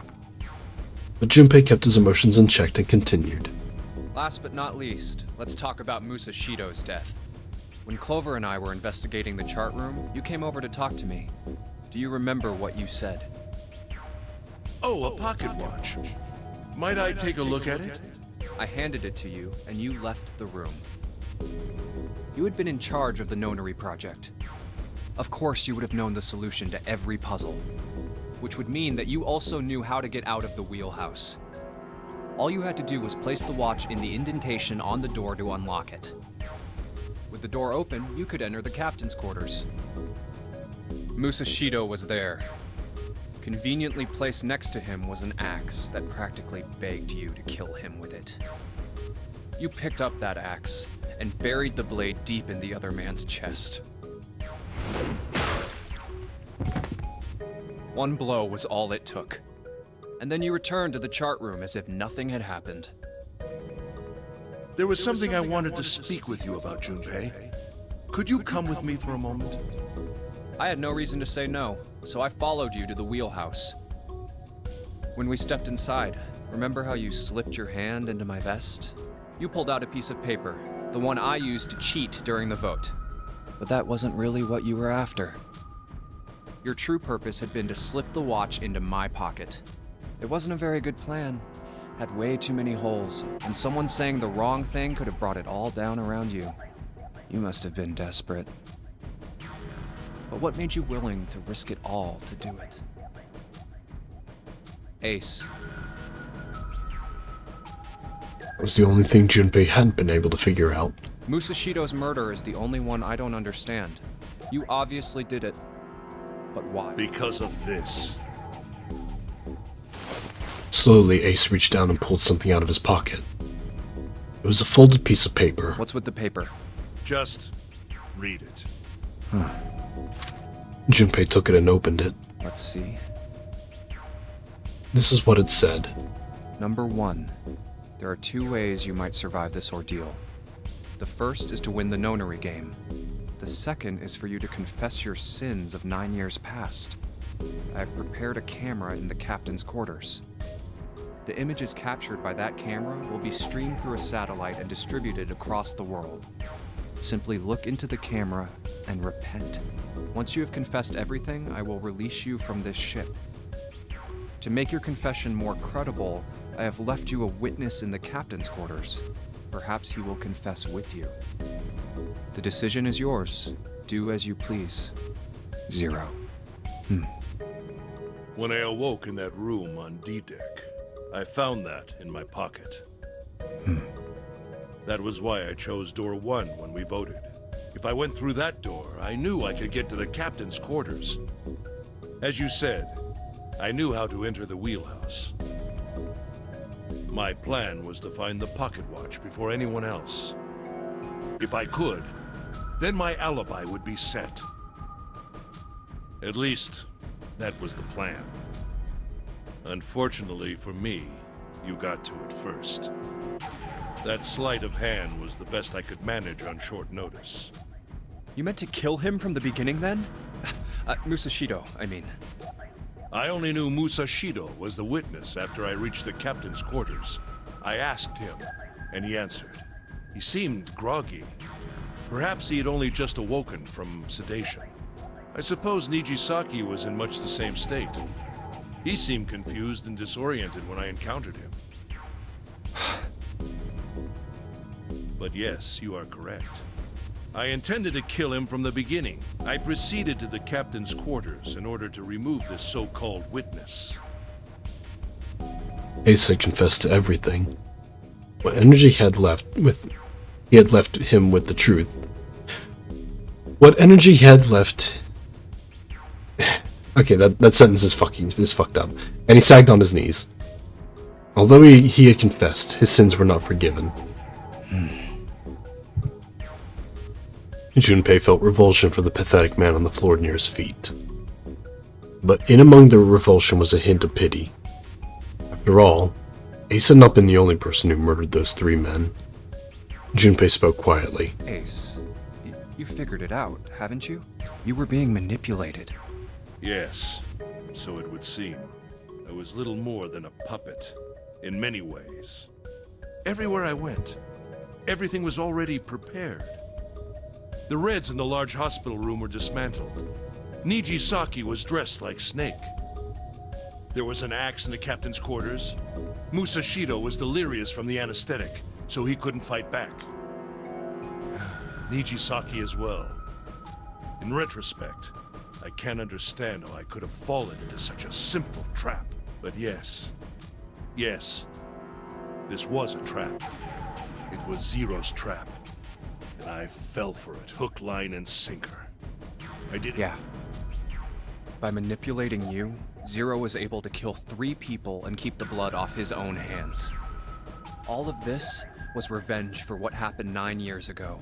but Junpei kept his emotions in check and continued. Last but not least, let's talk about Musashido's death. When Clover and I were investigating the chart room, you came over to talk to me. Do you remember what you said? Oh, a pocket watch. Might I take a look at it? I handed it to you, and you left the room. You had been in charge of the Nonary project. Of course you would have known the solution to every puzzle, which would mean that you also knew how to get out of the wheelhouse. All you had to do was place the watch in the indentation on the door to unlock it. With the door open, you could enter the captain's quarters. Musashido was there. Conveniently placed next to him was an axe that practically begged you to kill him with it. You picked up that axe and buried the blade deep in the other man's chest. One blow was all it took. And then you returned to the chart room as if nothing had happened. There was something I wanted to speak with you about, Junpei. Could you come with me for a moment? I had no reason to say no, so I followed you to the wheelhouse. When we stepped inside, remember how you slipped your hand into my vest? You pulled out a piece of paper, the one I used to cheat during the vote. But that wasn't really what you were after. Your true purpose had been to slip the watch into my pocket. It wasn't a very good plan. Had way too many holes, and someone saying the wrong thing could have brought it all down around you. You must have been desperate. But what made you willing to risk it all to do it? Ace. That was the only thing Junpei hadn't been able to figure out. Musashido's murder is the only one I don't understand. You obviously did it. But why? Because of this. Slowly, Ace reached down and pulled something out of his pocket. It was a folded piece of paper. What's with the paper? Just read it. Junpei took it and opened it. Let's see. This is what it said. Number 1. There are 2 ways you might survive this ordeal. The first is to win the Nonary game. The second is for you to confess your sins of 9 years past. I have prepared a camera in the captain's quarters. The images captured by that camera will be streamed through a satellite and distributed across the world. Simply look into the camera and repent. Once you have confessed everything, I will release you from this ship. To make your confession more credible, I have left you a witness in the captain's quarters. Perhaps he will confess with you. The decision is yours. Do as you please. 0. When I awoke in that room on D-Deck, I found that in my pocket. That was why I chose door 1 when we voted. If I went through that door, I knew I could get to the captain's quarters. As you said, I knew how to enter the wheelhouse. My plan was to find the pocket watch before anyone else. If I could, then my alibi would be set. At least, that was the plan. Unfortunately for me, you got to it first. That sleight of hand was the best I could manage on short notice. You meant to kill him from the beginning then? Musashido, I mean. I only knew Musashido was the witness after I reached the captain's quarters. I asked him, and he answered. He seemed groggy. Perhaps he had only just awoken from sedation. I suppose Nijisaki was in much the same state. He seemed confused and disoriented when I encountered him. But yes, you are correct. I intended to kill him from the beginning. I proceeded to the captain's quarters in order to remove this so-called witness. Ace had confessed to everything. What energy he had left him with the truth. What energy he had left... Okay, that sentence is fucked up. And he sagged on his knees. Although he had confessed, his sins were not forgiven. Junpei felt revulsion for the pathetic man on the floor near his feet. But in among the revulsion was a hint of pity. After all, Ace had not been the only person who murdered those 3 men. Junpei spoke quietly. Ace, you figured it out, haven't you? You were being manipulated. Yes, so it would seem. I was little more than a puppet, in many ways. Everywhere I went, everything was already prepared. The Reds in the large hospital room were dismantled. Nijisaki was dressed like Snake. There was an axe in the captain's quarters. Musashido was delirious from the anesthetic, so he couldn't fight back. Nijisaki as well. In retrospect, I can't understand how I could have fallen into such a simple trap. But yes, this was a trap. It was Zero's trap. And I fell for it, hook, line, and sinker. I did. Yeah. By manipulating you, Zero was able to kill 3 people and keep the blood off his own hands. All of this was revenge for what happened 9 years ago.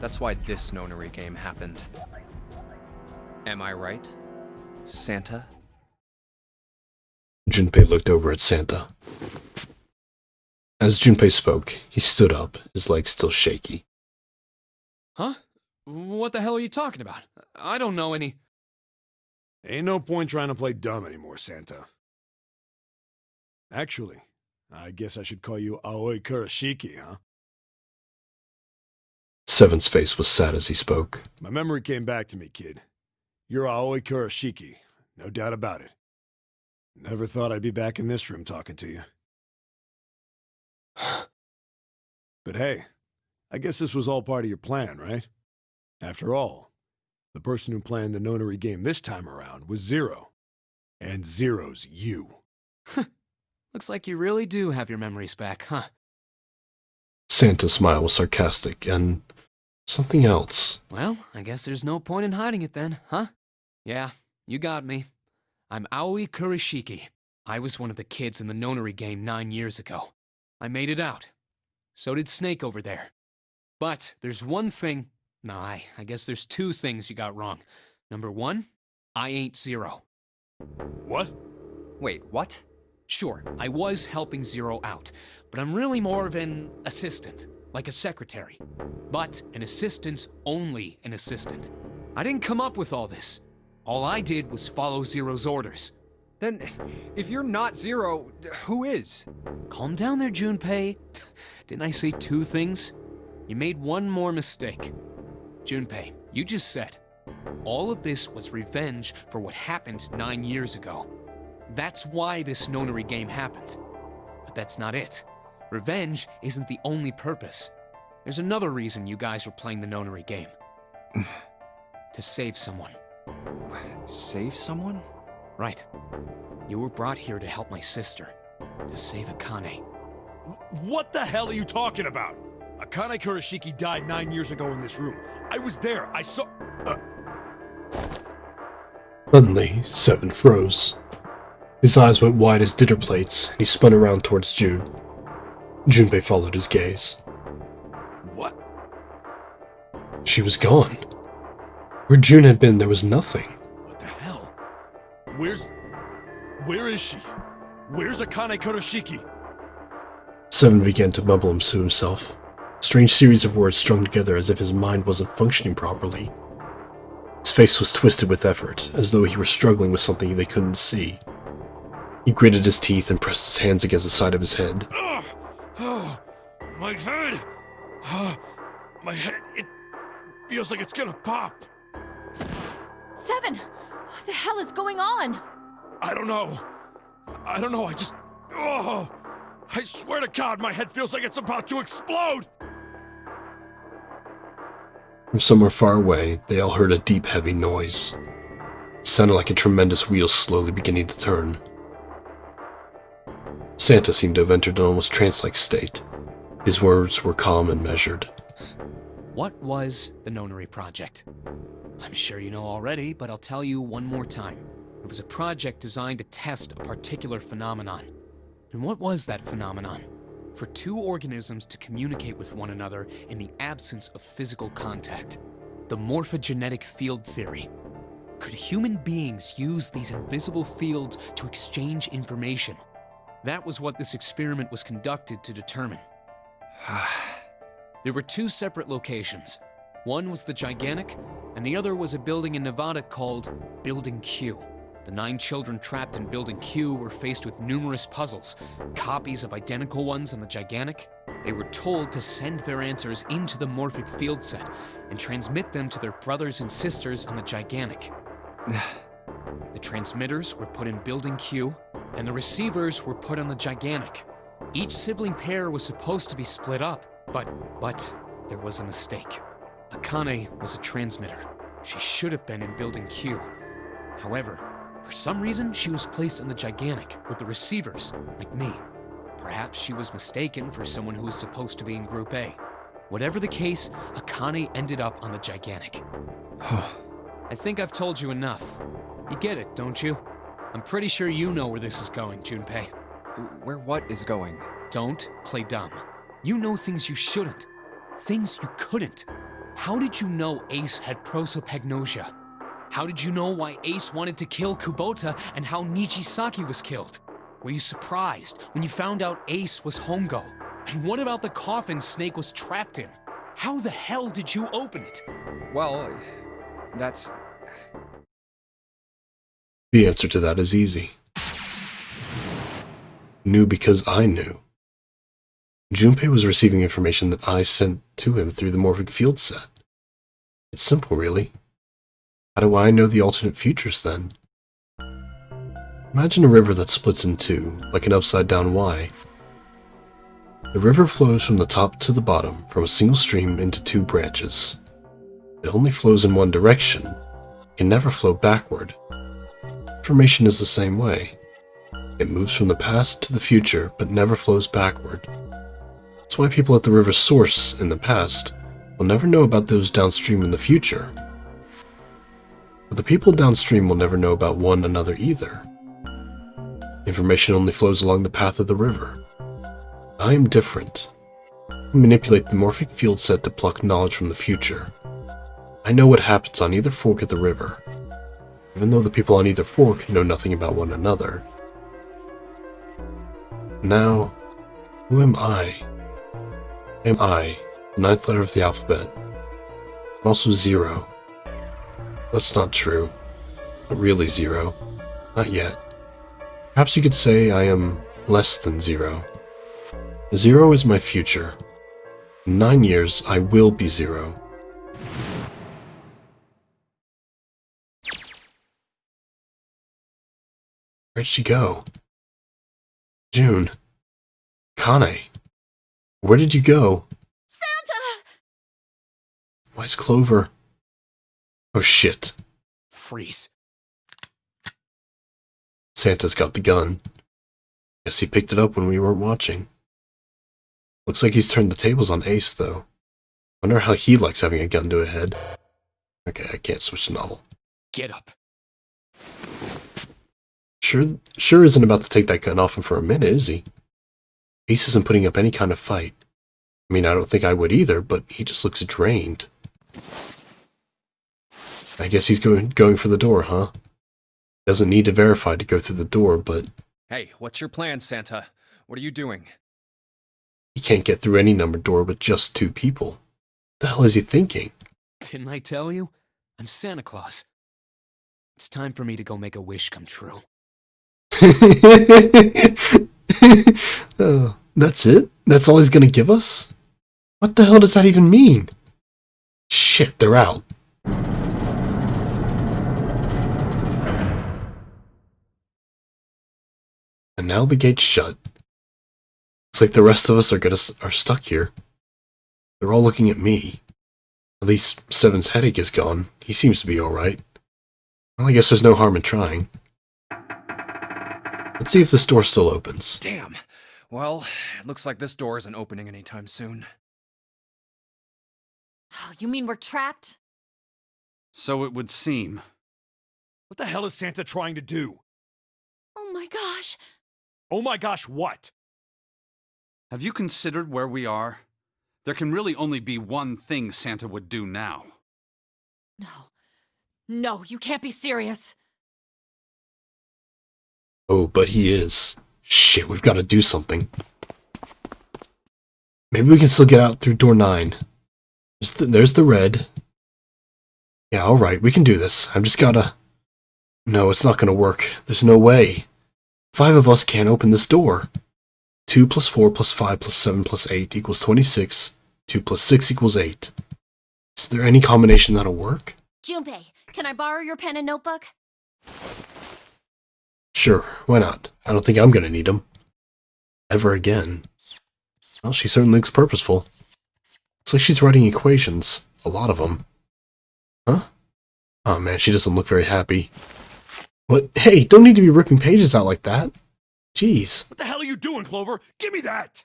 That's why this Nonary game happened. Am I right, Santa? Junpei looked over at Santa. As Junpei spoke, he stood up, his legs still shaky. Huh? What the hell are you talking about? I don't know any... Ain't no point trying to play dumb anymore, Santa. Actually, I guess I should call you Aoi Kurashiki, huh? Seven's face was sad as he spoke. My memory came back to me, kid. You're Aoi Kurashiki, no doubt about it. Never thought I'd be back in this room talking to you. But hey, I guess this was all part of your plan, right? After all, the person who planned the Nonary game this time around was Zero. And Zero's you. Looks like you really do have your memories back, huh? Santa's smile was sarcastic and something else. Well, I guess there's no point in hiding it then, huh? Yeah, you got me. I'm Aoi Kurashiki. I was one of the kids in the Nonary game 9 years ago. I made it out. So did Snake over there. But there's one thing... No, I guess there's 2 things you got wrong. Number 1, I ain't Zero. What? Wait, what? Sure, I was helping Zero out, but I'm really more of an assistant, like a secretary. But an assistant's only an assistant. I didn't come up with all this. All I did was follow Zero's orders. Then, if you're not Zero, who is? Calm down there, Junpei. Didn't I say 2 things? You made one more mistake. Junpei, you just said, all of this was revenge for what happened 9 years ago. That's why this Nonary game happened. But that's not it. Revenge isn't the only purpose. There's another reason you guys were playing the Nonary game. To save someone. Save someone? Right. You were brought here to help my sister. To save Akane. What the hell are you talking about? Akane Kurashiki died 9 years ago in this room. I was there. I saw... Suddenly, Seven froze. His eyes went wide as dinner plates, and he spun around towards June. Junpei followed his gaze. What? She was gone. Where June had been, there was nothing. What the hell? Where is she? Where's Akane Kurashiki? Seven began to mumble to himself. A strange series of words strung together as if his mind wasn't functioning properly. His face was twisted with effort, as though he were struggling with something they couldn't see. He gritted his teeth and pressed his hands against the side of his head. My head! My head, it feels like it's gonna pop! Seven! What the hell is going on? I don't know, I just... Oh! I swear to God, my head feels like it's about to explode! From somewhere far away, they all heard a deep, heavy noise. It sounded like a tremendous wheel slowly beginning to turn. Santa seemed to have entered an almost trance-like state. His words were calm and measured. What was the Nonary Project? I'm sure you know already, but I'll tell you one more time. It was a project designed to test a particular phenomenon. And what was that phenomenon? For 2 organisms to communicate with one another in the absence of physical contact. The morphogenetic field theory. Could human beings use these invisible fields to exchange information? That was what this experiment was conducted to determine. There were two separate locations. One was the Gigantic, and the other was a building in Nevada called Building Q. The 9 children trapped in Building Q were faced with numerous puzzles, copies of identical ones on the Gigantic. They were told to send their answers into the morphic field set and transmit them to their brothers and sisters on the Gigantic. The transmitters were put in Building Q, and the receivers were put on the Gigantic. Each sibling pair was supposed to be split up, but there was a mistake. Akane was a transmitter. She should have been in Building Q. However, for some reason, she was placed on the Gigantic with the receivers, like me. Perhaps she was mistaken for someone who was supposed to be in Group A. Whatever the case, Akane ended up on the Gigantic. I think I've told you enough. You get it, don't you? I'm pretty sure you know where this is going, Junpei. Where what is going? Don't play dumb. You know things you shouldn't. Things you couldn't. How did you know Ace had prosopagnosia? How did you know why Ace wanted to kill Kubota and how Nichisaki was killed? Were you surprised when you found out Ace was Hongo? And what about the coffin Snake was trapped in? How the hell did you open it? Well, that's... The answer to that is easy. Knew because I knew. Junpei was receiving information that I sent to him through the morphic field set. It's simple, really. How do I know the alternate futures, then? Imagine a river that splits in two, like an upside-down Y. The river flows from the top to the bottom, from a single stream into 2 branches. It only flows in one direction. It can never flow backward. Information is the same way. It moves from the past to the future, but never flows backward. That's why people at the river's source in the past will never know about those downstream in the future. But the people downstream will never know about one another either. Information only flows along the path of the river. I am different. I manipulate the morphic field set to pluck knowledge from the future. I know what happens on either fork of the river, even though the people on either fork know nothing about one another. Now, who am I? Am I, the 9th letter of the alphabet? I'm also 0. That's not true. Not really 0. Not yet. Perhaps you could say I am less than 0. 0 is my future. In 9 years, I will be 0. Where'd she go? June. Kane. Where did you go? Santa! Why's Clover? Oh shit. Freeze. Santa's got the gun. Guess he picked it up when we weren't watching. Looks like he's turned the tables on Ace, though. Wonder how he likes having a gun to a head. Okay, I can't switch the novel. Get up. Sure isn't about to take that gun off him for a minute, is he? Ace isn't putting up any kind of fight. I mean, I don't think I would either, but he just looks drained. I guess he's going for the door, huh? Doesn't need to verify to go through the door, but... Hey, what's your plan, Santa? What are you doing? He can't get through any numbered door with just 2 people. What the hell is he thinking? Didn't I tell you? I'm Santa Claus. It's time for me to go make a wish come true. Oh, that's it? That's all he's gonna give us? What the hell does that even mean? Shit, they're out. And now the gate's shut. Looks like the rest of us are stuck here. They're all looking at me. At least Seven's headache is gone. He seems to be alright. Well, I guess there's no harm in trying. Let's see if this door still opens. Damn. Well, it looks like this door isn't opening anytime soon. Oh, you mean we're trapped? So it would seem. What the hell is Santa trying to do? Oh my gosh. Oh my gosh, what? Have you considered where we are? There can really only be one thing Santa would do now. No. No, you can't be serious. Oh, but he is. Shit, we've got to do something. Maybe we can still get out through door 9. There's the red. Yeah, alright, we can do this. I've just gotta... No, it's not gonna work. There's no way. 5 of us can't open this door. 2 plus 4 plus 5 plus 7 plus 8 equals 26. 2 plus 6 equals 8. Is there any combination that'll work? Junpei, can I borrow your pen and notebook? Sure, why not? I don't think I'm gonna need them. Ever again. Well, she certainly looks purposeful. Looks like she's writing equations. A lot of them. Huh? Oh man, she doesn't look very happy. What? Hey, don't need to be ripping pages out like that. Jeez. What the hell are you doing, Clover? Give me that!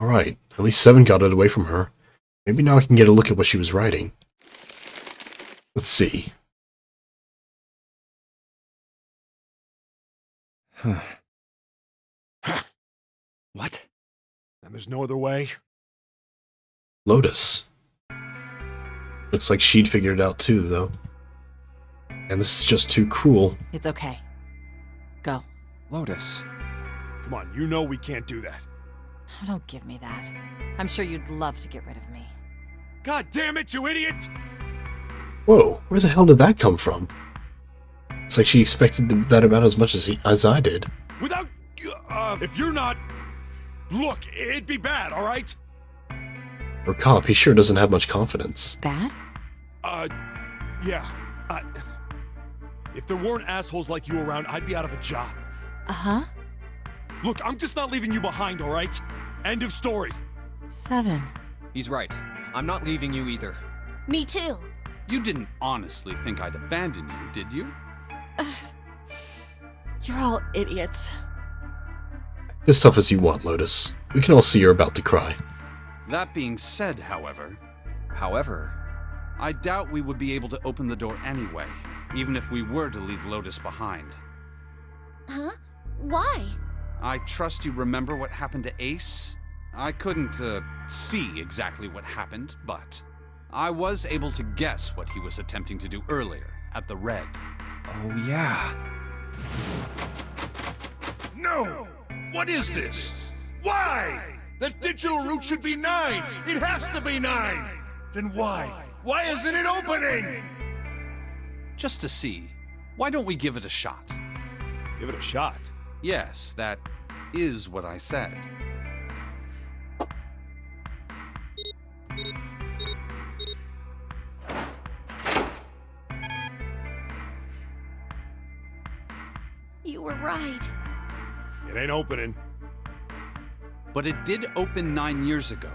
Alright, at least 7 got it away from her. Maybe now I can get a look at what she was writing. Let's see. What? And there's no other way? Lotus. Looks like she'd figured it out too, though. And this is just too cruel. It's okay. Go. Lotus. Come on, you know we can't do that. Oh, don't give me that. I'm sure you'd love to get rid of me. God damn it, you idiot! Whoa, where the hell did that come from? It's like she expected that about as much as I did. Without... if you're not... Look, it'd be bad, alright? Or Cop, he sure doesn't have much confidence. Bad? Yeah. If there weren't assholes like you around, I'd be out of a job. Uh-huh. Look, I'm just not leaving you behind, alright? End of story. 7. He's right. I'm not leaving you either. Me too. You didn't honestly think I'd abandon you, did you? You're all idiots. As tough as you want, Lotus. We can all see you're about to cry. That being said, however, I doubt we would be able to open the door anyway, even if we were to leave Lotus behind. Huh? Why? I trust you remember what happened to Ace? I couldn't, see exactly what happened, but I was able to guess what he was attempting to do earlier, at the Red. Oh, yeah. No! What is this? Why? The digital route should be 9! It has to be 9! Then why? Why isn't it opening? Just to see, why don't we give it a shot? Give it a shot? Yes, that is what I said. You were right. It ain't opening. But it did open 9 years ago.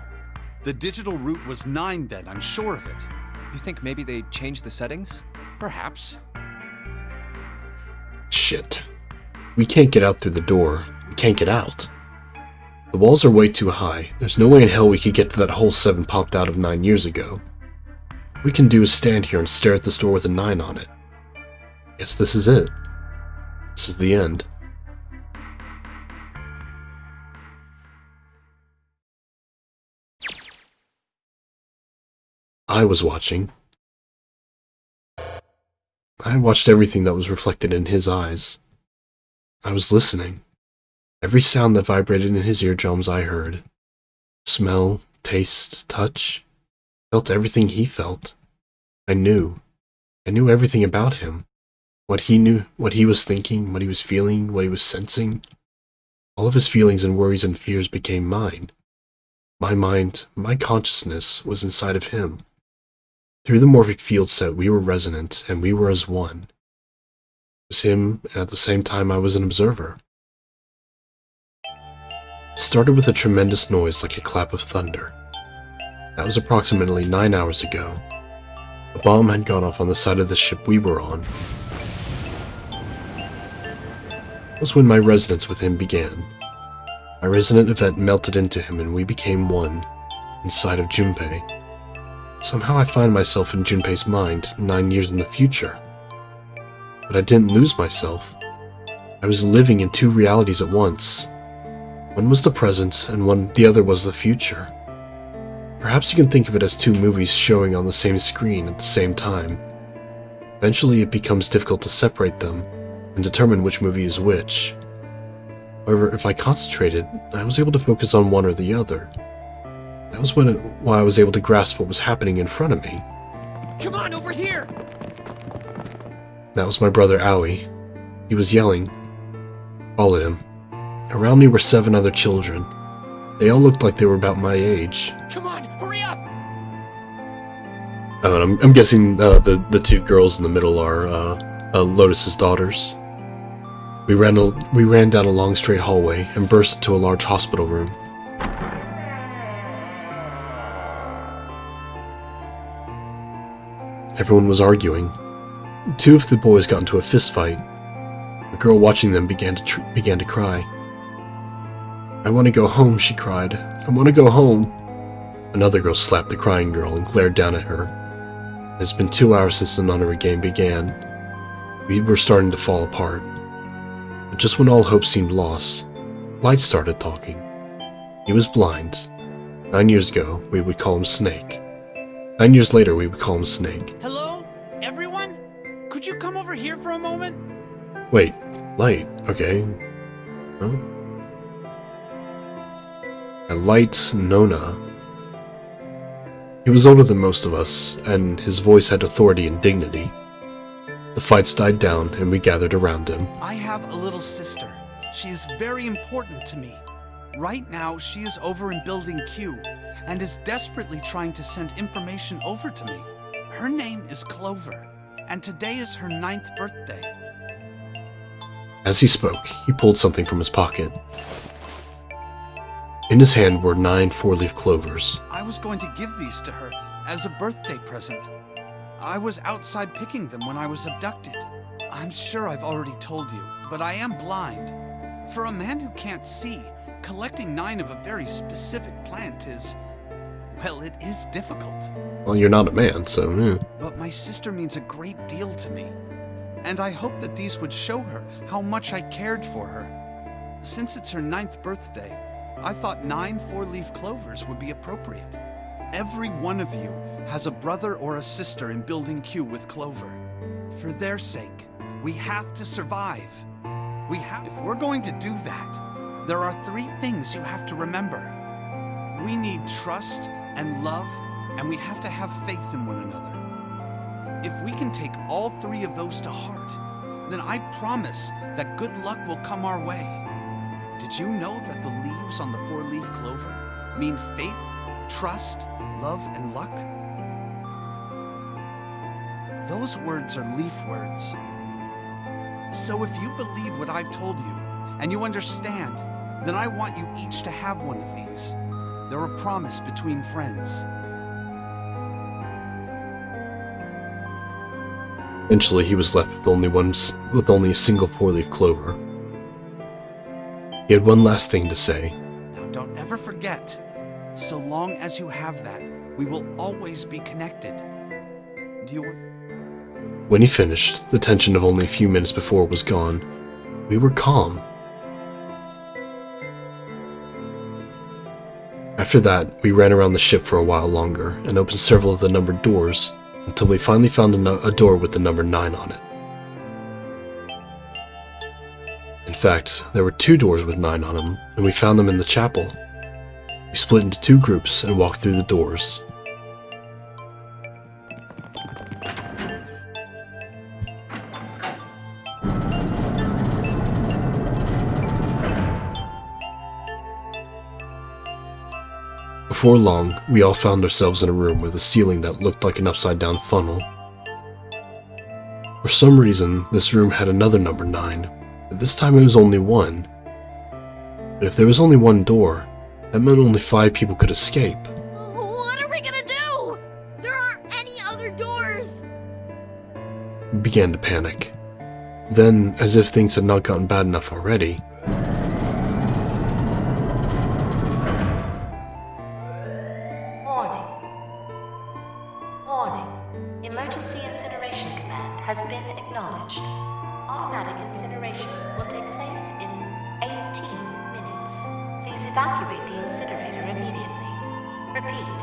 The digital route was 9 then, I'm sure of it. You think maybe they changed the settings? Perhaps. Shit. We can't get out through the door. We can't get out. The walls are way too high. There's no way in hell we could get to that hole 7 popped out of 9 years ago. What we can do is stand here and stare at this door with a 9 on it. Guess this is it. This is the end. I was watching. I watched everything that was reflected in his eyes. I was listening. Every sound that vibrated in his eardrums I heard. Smell, taste, touch. Felt everything he felt. I knew. I knew everything about him. What he knew, what he was thinking, what he was feeling, what he was sensing. All of his feelings and worries and fears became mine. My mind, my consciousness was inside of him. Through the morphic field set, we were resonant, and we were as one. It was him, and at the same time I was an observer. It started with a tremendous noise like a clap of thunder. That was approximately 9 hours ago. A bomb had gone off on the side of the ship we were on. It was when my resonance with him began. My resonant event melted into him and we became one, inside of Junpei. Somehow I find myself in Junpei's mind 9 years in the future. But I didn't lose myself. I was living in 2 realities at once. One was the present and the other was the future. Perhaps you can think of it as 2 movies showing on the same screen at the same time. Eventually it becomes difficult to separate them and determine which movie is which. However, if I concentrated, I was able to focus on one or the other. That was why I was able to grasp what was happening in front of me. Come on, over here! That was my brother Aoi. He was yelling. Followed him. Around me were 7 other children. They all looked like they were about my age. Come on, hurry up! Oh, and I'm guessing the 2 girls in the middle are Lotus's daughters. We ran down a long straight hallway and burst into a large hospital room. Everyone was arguing. 2 of the boys got into a fist fight. A girl watching them began to cry. "I want to go home," she cried. "I want to go home." Another girl slapped the crying girl and glared down at her. It's been 2 hours since the nunnery game began. We were starting to fall apart. But just when all hope seemed lost, Light started talking. He was blind. 9 years ago, we would call him Snake. 9 years later, we would call him Snake. Hello? Everyone? Could you come over here for a moment? Wait, Light, okay. Huh? Light Nona. He was older than most of us, and his voice had authority and dignity. The fights died down, and we gathered around him. I have a little sister. She is very important to me. Right now, she is over in Building Q, and is desperately trying to send information over to me. Her name is Clover, and today is her 9th birthday. As he spoke, he pulled something from his pocket. In his hand were 9 4-leaf clovers. I was going to give these to her as a birthday present. I was outside picking them when I was abducted. I'm sure I've already told you, but I am blind. For a man who can't see, collecting 9 of a very specific plant is, well, it is difficult. Well, you're not a man, so... But my sister means a great deal to me, and I hope that these would show her how much I cared for her. Since it's her 9th birthday, I thought 9 4-leaf clovers would be appropriate. Every one of you has a brother or a sister in Building Q with Clover. For their sake, we have to survive. If we're going to do that, there are 3 things you have to remember. We need trust and love, and we have to have faith in one another. If we can take all 3 of those to heart, then I promise that good luck will come our way. Did you know that the leaves on the 4-leaf clover mean faith, trust, love, and luck? Those words are leaf words. So if you believe what I've told you, and you understand, then I want you each to have one of these. They're a promise between friends. Eventually, he was left with only a single 4-leaf clover. He had one last thing to say. Now don't ever forget, so long as you have that, we will always be connected. Do you... When he finished, the tension of only a few minutes before was gone. We were calm. After that, we ran around the ship for a while longer and opened several of the numbered doors until we finally found a door with the number 9 on it. In fact, there were 2 doors with 9 on them, and we found them in the chapel. We split into 2 groups and walked through the doors. Before long, we all found ourselves in a room with a ceiling that looked like an upside-down funnel. For some reason, this room had another number 9, but this time it was only 1. But if there was only 1 door, that meant only 5 people could escape. What are we gonna do? There aren't any other doors! We began to panic. Then, as if things had not gotten bad enough already, Warning. Emergency Incineration Command has been acknowledged. Automatic incineration will take place in 18 minutes. Please evacuate the incinerator immediately. Repeat.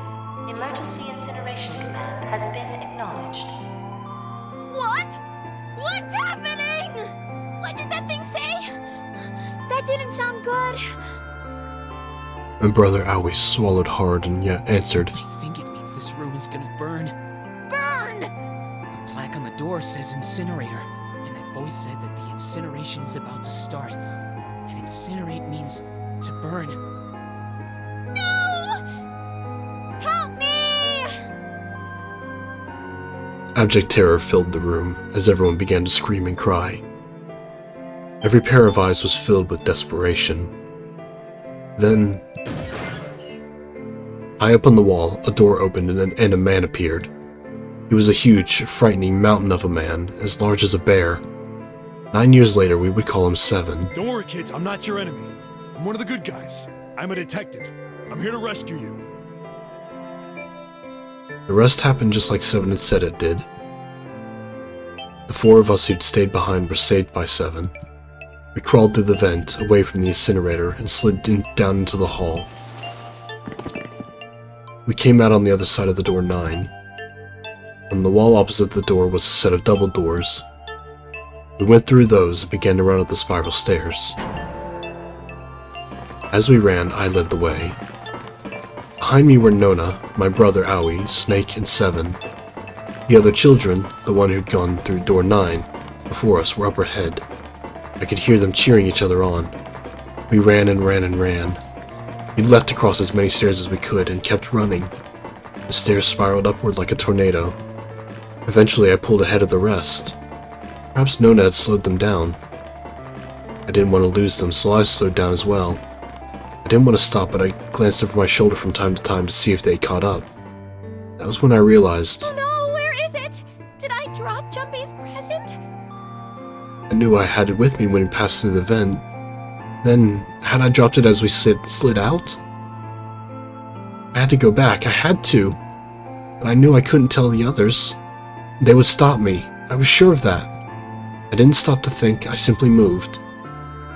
Emergency Incineration Command has been acknowledged. What? What's happening? What does that thing say? That's didn't sound good. My brother Aoi swallowed hard and yet answered, I think it means this room is gonna burn. Burn! The plaque on the door says incinerator, and that voice said that the incineration is about to start. And incinerate means to burn. No! Help me! Abject terror filled the room as everyone began to scream and cry. Every pair of eyes was filled with desperation. Then, high up on the wall, a door opened and a man appeared. He was a huge, frightening mountain of a man, as large as a bear. 9 years later, we would call him Seven. Don't worry, kids. I'm not your enemy. I'm one of the good guys. I'm a detective. I'm here to rescue you. The rest happened just like Seven had said it did. The four of us who'd stayed behind were saved by Seven. We crawled through the vent, away from the incinerator, and slid down into the hall. We came out on the other side of the door 9. On the wall opposite the door was a set of double doors. We went through those and began to run up the spiral stairs. As we ran, I led the way. Behind me were Nona, my brother Aoi, Snake, and Seven. The other children, the one who'd gone through door 9 before us, were up ahead. I could hear them cheering each other on. We ran and ran and ran. We leapt across as many stairs as we could and kept running. The stairs spiraled upward like a tornado. Eventually I pulled ahead of the rest. Perhaps Nona had slowed them down. I didn't want to lose them, so I slowed down as well. I didn't want to stop, but I glanced over my shoulder from time to time to see if they had caught up. That was when I realized... Oh no, where is it? Did I drop Jumpy's present? I knew I had it with me when we passed through the vent. Then, had I dropped it as we slid out? I had to go back, I had to. But I knew I couldn't tell the others. They would stop me, I was sure of that. I didn't stop to think, I simply moved.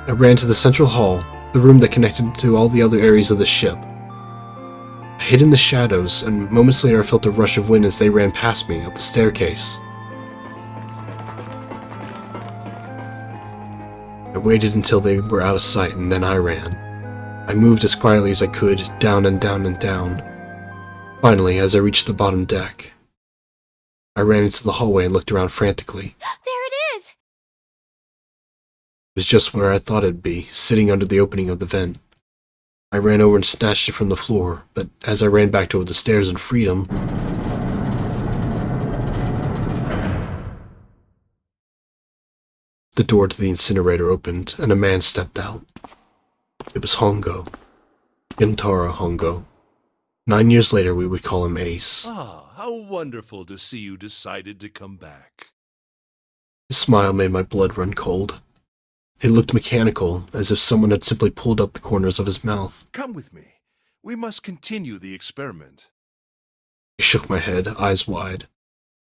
I ran to the central hall, the room that connected to all the other areas of the ship. I hid in the shadows, and moments later I felt a rush of wind as they ran past me up the staircase. I waited until they were out of sight, and then I ran. I moved as quietly as I could, down and down and down. Finally, as I reached the bottom deck, I ran into the hallway and looked around frantically. There it is! It was just where I thought it'd be, sitting under the opening of the vent. I ran over and snatched it from the floor, but as I ran back toward the stairs in freedom, the door to the incinerator opened, and a man stepped out. It was Hongo. Gintara Hongo. 9 years later, we would call him Ace. Ah, how wonderful to see you decided to come back. His smile made my blood run cold. It looked mechanical, as if someone had simply pulled up the corners of his mouth. Come with me. We must continue the experiment. I shook my head, eyes wide.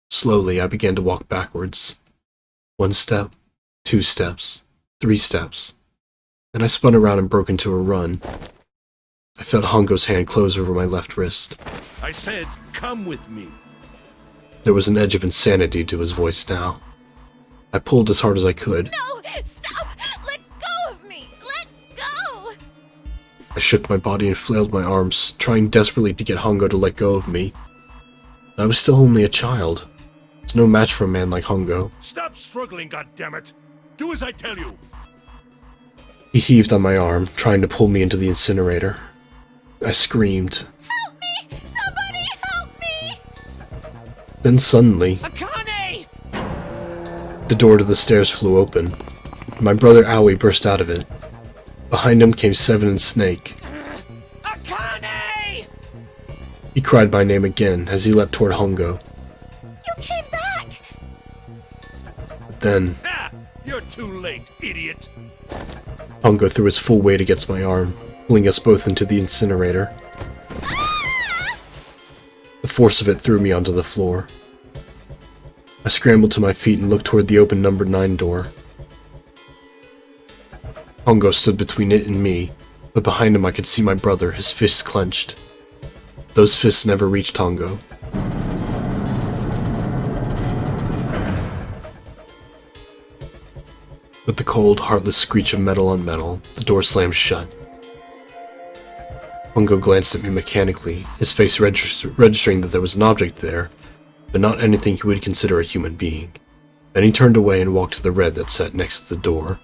Slowly, I began to walk backwards. 1 step, 2 steps, 3 steps. Then I spun around and broke into a run. I felt Hongo's hand close over my left wrist. I said, come with me. There was an edge of insanity to his voice now. I pulled as hard as I could. No! Stop! Let go of me! Let go! I shook my body and flailed my arms, trying desperately to get Hongo to let go of me. I was still only a child. I was no match for a man like Hongo. Stop struggling, goddammit! Do as I tell you! He heaved on my arm, trying to pull me into the incinerator. I screamed. Help me! Somebody help me! Then suddenly, Akane! the door to the stairs flew open. My brother Aoi burst out of it. Behind him came Seven and Snake. Akane! He cried my name again as he leapt toward Hongo. You came back! But then, Ah! You're too late, idiot! Hongo threw his full weight against my arm, pulling us both into the incinerator. Ah! The force of it threw me onto the floor. I scrambled to my feet and looked toward the open number 9 door. Hongo stood between it and me, but behind him I could see my brother, his fists clenched. Those fists never reached Hongo. With the cold, heartless screech of metal on metal, the door slammed shut. Pungo glanced at me mechanically, his face registering that there was an object there, but not anything he would consider a human being. Then he turned away and walked to the red that sat next to the door.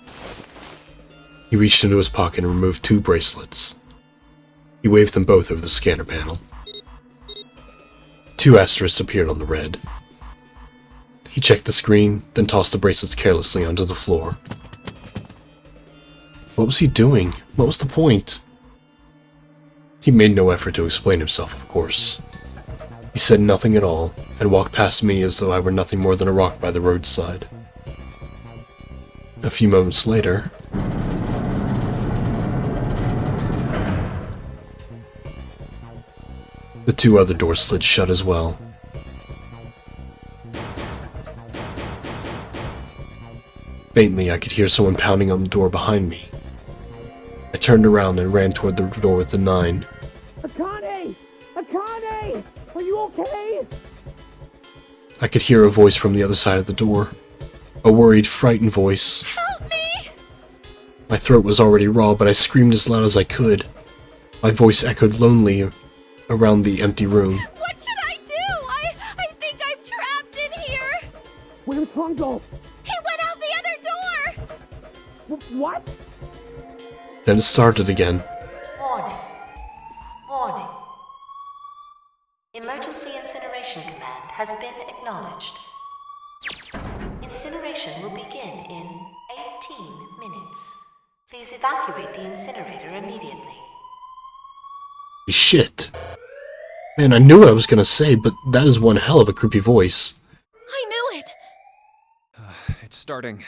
He reached into his pocket and removed 2 bracelets. He waved them both over the scanner panel. 2 asterisks appeared on the red. He checked the screen, then tossed the bracelets carelessly onto the floor. What was he doing? What was the point? He made no effort to explain himself, of course. He said nothing at all, and walked past me as though I were nothing more than a rock by the roadside. A few moments later, the 2 other doors slid shut as well. Faintly, I could hear someone pounding on the door behind me. I turned around and ran toward the door with the 9. Akane! Akane! Are you okay? I could hear a voice from the other side of the door. A worried, frightened voice. Help me! My throat was already raw, but I screamed as loud as I could. My voice echoed lonely around the empty room. What should I do? I think I'm trapped in here! Where's Pungo? He went out the other door! What? Then it started again. Warning. Warning. Emergency Incineration Command has been acknowledged. Incineration will begin in 18 minutes. Please evacuate the incinerator immediately. Shit. Man, I knew what I was gonna say, but that is one hell of a creepy voice. I knew it! It's starting.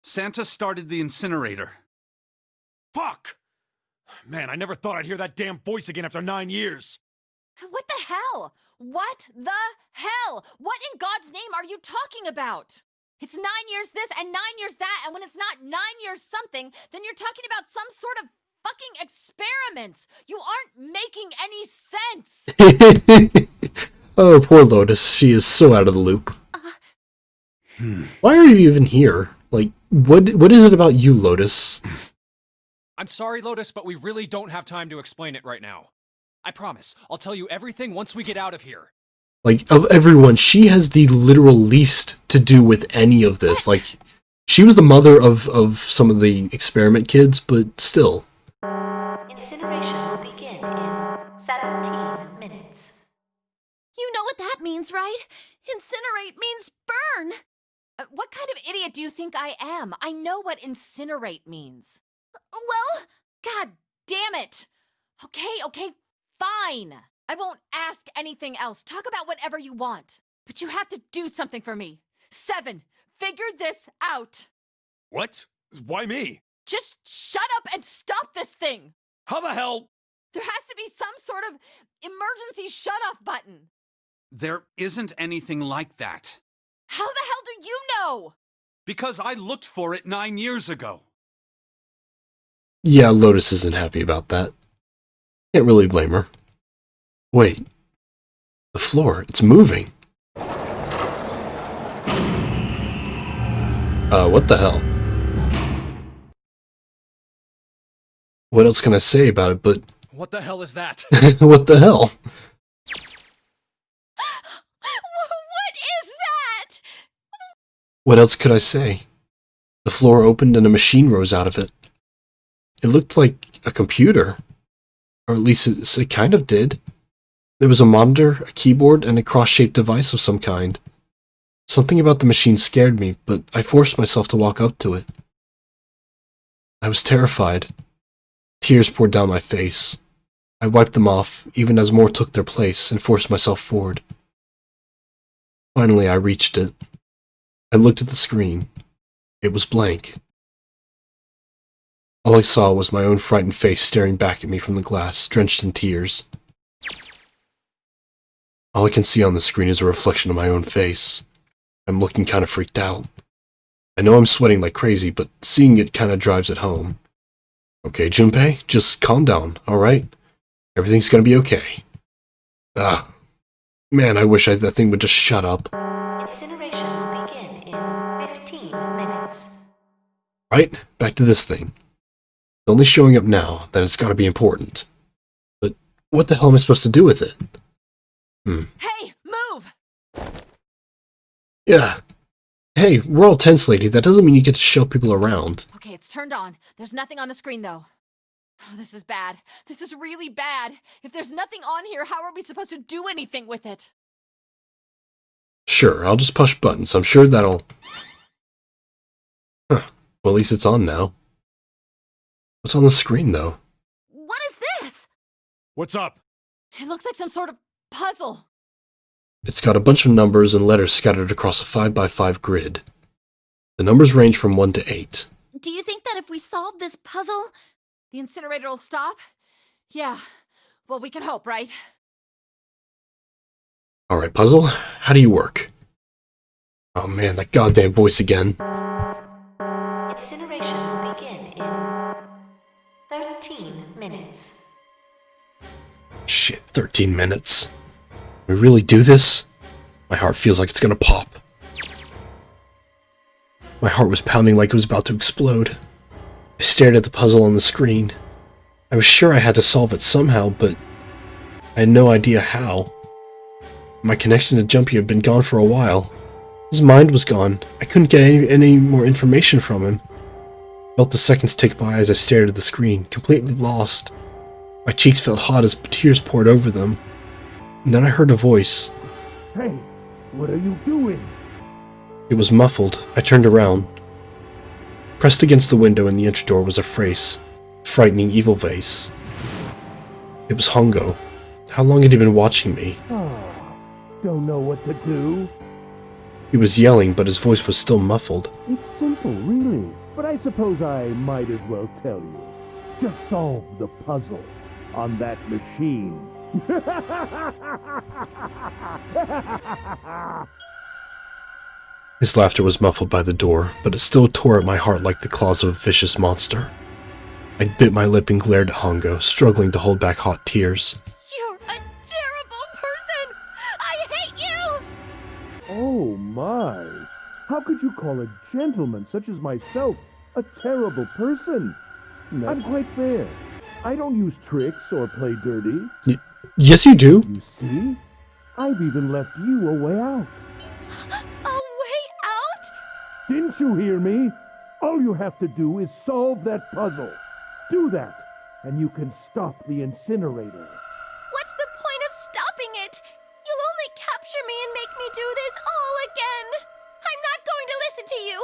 Santa started the incinerator. Fuck! Man, I never thought I'd hear that damn voice again after 9 years. What the hell? What the hell? What in God's name are you talking about? It's 9 years this and 9 years that, and when it's not 9 years something, then you're talking about some sort of fucking experiments. You aren't making any sense. Oh, poor Lotus. She is so out of the loop. Why are you even here? Like, what is it about you, Lotus? I'm sorry, Lotus, but we really don't have time to explain it right now. I promise, I'll tell you everything once we get out of here. Like, of everyone, she has the literal least to do with any of this. Like, she was the mother of some of the experiment kids, but still. Incineration will begin in 17 minutes. You know what that means, right? Incinerate means burn! What kind of idiot do you think I am? I know what incinerate means. Well, God damn it! Okay, fine. I won't ask anything else. Talk about whatever you want. But you have to do something for me. 7, figure this out. What? Why me? Just shut up and stop this thing. How the hell? There has to be some sort of emergency shut-off button. There isn't anything like that. How the hell do you know? Because I looked for it 9 years ago. Yeah, Lotus isn't happy about that. Can't really blame her. Wait. The floor, it's moving. What the hell? What else can I say about it but... What the hell is that? What the hell? What is that? What else could I say? The floor opened and a machine rose out of it. It looked like a computer. Or at least it kind of did. There was a monitor, a keyboard, and a cross-shaped device of some kind. Something about the machine scared me, but I forced myself to walk up to it. I was terrified. Tears poured down my face. I wiped them off, even as more took their place, and forced myself forward. Finally, I reached it. I looked at the screen. It was blank. All I saw was my own frightened face staring back at me from the glass, drenched in tears. All I can see on the screen is a reflection of my own face. I'm looking kind of freaked out. I know I'm sweating like crazy, but seeing it kind of drives it home. Okay, Junpei, just calm down, alright? Everything's gonna be okay. Man, I wish that thing would just shut up. Incineration will begin in 15 minutes. Right, back to this thing. It's only showing up now, then it's gotta be important. But what the hell am I supposed to do with it? Hey, move! Yeah. Hey, we're all tense, lady. That doesn't mean you get to show people around. Okay, it's turned on. There's nothing on the screen, though. Oh, this is bad. This is really bad. If there's nothing on here, how are we supposed to do anything with it? Sure, I'll just push buttons. I'm sure that'll... Huh. Well, at least it's on now. What's on the screen, though? What is this? What's up? It looks like some sort of puzzle. It's got a bunch of numbers and letters scattered across a 5x5 grid. The numbers range from 1 to 8. Do you think that if we solve this puzzle, the incinerator will stop? Yeah. Well, we can hope, right? Alright, puzzle, how do you work? Oh man, that goddamn voice again. Incineration will begin in 13 minutes. Shit, 13 minutes. We really do this? My heart feels like it's gonna pop. My heart was pounding like it was about to explode. I stared at the puzzle on the screen. I was sure I had to solve it somehow, but I had no idea how. My connection to Jumpy had been gone for a while. His mind was gone. I couldn't get any more information from him. I felt the seconds tick by as I stared at the screen, completely lost. My cheeks felt hot as tears poured over them. And then I heard a voice. Hey, what are you doing? It was muffled. I turned around. Pressed against the window in the entry door was a face. A frightening evil face. It was Hongo. How long had he been watching me? Don't know what to do? He was yelling, but his voice was still muffled. It's simple, really. But I suppose I might as well tell you. Just solve the puzzle on that machine. His laughter was muffled by the door, but it still tore at my heart like the claws of a vicious monster. I bit my lip and glared at Hongo, struggling to hold back hot tears. You're a terrible person! I hate you! Oh my! How could you call a gentleman such as myself a terrible person? I'm quite fair. I don't use tricks or play dirty. Yes, you do. You see? I've even left you a way out. A way out? Didn't you hear me? All you have to do is solve that puzzle. Do that, and you can stop the incinerator. What's the point of stopping it? You'll only capture me and make me do this all again. I'm not going to listen to you.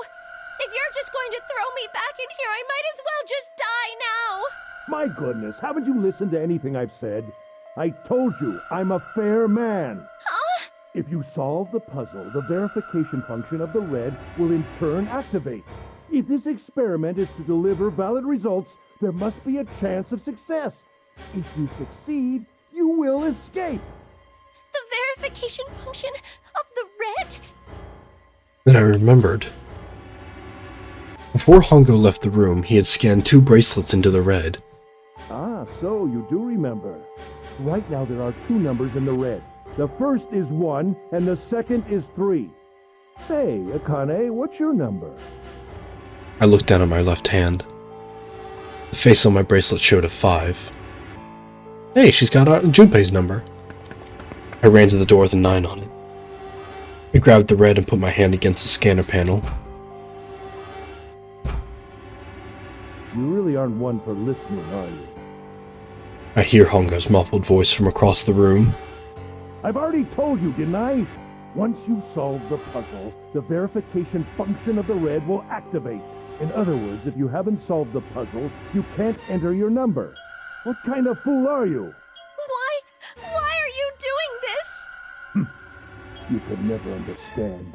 If you're just going to throw me back in here, I might as well just die now. My goodness, haven't you listened to anything I've said? I told you, I'm a fair man. Huh? If you solve the puzzle, the verification function of the red will in turn activate. If this experiment is to deliver valid results, there must be a chance of success. If you succeed, you will escape. The verification function of the red? Then I remembered. Before Hongo left the room, he had scanned 2 bracelets into the red. Ah, so you do remember. Right now there are 2 numbers in the red. The first is 1, and the second is 3. Say, Akane, what's your number? I looked down at my left hand. The face on my bracelet showed a 5. Hey, she's got Junpei's number. I ran to the door with a 9 on it. I grabbed the red and put my hand against the scanner panel. You really aren't one for listening, are you? I hear Hongo's muffled voice from across the room. I've already told you, didn't I? Once you solve the puzzle, the verification function of the red will activate. In other words, if you haven't solved the puzzle, you can't enter your number. What kind of fool are you? Why are you doing this? You could never understand.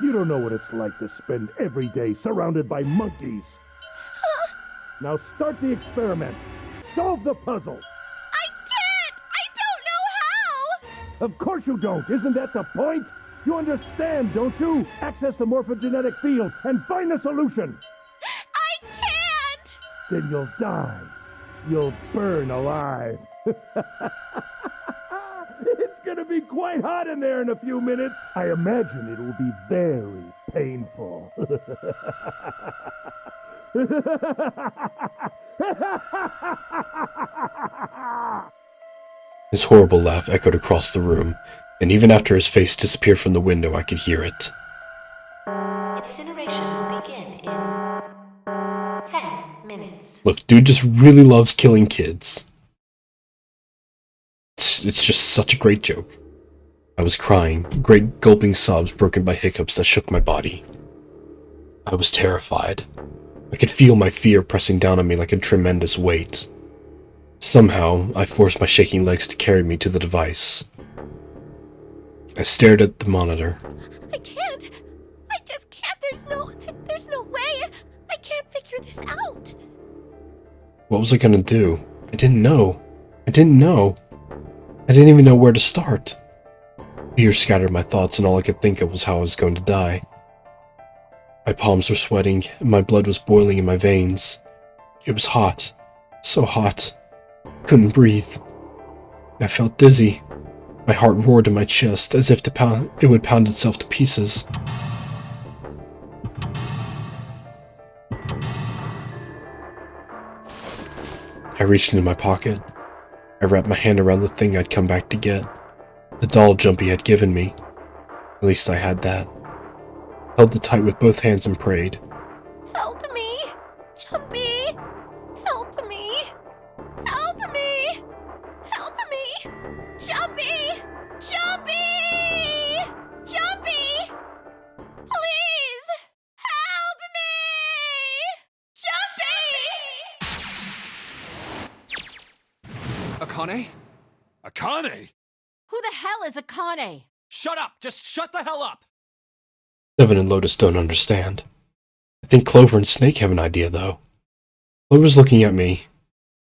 You don't know what it's like to spend every day surrounded by monkeys. Now start the experiment. Solve the puzzle. I can't! I don't know how! Of course you don't. Isn't that the point? You understand, don't you? Access the morphogenetic field and find the solution. I can't! Then you'll die. You'll burn alive. It's gonna be quite hot in there in a few minutes. I imagine it will be very painful. His horrible laugh echoed across the room, and even after his face disappeared from the window, I could hear it. Incineration will begin in 10 minutes. Look, dude just really loves killing kids. It's just such a great joke. I was crying, great gulping sobs broken by hiccups that shook my body. I was terrified. I could feel my fear pressing down on me like a tremendous weight. Somehow, I forced my shaking legs to carry me to the device. I stared at the monitor. I can't. I just can't. There's no way. I can't figure this out. What was I gonna do? I didn't know. I didn't even know where to start. Fear scattered my thoughts, and all I could think of was how I was going to die. My palms were sweating, and my blood was boiling in my veins. It was hot. So hot. Couldn't breathe. I felt dizzy. My heart roared in my chest, as if it would pound itself to pieces. I reached into my pocket. I wrapped my hand around the thing I'd come back to get. The doll Jumpy had given me. At least I had that. Held it tight with both hands and prayed. Help me! Jumpy! Help me! Help me! Help me! Jumpy! Jumpy! Jumpy! Please! Help me! Jumpy! Akane? Akane? Who the hell is Akane? Shut up! Just shut the hell up! Devin and Lotus don't understand. I think Clover and Snake have an idea, though. Clover's looking at me.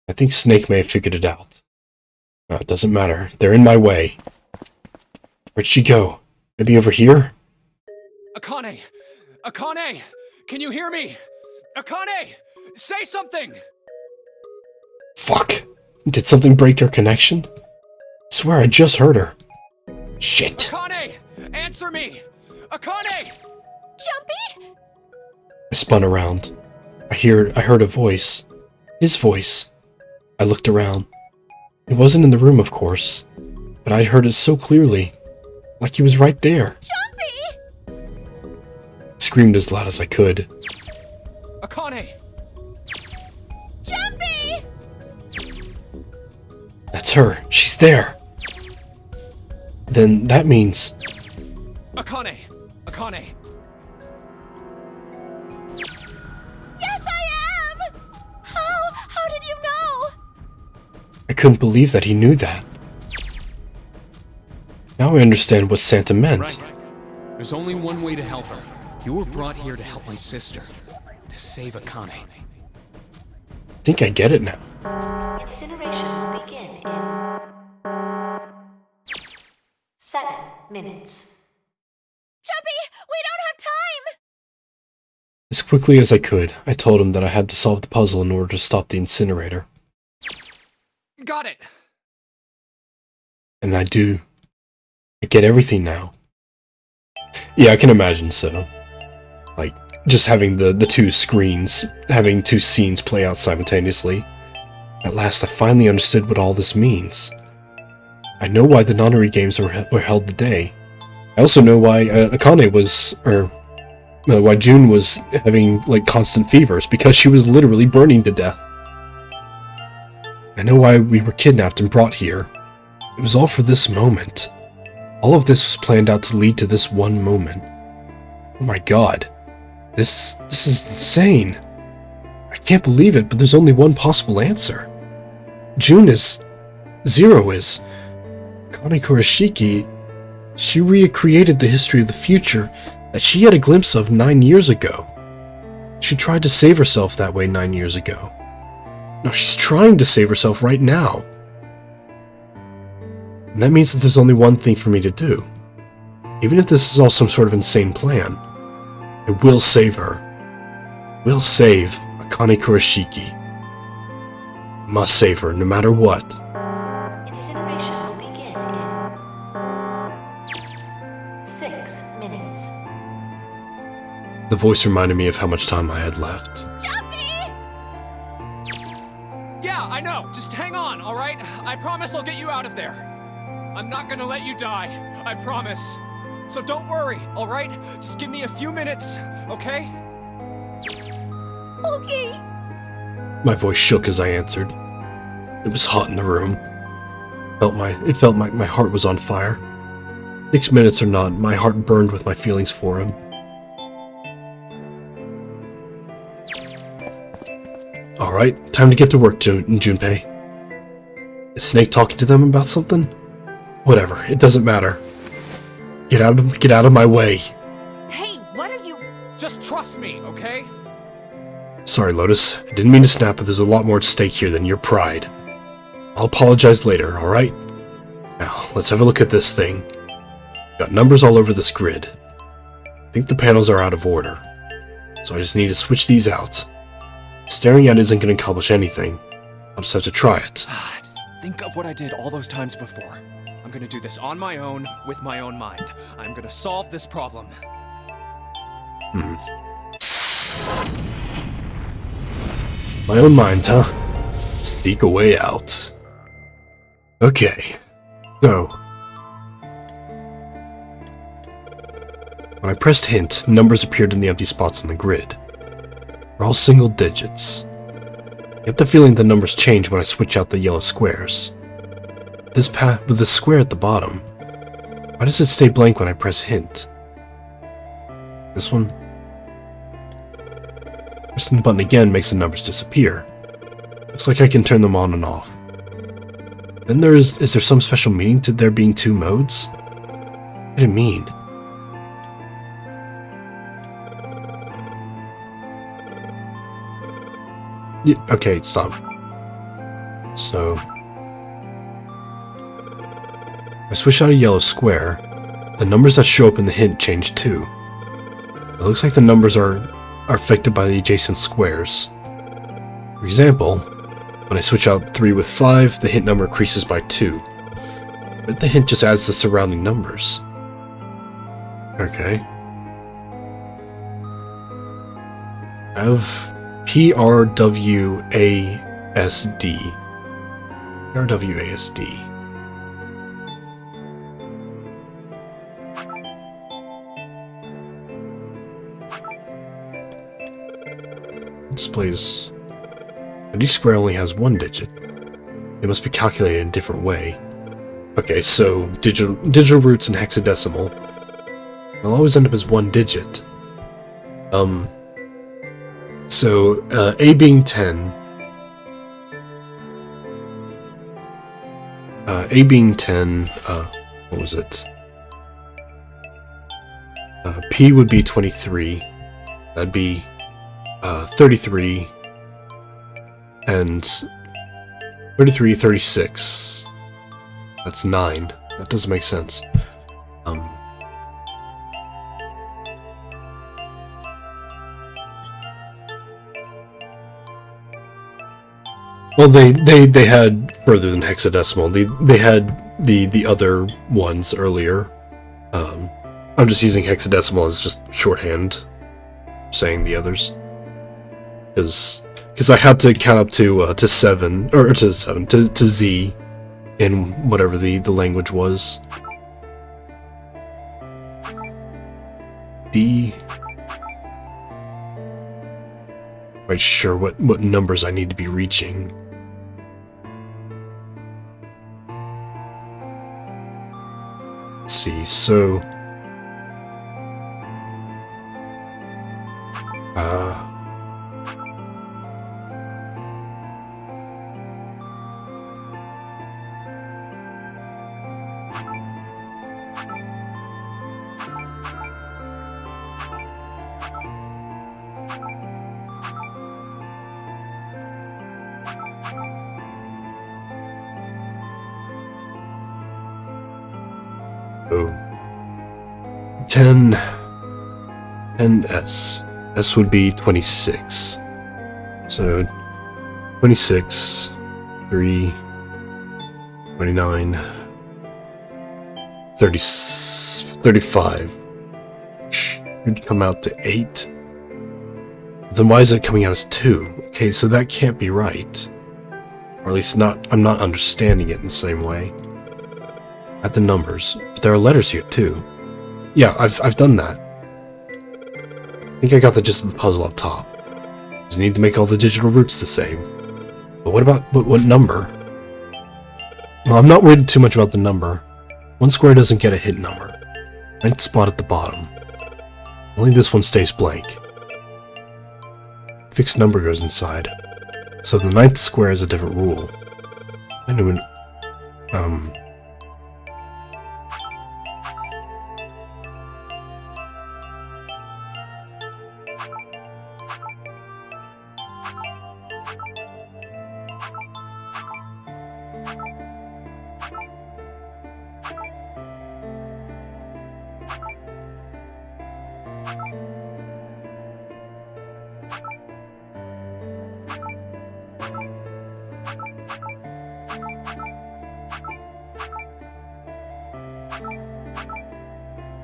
I think Snake may have figured it out. No, it doesn't matter. They're in my way. Where'd she go? Maybe over here? Akane! Akane! Can you hear me? Akane! Say something! Fuck! Did something break their connection? I swear I just heard her. Shit! Akane! Answer me! Akane! Jumpy? I spun around. I heard a voice. His voice. I looked around. He wasn't in the room, of course, but I'd heard it so clearly, like he was right there. Jumpy! I screamed as loud as I could. Akane! Jumpy! That's her. She's there. Then that means... Akane! Akane! Yes, I am! How did you know? I couldn't believe that he knew that. Now I understand what Santa meant. Right. There's only one way to help her. You were brought here to help my sister. To save Akane. I think I get it now. Incineration will begin in 7 minutes. Jumpy, we don't have time! As quickly as I could, I told him that I had to solve the puzzle in order to stop the incinerator. Got it! And I do. I get everything now. Yeah, I can imagine so. Like, just having the two screens, having two scenes play out simultaneously. At last, I finally understood what all this means. I know why the Nonary games were held today. I also know why Akane was, why June was having, like, constant fevers, because she was literally burning to death. I know why we were kidnapped and brought here. It was all for this moment. All of this was planned out to lead to this one moment. Oh my god. This is insane. I can't believe it, but there's only one possible answer. June is... Zero is... Akane Kurashiki... She recreated the history of the future that she had a glimpse of 9 years ago. She tried to save herself that way 9 years ago. No, she's trying to save herself right now. And that means that there's only one thing for me to do. Even if this is all some sort of insane plan, I will save her. Will save Akane Kurashiki. Must save her, no matter what. Incineration will begin in 6 minutes. The voice reminded me of how much time I had left. Jumpy! Yeah, I know. Just hang on, all right? I promise I'll get you out of there. I'm not gonna let you die. I promise. So don't worry, all right? Just give me a few minutes, okay? Okay. My voice shook as I answered. It was hot in the room. It felt like my heart was on fire. 6 minutes or not, my heart burned with my feelings for him. Alright, time to get to work, Junpei. Is Snake talking to them about something? Whatever, it doesn't matter. Get out of my way. Hey, what are you... Just trust me, okay? Sorry, Lotus. I didn't mean to snap, but there's a lot more at stake here than your pride. I'll apologize later, alright? Now, let's have a look at this thing. Got numbers all over this grid. I think the panels are out of order. So I just need to switch these out. Staring at it isn't going to accomplish anything. I'll just have to try it. Just think of what I did all those times before. I'm gonna do this on my own, with my own mind. I'm gonna solve this problem. My own mind, huh? Seek a way out. Okay. Go. When I pressed hint, numbers appeared in the empty spots on the grid. They're all single digits. I get the feeling the numbers change when I switch out the yellow squares. With the square at the bottom, why does it stay blank when I press hint? This one? Pressing the button again makes the numbers disappear. Looks like I can turn them on and off. Then is there some special meaning to there being two modes? What did it mean? Yeah, okay, stop. So... I switch out a yellow square, the numbers that show up in the hint change too. It looks like the numbers are affected by the adjacent squares. For example, when I switch out 3 with 5, the hint number increases by 2. But the hint just adds the surrounding numbers. Okay. I have PRWASD. PRWASD. Displays. A D-square only has 1 digit. It must be calculated in a different way. Okay, so digital roots and hexadecimal. They'll always end up as 1 digit. So A being 10. A being 10. What was it? P would be 23. That'd be 33 and 33, 36. That's 9. That doesn't make sense. Well, they had further than hexadecimal. They had the other ones earlier. I'm just using hexadecimal as just shorthand, saying the others. Because I had to count up to 7 or to Z in whatever the language was. D. Quite sure what numbers I need to be reaching. Let's see, so oh, 10 S. S would be 26. So 26, 3, 29, 30, 35. Should come out to 8. Then why is it coming out as 2? Okay, so that can't be right. Or at least I'm not understanding it in the same way. At the numbers, but there are letters here too. Yeah, I've done that. I think I got the gist of the puzzle up top. Just need to make all the digital roots the same. But what number? Well, I'm not worried too much about the number. One square doesn't get a hit number. Ninth spot at the bottom. Only this one stays blank. Fixed number goes inside. So the ninth square has a different rule. I knew it.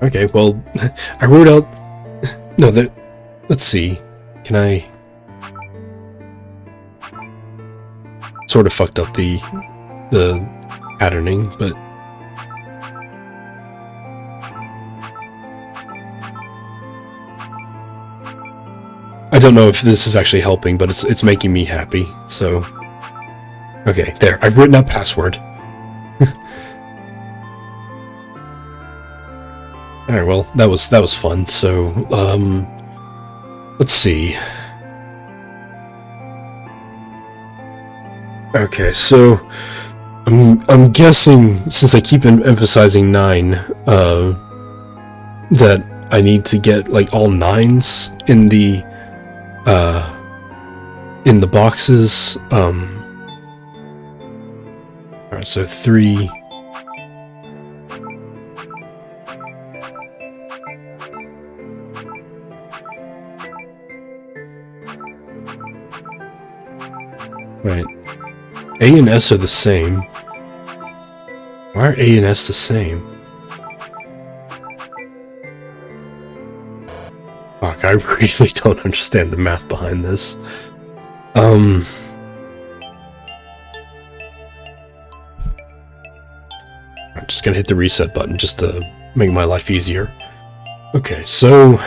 Okay, well, I wrote out... No, let's see. Can I... Sort of fucked up the patterning, but... I don't know if this is actually helping, but it's making me happy, so... Okay, there. I've written out password. Alright, well, that was fun. So, let's see. Okay, so I'm guessing, since I keep emphasizing 9, that I need to get like all 9s in the boxes. Alright, so 3. Right. A and S are the same. Why are A and S the same? Fuck, I really don't understand the math behind this. I'm just gonna hit the reset button just to make my life easier. Okay, so...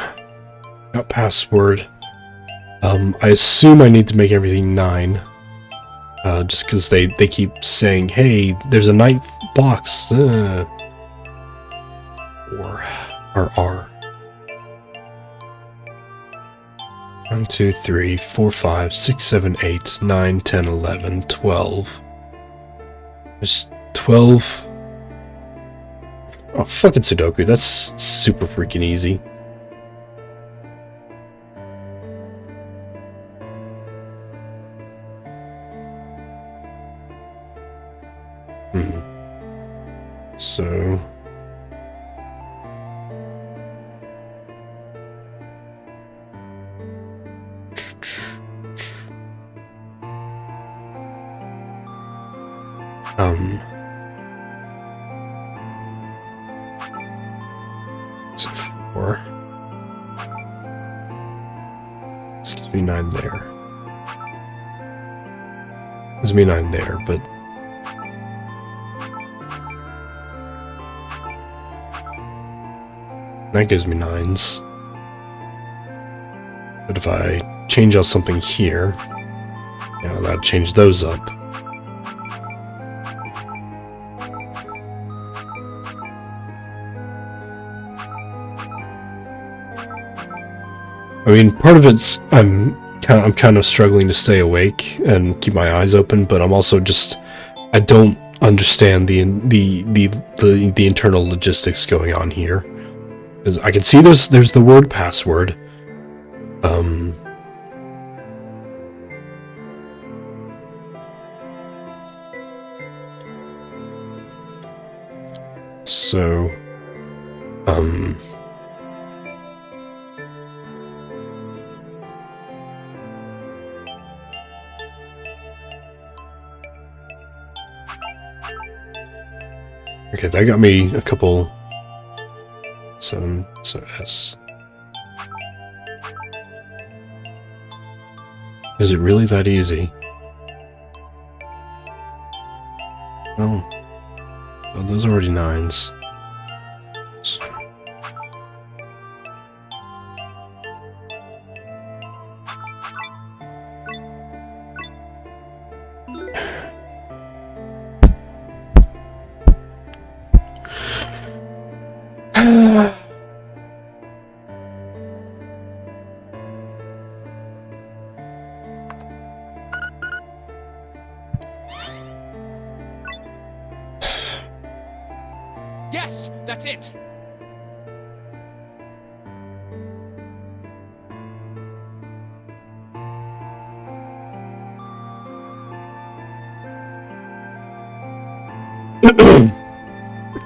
got password. I assume I need to make everything 9. Just because they keep saying, hey, there's a 9th box. Or R. 1, 2, 3, 4, 5, 6, 7, 8, 9, 10, 11, 12. There's 12. Oh, fucking Sudoku. That's super freaking easy. So... So 4. Excuse me, 9 there. There's me 9 there, but... that gives me 9s. But if I change out something here, yeah, that'll change those up. I mean, part of it's I'm kind of struggling to stay awake and keep my eyes open, but I'm also just I don't understand the internal logistics going on here. Because I can see there's the word password. So, okay, that got me a couple. 7, so S. Is it really that easy? those are already 9s. Yes, that's it.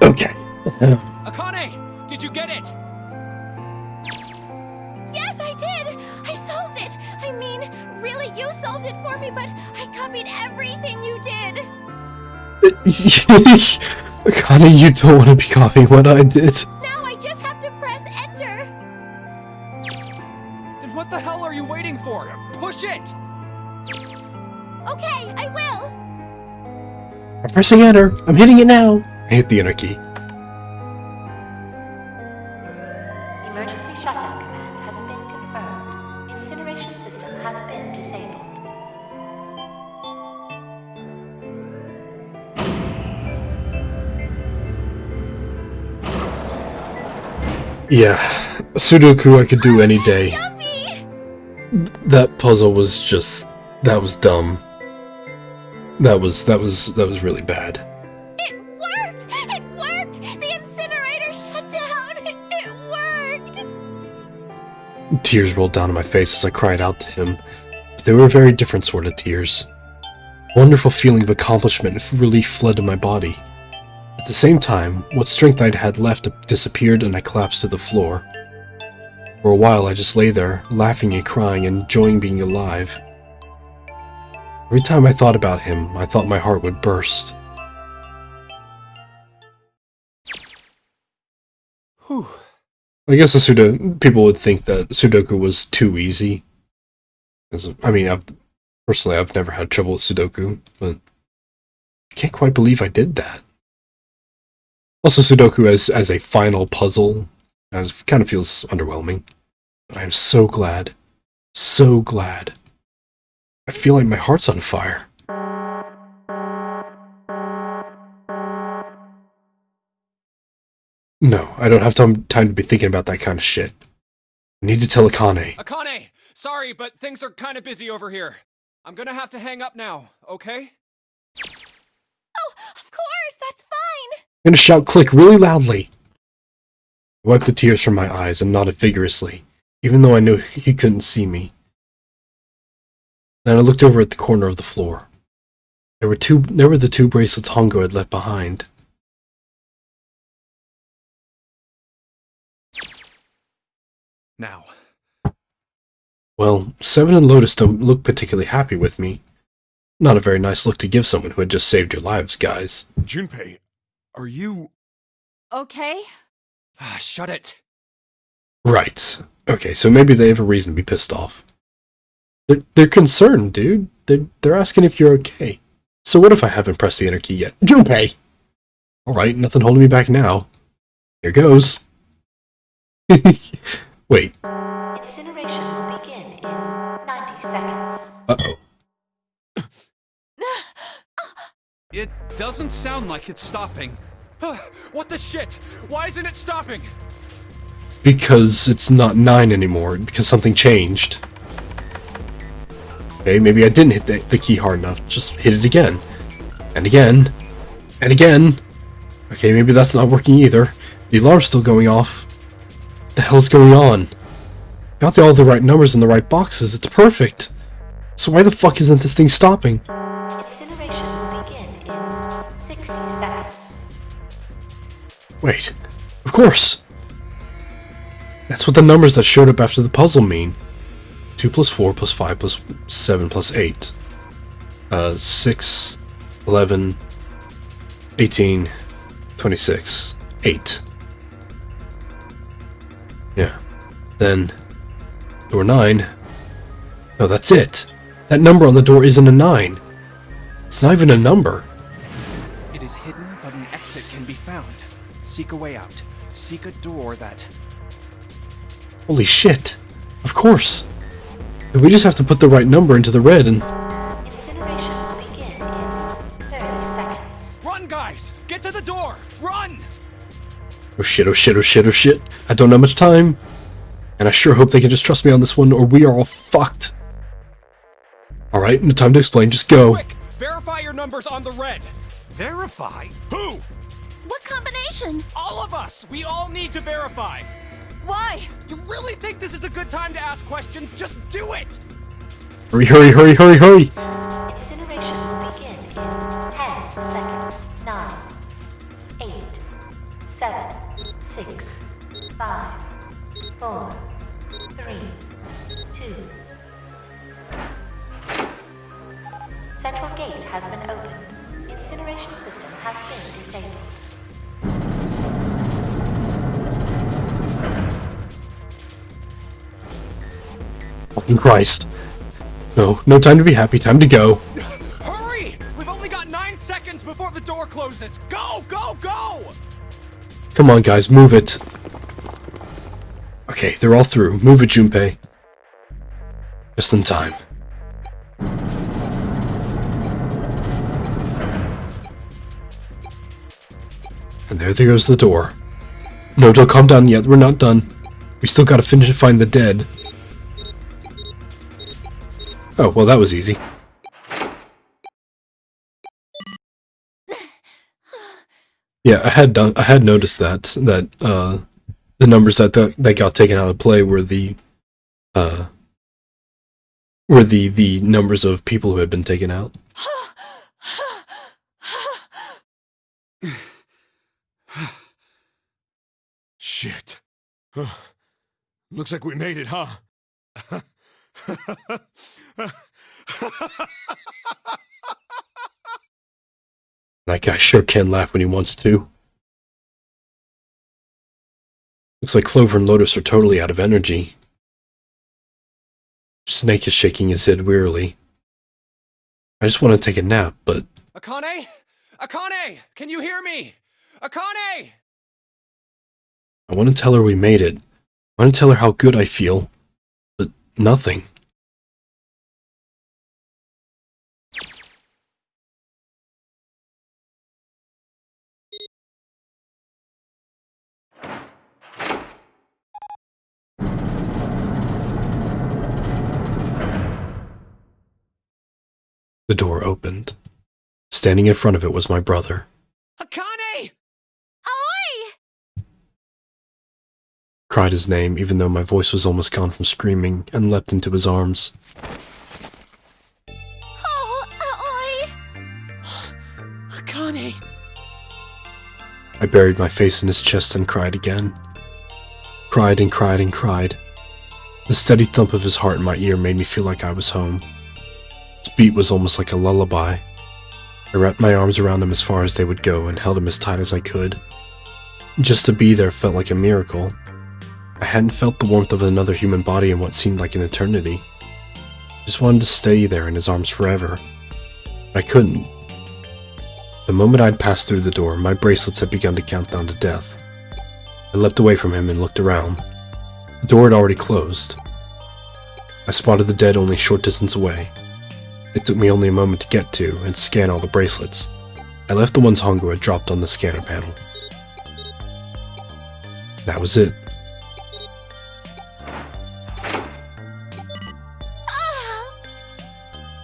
Okay. Akane, did you get it? Yes, I did! I solved it! I mean, really, you solved it for me, but I copied everything you did! Akane, you don't want to be copying what I did. Now I just have to press enter! Then what the hell are you waiting for? Push it! Okay, I will! I'm pressing enter. I'm hitting it now. I hit the enter key. Emergency shutdown command has been confirmed. Incineration system has been disabled. Yeah, Sudoku I could do any day. That puzzle was just... that was dumb. That was really bad. It worked! It worked! The incinerator shut down! It worked! Tears rolled down my face as I cried out to him, but they were a very different sort of tears. A wonderful feeling of accomplishment and relief fled to my body. At the same time, what strength I'd had left disappeared and I collapsed to the floor. For a while I just lay there, laughing and crying, enjoying being alive. Every time I thought about him, I thought my heart would burst. Whew. I guess people would think that Sudoku was too easy. I mean, I've never had trouble with Sudoku, but I can't quite believe I did that. Also, Sudoku as a final puzzle kind of feels underwhelming, but I'm so glad. So glad. I feel like my heart's on fire. No, I don't have time to be thinking about that kind of shit. I need to tell Akane. Akane, sorry, but things are kind of busy over here. I'm gonna have to hang up now, okay? Oh, of course, that's fine! I'm gonna shout click really loudly. I wiped the tears from my eyes and nodded vigorously, even though I knew he couldn't see me. Then I looked over at the corner of the floor. There were the 2 bracelets Hongo had left behind. Now. Well, Seven and Lotus don't look particularly happy with me. Not a very nice look to give someone who had just saved your lives, guys. Junpei, are you... Okay? Shut it. Right. Okay, so maybe they have a reason to be pissed off. They're concerned, dude. They're asking if you're okay. So what if I haven't pressed the enter key yet? Junpei! Alright, nothing holding me back now. Here goes. Wait. Incineration will begin in 90 seconds. Uh-oh. It doesn't sound like it's stopping. What the shit? Why isn't it stopping? Because it's not 9 anymore, because something changed. Okay, maybe I didn't hit the key hard enough. Just hit it again. And again. And again. Okay, maybe that's not working either. The alarm's still going off. What the hell's going on? Got all the right numbers in the right boxes. It's perfect. So why the fuck isn't this thing stopping? Incineration will begin in 60 seconds. Wait. Of course. That's what the numbers that showed up after the puzzle mean. 2 plus 4 plus 5 plus 7 plus 8. 6, 11, 18, 26, 8. Yeah. Then, door 9. No, that's it. That number on the door isn't a 9. It's not even a number. It is hidden, but an exit can be found. Seek a way out. Seek a door that... Holy shit. Of course. We just have to put the right number into the red and... Incineration will begin in 30 seconds. Run, guys! Get to the door! Run! Oh shit, oh shit, oh shit, oh shit. I don't have much time. And I sure hope they can just trust me on this one, or we are all fucked. Alright, no time to explain, just go. Quick! Verify your numbers on the red! Verify? Who? What combination? All of us! We all need to verify! Why? You really think this is a good time to ask questions? Just do it! Hurry, hurry, hurry, hurry, hurry! Incineration will begin in 10 seconds. 9, 8, 7, 6, 5, 4, 3, 2. Central gate has been opened. Incineration system has been disabled. Fucking Christ. No time to be happy, time to go. Hurry! We've only got 9 seconds before the door closes! Go, go, go! Come on, guys, move it. Okay, they're all through. Move it, Junpei. Just in time. And there goes the door. No, don't calm down yet. We're not done. We still gotta finish and find the dead. Oh, well, that was easy. Yeah, I had noticed that the numbers that got taken out of play were the numbers of people who had been taken out. Shit. Looks like we made it, huh? That guy sure can laugh when he wants to. Looks like Clover and Lotus are totally out of energy. Snake is shaking his head wearily. I just want to take a nap, but... Akane? Akane! Can you hear me? Akane! I want to tell her we made it. I want to tell her how good I feel. But nothing. The door opened. Standing in front of it was my brother. Akane! Oi! Cried his name, even though my voice was almost gone from screaming, and leapt into his arms. Oh, oi! Akane! I buried my face in his chest and cried again. Cried and cried and cried. The steady thump of his heart in my ear made me feel like I was home. Its beat was almost like a lullaby. I wrapped my arms around him as far as they would go and held him as tight as I could. Just to be there felt like a miracle. I hadn't felt the warmth of another human body in what seemed like an eternity. I just wanted to stay there in his arms forever. But I couldn't. The moment I'd passed through the door, my bracelets had begun to count down to death. I leapt away from him and looked around. The door had already closed. I spotted the dead only a short distance away. It took me only a moment to get to and scan all the bracelets. I left the ones Hongo had dropped on the scanner panel. That was it.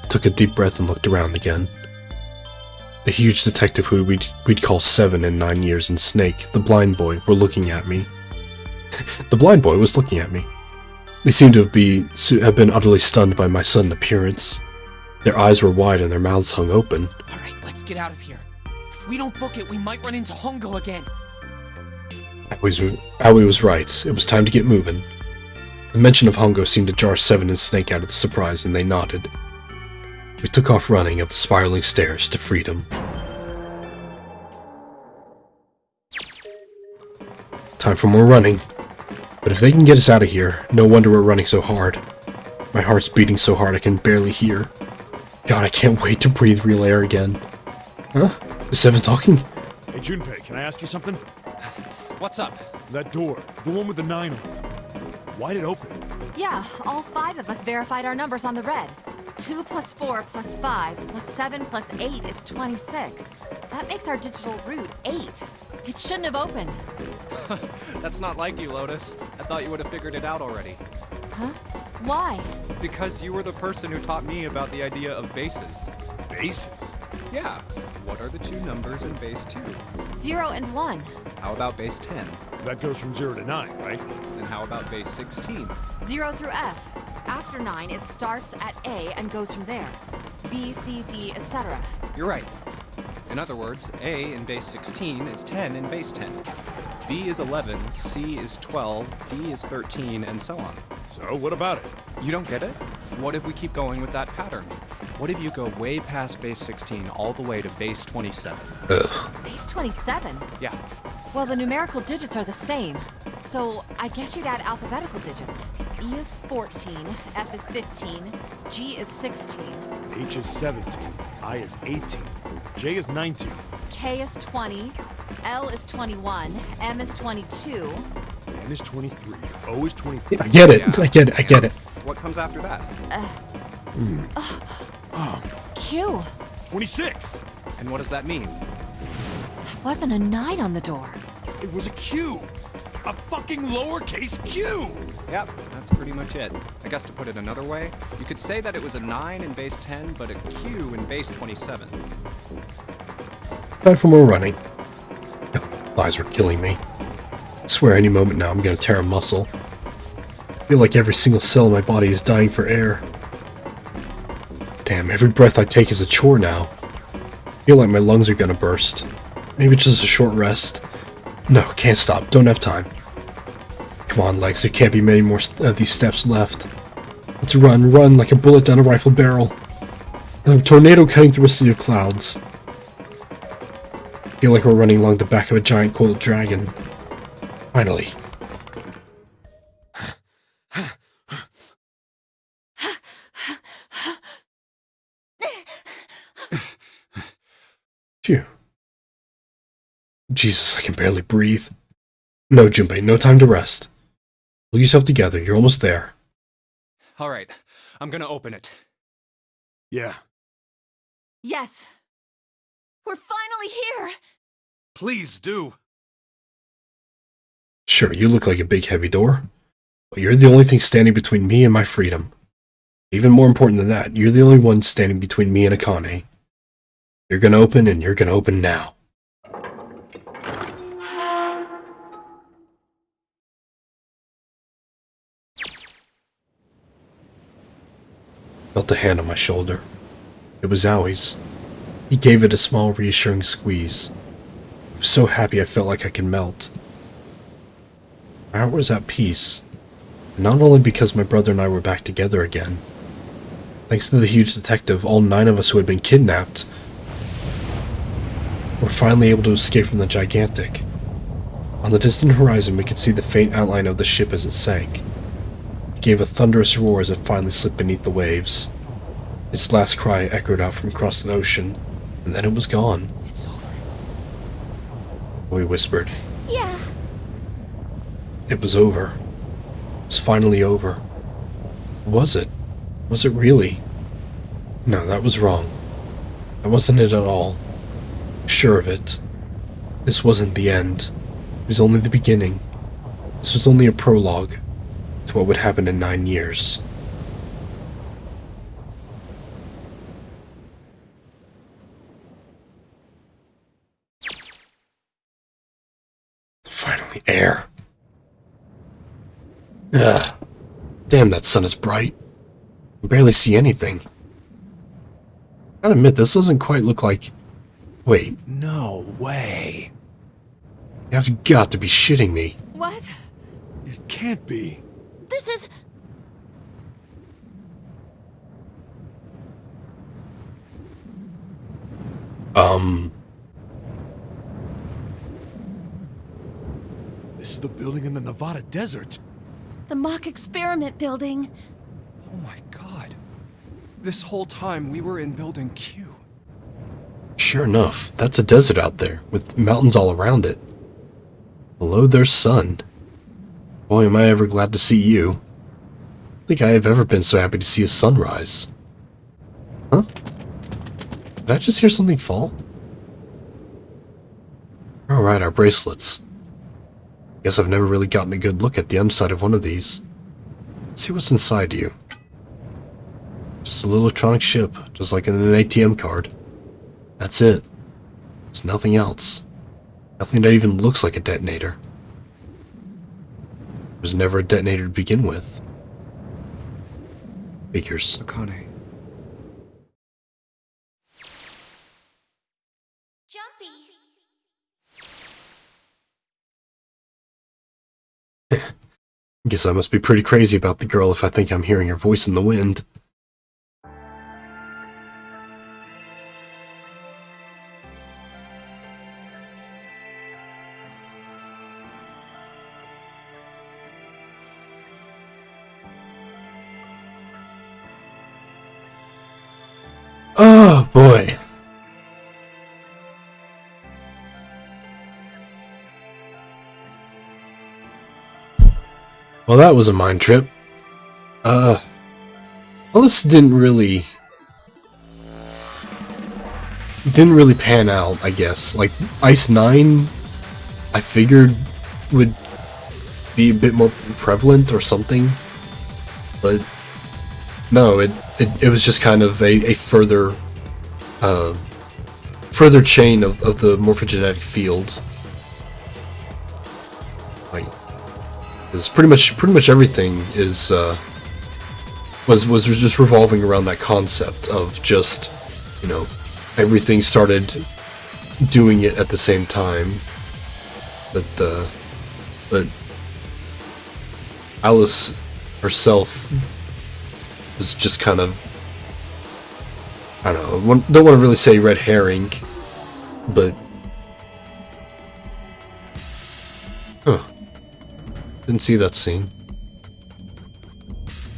I took a deep breath and looked around again. The huge detective who we'd call 7 in 9 years and Snake, the blind boy, were looking at me. The blind boy was looking at me. They seemed to have been utterly stunned by my sudden appearance. Their eyes were wide and their mouths hung open. Alright, let's get out of here. If we don't book it, we might run into Hongo again. Aoi was right. It was time to get moving. The mention of Hongo seemed to jar 7 and Snake out of the surprise, and they nodded. We took off running up the spiraling stairs to freedom. Time for more running. But if they can get us out of here, no wonder we're running so hard. My heart's beating so hard I can barely hear. God, I can't wait to breathe real air again. Huh? Is 7 talking? Hey, Junpei, can I ask you something? What's up? That door, the one with the 9 on it. Why'd it open? Yeah, all 5 of us verified our numbers on the red. 2 plus 4 plus 5 plus 7 plus 8 is 26. That makes our digital route 8. It shouldn't have opened. That's not like you, Lotus. I thought you would have figured it out already. Huh? Why? Because you were the person who taught me about the idea of bases. Bases? Yeah. What are the 2 numbers in base 2? 0 and 1. How about base 10? That goes from 0 to 9, right? Then how about base 16? 0 through F. After 9, it starts at A and goes from there. B, C, D, etc. You're right. In other words, A in base 16 is 10 in base 10. B is 11, C is 12, D is 13, and so on. So, what about it? You don't get it? What if we keep going with that pattern? What if you go way past base 16 all the way to base 27? Base 27? Yeah. Well, the numerical digits are the same. So, I guess you'd add alphabetical digits. E is 14, F is 15, G is 16, H is 17, I is 18, J is 19, K is 20, L is 21, M is 22, N is 23, O is 24. I get it. I get it. I get it. What comes after that? Q. 26. And what does that mean? That wasn't a 9 on the door. It was a Q. A fucking lowercase q! Yep, that's pretty much it. I guess to put it another way, you could say that it was a 9 in base 10, but a Q in base 27. Time for more running. Lies were killing me. I swear any moment now I'm gonna tear a muscle. I feel like every single cell in my body is dying for air. Damn, every breath I take is a chore now. I feel like my lungs are gonna burst. Maybe just a short rest. No, can't stop. Don't have time. Come on, legs. There can't be many more of these steps left. Let's run, run like a bullet down a rifle barrel. Like a tornado cutting through a sea of clouds. I feel like we're running along the back of a giant coiled dragon. Finally. Phew. Jesus, I can barely breathe. No, Junpei, no time to rest. Pull yourself together, you're almost there. Alright, I'm gonna open it. Yeah. Yes. We're finally here! Please do. Sure, you look like a big heavy door, but you're the only thing standing between me and my freedom. Even more important than that, you're the only one standing between me and Akane. You're gonna open, and you're gonna open now. Felt a hand on my shoulder. It was Aoi's. He gave it a small, reassuring squeeze. I was so happy I felt like I could melt. My heart was at peace, and not only because my brother and I were back together again. Thanks to the huge detective, all 9 of us who had been kidnapped were finally able to escape from the Gigantic. On the distant horizon, we could see the faint outline of the ship as it sank. It gave a thunderous roar as it finally slipped beneath the waves. Its last cry echoed out from across the ocean, and then it was gone. It's over. We whispered. Yeah. It was over. It was finally over. Was it? Was it really? No, that was wrong. That wasn't it at all. Sure of it. This wasn't the end. It was only the beginning. This was only a prologue to what would happen in 9 years. Finally, air. Ugh. Damn, that sun is bright. I can barely see anything. I gotta admit, this doesn't quite look like... Wait. No way. You have got to be shitting me. What? It can't be. This is... This is the building in the Nevada desert. The mock experiment building. Oh my god. This whole time we were in Building Q. Sure enough, that's a desert out there, with mountains all around it. Hello there, son. Boy, am I ever glad to see you. I don't think I have ever been so happy to see a sunrise. Huh? Did I just hear something fall? Alright, our bracelets. Guess I've never really gotten a good look at the underside of one of these. Let's see what's inside you. Just a little electronic chip, just like in an ATM card. That's it. There's nothing else. Nothing that even looks like a detonator. There was never a detonator to begin with. Figures. Akane. Guess I must be pretty crazy about the girl if I think I'm hearing her voice in the wind. Oh boy. Well, that was a mind trip. Well, this didn't really pan out, I guess. Like, Ice 9, I figured would be a bit more prevalent or something, but no, it was just kind of a further chain of the morphogenetic field. Like, it's pretty much everything is was just revolving around that concept of just, you know, everything started doing it at the same time, but Alice herself was just kind of, I don't know, don't want to really say red herring, but didn't see that scene.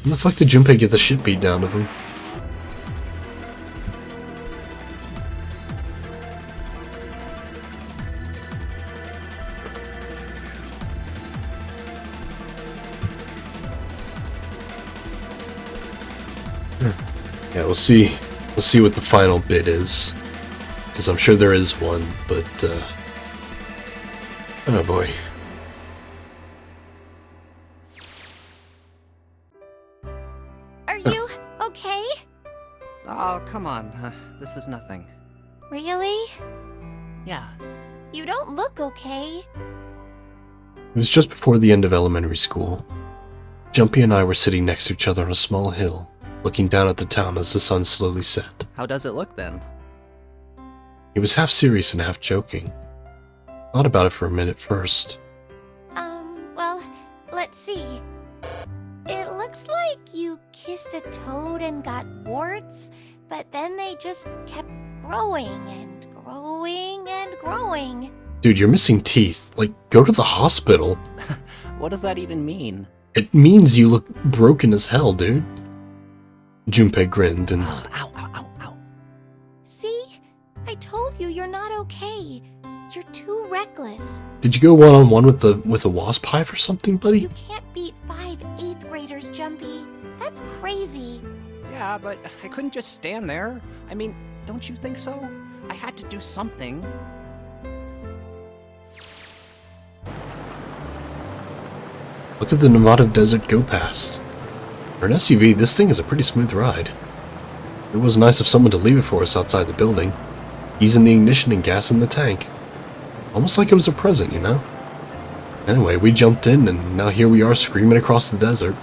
When the fuck did Junpei get the shit beat down of him? Yeah, we'll see. We'll see what the final bit is, because I'm sure there is one. But oh boy. Are you okay? Oh, come on. This is nothing. Really? Yeah. You don't look okay. It was just before the end of elementary school. Jumpy and I were sitting next to each other on a small hill, looking down at the town as the sun slowly set. How does it look then? He was half serious and half joking. Thought about it for a minute first. Well, let's see. It looks like you kissed a toad and got warts, but then they just kept growing and growing and growing. Dude, you're missing teeth. Like, go to the hospital. What does that even mean? It means you look broken as hell, dude. Junpei grinned and... Ow. See? I told you you're not okay. You're too reckless. Did you go one-on-one with a wasp hive or something, buddy? You can't beat 5 8th graders, Jumpy. That's crazy. Yeah, but I couldn't just stand there. I mean, don't you think so? I had to do something. Look at the Nevada desert go past. For an SUV, this thing is a pretty smooth ride. It was nice of someone to leave it for us outside the building, easing the ignition and gas in the tank. Almost like it was a present, you know? Anyway, we jumped in, and now here we are screaming across the desert.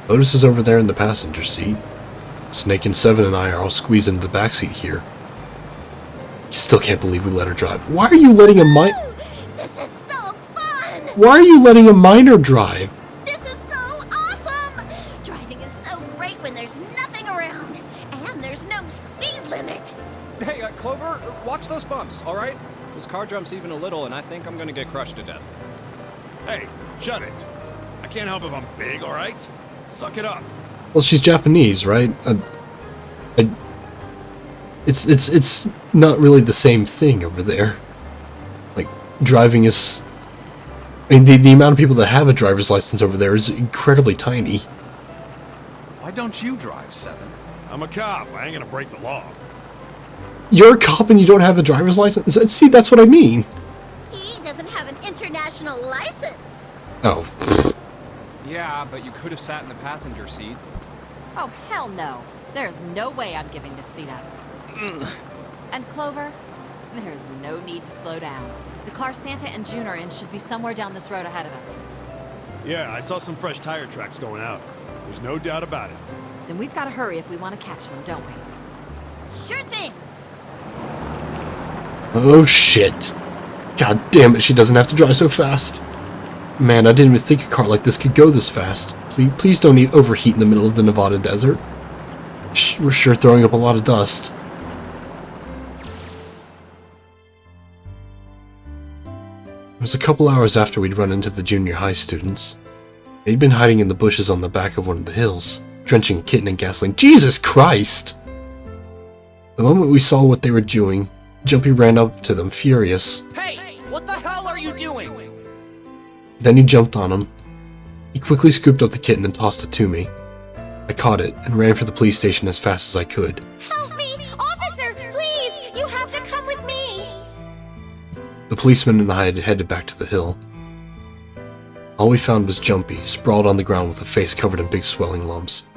Lotus is over there in the passenger seat. Snake and Seven and I are all squeezed into the backseat here. You still can't believe we let her drive. Why are you letting a This is so fun! Why are you letting a minor drive? This is so awesome! Driving is so great when there's nothing around, and there's no speed limit. Hey, Clover, watch those bumps, all right? This car jumps even a little, and I think I'm gonna get crushed to death. Hey, shut it. I can't help if I'm big, all right? Suck it up. Well, she's Japanese, right? It's not really the same thing over there. Like, driving is... I mean, the amount of people that have a driver's license over there is incredibly tiny. Why don't you drive, Seven? I'm a cop. I ain't gonna break the law. You're a cop and you don't have a driver's license? See, that's what I mean. He doesn't have an international license. Oh. Yeah, but you could have sat in the passenger seat. Oh, hell no. There's no way I'm giving this seat up. And Clover, there's no need to slow down. The car Santa and June are in should be somewhere down this road ahead of us. Yeah, I saw some fresh tire tracks going out. There's no doubt about it. Then we've got to hurry if we want to catch them, don't we? Sure thing. Oh shit. God damn it, she doesn't have to drive so fast. Man, I didn't even think a car like this could go this fast. Please don't overheat in the middle of the Nevada desert. We're sure throwing up a lot of dust. It was a couple hours after we'd run into the junior high students. They'd been hiding in the bushes on the back of one of the hills, drenching a kitten in gasoline. Jesus Christ! The moment we saw what they were doing, Jumpy ran up to them, furious. Hey! What the hell are you doing? Then he jumped on him. He quickly scooped up the kitten and tossed it to me. I caught it and ran for the police station as fast as I could. Help me! Officer, please! You have to come with me! The policeman and I had headed back to the hill. All we found was Jumpy, sprawled on the ground with a face covered in big swelling lumps.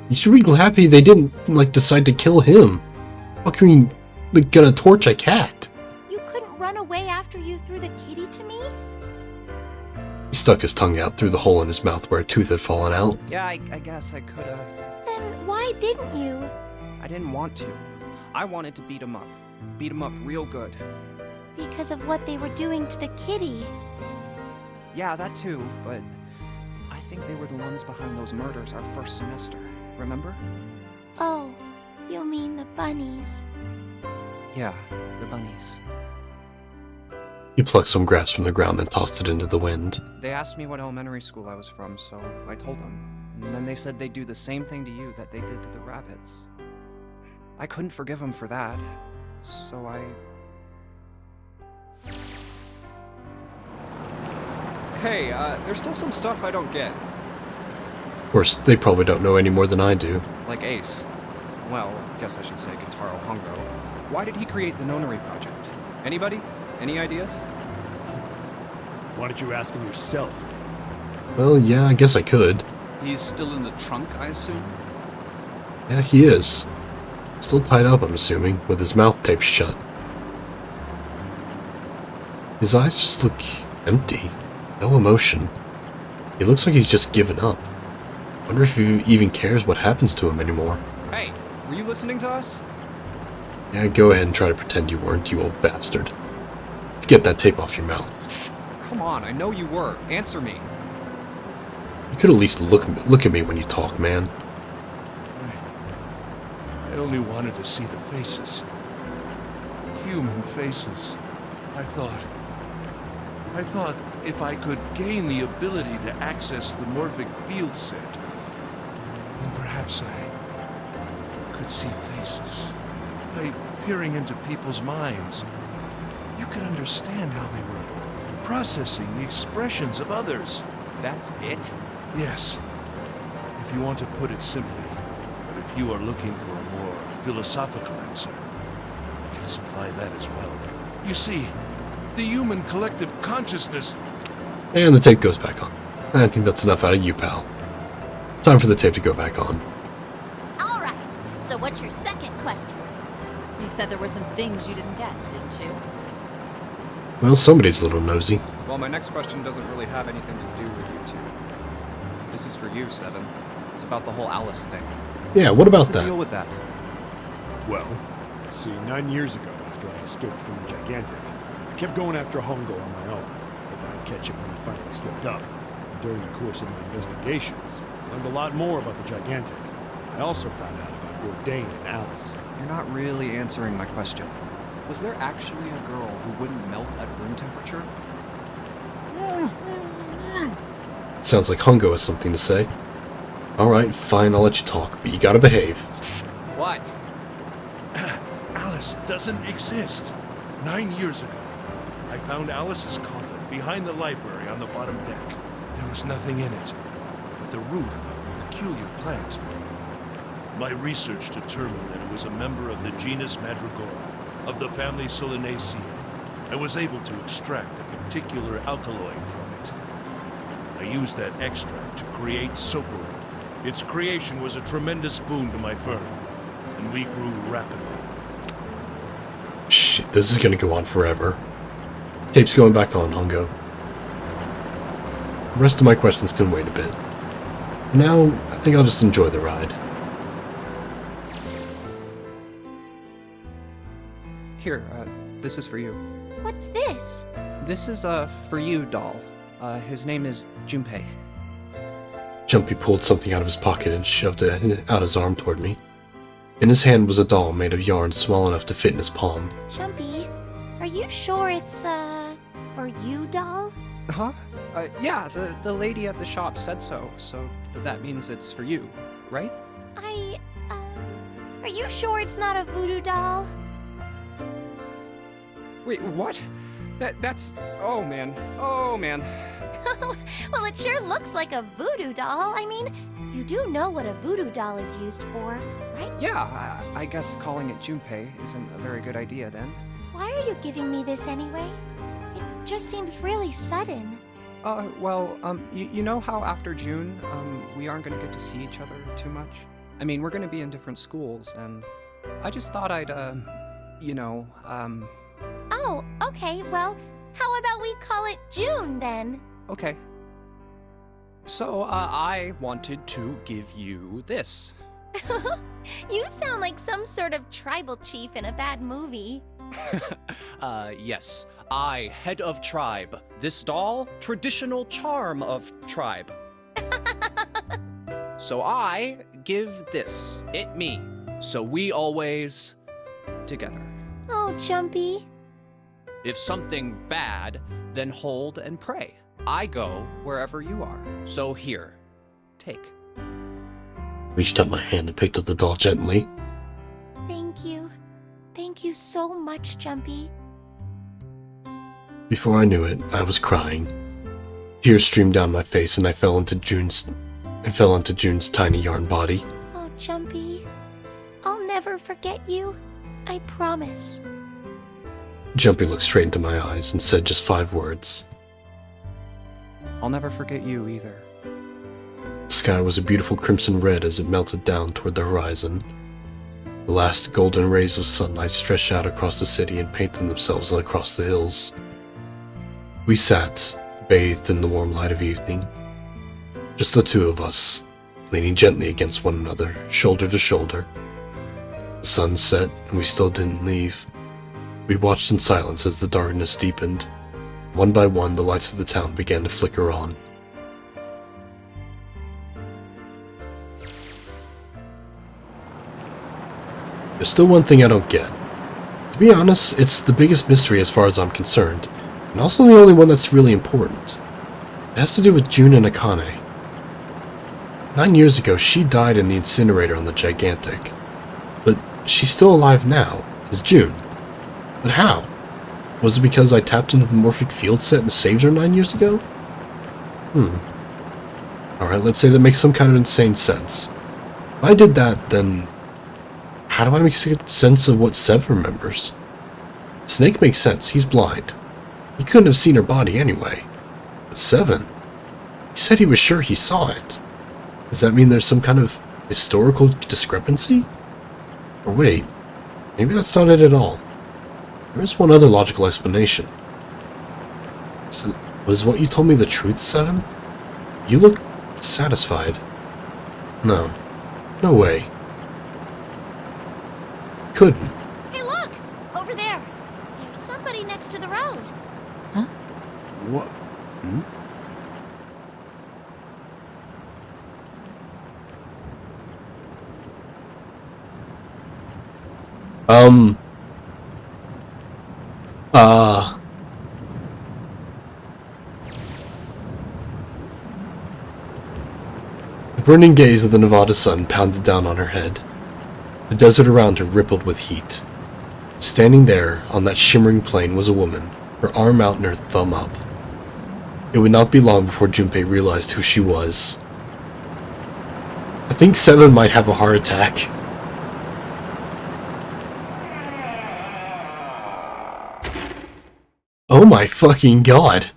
You should be happy they didn't, decide to kill him. How can we, gonna torch a cat? You couldn't run away after you threw the kitty to me? He stuck his tongue out through the hole in his mouth where a tooth had fallen out. Yeah, I guess I could've... Then why didn't you? I didn't want to. I wanted to beat him up. Beat him up real good. Because of what they were doing to the kitty. Yeah, that too, but... I think they were the ones behind those murders our first semester. Remember? Oh, you mean the bunnies. Yeah, the bunnies. He plucked some grass from the ground and tossed it into the wind. They asked me what elementary school I was from, so I told them. And then they said they'd do the same thing to you that they did to the rabbits. I couldn't forgive them for that, so I... Hey, there's still some stuff I don't get. Of course, they probably don't know any more than I do. Like Ace. Well, guess I should say Gentaro Hongo. Why did he create the Nonary Project? Anybody? Any ideas? Why don't you ask him yourself? Well, yeah, I guess I could. He's still in the trunk, I assume? Yeah, he is. Still tied up, I'm assuming, with his mouth taped shut. His eyes just look empty. No emotion. He looks like he's just given up. Wonder if he even cares what happens to him anymore. Hey, were you listening to us? Yeah, go ahead and try to pretend you weren't, you old bastard. Let's get that tape off your mouth. Come on, I know you were. Answer me. You could at least look at me when you talk, man. I only wanted to see the faces. Human faces. I thought if I could gain the ability to access the morphic field set, then perhaps I could see faces. By peering into people's minds, you could understand how they were processing the expressions of others. That's it? Yes. If you want to put it simply, but if you are looking for a more philosophical answer, I can supply that as well. You see, the human collective consciousness... And the tape goes back on. I think that's enough out of you, pal. Time for the tape to go back on. All right. So what's your second question? You said there were some things you didn't get, didn't you? Well, somebody's a little nosy. Well, my next question doesn't really have anything to do with you two. This is for you, Seven. It's about the whole Alice thing. Yeah, what about What's the that? deal with that? Well, see, 9 years ago, after I escaped from the Gigantic, I kept going after Hongo on my own, hoping I'd catch him when he finally slipped up. During the course of my investigations, I learned a lot more about the Gigantic. I also found out about Bourdain and Alice. You're not really answering my question. Was there actually a girl who wouldn't melt at room temperature? Sounds like Hongo has something to say. Alright, fine, I'll let you talk, but you gotta behave. What? Alice doesn't exist. 9 years ago, I found Alice's coffin behind the library on the bottom deck. There was nothing in it but the root of a peculiar plant. My research determined that it was a member of the genus Mandragora, of the family Solanaceae. I was able to extract a particular alkaloid from it. I used that extract to create Soapwood. Its creation was a tremendous boon to my firm, and we grew rapidly. Shit, this is gonna go on forever. Tape's going back on, Hongo. The rest of my questions can wait a bit. For now, I think I'll just enjoy the ride. Here, this is for you. What's this? This is for you, doll. His name is Junpei. Jumpy pulled something out of his pocket and shoved it out his arm toward me. In his hand was a doll made of yarn small enough to fit in his palm. Jumpy, are you sure it's, for you, doll? Huh? Yeah, the lady at the shop said so that means it's for you, right? Are you sure it's not a voodoo doll? Wait, what? That's... Oh, man. Oh, man. Well, it sure looks like a voodoo doll. I mean, you do know what a voodoo doll is used for, right? Yeah, I guess calling it Junpei isn't a very good idea then. Why are you giving me this anyway? It just seems really sudden. Well, you know how after June, we aren't gonna get to see each other too much? I mean, we're gonna be in different schools, and I just thought I'd, Oh, okay, well, how about we call it June, then? Okay. So, I wanted to give you this. You sound like some sort of tribal chief in a bad movie. Yes. I, head of tribe. This doll, traditional charm of tribe. So I give this, it me. So we always together. Oh, Jumpy. If something bad, then hold and pray. I go wherever you are. So here, take. Reached up my hand and picked up the doll gently. Thank you. Thank you so much, Jumpy. Before I knew it, I was crying. Tears streamed down my face and I fell into June's tiny yarn body. Oh, Jumpy. I'll never forget you. I promise. Jumpy looked straight into my eyes and said just 5 words. I'll never forget you either. The sky was a beautiful crimson red as it melted down toward the horizon. The last golden rays of sunlight stretched out across the city and painted themselves across the hills. We sat, bathed in the warm light of evening. Just the two of us, leaning gently against one another, shoulder to shoulder. The sun set and we still didn't leave. We watched in silence as the darkness deepened. One by one, the lights of the town began to flicker on. There's still one thing I don't get. To be honest, it's the biggest mystery as far as I'm concerned, and also the only one that's really important. It has to do with June and Akane. 9 years ago, she died in the incinerator on the Gigantic. But she's still alive now, as June. But how? Was it because I tapped into the morphic field set and saved her 9 years ago? Alright, let's say that makes some kind of insane sense. If I did that, then how do I make sense of what Sev remembers? Snake makes sense, he's blind. He couldn't have seen her body anyway. But Seven, he said he was sure he saw it. Does that mean there's some kind of historical discrepancy? Or wait, maybe that's not it at all. There is one other logical explanation. Was what you told me the truth, Seven? You look satisfied. No. No way. Couldn't. Hey, look! Over there! There's somebody next to the road. Huh? What? The burning gaze of the Nevada sun pounded down on her head. The desert around her rippled with heat. Standing there, on that shimmering plain, was a woman, her arm out and her thumb up. It would not be long before Junpei realized who she was. I think 7 might have a heart attack. Oh my fucking god.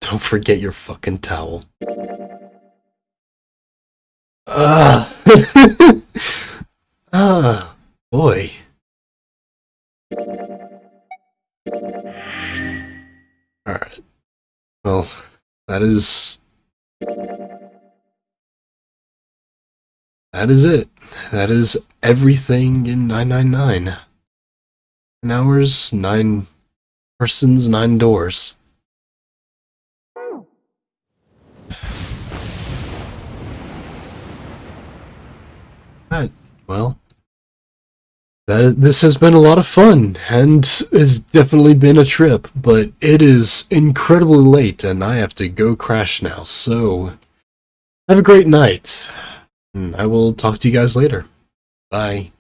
Don't forget your fucking towel. Boy. Alright. Well, that is it. That is everything in 999. 9 hours, 9 persons, 9 doors. Alright, well, this has been a lot of fun, and has definitely been a trip, but it is incredibly late, and I have to go crash now, so have a great night, and I will talk to you guys later. Bye.